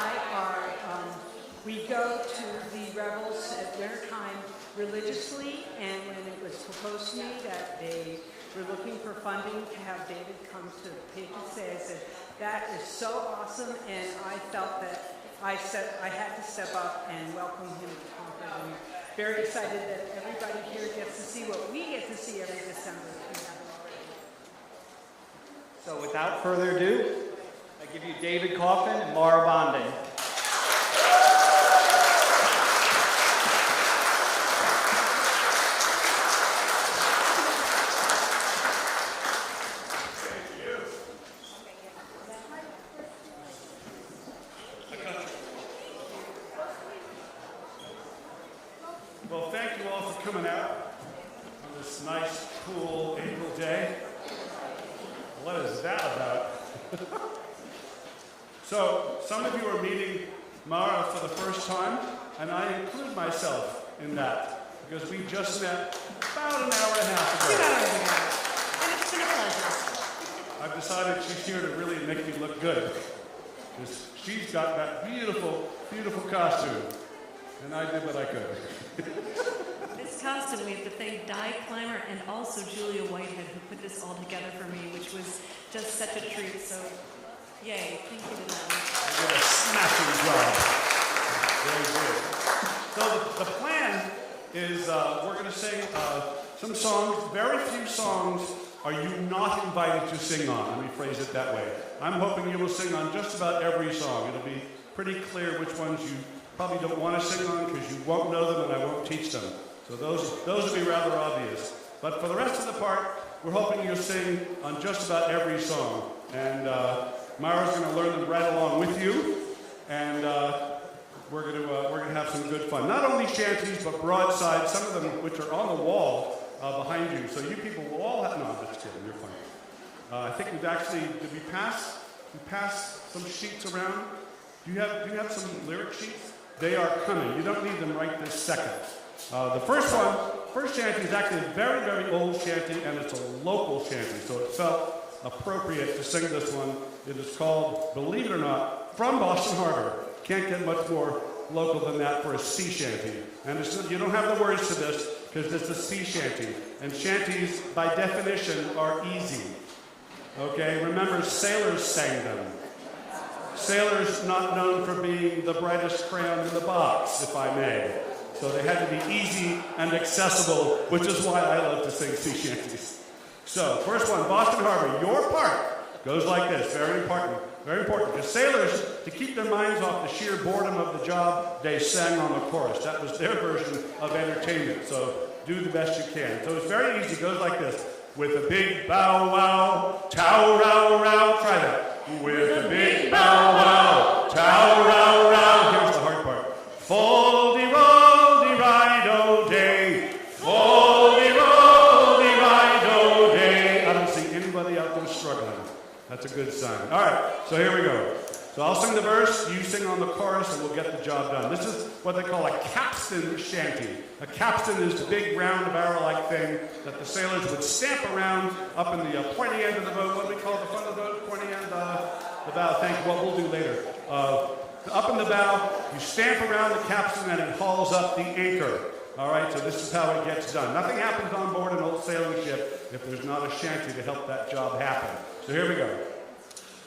we go to the revels at winter time religiously, and when it was proposed to me that they were looking for funding to have David come to Patriots Day, I said, that is so awesome, and I felt that I had to step up and welcome him to Concord. I'm very excited that everybody here gets to see what we get to see every December if we haven't already. So without further ado, I give you David Coffin and Mara Bonding. Well, thank you all for coming out on this nice, cool April day. What is that about? So, some of you are meeting Mara for the first time, and I include myself in that, because we just met about an hour and a half ago. And it's been a pleasure. I've decided she's here to really make me look good, because she's got that beautiful, beautiful costume, and I did what I could. This costume, we have to thank Di Clymer and also Julia Whitehead, who put this all together for me, which was just such a treat. So, yay, thank you to them. What a smashing job. Very good. So the plan is we're going to sing some songs. Very few songs are you not invited to sing on. Let me phrase it that way. I'm hoping you will sing on just about every song. It'll be pretty clear which ones you probably don't want to sing on because you won't know them and I won't teach them. So those will be rather obvious. But for the rest of the part, we're hoping you'll sing on just about every song. And Mara's going to learn them right along with you. And we're going to have some good fun. Not only shanties, but broadsides, some of them which are on the wall behind you. So you people will all have, no, I'm just kidding, you're fine. I think we've actually, did we pass some sheets around? Do you have some lyric sheets? They are coming. You don't need them right this second. The first shanty is actually a very, very old shanty, and it's a local shanty, so it felt appropriate to sing this one. It is called, believe it or not, From Boston Harbor. Can't get much more local than that for a sea shanty. And you don't have the words to this, because it's a sea shanty. And shanties, by definition, are easy. Okay, remember, sailors sang them. Sailors not known for being the brightest crayon in the box, if I may. So they had to be easy and accessible, which is why I love to sing sea shanties. So, first one, Boston Harbor. Your part goes like this. Very important. Very important. Because sailors, to keep their minds off the sheer boredom of the job, they sang on the chorus. That was their version of entertainment. So, do the best you can. So it's very easy. It goes like this. With a big bow wow, tow row row. Try that. With a big bow wow, tow row row. Here's the hard part. Foldy-roldy-ride-o day. Foldy-roldy-ride-o day. I don't see anybody out there struggling. That's a good sign. All right, so here we go. So I'll sing the verse, you sing on the chorus, and we'll get the job done. This is what they call a capstan shanty. A capstan is the big round barrel-like thing that the sailors would stamp around up in the pointy end of the boat. What do we call the front of the boat? Pointy end, the bow. Thank you. What we'll do later. Up in the bow, you stamp around the capstan and it hauls up the anchor. All right, so this is how it gets done. Nothing happens on board an old sailing ship if there's not a shanty to help that job happen. So here we go.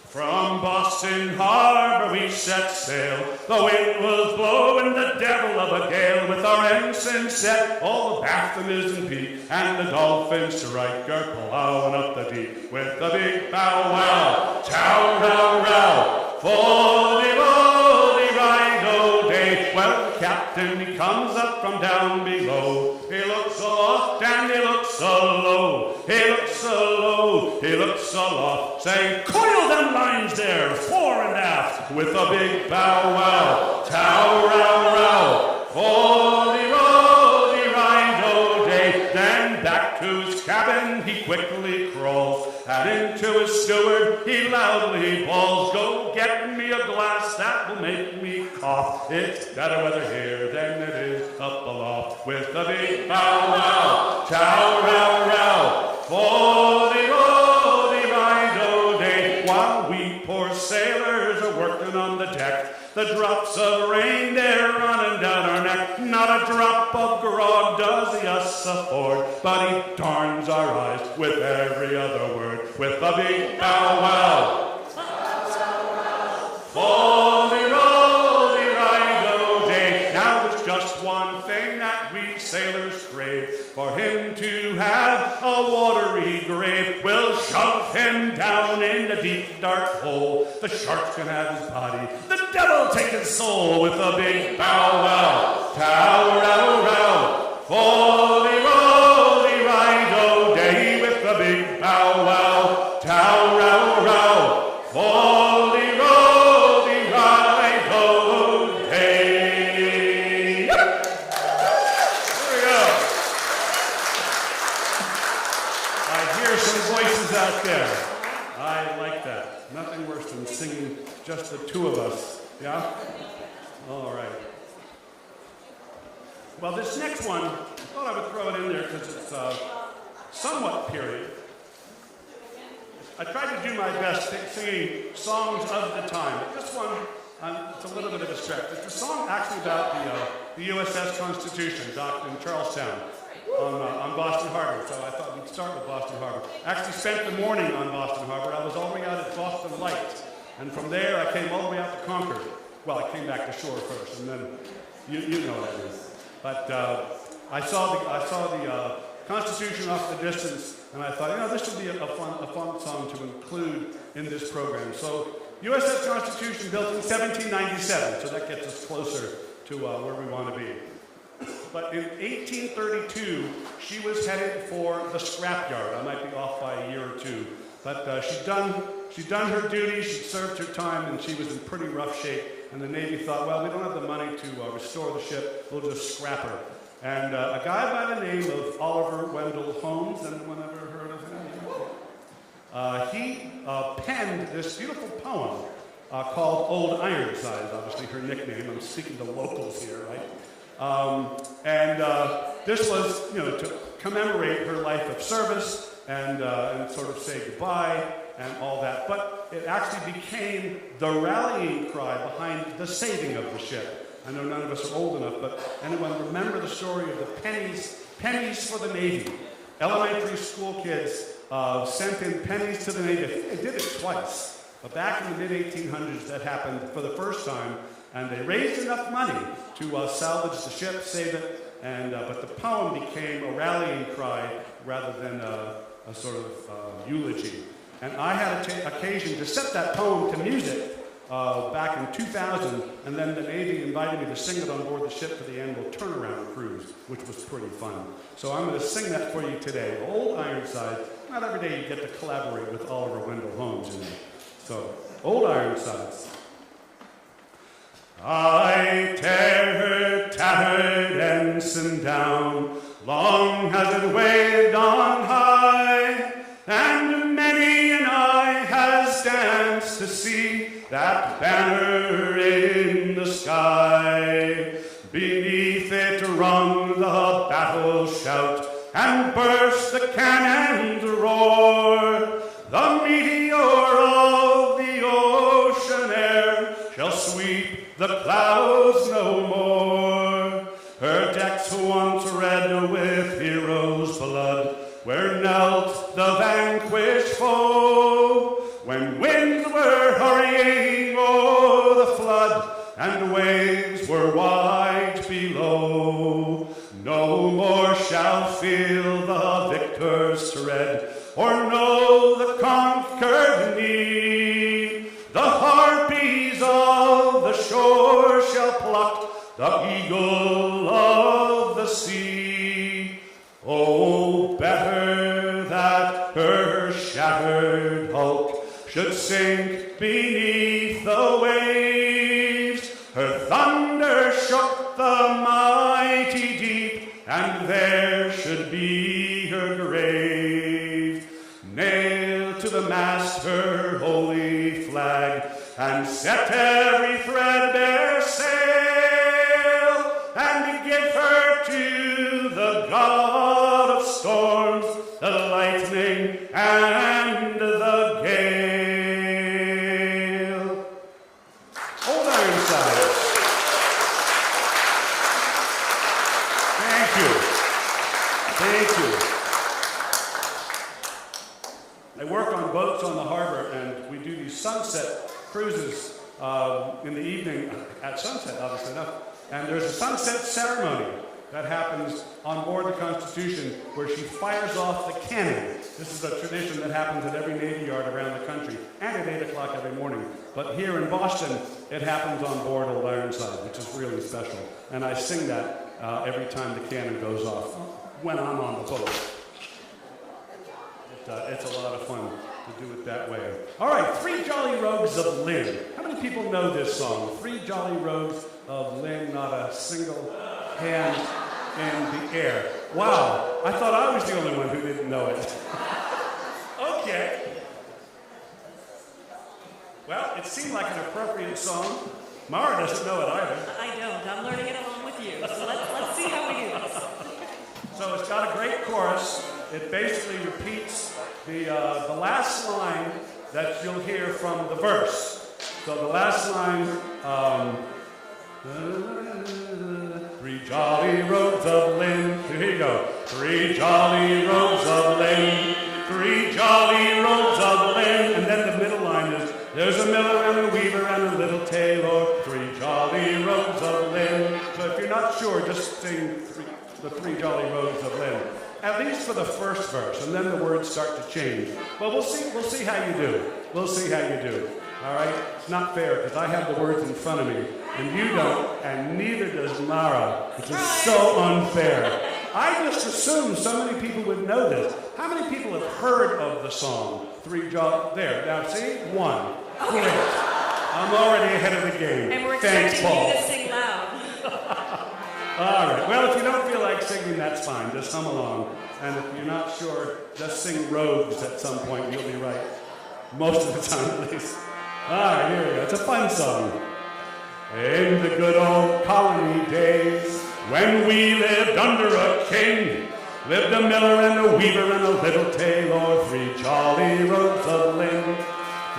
From Boston Harbor we set sail. The wind was blowing the devil of a gale. With our ensign set, all the Batham is in peak, and the dolphins to right are plowing up the deep. With the big bow wow, tow row row, foldy-woldy-ride-o day. Well, the captain, he comes up from down below. He looks aloft and he looks low. He looks low, he looks aloft, saying, coil them lines there, fore and aft, with a big bow wow, tow row row, foldy-roldy-ride-o day. Then back back to his cabin he quickly crawls, and into his steward he loudly bawls, "Go get me a glass that will make me cough. It's better weather here than it is up aloft." With a big bow wow, chow row row, foldy-roldy ride-o-day, while we poor sailors are working on the deck, the drops of rain they're running down our neck. Not a drop of grog does he us afford, but he darns our eyes with every other word. With a big bow wow, foldy-roldy ride-o-day. Now there's just one thing that we sailors crave, for him to have a watery grave. We'll shove him down in the deep dark hole. The sharks can have his body, the devil take his soul. With a big bow wow, tow row row, foldy-roldy ride-o-day. With a big bow wow, tow row row, foldy-roldy ride-o-day. There we go. I hear some voices out there. I like that. Nothing worse than singing just the two of us. Yeah? All right. Well, this next one, I thought I would throw it in there because it's somewhat period. I tried to do my best singing songs of the time. But this one, it's a little bit of a stretch. It's a song actually about the USS Constitution, docked in Charlestown on Boston Harbor. So I thought we'd start with Boston Harbor. Actually spent the morning on Boston Harbor. I was all the way out at Boston Lights. And from there, I came all the way out to Concord. Well, I came back to shore first, and then you know what I mean. But I saw the Constitution off in the distance, and I thought, this would be a fun song to include in this program. So, USS Constitution built in 1797, so that gets us closer to where we want to be. But in 1832, she was headed for the scrapyard. I might be off by a year or two. But she'd done her duty, she'd served her time, and she was in pretty rough shape. And the Navy thought, well, we don't have the money to restore the ship, we'll just scrap her. And a guy by the name of Oliver Wendell Holmes, anyone ever heard of him? He penned this beautiful poem called Old Ironsides, obviously her nickname. I'm speaking to locals here, right? This was, to commemorate her life of service and sort of say goodbye and all that. But it actually became the rallying cry behind the saving of the ship. I know none of us are old enough, but anyone remember the story of the pennies for the Navy? Elementary school kids sent in pennies to the Navy. I think they did it twice. But back in the mid-1800s, that happened for the first time, and they raised enough money to salvage the ship, save it, but the poem became a rallying cry rather than a sort of eulogy. And I had occasion to set that poem to music back in 2000, and then the Navy invited me to sing it on board the ship for the annual turnaround cruise, which was pretty fun. So I'm going to sing that for you today. Old Ironside. Not every day you get to collaborate with Oliver Wendell Holmes in it. So, Old Ironsides. I tear her tattered ensign down, long has it waved on high, and many an eye has danced to see that banner in the sky. Beneath it rung the battle shout, and burst the cannon's roar. The meteor of the ocean air shall sweep the clouds no more. Her decks once red with heroes' blood, where knelt the vanquished foe, when winds were hurrying o'er the flood, and waves were wide below. No more shall feel the victor's tread, or know the conquered need. The harpies of the shore shall pluck the eagle of the sea. Oh, better that her shattered hulk should sink beneath the waves. Her thunder shook the mighty deep, and there there should be her grave. Nail to the mast her holy flag, and set every threadbare sail, and give her to the God of storms, the lightning and the gale. Old Ironside. Thank you. Thank you. I work on boats on the harbor, and we do these sunset cruises in the evening at sunset, obviously enough. And there's a sunset ceremony that happens on board the Constitution where she fires off the cannon. This is a tradition that happens at every Navy yard around the country and at 8 o'clock every morning. But here in Boston, it happens on board Old Ironside, which is really special. And I sing that every time the cannon goes off when I'm on the boat. It's a lot of fun to do it that way. All right, Three Jolly Rogues of Lynn. How many people know this song? Three Jolly Rogues of Lynn, not a single hand in the air. Wow, I thought I was the only one who didn't know it. Okay. Well, it seemed like an appropriate song. Mara doesn't know it either. I don't. I'm learning it along with you. So let's see how we do this. So it's got a great chorus. It basically repeats the last line that you'll hear from the verse. So the last line, Three jolly rogues of Lynn. Here you go. Three jolly rogues of Lynn. Three jolly rogues of Lynn. And then the middle line is, there's a miller and a weaver and a little tailor. Three jolly rogues of Lynn. So if you're not sure, just sing the Three Jolly Rogues of Lynn. At least for the first verse, and then the words start to change. But we'll see how you do. We'll see how you do. All right? It's not fair, because I have the words in front of me, and you don't, and neither does Mara, which is so unfair. I just assumed so many people would know this. How many people have heard of the song, Three Jolly... There, now see? One. Great. I'm already ahead of the game. And we're Thanks, expecting Paul. you to sing loud. All right. Well, if you don't feel like singing, that's fine. Just hum along. And if you're not sure, just sing Rogues at some point. You'll be right. Most of the time, at least. All right, here we go. It's a fun song. In the good old colony days, when we lived under a king, lived a miller and a weaver and a little tailor, three jolly rogues of Lynn.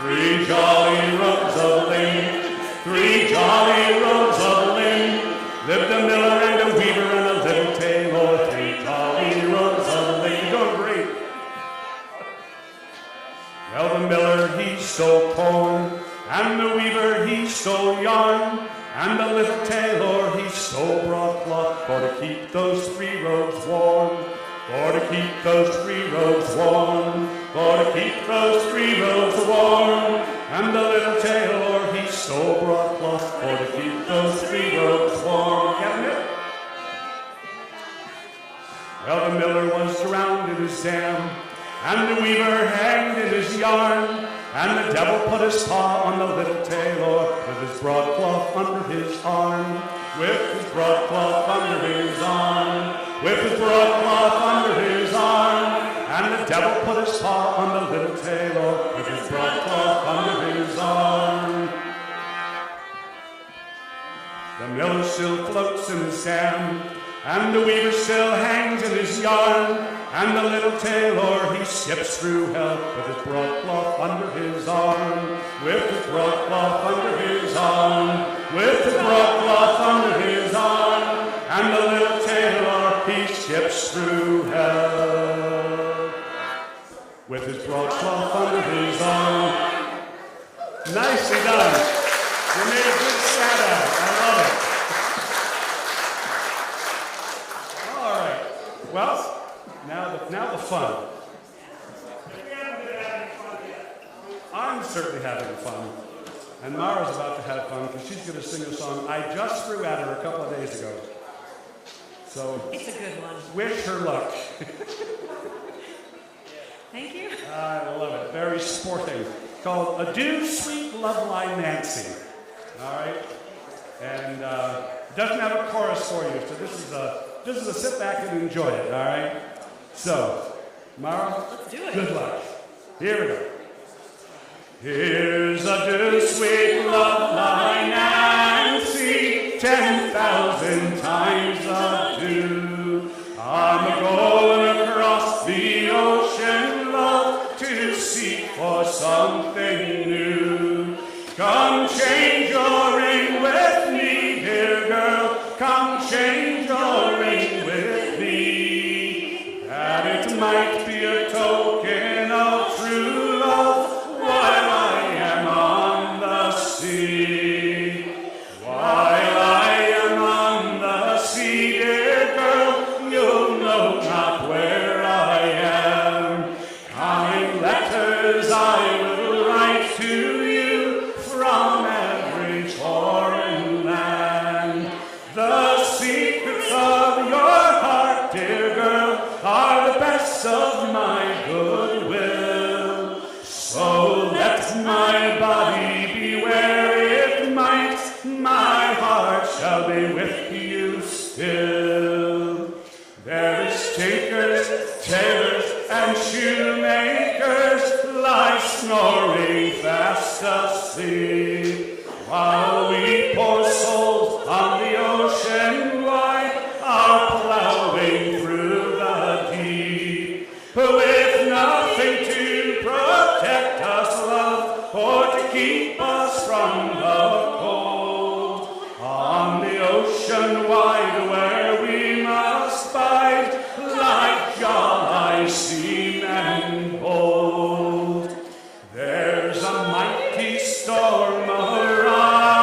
Three jolly rogues of Lynn. Three jolly rogues of Lynn. Lived a miller and a weaver and a little tailor, three jolly rogues of Lynn. You're doing great. Well, the miller, he stole corn, and the weaver, he stole yarn, and the little tailor, he stole broadcloth, for to keep those three rogues warm. For to keep those three rogues warm. For to keep those three rogues warm. And the little tailor, he stole broadcloth, for to keep those three rogues warm. Getting it? Well, the miller was drowned in his dam, and the weaver hanged in his yarn, and the devil put his paw on the little tailor, with his broadcloth under his arm. With his broadcloth under his arm. With his broadcloth under his arm. And the devil put his paw on the little tailor, with his broadcloth under his arm. The miller still floats in his dam, and the weaver still hangs in his yarn, and the little tailor, he skips through hell, with his broadcloth under his arm. With his broadcloth under his arm. With his broadcloth under his arm. And the little tailor, he skips through hell, with his broadcloth under his arm. Nicely done. You made a good stat out. I love it. All right. Well, now the fun. I'm certainly having fun. And Mara's about to have fun because she's going to sing a song I just threw at her a couple of days ago. So It's a good one. Wish her luck. Thank you. I love it. Very sporting. Called Adieu, Sweet Loveline Nancy. All right? And it doesn't have a chorus for you, so this is a just as a sit back and enjoy it, all right? So, Mara, Let's do it. good luck. Here we go. Here's a do sweet love line, Nancy, 10,000 times a do. I'm a-going across the ocean, love, to seek for something new. Come change your ring with me, dear girl, come change your ring with me. That it might be a token of true love while I am on the sea. While I am on the sea, dear girl, you'll know not where I am. Kind letters I will write to you from every foreign land. The secrets of your heart, dear girl, are the best of my goodwill. So let my body be where it might, my heart shall be with you still. There is tinkers, tailors, and shoemakers lie snoring fast asleep, while we poor souls on the ocean wide are plowing through the deep, with nothing to protect us, love, or to keep us from the cold. On the ocean wide where we must bide, like jolly seamen bold. There's a mighty storm arising,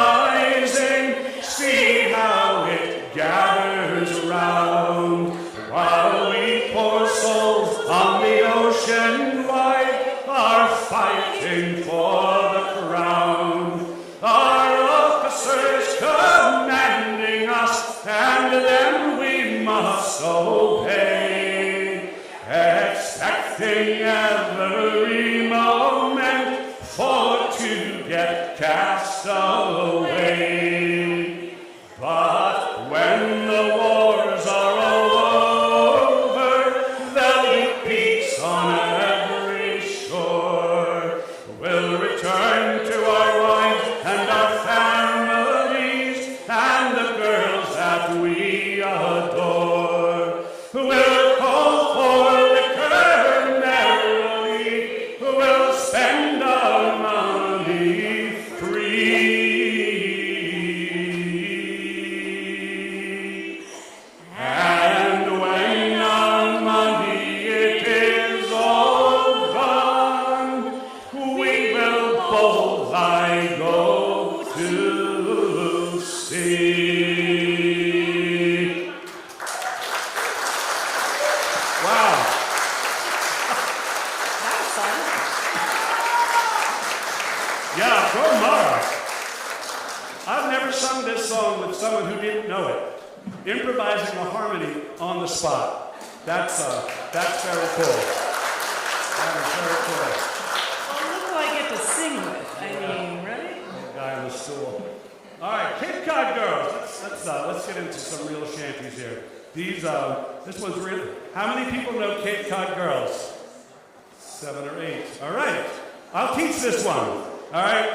see how it gathers round, while we poor souls on the ocean wide are fighting for the crown. Our officers commanding us, and them we must obey, expecting every moment for to get cast away. But when the wars are over, there'll be peace on every shore. We'll return to our wives and our families and the girls that we adore. We'll call for liquor merrily, we'll spend our money free. And when our money it is all gone, we will both I go to sea. Wow. That was fun. Yeah, go Mara. I've never sung this song with someone who didn't know it. Improvising a harmony on the spot. That's very cool. That is very cool. Well, look who I get to sing with. I mean, right? Guy on the stool. All right, Cape Cod girls. Let's get into some real shanties here. This one's real. How many people know Cape Cod girls? 7 or 8. All right. I'll teach this one. All right.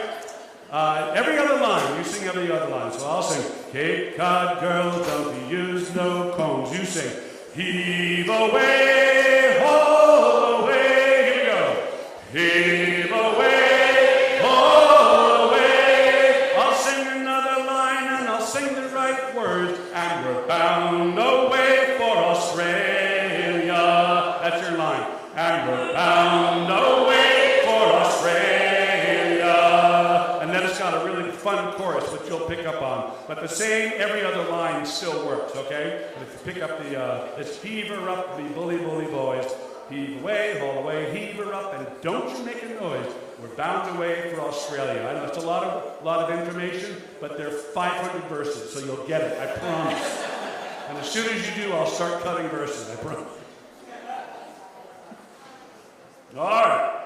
Every other line. You sing every other line. So I'll sing. Cape Cod girls, don't you use no combs. You sing. Heave away, haul away. Here we go. Heave away, haul away. I'll sing another line and I'll sing the right words. And we're bound away for Australia. That's your line. And we're bound away for Australia. And then it's got a really fun chorus, which you'll pick up on. But the same every other line still works, okay? But if you pick up it's heave her up, be bully, bully boys. Heave away, haul away, heave her up, and don't you make a noise. We're bound away for Australia. I know it's a lot of information, but there are 500 verses, so you'll get it, I promise. And as soon as you do, I'll start cutting verses, I promise. All right.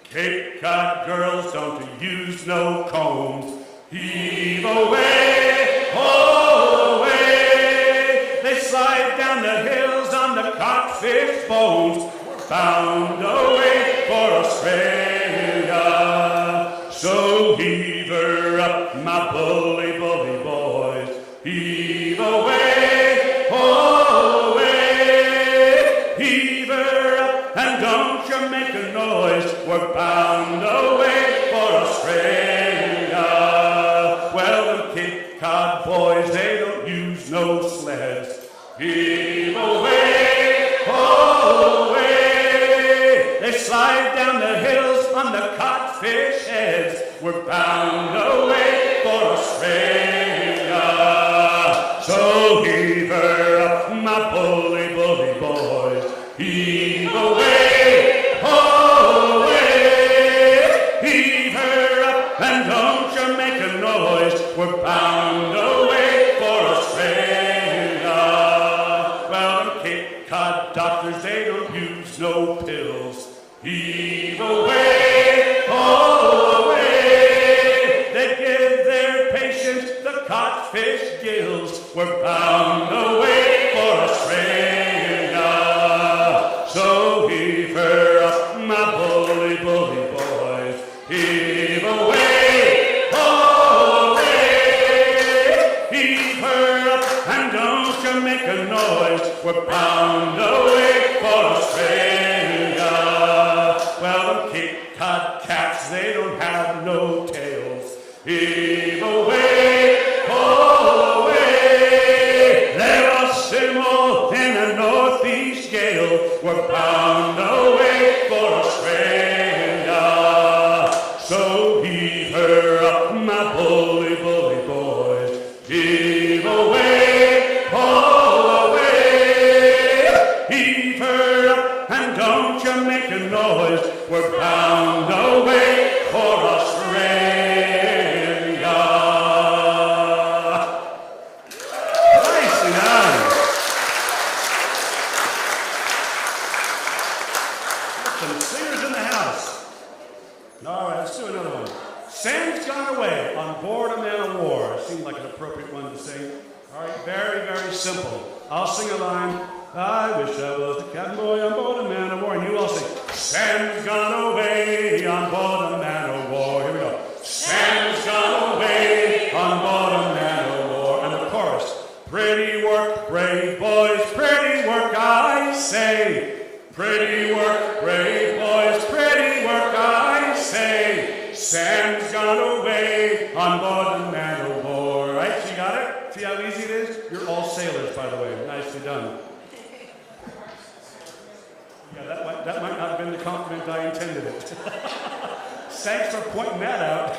Cape Cod girls, don't use no combs. Heave away, haul away. They slide down the hills on the codfish bones. We're bound away for Australia. So heave her up, my bully, bully boys. Heave away, oh, away. Heave her up, and don't you make a noise. We're bound away for Australia. Well, the Cape Cod boys, they don't use no sleds. Heave away, oh, away. They slide down the hills on the codfish heads. We're bound away for Australia. So heave her up, my bully, bully boys. Heave away, oh, away. Heave her up, and don't you make a noise. We're bound away for Australia. Well, the Cape Cod doctors, they don't use no pills. Heave away, oh, away. They give their patients the codfish gills. We're bound away for Australia. So heave her up, my bully, bully boys. Heave away, oh, away. Heave her up, and don't you make a noise. We're bound away for Australia. Well, the Cape Cod cats, they don't have no tails. Heave away, oh, away. They're all simul in a northeast gale. We're bound away for Australia. So heave her up, my bully, bully boys. Heave away, oh, away. Heave her up, and don't you make a noise. We're bound away for Australia. Nicely done. Some singers in the house. All right, let's do another one. Sam's Gone Away on Board a Man of War. Seemed like an appropriate one to sing. All right, very, very simple. I'll sing a line. I wish I was the captain boy on board a man of war. And you all sing. Sam's gone away on board a man of war. Here we go. Sam's gone away on board a man of war. And the chorus. Pretty work, brave boys, pretty work, I say. Pretty work, brave boys, pretty work, I say. Sam's gone away on board a man of war. Right, you got it? See how easy it is? You're all sailors, by the way. Nicely done. Yeah, that might not have been the compliment I intended it. Thanks for pointing that out.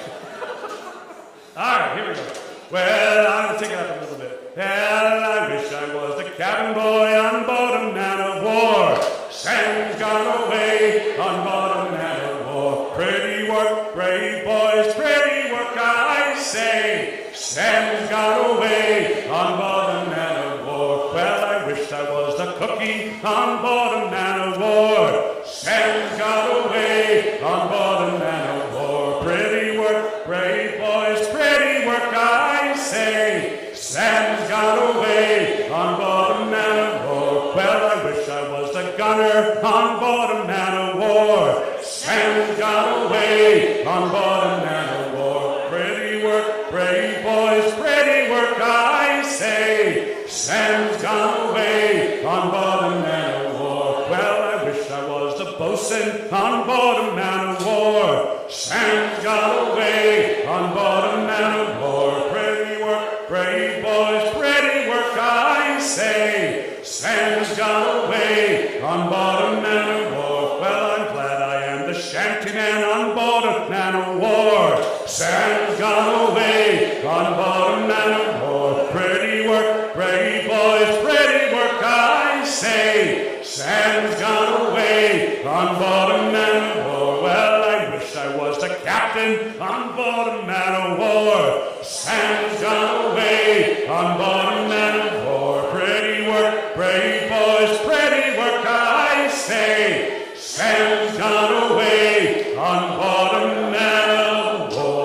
All right, here we go. Well, I'm going to take it up a little bit. Well, I wish I was the cabin boy on board a man of war. Sam's gone away on board a man of war. Pretty work, brave boys, pretty work, I say. Sam's gone away on board a man of war. Well, I wish I was the cookie on board a man of war. Sam's gone away on board a man of war. Pretty work, brave boys, pretty work, I say. Sam's gone away on board a man of war. Well, I wish I was the gunner on board a man of war. Sam's gone away on board a man of war. Pretty work, brave boys, pretty work, I say. Sam's gone away on board a man of war. Well, I wish I was the bosun on board a man of war. Sam's gone away on board a man of war. Pretty work, brave boys, pretty work, I say. Sam's gone away on board a man of war. Well, I'm glad I am the shanty man on board a man of war. Sam's gone away on board a man of war. Pretty work, brave boys, pretty work, I say. Sam's gone away on board a man of war. Well, I wish I was the captain on board a man of war. Sam's gone away on board a man of war. Pretty work, brave boys, pretty work, I say. Sam's gone away on board a man of war.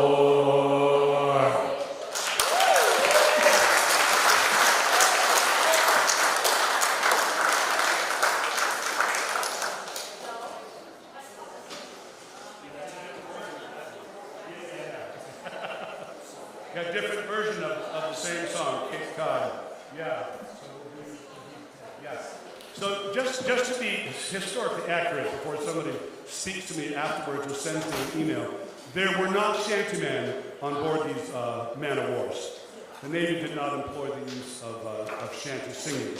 a different version of the same song, Cape Cod. Yeah. Yes. So just to be historically accurate before somebody speaks to me afterwards or sends me an email, there were not shantymen on board these man-of-wars. The Navy did not employ the use of shanty singing.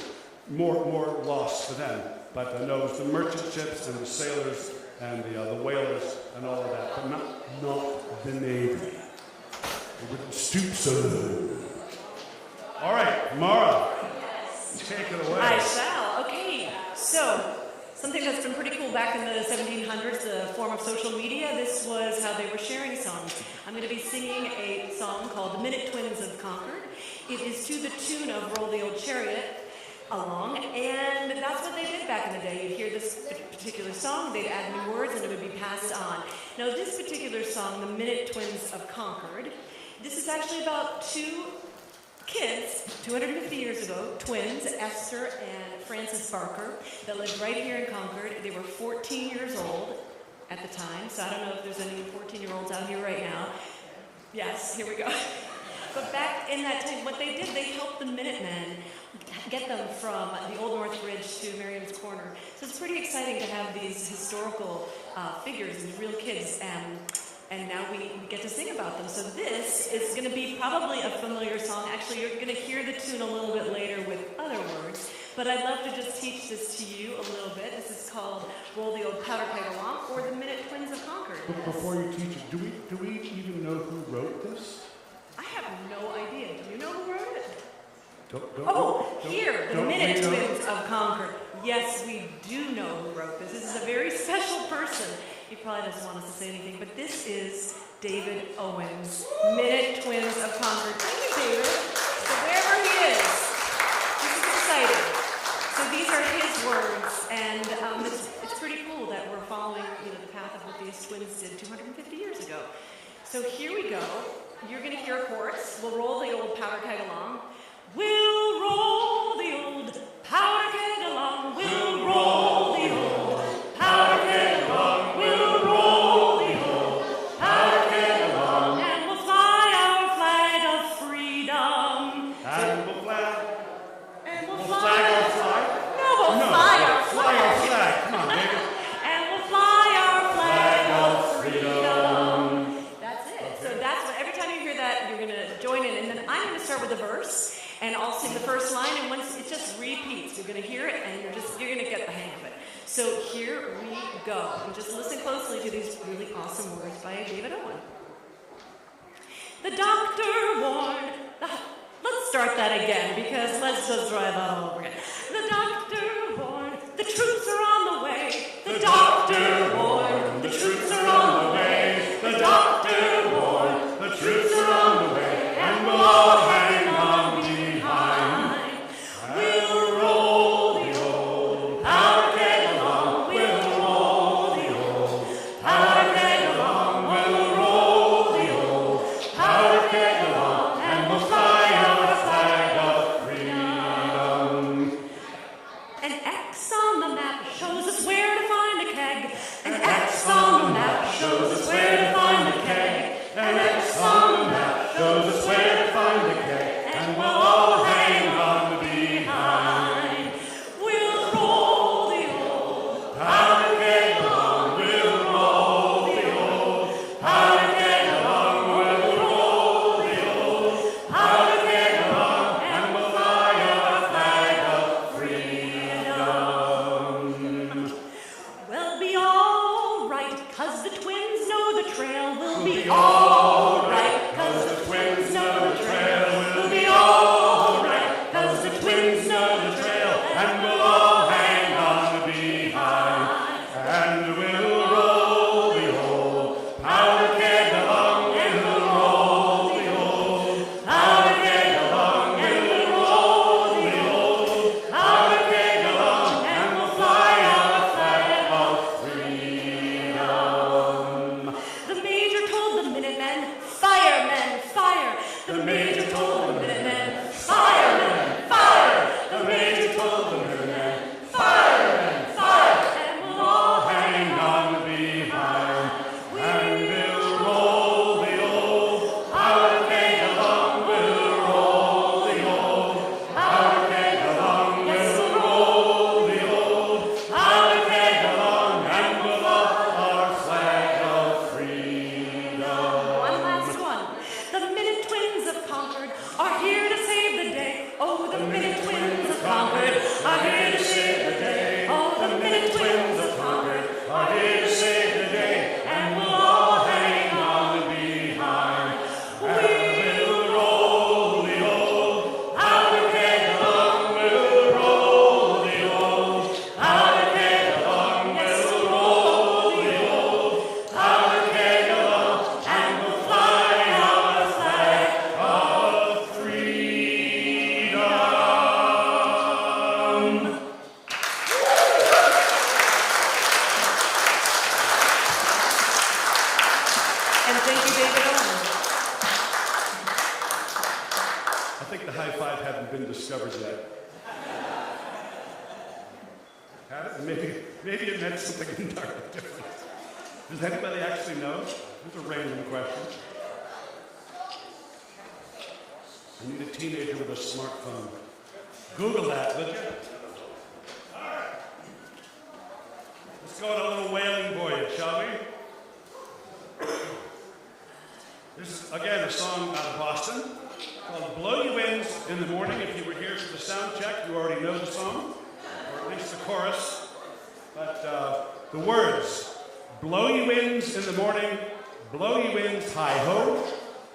More loss for them. But no, it was the merchant ships and the sailors and the whalers and all of that, but not the Navy. They wouldn't stoop so low. All right, Mara, take it away. I shall. Okay, so something that's been pretty cool back in the 1700s, the form of social media, this was how they were sharing songs. I'm going to be singing a song called The Minute Twins of Concord. It is to the tune of Roll the Old Chariot Along, and that's what they did back in the day. You'd hear this particular song, they'd add new words, and it would be passed on. Now, this particular song, The Minute Twins of Concord, this is actually about two kids, 250 years ago, twins, Esther and Francis Barker, that lived right here in Concord. They were 14 years old at the time, so I don't know if there's any 14-year-olds out here right now. Yes, here we go. But back in that time, what they did, they helped the Minutemen get them from the Old North Bridge to Miriam's Corner. So it's pretty exciting to have these historical figures, these real kids, and now we get to sing about them. So this is going to be probably a familiar song. Actually, you're going to hear the tune a little bit later with other words, but I'd love to just teach this to you a little bit. This is called Roll the Old Powder Keg Along, or The Minute Twins of Concord. But before you teach it, do we even know who wrote this? I have no idea. Do you know who wrote it? The don't Minute Twins of Concord. Yes, we do know who wrote this. This is a very special person. He probably doesn't want us to say anything, but this is David Owens, Minute Twins of Concord. Thank you, David. So wherever he is, this is exciting. So these are his words, and it's pretty cool that we're following, the path of what these twins did 250 years ago. So here we go. You're going to hear a chorus. We'll roll the old powder keg along. We'll roll the old powder keg along. We'll roll the old powder keg along. We'll roll the old powder keg along. And we'll fly our flag of freedom. And we'll flag. And we'll flag our flag? No, we'll fly our flag. Our flag. Come on, baby. And we'll fly our flag of freedom. That's it. So that's what, every time you hear that, you're going to join in. And then I'm going to start with a verse. And I'll sing the first line, and once it just repeats, you're going to hear it, and you're going to get the hang of it. So here we go. And just listen closely to these really awesome words by David Owen. The doctor warned. Let's start that again, because let's just try that all over again. The doctor warned. The troops are on the way. The doctor warned. The troops are on the way. The doctor warned. The troops are on the way. And we'll all hang on behind. We'll roll the old powder keg along. We'll roll the old powder keg along. We'll roll the old powder keg along. And we'll fly our flag of freedom. An X on the map shows us where to find a keg. An X on the map shows us where to find a keg. An X on the map shows us where to find the keg. And we'll all hang on behind. We'll roll the old powder keg along. We'll roll the old powder keg along. We'll roll the old powder keg along. And we'll fly our flag of freedom. We'll be all right, 'cause the twins know the trail. 5 hadn't been discovered yet. Had it? Maybe it meant something entirely different. Does anybody actually know? It's a random question. I need a teenager with a smartphone. Google that, would you? All right. Let's go on a little whaling voyage, shall we? This is, again, a song out of Boston called Blow You Winds in the Morning. If you were here for the sound check, you already know the song, or at least the chorus. But the words, blow you winds in the morning, blow you winds hi-ho,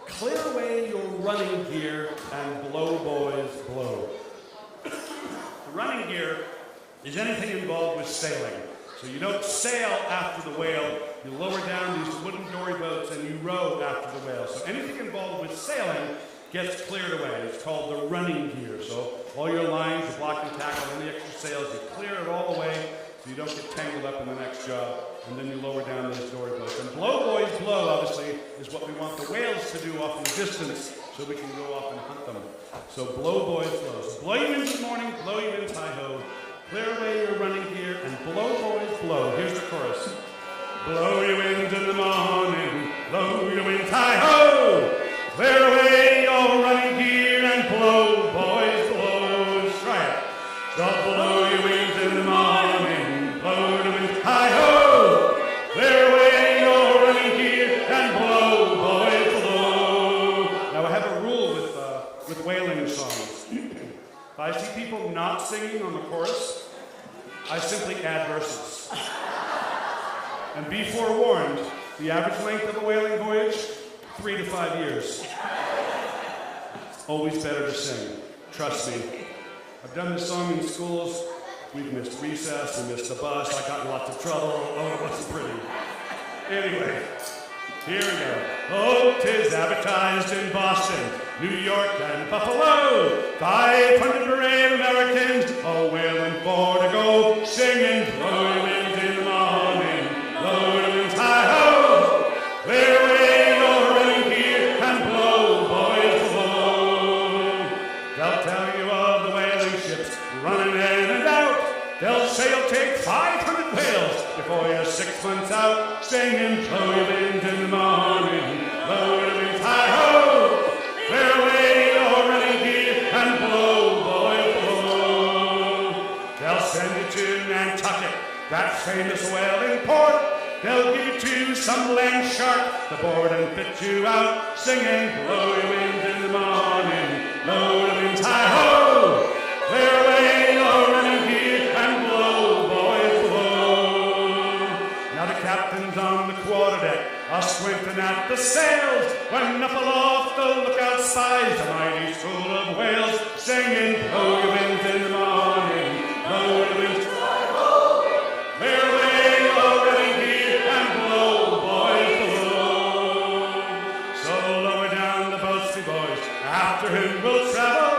clear away your running gear and blow, boys, blow. The running gear is anything involved with sailing. So you don't sail after the whale, you lower down these wooden dory boats and you row after the whale. So anything involved with sailing gets cleared away. It's called the running gear. So all your lines, your blocking tackle, any extra sails, you clear it all away so you don't get tangled up in the next job. And then you lower down those dory boats. And blow, boys, blow, obviously, is what we want the whales to do off in the distance so we can go off and hunt them. So blow, boys, blow. So blow you winds in the morning, blow you winds hi-ho, clear away your running gear, and blow, boys, blow. Here's the chorus. Blow your winds in the morning, blow your winds hi-ho, clear away your running gear, and blow, boys, blow. Let's try it. So blow your winds in the morning, blow your winds hi-ho, clear away your running gear, and blow, boys, blow. Now I have a rule with whaling songs. If I see people not singing on the chorus, I simply add verses. And be forewarned, the average length of a whaling voyage, 3 to 5 years. It's always better to sing. Trust me. I've done this song in schools. We've missed recess, we missed the bus, I got in lots of trouble. Oh, it wasn't pretty. Anyway, here we go. Oh, 'tis advertised in Boston, New York, and Buffalo. 500 brave Americans, all whaling for to go, singing, blow your winds in the morning, blow your winds hi-ho, clear away your running gear, and blow, boys, blow. They'll tell you of the whaling ships running in and out. They'll say you'll take 500 whales before you're 6 months out, singing, blow your winds in the morning, blow your winds hi-ho, clear away your running gear, and blow, boy, blow. They'll send you to Nantucket, that famous whaling port. They'll give you to some land shark to board and fit you out, singing, blow your winds in the morning, blow your winds hi-ho, clear away your running gear, and blow, boys, blow. Now the captain's on the quarterdeck, squinting at the sails, when up aloft the lookout spies a mighty school of whales, singing, blow your winds in the morning, blow your winds hi-ho, clear away your running gear, and blow, boys, blow. So lower down the boats, you boys, after him we'll travel,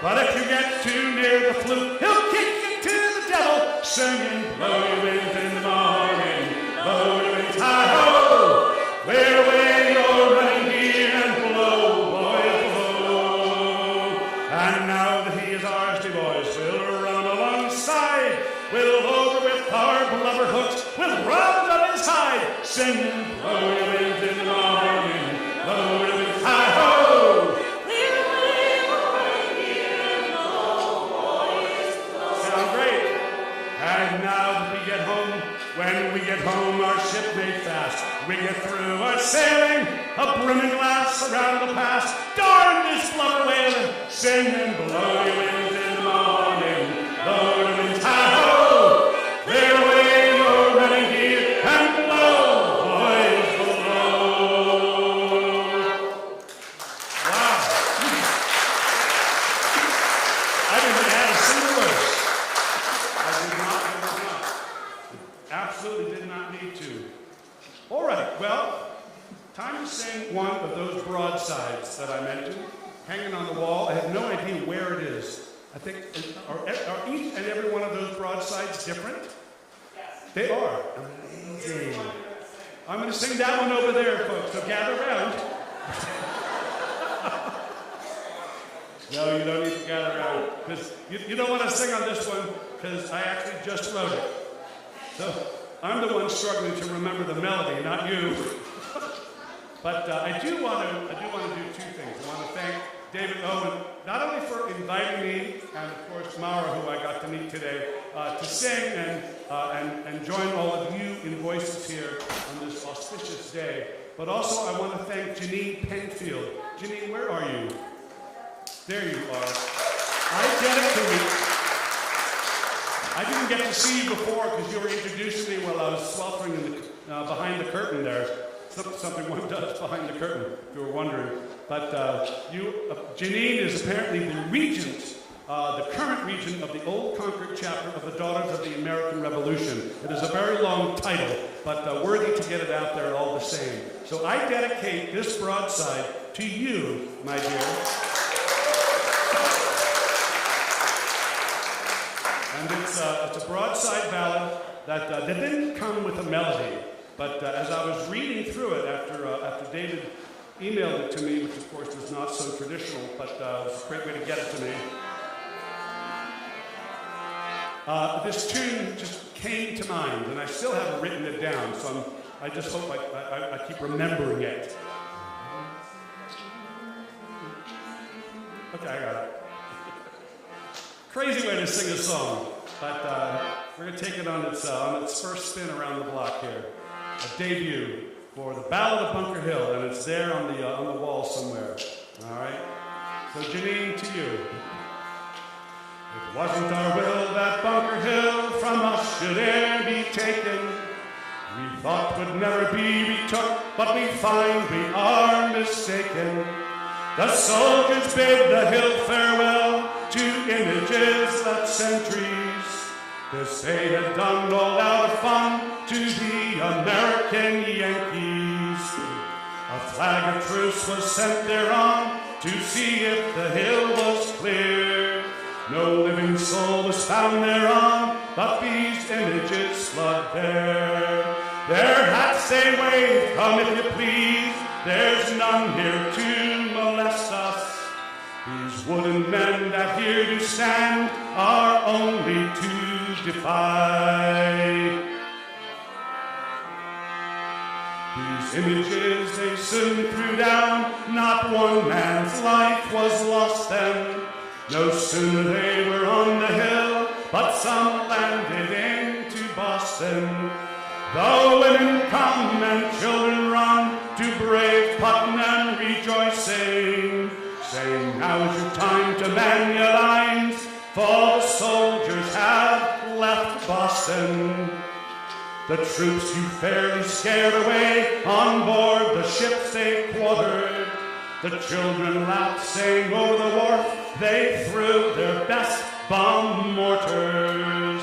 but if you get too near the fluke, he'll kick you to the devil, singing, blow your winds in the morning, blow your winds hi-ho, clear away your running gear, and blow, boys, blow. And now that he is ours, dear boys, we'll run alongside, we'll over with our blubber hooks, we'll round up his hide, singing, blow your winds in the morning, blow your winds hi-ho, clear away your running gear, and blow, boys, blow. Sound great. And now that we get home, when we get home, our ship made fast. We get through our sailing, a brimming lass around the pass. Darn this blubber whaling, singing, blow your winds in the morning, blow your winds hi-ho, clear away your running gear, and blow, boys, blow. Wow. I didn't add a single verse. I did not. Absolutely did not need to. All right, well, time to sing one of those broadsides that I mentioned, hanging on the wall. I have no idea where it is. I think, are each and every one of those broadsides different? Yes. They are. Amazing. I'm going to sing that one over there, folks, so gather around. No, you don't need to gather around. Because you don't want to sing on this one, because I actually just wrote it. So I'm the one struggling to remember the melody, not you. But I do want to do two things. I want to thank David Owen, not only for inviting me, and of course Mara, who I got to meet today, to sing and join all of you in voices here on this auspicious day. But also I want to thank Janine Penfield. Janine, where are you? There you are. I didn't get to see you before because you were introducing me while I was sweltering in the, behind the curtain there. Something one does behind the curtain, if you were wondering. But Janine is apparently the regent, the current regent of the Old Concord chapter of the Daughters of the American Revolution. It is a very long title, but worthy to get it out there all the same. So I dedicate this broadside to you, my dear. And it's a broadside ballad that didn't come with a melody. But as I was reading through it after David emailed it to me, which of course is not so traditional, but it was a great way to get it to me, this tune just came to mind, and I still haven't written it down, so I just hope I keep remembering it. Okay, I got it. Crazy way to sing a song, but we're going to take it on its first spin around the block here. A debut for the Ballad of Bunker Hill, and it's there on the wall somewhere. All right. So Janine, to you. It wasn't our will that Bunker Hill from us should e'er be taken. We thought would never be retook, but we find we are mistaken. The soldiers bid the hill farewell to images that centuries, this they had done all out of fun to the American Yankees. A flag of truce was sent thereon to see if the hill was clear. No living soul was found thereon, but these images flood there. Their hats they wave, come if you please, there's none here to molest us. These wooden men that here do stand are only to defy. These images they soon threw down, not one man's life was lost then. No sooner they were on the hill, but some landed into Boston. The women come and children run to brave Putnam rejoicing, saying, now's your time to man your lines, for the soldiers have left Boston. The troops you fairly scared away, on board the ships they quartered. The children laughed, saying, over the wharf they threw their best bomb mortars.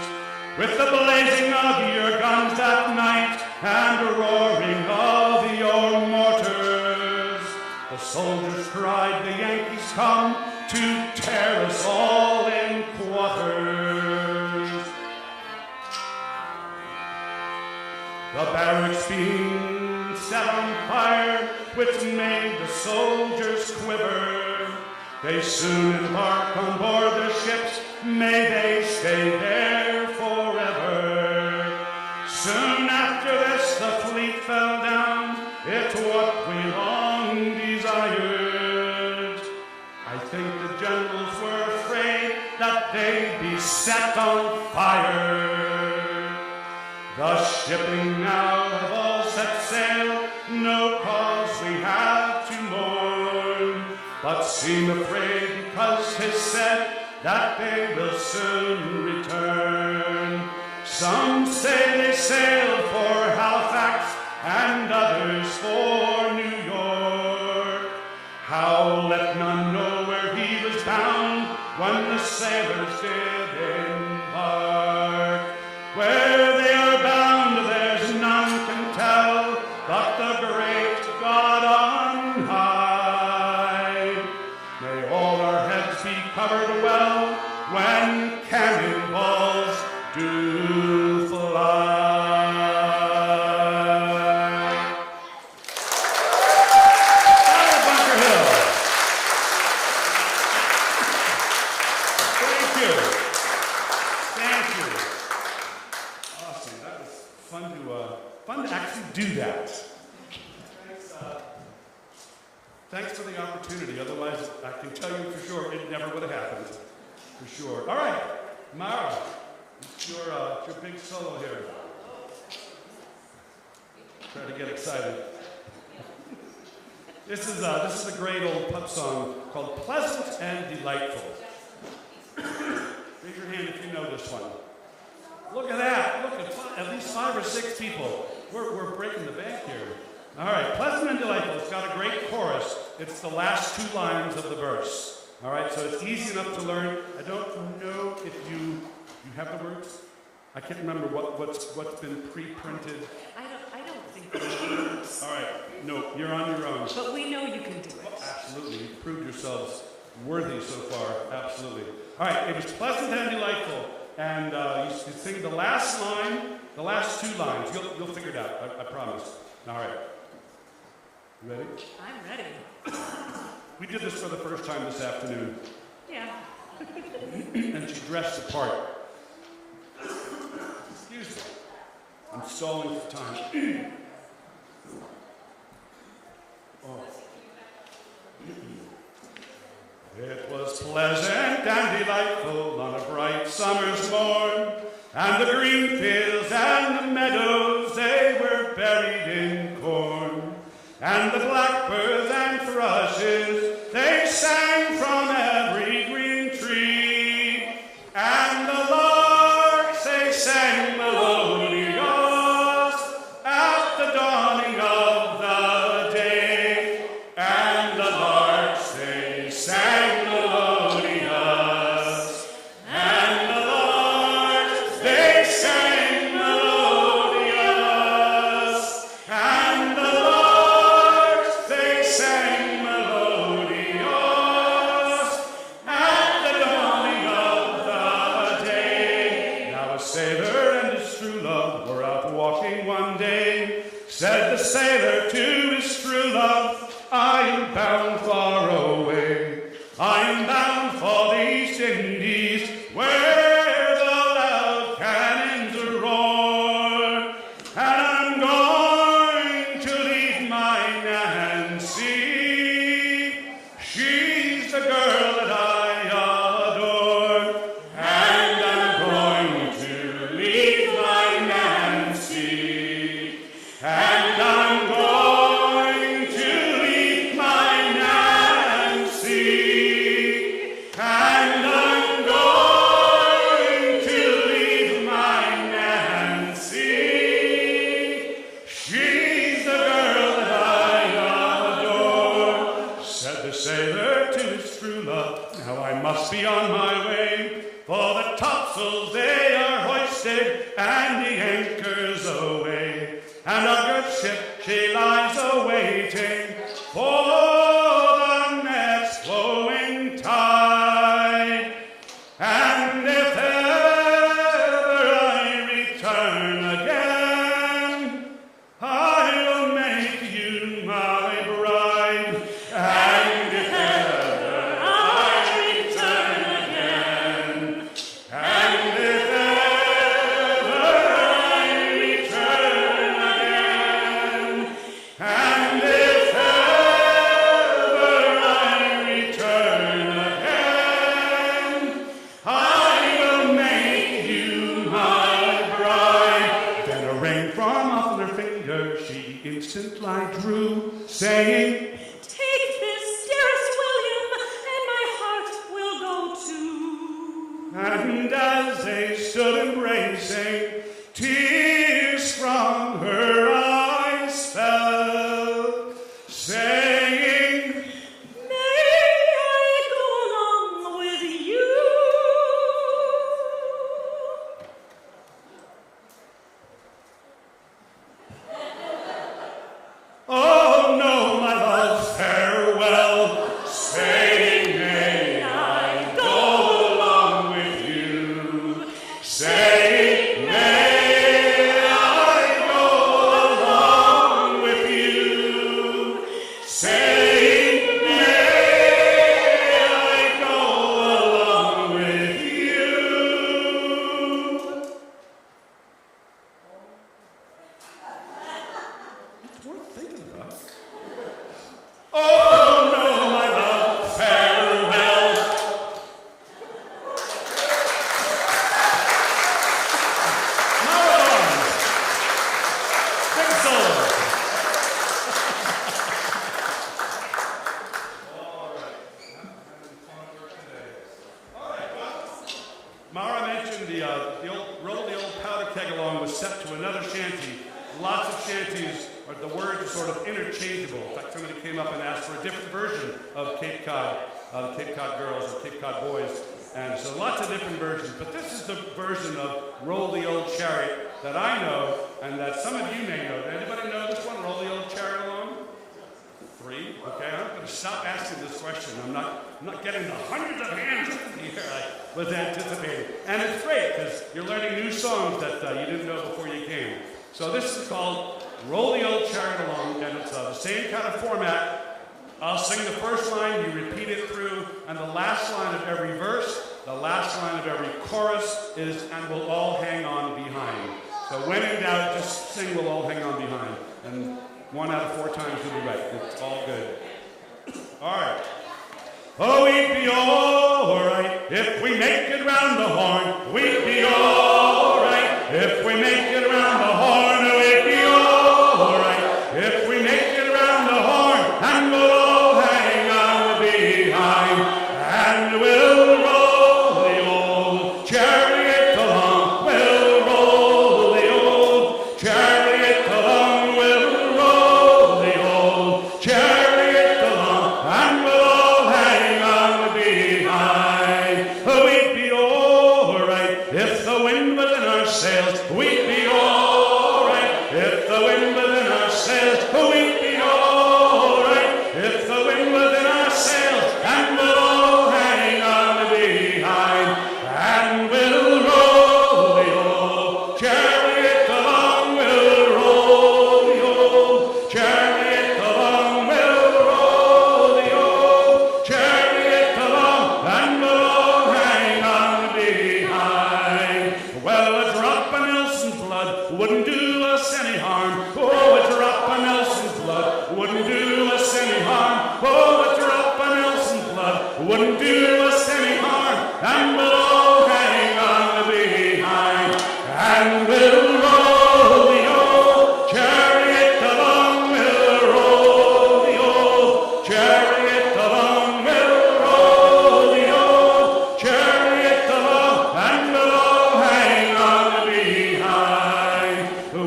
With the blazing of your guns that night, and the roaring of your mortars, the soldiers cried, the Yankees come to tear us all in quarters. The barracks being set on fire, which made the soldiers quiver. They soon embark on board their ships, may they stay there forever. Soon after this the fleet fell down, it's what we long desired. I think the generals were afraid that they'd be set on fire. The shipping now have all set sail, no cause we have to mourn, but seem afraid because 'tis said that they will soon return. Some say they sailed for Halifax and others for New York. How let none know where he was bound when the sailors did embark? Where they are bound there's none can tell, but the great God on high. May all our heads be covered well when cannonballs do fly. Bunker Hill. fun to actually do that. Thanks for the opportunity. Otherwise, I can tell you for sure it never would have happened. For sure. All right, Mara, it's your big solo here. Try to get excited. This is a great old pub song called "Pleasant and Delightful." Raise your hand if you know this one. Look at that! Look at least 5 or 6 people. We're breaking the bank here. All right, "Pleasant and Delightful." It's got a great chorus. It's the last 2 lines of the verse. All right, so it's easy enough to learn. I don't know if you have the words. I can't remember what's been pre-printed. I don't think that. All right, no, you're on your own. But we know you can do it. Absolutely, you've proved yourselves worthy so far. Absolutely. All right, it was "Pleasant and Delightful," and you sing the last line, the last 2 lines. You'll figure it out. I promise. All right. You ready? I'm ready. We did this for the first time this afternoon. Yeah. And she dressed the part. Excuse me. I'm stalling for time. Oh. It was pleasant and delightful on a bright summer's morn, and the green fields and the meadows, they were buried in corn. And the blackbirds and thrushes, they sang from every green tree. And the larks, they sang melodious at the dawning of the day. And the larks, they sang melodious. And the larks, they sang melodious. And the said the sailor to his true love, "I am bound far away. I am bound for the East Indies, where the loud cannons roar. And I'm going to leave my Nancy. She's the girl that I adore. And I'm going to leave my Nancy. And I'm going to leave my Nancy. And I'm going to leave my Nancy. She's the girl that I adore. Said the sailor to his true love, "Now I must be on my way, for the topsails they are hoisted and the anchors away. And our good ship, she lies awaiting for the next flowing tide. And if ever I return again, I will make you my bride. And if ever I return again, and if ever I return again, and if ever I return again, I will make you my bride." Then a ring from off her finger she instantly drew, saying, Take this, dearest William, and my heart will go too. and as they stood embracing, tears from her eyes fell, saying, May I go along with you? "Oh no, my love, thinking about. Oh no, my love, farewell. Marathon. Big solo. Mara mentioned the roll the old powder keg along was set to another shanty. Lots of shanties, or the words are sort of interchangeable. In fact, somebody came up and asked for a different version of Cape Cod, the Cape Cod Girls or Cape Cod Boys. And so lots of different versions. But this is the version of Roll the Old Chariot that I know and that some of you may know. Does anybody know this one, Roll the Old Chariot along? 3? Okay, I'm going to stop asking this question. I'm not getting the hundreds of hands here I was anticipating. And it's great because you're learning new songs that you didn't know before you came. So this is called Roll the Old Chariot Along, and it's the same kind of format. I'll sing the first line, you repeat it through, and the last line of every verse, the last line of every chorus is, and we'll all hang on behind. So when in doubt, just sing, we'll all hang on behind. And 1 out of 4 times you'll be right. It's all good. All right. Oh, we'd be all right if we make it round the horn. We'd be all right if we make it round the horn. We'd be all right if we make it round the horn. And we'll all hang on behind. And we'll roll the old chariot along. We'll roll the old chariot along. We'll roll the old chariot along. And we'll all hang on behind. We'd be all right if the wind was in our sails. We'd be all right if the wind was in our sails. We'd be all right if the wind was in our sails. And we'll all hang on behind. And we'll roll the old chariot along. We'll roll the old chariot along. We'll roll the old chariot along. And we'll all hang on behind. Well, a drop of Nelson's blood wouldn't do us any harm. Oh, a drop of Nelson's blood wouldn't do us any harm. Oh, a drop of Nelson's blood wouldn't do us any harm. And we'll all hang on behind. And we'll roll the old chariot along. We'll roll the old chariot along. We'll roll the old chariot along. And we'll all hang on behind.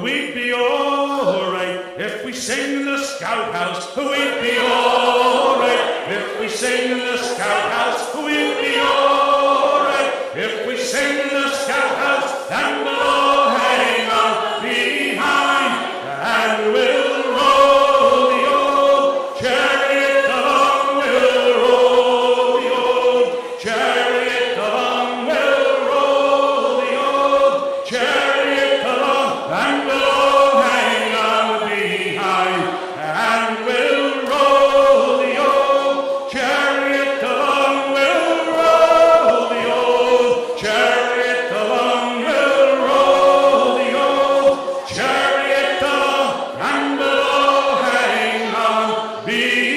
We'd be all right if we sing in the Scout House. We'd be all right if we sing in the Scout House. We'd be all right if we sing in the Scout House. And we'll all hang on behind. And we'll roll the old chariot along. We'll roll the old chariot along. We'll roll the old chariot along. And we'll all hang on behind. And we'll roll the old chariot along. We'll roll the old chariot along. We'll roll the old chariot along. And we'll all hang on behind.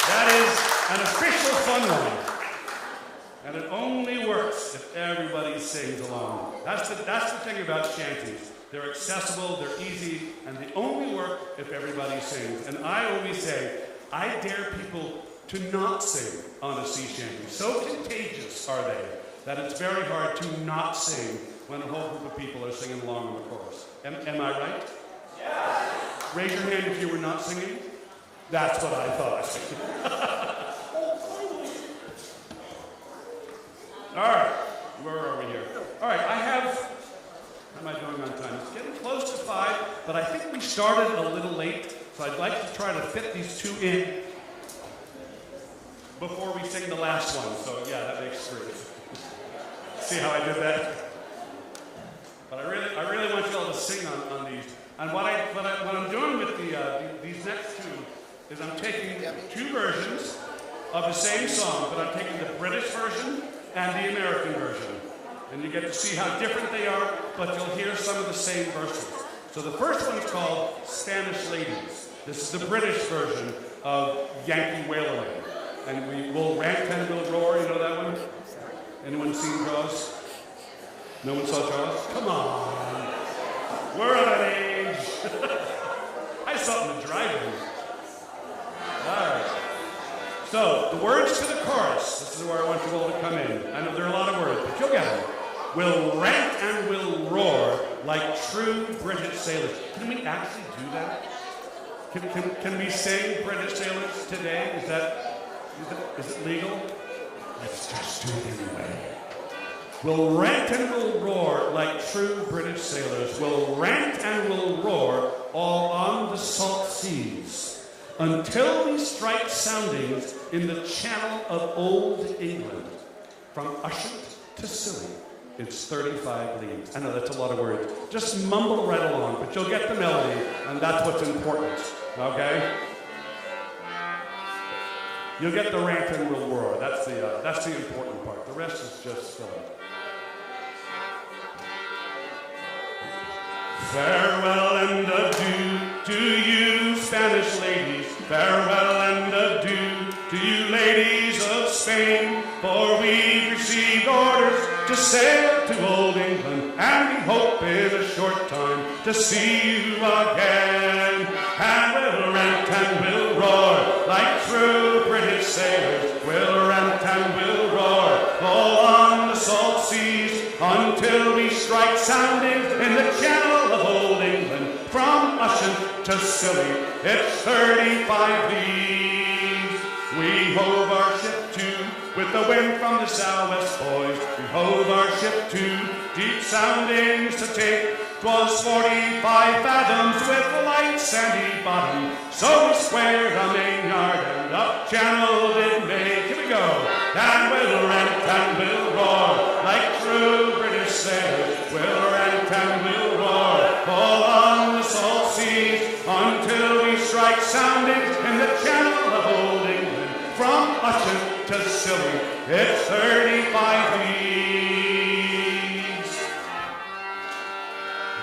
That is an official fun line. And it only works if everybody sings along. That's the thing about shanties. They're accessible, they're easy, and they only work if everybody sings. And I always say, I dare people to not sing on a sea shanty. So contagious are they that it's very hard to not sing when a whole group of people are singing along in the chorus. Am I right? Yeah. Raise your hand if you were not singing. That's what I thought. All right, where are we here? All right, how am I doing on time? It's getting close to 5, but I think we started a little late, so I'd like to try to fit these 2 in before we sing the last one. So yeah, that makes 3. See how I did that? But I really want you all to sing on these. And what I'm doing with these next 2 is I'm taking 2 versions of the same song, but I'm taking the British version and the American version. And you get to see how different they are, but you'll hear some of the same verses. So the first one's called Spanish Ladies. This is the British version of Yankee Wailing. And we will rant and we'll roar, you know that one? Anyone seen Jaws? No one saw Jaws? Come on. We're of an age. I saw it in the drive-in. All right. So, the words to the chorus. This is where I want you all to come in. I know there are a lot of words, but you'll get them. We'll rant and we'll roar like true British sailors. Can we actually do that? Can we sing British sailors today? Is it legal? Let's just do it anyway. We'll rant and we'll roar like true British sailors. We'll rant and we'll roar all on the salt seas until we strike soundings in the channel of old England. From Ushant to Scilly, it's 35 leagues. I know that's a lot of words. Just mumble right along, but you'll get the melody, and that's what's important, okay? You'll get the rant and we'll roar. That's the important part. The rest is just farewell and adieu to you, Spanish ladies. Farewell and adieu to you, ladies of Spain. For we've received orders to sail to old England, and we hope in a short time to see you again. And we'll rant and we'll roar like true British sailors. We'll rant and we'll roar all on the salt seas until we strike soundings in the channel of old England. From Ushant to Scilly, it's 35 leagues. We hove our ship to with the wind from the southwest, boys. We hove our ship to deep soundings to take. 'Twas 45 fathoms with a light sandy bottom. So we squared a main yard and up channel did make. Here we go. And we'll rant and we'll roar like true British sailors. We'll rant and we'll roar all on the salt seas until we strike soundings in the channel of old England. From Ushant to Scilly, it's 35 leagues.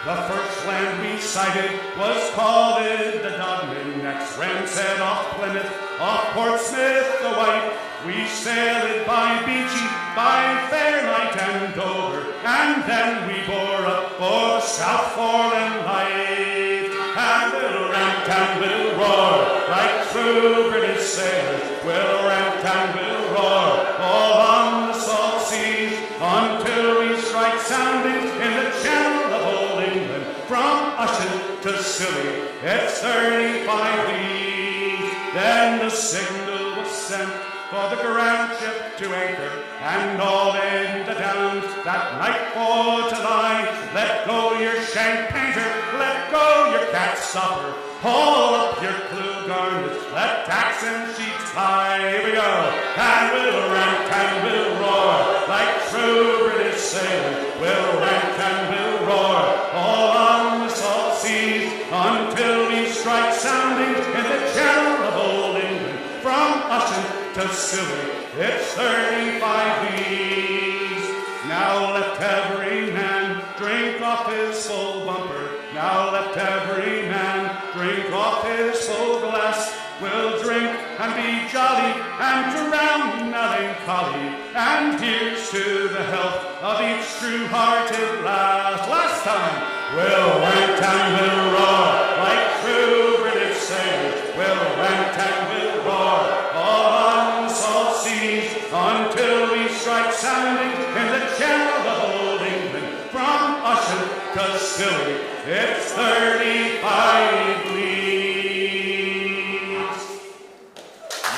The first land we sighted was called the Dodman. Next ran set off Plymouth, off Portsmouth the White. We sailed by Beachy, by Fairnight and Dover, and then we bore up for the South Foreland Light. And we'll rant and we'll roar like true British sailors. We'll rant and we'll roar all on the salt seas until we strike soundings in the channel of old England. From Ushant to Scilly, it's 35 leagues. Then the signal was sent for the grand ship to anchor, and all in the Downs that night for to lie. Let go your shank painter, let go your cat stopper, haul up your clue garnets, let tacks and sheets fly. Here we go, and we'll rant and we'll roar like true British sailors. We'll rant and we'll roar all on the salt seas until we strike soundings in the channel of old England. From Ushant to Scilly, it's 35 leagues. Now let every man drink off his full bumper. Now let every man drink off his full glass. We'll drink and be jolly and drown melancholy. And here's to the health of each true-hearted lass. Last time, we'll rant and we'll roar like true British sailors. We'll rant and we'll roar all on the salt seas until we strike soundings in the channel of old England. From Ushant to Scilly, it's 35 leagues.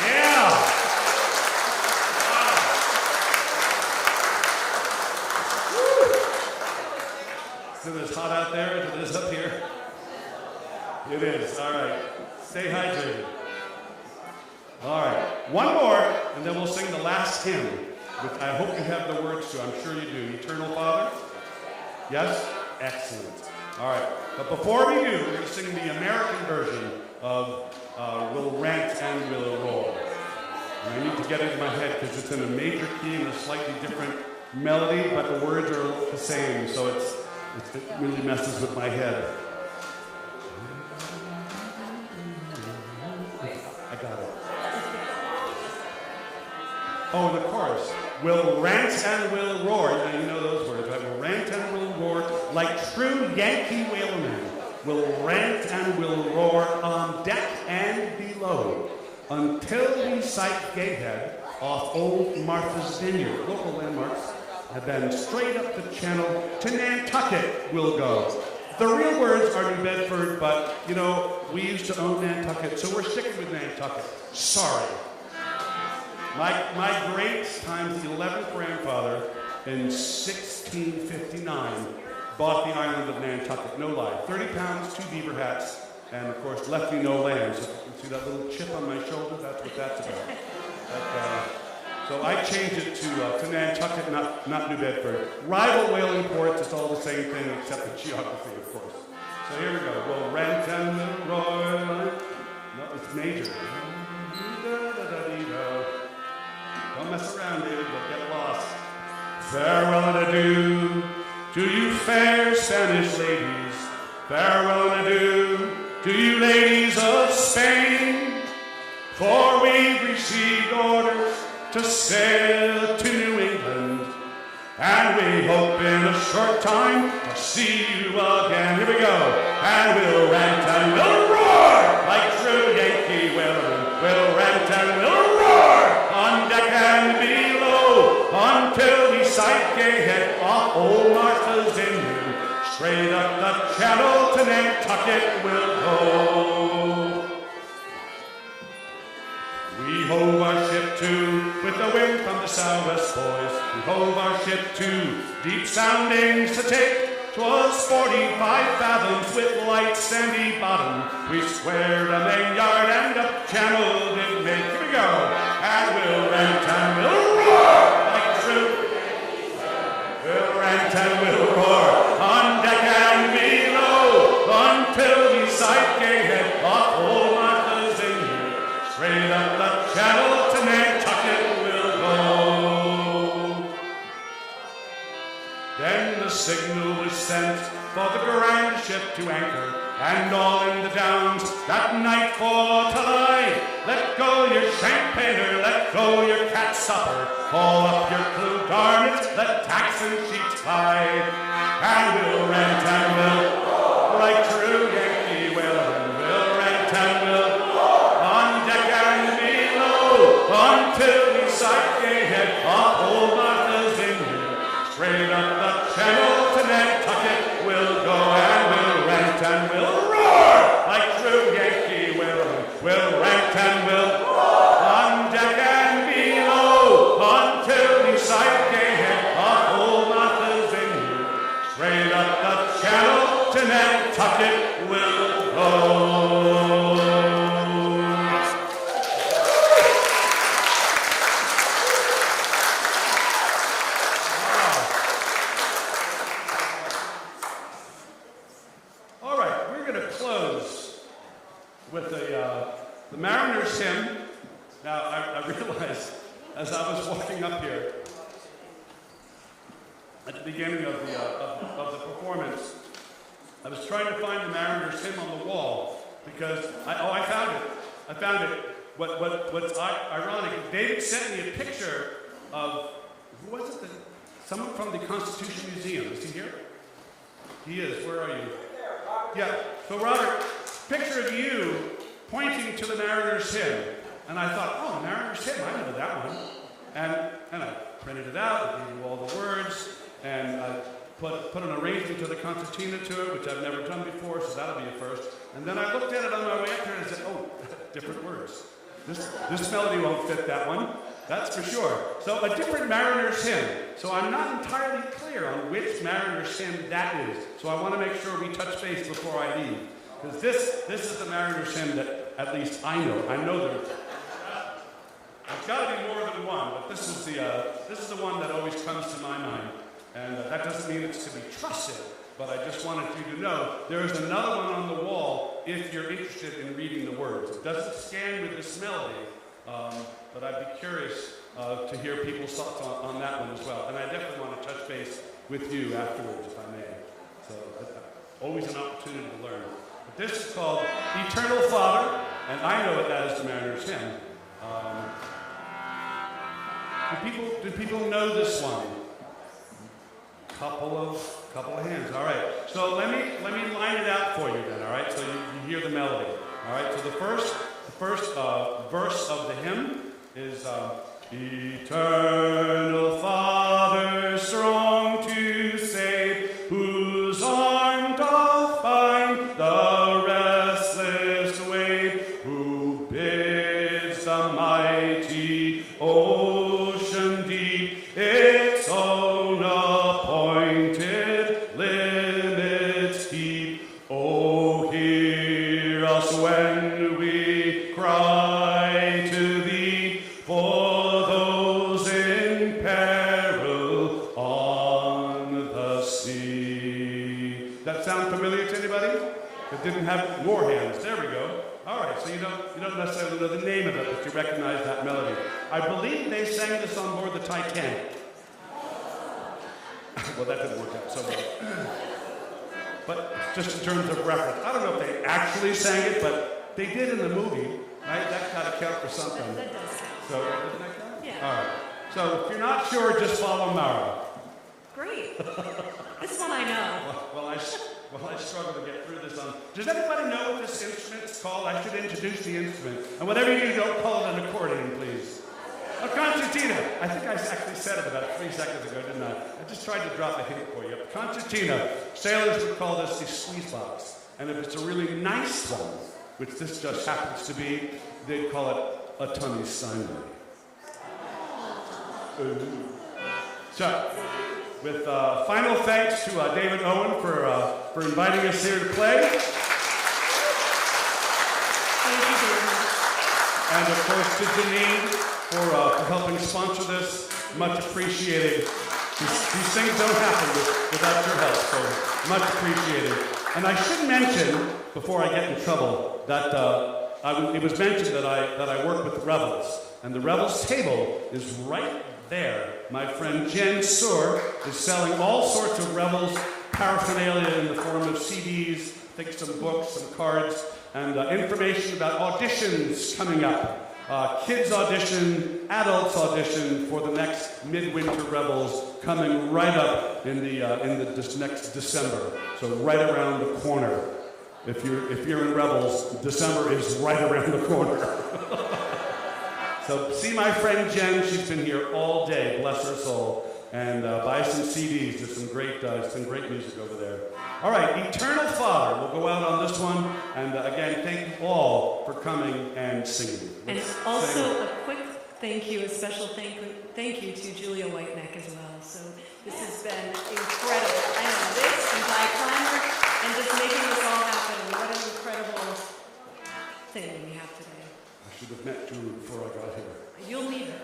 Yeah! Is it as hot out there as it is up here? It is. All right. Stay hydrated. All right. One more, and then we'll sing the last hymn, which I hope you have the words to. I'm sure you do. Eternal Father? Yes? Excellent. All right. But before we do, we're going to sing the American version of We'll Rant and We'll Roar. And I need to get into my head because it's in a major key and a slightly different melody, but the words are the same, so it really messes with my head. I got it. Oh, the chorus. We'll rant and we'll roar. Now you know those words, right? We'll rant and we'll roar like true Yankee whalemen. We'll rant and we'll roar on deck and below until we sight Gayhead off Old Martha's Vineyard, local landmarks, and then straight up the channel to Nantucket we'll go. The real words are New Bedford, but, you know, we used to own Nantucket, so we're sticking with Nantucket. Sorry. My great times 11th grandfather in 1659 bought the island of Nantucket, no lie. 30 pounds, 2 beaver hats, and of course left me no land. So you can see that little chip on my shoulder, that's what that's about. So I changed it to Nantucket, not New Bedford. Rival whaling ports, it's all the same thing except the geography, of course. So here we go. We'll rent and we'll roar. No, it's major. Don't mess around, David, you'll get lost. Farewell and adieu to you fair Spanish ladies. Farewell and adieu to you ladies of Spain. For we've received orders to sail to New England, and we hope in a short time to see you again. Here we go. And we'll rant and we'll roar like true Yankee whalemen. We'll rant and we'll roar on deck and below until we sight Gayhead off Old Martha's Vineyard. Straight up the channel to Nantucket we'll go. We hove our ship to with the wind from the southwest, boys. We hove our ship to deep soundings to take. 'Twas 45 fathoms with light sandy bottom. We squared a main yard and up channel did make. Here we go. And we'll rant and we'll roar like true. We'll rant and we'll roar on deck and below until we sight Gayhead off Old Martha's Vineyard. Straight up the channel to Nantucket we'll go. Then the signal was sent for the grand ship to anchor, and all in the downs that night for to lie. Let go your champagner, let go your cat supper, haul up your clue, darn it, let tacks and sheets fly. And we'll rant and we'll like true Yankee whalemen. We'll rant and we'll on deck and below until we sight Gayhead off Old Martha's Vineyard. Straight up the channel to Nantucket we'll go, and we'll rant and we'll roar like true Yankee whalemen. We'll rant and we'll on deck and below until we sight Gayhead off Old Martha's Vineyard. Straight up the channel to Nantucket we'll go. With the Mariners hymn. Now, I realized as I was walking up here at the beginning of the performance, I was trying to find the Mariners hymn on the wall because I found it. I found it. What's ironic is David sent me a picture of who was it? Someone from the Constitution Museum. Is he here? He is. Where are you? Yeah. So Robert, picture of you pointing to the Mariners hymn. And I thought, oh, the Mariners hymn, I know that one. And I printed it out, I gave you all the words, and I put an arrangement to the concertina to it, which I've never done before, so that'll be a first. And then I looked at it on my way up here and I said, oh, different words. This melody won't fit that one, that's for sure. So a different Mariners hymn. So I'm not entirely clear on which Mariners hymn that is. So I want to make sure we touch base before I leave. Because this is the Mariners hymn that at least I know. I know there's got to be more than one, but this is the one that always comes to my mind. And that doesn't mean it's to be trusted, but I just wanted you to know there's another one on the wall if you're interested in reading the words. It doesn't scan with this melody, but I'd be curious to hear people's thoughts on that one as well. And I definitely want to touch base with you afterwards, if I may. So always an opportunity to learn. But this is called Eternal Father, and I know it as the Mariner's Hymn. Do people know this one? Couple of hands. All right. So let me line it out for you then. All right. So you hear the melody. All right. So the first verse of the hymn is Eternal Father, strong to save, whose arm doth bind the restless wave, who bids the mighty ocean deep its own appointed limits keep. Oh, hear us when we cry to thee for those in peril on the sea. That sound familiar to anybody? That didn't have more hands. There we go. All right, so you don't necessarily know the name of it, but you recognize that melody. I believe they sang this on board the Titanic. Well, that didn't work out so well. But just in terms of reference, I don't know if they actually sang it, but they did in the movie, right? That's got to count for something. That does count. So, doesn't that count? Yeah. All right. So, if you're not sure, just follow Mara. Great. This one I know. Well, I struggle to get through this one. Does anybody know what this instrument's called? I should introduce the instrument. And whatever you do, don't call it an accordion, please. A concertina. I think I actually said it about 3 seconds ago, didn't I? I just tried to drop a hint for you. Concertina. Sailors would call this a squeeze box. And if it's a really nice one, which this just happens to be, they'd call it a tummy Steinway. So, with final thanks to David Owen for inviting us here to play. Thank you, David. And of course to Janine for helping sponsor this. Much appreciated. These things don't happen without your help, so much appreciated. And I should mention, before I get in trouble, that it was mentioned that I work with the Rebels, and the Rebels table is right there. My friend Jen Soor is selling all sorts of Rebels paraphernalia in the form of CDs, I think some books, some cards, and information about auditions coming up. Kids audition, adults audition for the next Midwinter Rebels coming right up in this next December. So right around the corner. If you're in Rebels, December is right around the corner. So see my friend Jen. She's been here all day. Bless her soul. And buy some CDs. There's some great music over there. All right, Eternal Father. We'll go out on this one. And again, thank you all for coming and singing. And also a quick thank you, a special thank you to Julia Whiteneck as well. So this has been incredible. I know this and Guy Climber and just making this all happen. What an incredible thing we have today. I should have met Julie before I got here. You'll need her.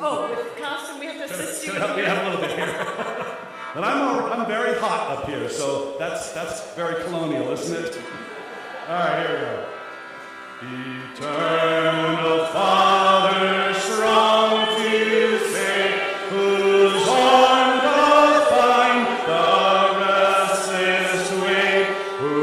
Oh, with costume, we have to assist you. Help me out a little bit here. And I'm very hot up here, so that's very colonial, isn't it? All right, here we go. Eternal Father, strong to save, whose arm doth bind the restless wave, who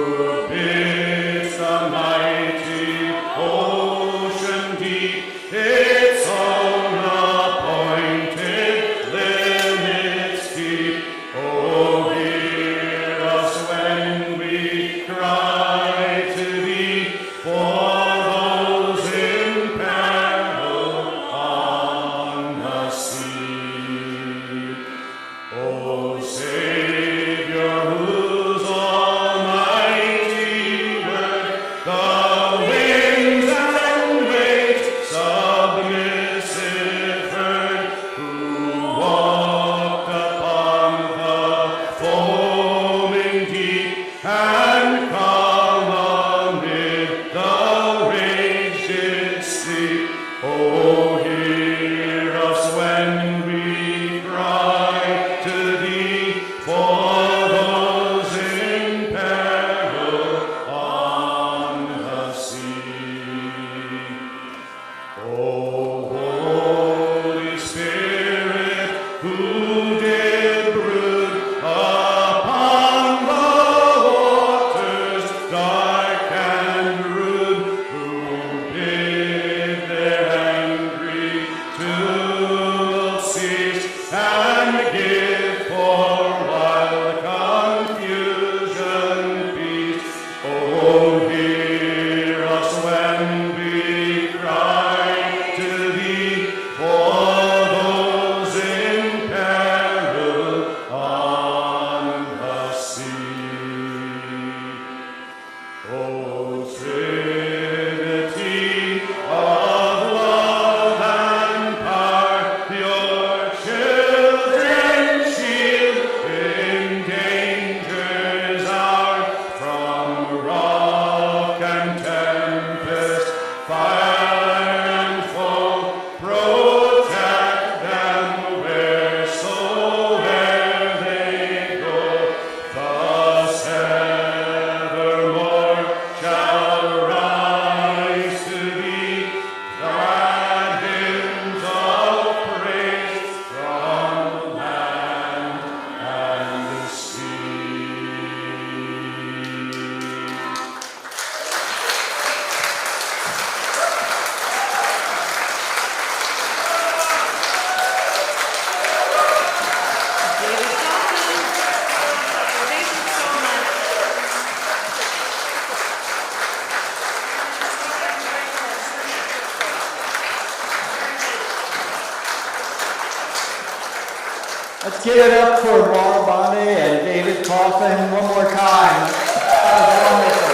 bids the mighty ocean deep its own appointed limits keep. Oh, hear us when we cry to thee for those in peril on the sea. O Savior, whose almighty word the winds and waves submissive heard, who walked upon the foaming deep and calm amid the rage did sleep. Oh, hear us when we cry to thee for those in peril on the sea. Oh, Holy Spirit, who did brood upon the waters dark and rude, who bid their angry tumult cease and give for wild confusion peace. Oh, hear us when we cry to thee for those in peril on the sea. O Trinity of love and power, your children shield in danger's hour from rock and tempest, fire and foe. Protect them wheresoe'er they go. Thus evermore shall rise to thee glad hymns of praise from land and sea. David Kaufman. Thank you so much. Let's give it up for Laura Bonnet and David Kaufman one more time. That was wonderful.